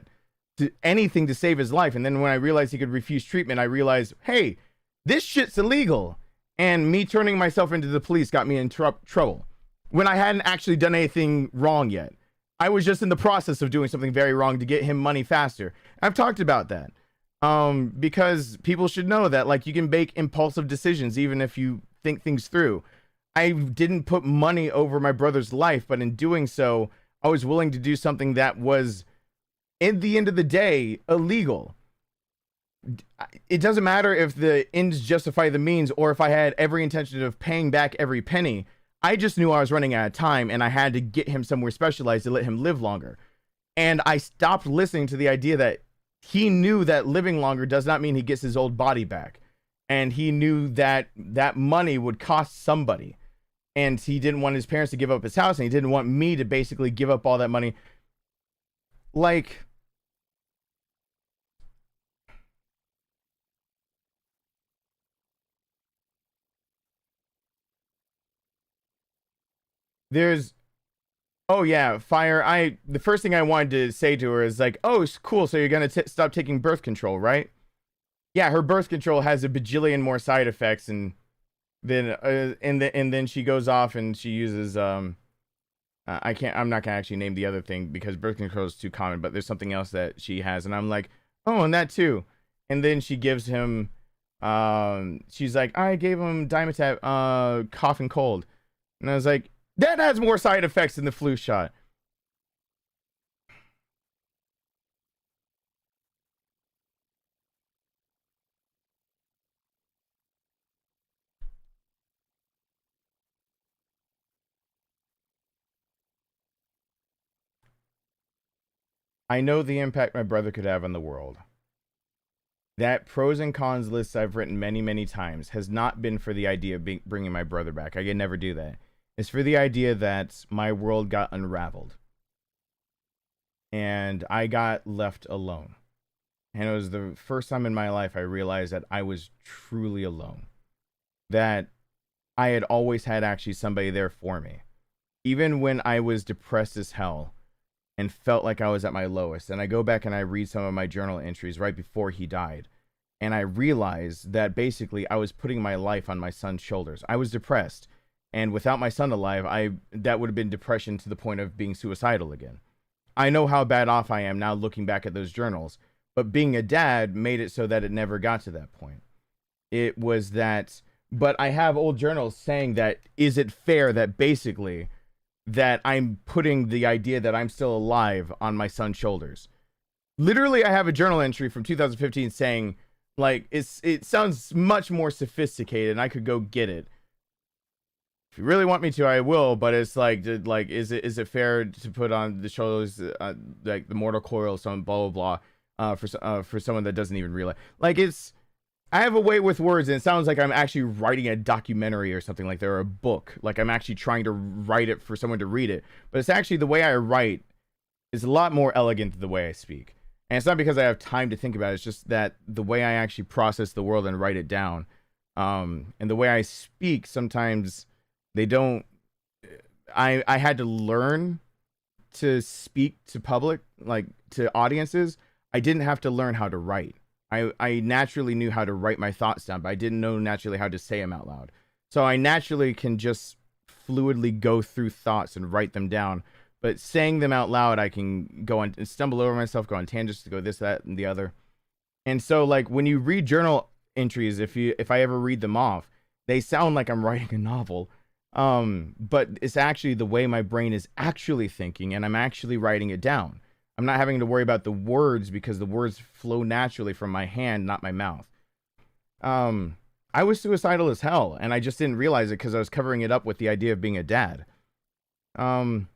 anything to save his life. And then when I realized he could refuse treatment, I realized, hey, this shit's illegal. And me turning myself into the police got me in trouble when I hadn't actually done anything wrong yet. I was just in the process of doing something very wrong to get him money faster. I've talked about that because people should know that, like, you can make impulsive decisions even if you think things through. I didn't put money over my brother's life, but in doing so, I was willing to do something that was, in the end of the day, illegal. It doesn't matter if the ends justify the means or if I had every intention of paying back every penny. I just knew I was running out of time and I had to get him somewhere specialized to let him live longer. And I stopped listening to the idea that he knew that living longer does not mean he gets his old body back. And he knew that that money would cost somebody. And he didn't want his parents to give up his house, and he didn't want me to basically give up all that money. Like, there's, oh yeah, Fire. The first thing I wanted to say to her is like, oh, it's cool. So you're going to stop taking birth control, right? Yeah, her birth control has a bajillion more side effects, and then she goes off and she uses I'm not gonna actually name the other thing because birth control is too common, but there's something else that she has, and I'm like, oh, and that too. And then she gives him she's like, I gave him Dimetap cough and cold, and I was like, that has more side effects than the flu shot. I know the impact my brother could have on the world. That pros and cons list I've written many, many times has not been for the idea of bringing my brother back. I can never do that. It's for the idea that my world got unraveled. And I got left alone. And it was the first time in my life I realized that I was truly alone. That I had always had actually somebody there for me. Even when I was depressed as hell and felt like I was at my lowest. And I go back and I read some of my journal entries right before he died. And I realized that basically I was putting my life on my son's shoulders. I was depressed. And without my son alive, that would have been depression to the point of being suicidal again. I know how bad off I am now looking back at those journals. But being a dad made it so that it never got to that point. It was that, but I have old journals saying that, is it fair that basically that I'm putting the idea that I'm still alive on my son's shoulders? Literally, I have a journal entry from 2015 saying, like, it sounds much more sophisticated and I could go get it. If you really want me to, I will, but it's like is it fair to put on the shoulders like the mortal coil, some blah blah blah, for someone that doesn't even realize, like, I have a way with words, and it sounds like I'm actually writing a documentary or something, like they're a book, like I'm actually trying to write it for someone to read it, but it's actually the way I write is a lot more elegant than the way I speak. And it's not because I have time to think about it, it's just that the way I actually process the world and write it down, and the way I speak, sometimes they don't, I had to learn to speak to public, like to audiences. I didn't have to learn how to write. I naturally knew how to write my thoughts down, but I didn't know naturally how to say them out loud. So I naturally can just fluidly go through thoughts and write them down. But saying them out loud, I can go on and stumble over myself, go on tangents to go this, that, and the other. And so, like, when you read journal entries, if I ever read them off, they sound like I'm writing a novel. But it's actually the way my brain is actually thinking, and I'm actually writing it down. I'm not having to worry about the words because the words flow naturally from my hand, not my mouth. I was suicidal as hell, and I just didn't realize it because I was covering it up with the idea of being a dad. And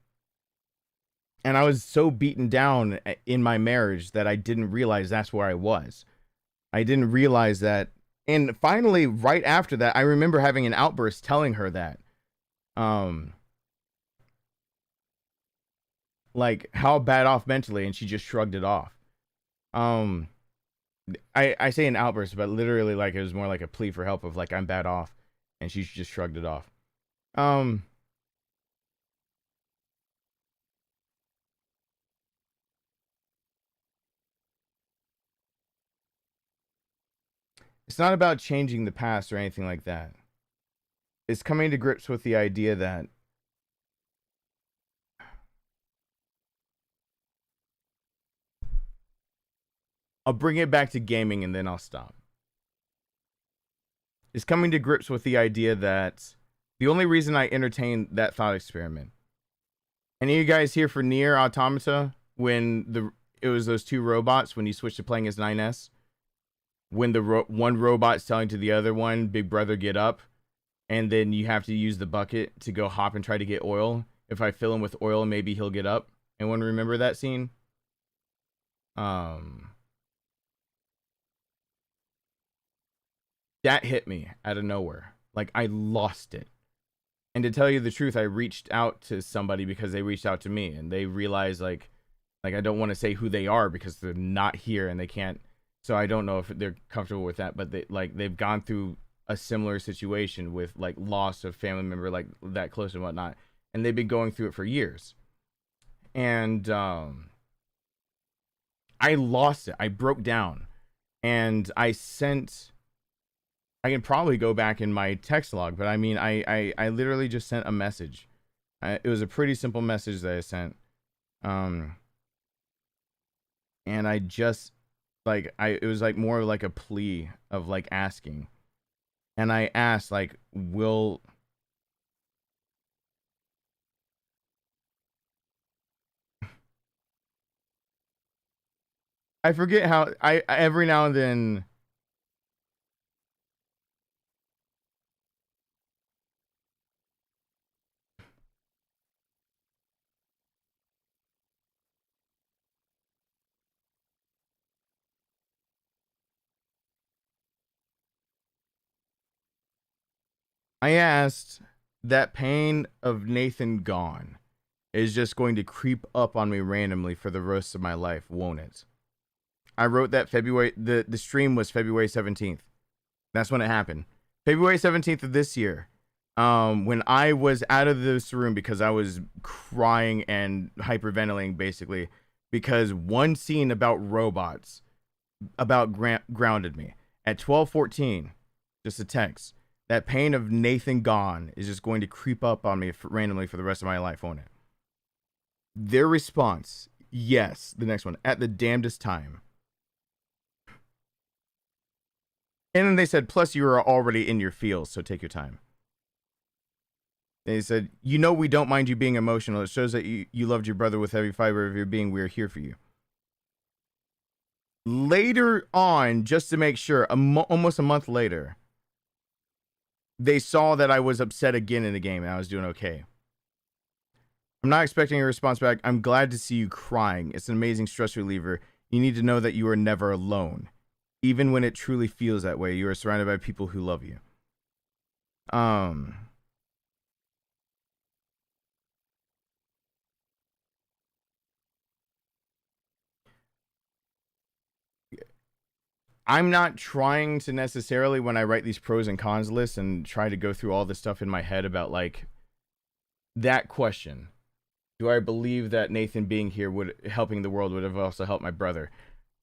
I was so beaten down in my marriage that I didn't realize that's where I was. I didn't realize that. And finally, right after that, I remember having an outburst telling her that. Like how bad off mentally, and she just shrugged it off. I say an outburst, but literally, like, it was more like a plea for help of like, I'm bad off, and she just shrugged it off. It's not about changing the past or anything like that. It's coming to grips with the idea that I'll bring it back to gaming and then I'll stop. It's coming to grips with the idea that the only reason I entertained that thought experiment. Any of you guys here for Nier Automata, when it was those two robots when you switched to playing as 9S? When the one robot's telling to the other one, big brother, get up, and then you have to use the bucket to go hop and try to get oil. If I fill him with oil, maybe he'll get up. Anyone remember that scene? That hit me out of nowhere. Like, I lost it. And to tell you the truth, I reached out to somebody because they reached out to me, and they realized like I don't want to say who they are because they're not here and they can't. So I don't know if they're comfortable with that, but they've gone through a similar situation with like loss of family member like that close and whatnot, and they've been going through it for years. And I lost it. I broke down, and I can probably go back in my text log, but I mean, I literally just sent a message. It was a pretty simple message that I sent. And I just, like, it was like more like a plea of like asking. And I asked, like, I forget how, every now and then, I asked, that pain of Nathan gone is just going to creep up on me randomly for the rest of my life, won't it? I wrote that the stream was February 17th. That's when it happened. February 17th of this year. When I was out of this room because I was crying and hyperventilating, basically, because one scene about robots grounded me. At 12:14, just a text. That pain of Nathan gone is just going to creep up on me randomly for the rest of my life, won't it? Their response, yes. The next one, at the damnedest time. And then they said, plus you are already in your feels, so take your time. They said, you know we don't mind you being emotional. It shows that you loved your brother with every fiber of your being. We are here for you. Later on, just to make sure, almost a month later, they saw that I was upset again in the game and I was doing okay. I'm not expecting a response back. I'm glad to see you crying. It's an amazing stress reliever. You need to know that you are never alone. Even when it truly feels that way, you are surrounded by people who love you. I'm not trying to necessarily, when I write these pros and cons lists and try to go through all this stuff in my head about like that question. Do I believe that Nathan being here helping the world would have also helped my brother?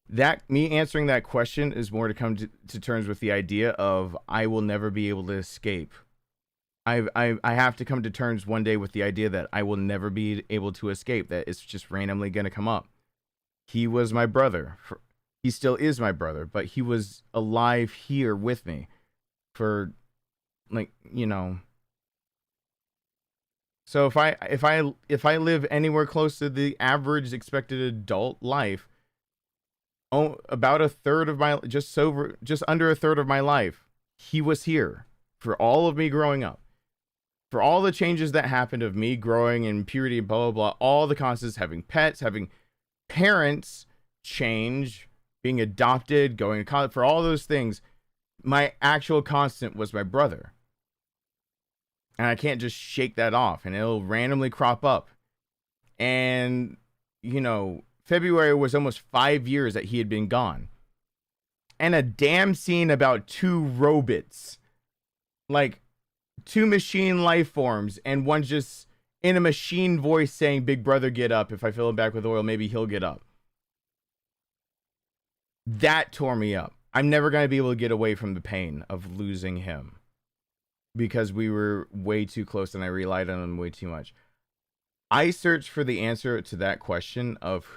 That me answering that question is more to come to terms with the idea of I will never be able to escape. I have to come to terms one day with the idea that I will never be able to escape, that it's just randomly going to come up. He was my brother. He still is my brother, but he was alive here with me for, like, you know. So if I live anywhere close to the average expected adult life, about a third of my, just under a third of my life, he was here for all of me growing up, for all the changes that happened of me growing in puberty, blah, blah, blah, all the constants, having pets, having parents change, being adopted, going to college, for all those things, my actual constant was my brother. And I can't just shake that off, and it'll randomly crop up. And, you know, February was almost 5 years that he had been gone. And a damn scene about two robots. Like, two machine life forms, and one just in a machine voice saying, Big Brother, get up. If I fill him back with oil, maybe he'll get up. That tore me up. I'm never going to be able to get away from the pain of losing him. Because we were way too close and I relied on him way too much. I searched for the answer to that question of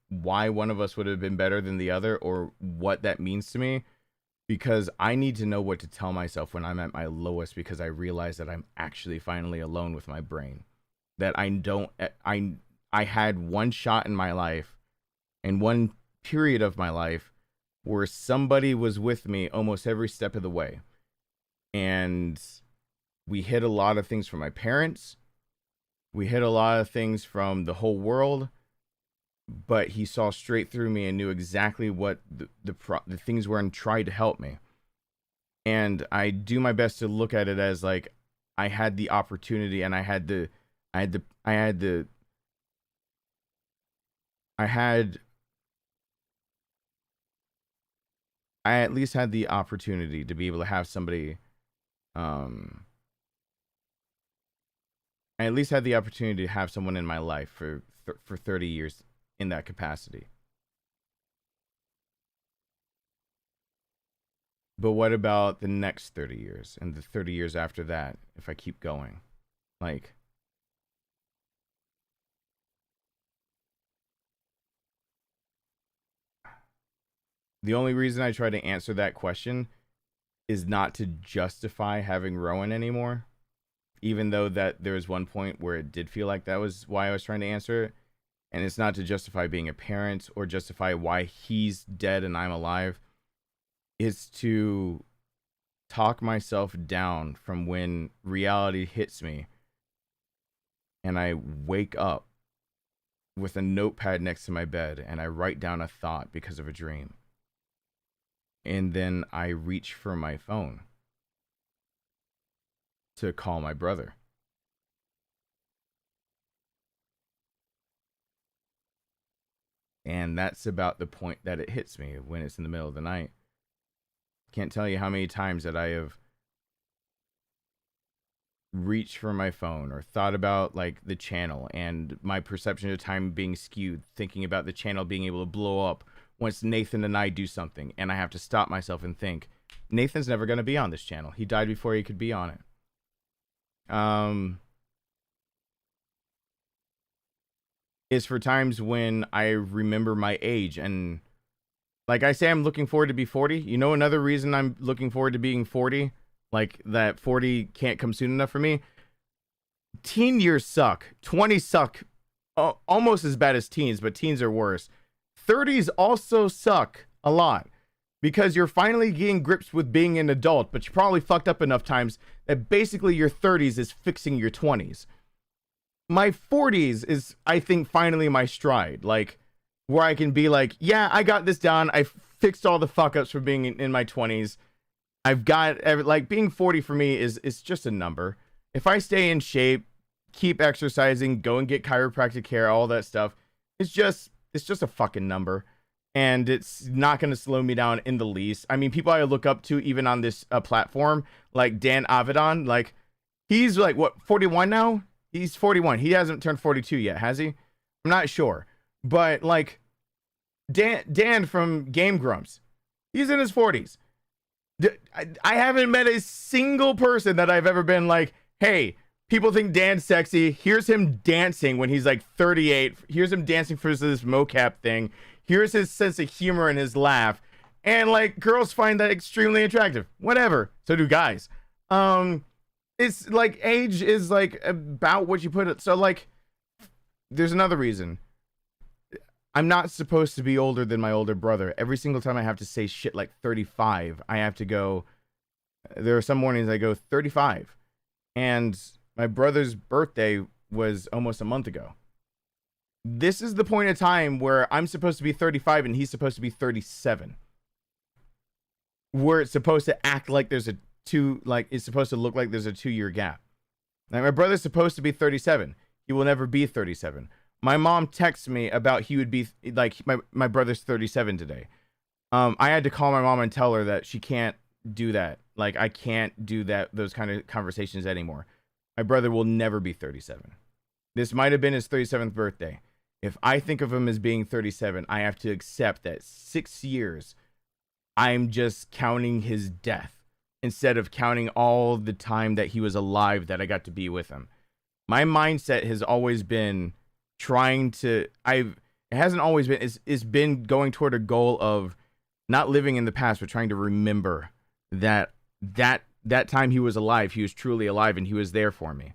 why one of us would have been better than the other, or what that means to me, because I need to know what to tell myself when I'm at my lowest, because I realize that I'm actually finally alone with my brain. That I had one shot in my life and one period of my life where somebody was with me almost every step of the way. And we hid a lot of things from my parents. We hid a lot of things from the whole world, but he saw straight through me and knew exactly what the things were and tried to help me. And I do my best to look at it as like I had the opportunity, and I at least had the opportunity to be able to have somebody, I at least had the opportunity to have someone in my life for 30 years in that capacity. But what about the next 30 years and the 30 years after that, if I keep going? Like, the only reason I try to answer that question is not to justify having Rowan anymore. Even though that there was one point where it did feel like that was why I was trying to answer it. And it's not to justify being a parent or justify why he's dead and I'm alive. It's to talk myself down from when reality hits me. And I wake up with a notepad next to my bed and I write down a thought because of a dream. And then I reach for my phone. to call my brother. And that's about the point that it hits me, when it's in the middle of the night. Can't tell you how many times that I have reached for my phone or thought about like the channel and my perception of time being skewed, thinking about the channel being able to blow up once Nathan and I do something, and I have to stop myself and think, Nathan's never going to be on this channel. He died before he could be on it. Is for times when I remember my age, and like I say, I'm looking forward to be 40. You know, another reason I'm looking forward to being 40, like that 40 can't come soon enough for me. Teen years suck. 20s suck almost as bad as teens, but teens are worse. 30s also suck a lot because you're finally getting grips with being an adult, but you probably fucked up enough times that basically your 30s is fixing your 20s. My 40s is, I think, finally my stride, like where I can be like, yeah, I got this down. I fixed all the fuck ups from being in my 20s. I've got like being 40 for me is just a number. If I stay in shape, keep exercising, go and get chiropractic care, all that stuff, it's just a fucking number, and it's not going to slow me down in the least. I mean, people I look up to even on this platform, like Dan Avedon, like he's like what, 41 now? He's 41. He hasn't turned 42 yet, has he? I'm not sure. But like Dan from Game Grumps, he's in his 40s. I haven't met a single person that I've ever been like, hey, people think Dan's sexy. Here's him dancing when he's like 38. Here's him dancing for this mocap thing. Here's his sense of humor and his laugh. And like girls find that extremely attractive. Whatever. So do guys. It's like age is like about what you put it. So like there's another reason. I'm not supposed to be older than my older brother. Every single time I have to say shit like 35, I have to go. There are some mornings I go 35. And my brother's birthday was almost a month ago. This is the point of time where I'm supposed to be 35 and he's supposed to be 37. Where it's supposed to act like there's a it's supposed to look like there's a 2-year gap. Now, my brother's supposed to be 37. He will never be 37. My mom texts me about he would be like, my brother's 37 today. I had to call my mom and tell her that she can't do that. Like, I can't do those kind of conversations anymore. My brother will never be 37. This might have been his 37th birthday. If I think of him as being 37, I have to accept that 6 years, I'm just counting his death instead of counting all the time that he was alive that I got to be with him. My mindset has always been it hasn't always been, it's been going toward a goal of not living in the past, but trying to remember that time he was alive, he was truly alive, and he was there for me.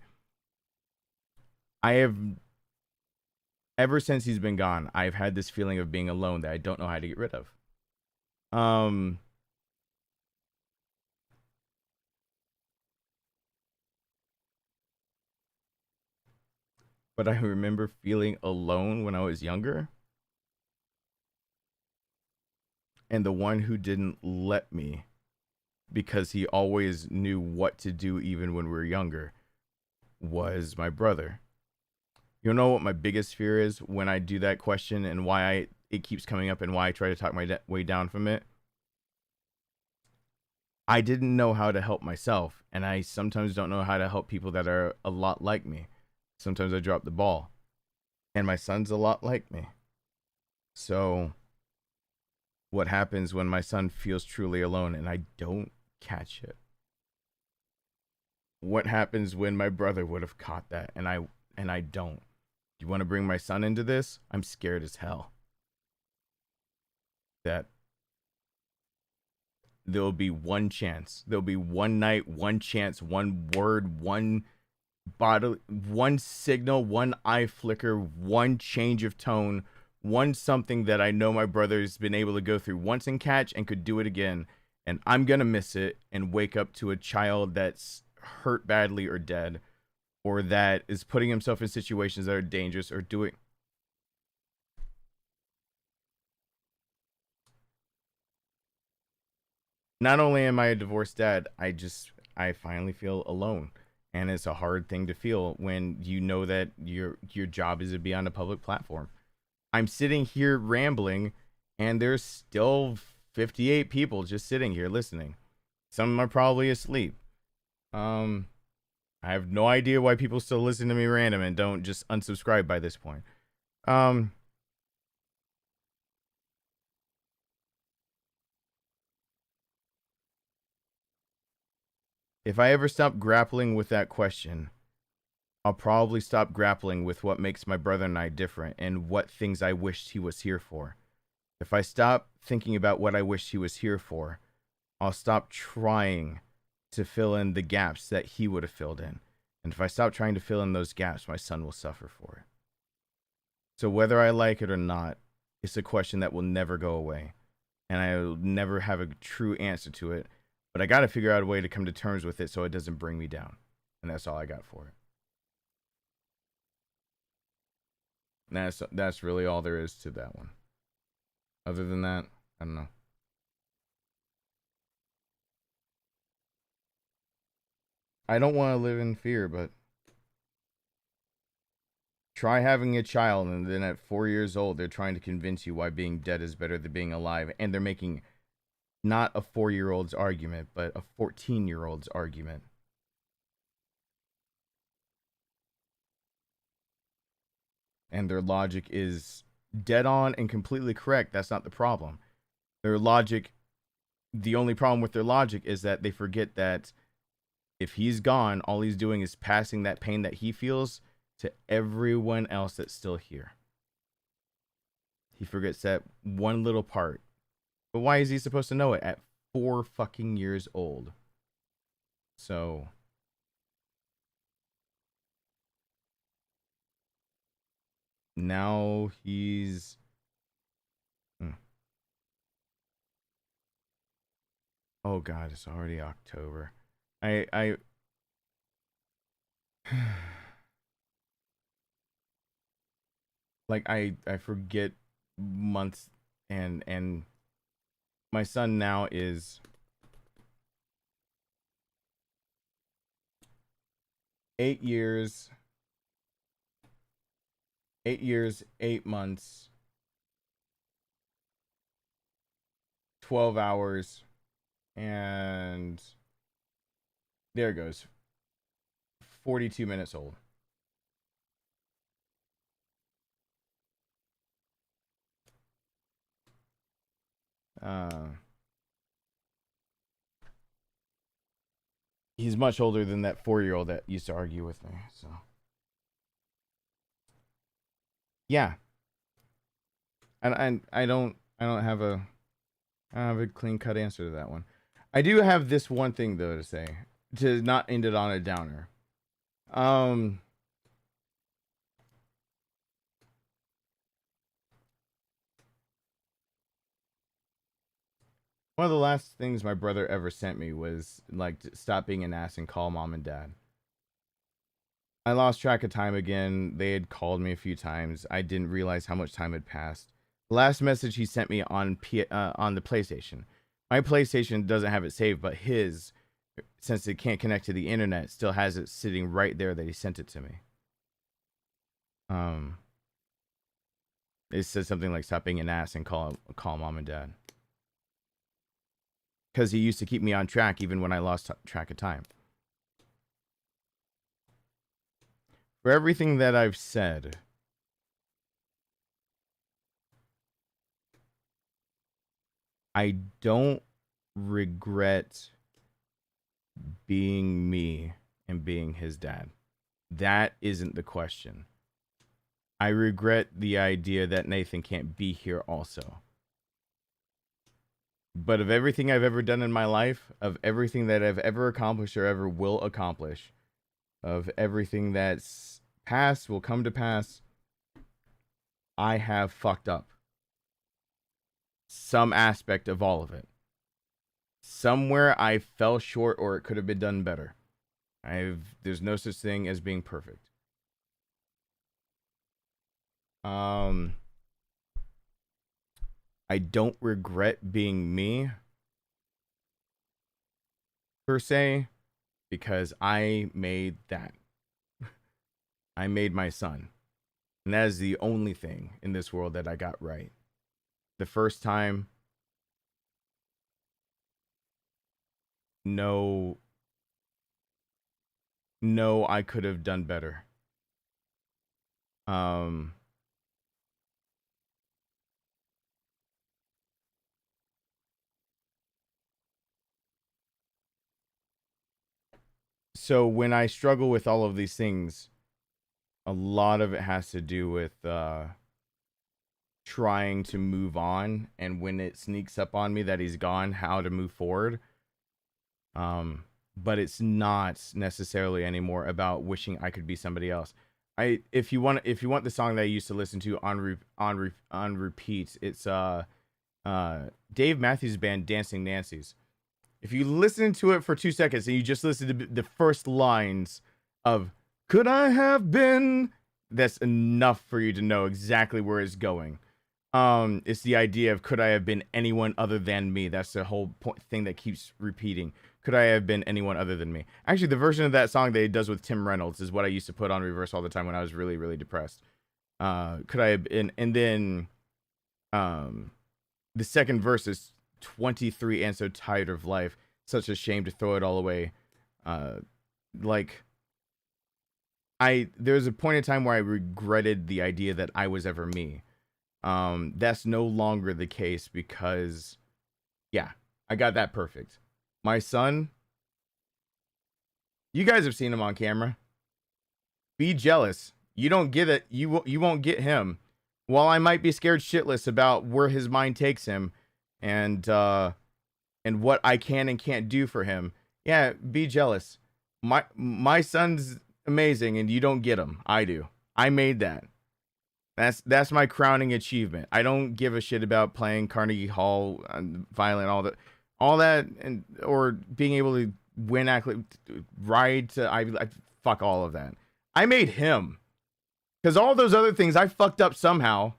Ever since he's been gone, I've had this feeling of being alone that I don't know how to get rid of. But I remember feeling alone when I was younger. And the one who didn't let me, because he always knew what to do even when we were younger, was my brother. You know what my biggest fear is when I do that question and why it keeps coming up and why I try to talk my way down from it? I didn't know how to help myself, and I sometimes don't know how to help people that are a lot like me. Sometimes I drop the ball, and my son's a lot like me. So what happens when my son feels truly alone and I don't catch it? What happens when my brother would have caught that and I don't? Do you want to bring my son into this? I'm scared as hell that there'll be one chance. There'll be one night, one chance, one word, one bodily, one signal, one eye flicker, one change of tone, one something that I know my brother's been able to go through once and catch and could do it again. And I'm going to miss it and wake up to a child that's hurt badly or dead, or that is putting himself in situations that are dangerous or doing. Not only am I a divorced dad, I finally feel alone. And it's a hard thing to feel when you know that your job is to be on a public platform. I'm sitting here rambling, and there's still 58 people just sitting here listening. Some are probably asleep. I have no idea why people still listen to me random and don't just unsubscribe by this point. If I ever stop grappling with that question, I'll probably stop grappling with what makes my brother and I different and what things I wished he was here for. If I stop thinking about what I wished he was here for, I'll stop trying to fill in the gaps that he would have filled in. And if I stop trying to fill in those gaps, my son will suffer for it. So whether I like it or not, it's a question that will never go away. And I will never have a true answer to it. But I got to figure out a way to come to terms with it so it doesn't bring me down. And that's all I got for it. And that's really all there is to that one. Other than that, I don't know. I don't want to live in fear, but try having a child and then at 4 years old, they're trying to convince you why being dead is better than being alive. And they're making not a 4-year-old's argument, but a 14-year-old's argument. And their logic is dead on and completely correct. That's not the problem. Their logic, the only problem with their logic is that they forget that if he's gone, all he's doing is passing that pain that he feels to everyone else that's still here. He forgets that one little part. But why is he supposed to know it at 4 fucking years old? So now he's oh god, it's already October. I like I forget months, and my son now is 8 years, 8 months, 12 hours, and there it goes. 42 minutes old. He's much older than that 4-year-old that used to argue with me. So yeah, and I don't have a clean cut answer to that one. I do have this one thing though to say, to not end it on a downer. One of the last things my brother ever sent me was like, stop being an ass and call mom and dad. I lost track of time again. They had called me a few times. I didn't realize how much time had passed. The last message he sent me on the PlayStation. My PlayStation doesn't have it saved, but his, since it can't connect to the internet, still has it sitting right there that he sent it to me. It says something like, stop being an ass and call mom and dad. Because he used to keep me on track even when I lost track of time. For everything that I've said, I don't regret being me and being his dad. That isn't the question. I regret the idea that Nathan can't be here also. But of everything I've ever done in my life, of everything that I've ever accomplished or ever will accomplish, of everything that's past, will come to pass, I have fucked up. Some aspect of all of it. Somewhere I fell short or it could have been done better. There's no such thing as being perfect. I don't regret being me, per se, because I made that. I made my son. And that is the only thing in this world that I got right. The first time, no, I could have done better. So when I struggle with all of these things, a lot of it has to do with trying to move on, and when it sneaks up on me that he's gone, how to move forward. But it's not necessarily anymore about wishing I could be somebody else. If you want the song that I used to listen to on repeat, it's Dave Matthews Band, Dancing Nancy's. If you listen to it for 2 seconds and you just listen to the first lines of "Could I have been," that's enough for you to know exactly where it's going. It's the idea of could I have been anyone other than me? That's the whole thing that keeps repeating. Could I have been anyone other than me? Actually, the version of that song that he does with Tim Reynolds is what I used to put on reverse all the time when I was really, really depressed. Could I have been? And then the second verse is 23 and so tired of life. Such a shame to throw it all away. There's a point in time where I regretted the idea that I was ever me. That's no longer the case because, yeah, I got that perfect. My son, you guys have seen him on camera. Be jealous. You don't get it. You won't get him. While I might be scared shitless about where his mind takes him, and what I can and can't do for him, yeah, be jealous. My son's amazing, and you don't get him. I do. I made that. That's my crowning achievement. I don't give a shit about playing Carnegie Hall, violin, all that, and or being able to win ride to Ivy. Fuck all of that. I made him, because all those other things I fucked up somehow.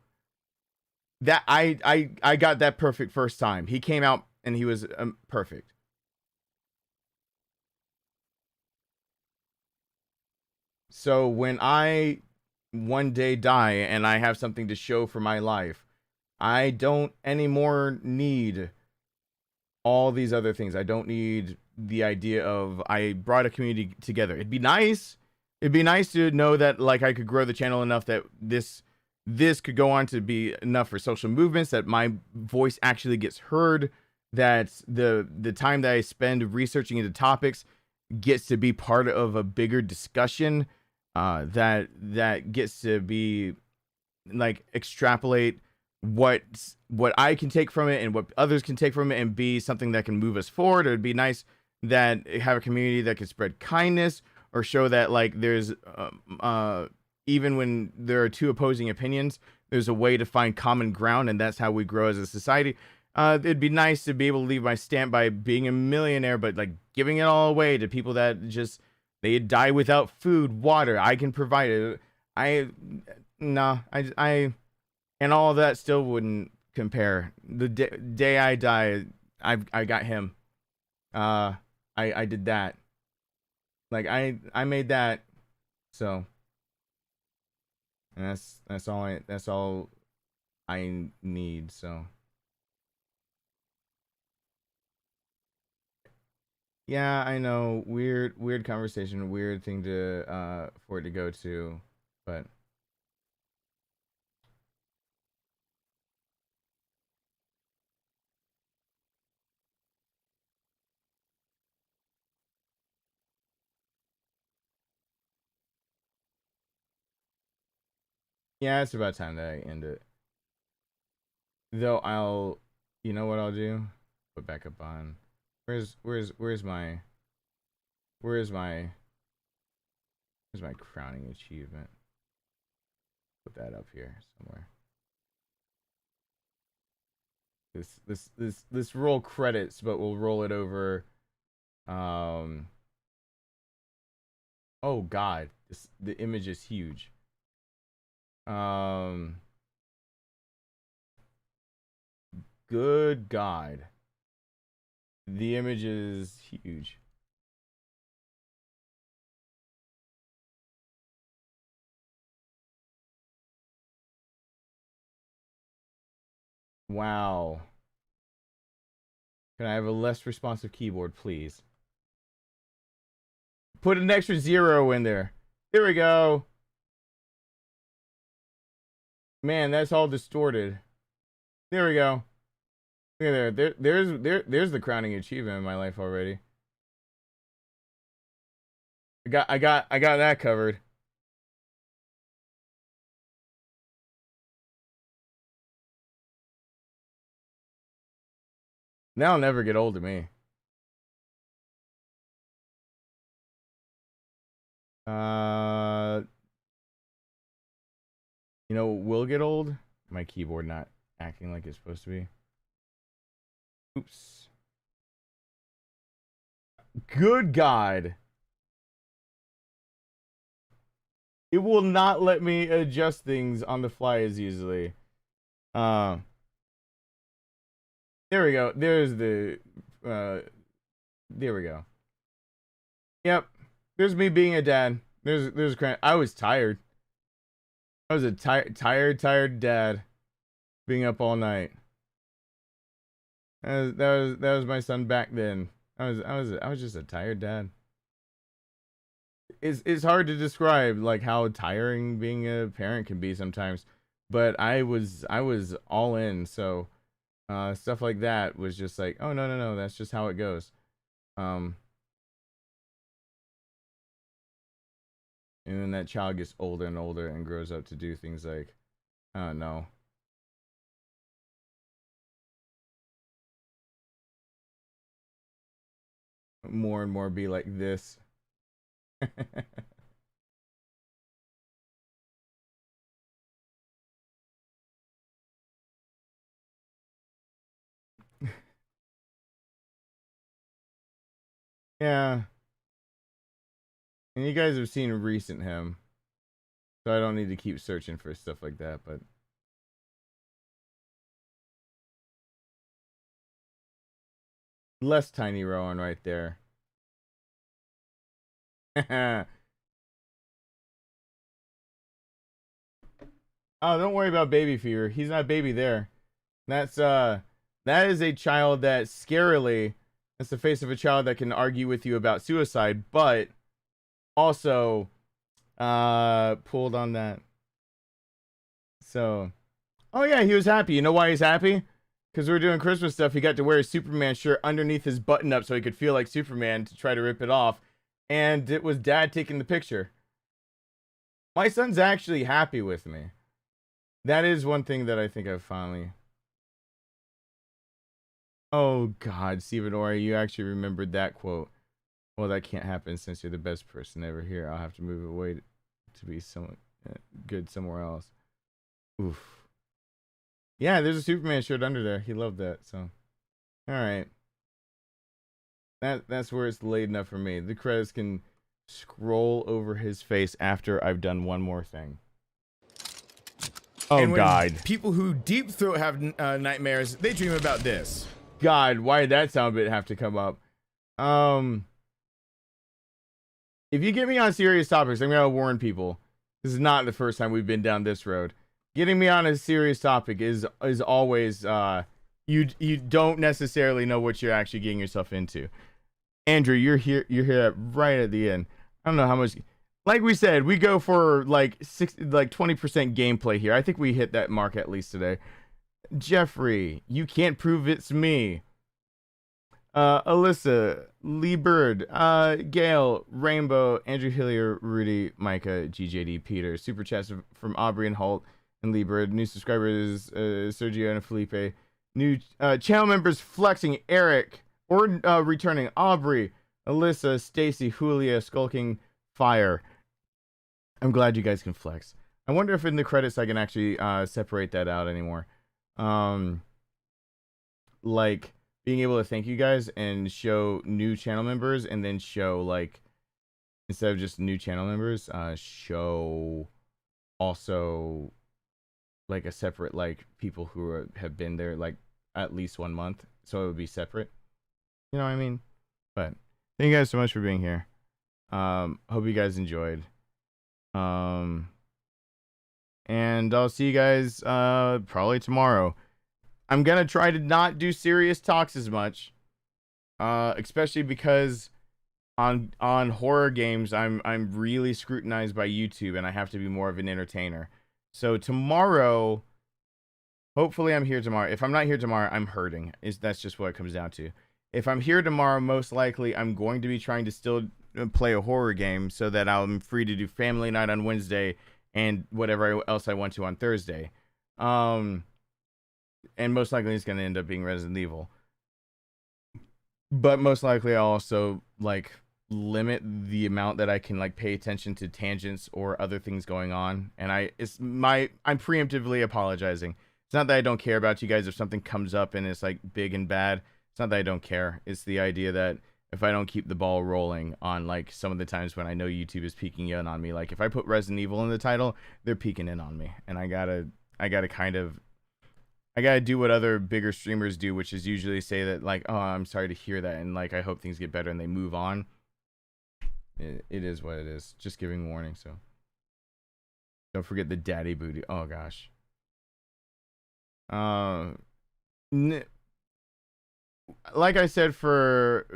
That I got that perfect first time. He came out and he was perfect. So when I one day die and I have something to show for my life, I don't anymore need all these other things. I don't need the idea of I brought a community together. It'd be nice to know that like I could grow the channel enough that this could go on to be enough for social movements, that my voice actually gets heard, that the time that I spend researching into topics gets to be part of a bigger discussion, that gets to be like extrapolate what I can take from it and what others can take from it and be something that can move us forward. It would be nice that have a community that can spread kindness or show that like there's even when there are two opposing opinions, there's a way to find common ground, and that's how we grow as a society. It'd be nice to be able to leave my stamp by being a millionaire, but like giving it all away to people that just they die without food, water. I can provide it. I and all of that still wouldn't compare. The day I die, I got him. I did that. Like I made that. So. And that's all I need. So yeah, I know, weird conversation, weird thing to for it to go to, but yeah, it's about time that I end it. Though you know what I'll do? Put back up on. Where's my crowning achievement? Put that up here somewhere. This roll credits, but we'll roll it over. Oh God, the image is huge. Good God. The image is huge. Wow. Can I have a less responsive keyboard, please? Put an extra 0 in there. Here we go. Man, that's all distorted. There we go. Look at there. There's the crowning achievement in my life already. I got that covered. That'll never get old to me. You know what will get old? My keyboard not acting like it's supposed to be. Oops. Good God. It will not let me adjust things on the fly as easily. There we go. There's the there we go. Yep. There's me being a dad. There's I was tired. I was a tired dad being up all night. That was my son back then. I was just a tired dad. It's hard to describe like how tiring being a parent can be sometimes, but I was all in, so stuff like that was just like, oh no, that's just how it goes. And then that child gets older and older and grows up to do things like, I don't know. More and more be like this. Yeah. And you guys have seen recent him. So I don't need to keep searching for stuff like that, but less Tiny Rowan right there. Oh, don't worry about baby fever. He's not baby there. That is a child that scarily, that's the face of a child that can argue with you about suicide, but also pulled on that. So, oh yeah, he was happy. You know why he's happy? Because we were doing Christmas stuff. He got to wear a Superman shirt underneath his button up so he could feel like Superman to try to rip it off. And it was Dad taking the picture. My son's actually happy with me. That is one thing that I think I've finally... Oh God, Stephen Ori, you actually remembered that quote. Well, that can't happen since you're the best person ever here. I'll have to move away to be someone good somewhere else. Oof. Yeah, there's a Superman shirt under there. He loved that, so. Alright. That's where it's laid enough for me. The credits can scroll over his face after I've done one more thing. Oh, and when God. People who deep throat have nightmares, they dream about this. God, why did that sound bit have to come up? If you get me on serious topics, I'm gonna warn people. This is not the first time we've been down this road. Getting me on a serious topic is always you don't necessarily know what you're actually getting yourself into. Andrew, you're here right at the end. I don't know how much. Like we said, we go for like 20% gameplay here. I think we hit that mark at least today. Jeffrey, you can't prove it's me. Alyssa, Lee Bird, Gail, Rainbow, Andrew Hillier, Rudy, Micah, GJD, Peter. Super chats from Aubrey and Holt and Lee Bird. New subscribers, Sergio and Felipe. New channel members flexing, Eric, or returning, Aubrey, Alyssa, Stacy, Julia, Skulking, Fire. I'm glad you guys can flex. I wonder if in the credits I can actually separate that out anymore. Like being able to thank you guys and show new channel members, and then show like, instead of just new channel members, show also like a separate like people who have been there like at least 1 month, so it would be separate. You know what I mean? But thank you guys so much for being here. Hope you guys enjoyed. And I'll see you guys probably tomorrow. I'm gonna try to not do serious talks as much, especially because on horror games I'm really scrutinized by YouTube and I have to be more of an entertainer. So tomorrow, hopefully I'm here tomorrow. If I'm not here tomorrow, I'm hurting. That's just what it comes down to. If I'm here tomorrow, most likely I'm going to be trying to still play a horror game so that I'm free to do family night on Wednesday and whatever else I want to on Thursday. And most likely it's going to end up being Resident Evil. But most likely I'll also like limit the amount that I can like pay attention to tangents or other things going on. And I'm preemptively apologizing. It's not that I don't care about you guys if something comes up and it's like big and bad. It's not that I don't care. It's the idea that if I don't keep the ball rolling on like some of the times when I know YouTube is peeking in on me, like if I put Resident Evil in the title, they're peeking in on me, and I gotta do what other bigger streamers do, which is usually say that like, oh, I'm sorry to hear that, and like I hope things get better, and they move on. It is what it is. Just giving warning. So don't forget the daddy booty. Oh gosh. Like I said, for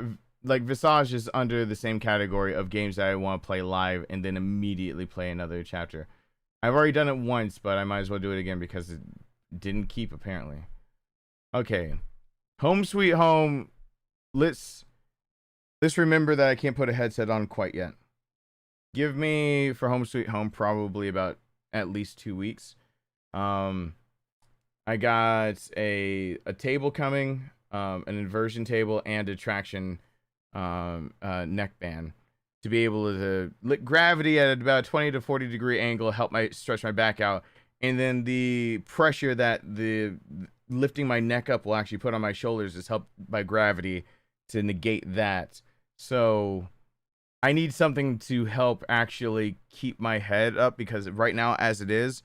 like Visage is under the same category of games that I want to play live and then immediately play another chapter. I've already done it once, but I might as well do it again because it didn't keep apparently. Okay, Home Sweet Home. Let's remember that I can't put a headset on quite yet. Give me for Home Sweet Home probably about at least 2 weeks. I got a table coming. An inversion table and a traction neck band to be able to let gravity at about 20 to 40 degree angle help stretch my back out, and then the pressure that the lifting my neck up will actually put on my shoulders is helped by gravity to negate that. So I need something to help actually keep my head up, because right now as it is,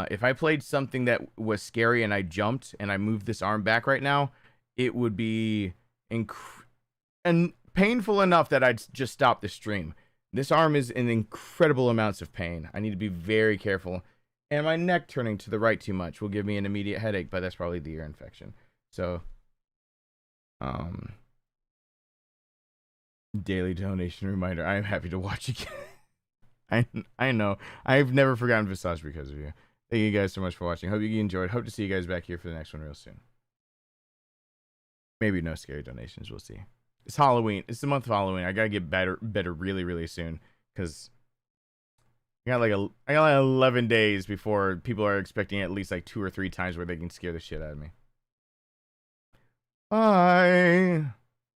if I played something that was scary and I jumped and I moved this arm back right now, it would be and painful enough that I'd just stop the stream. This arm is in incredible amounts of pain. I need to be very careful. And my neck turning to the right too much will give me an immediate headache, but that's probably the ear infection. So, daily donation reminder. I am happy to watch again. I know. I've never forgotten Visage because of you. Thank you guys so much for watching. Hope you enjoyed. Hope to see you guys back here for the next one real soon. Maybe no scary donations. We'll see. It's Halloween. It's the month of Halloween. I gotta get better really, really soon, because I got like 11 days before people are expecting at least like 2 or 3 times where they can scare the shit out of me. Bye.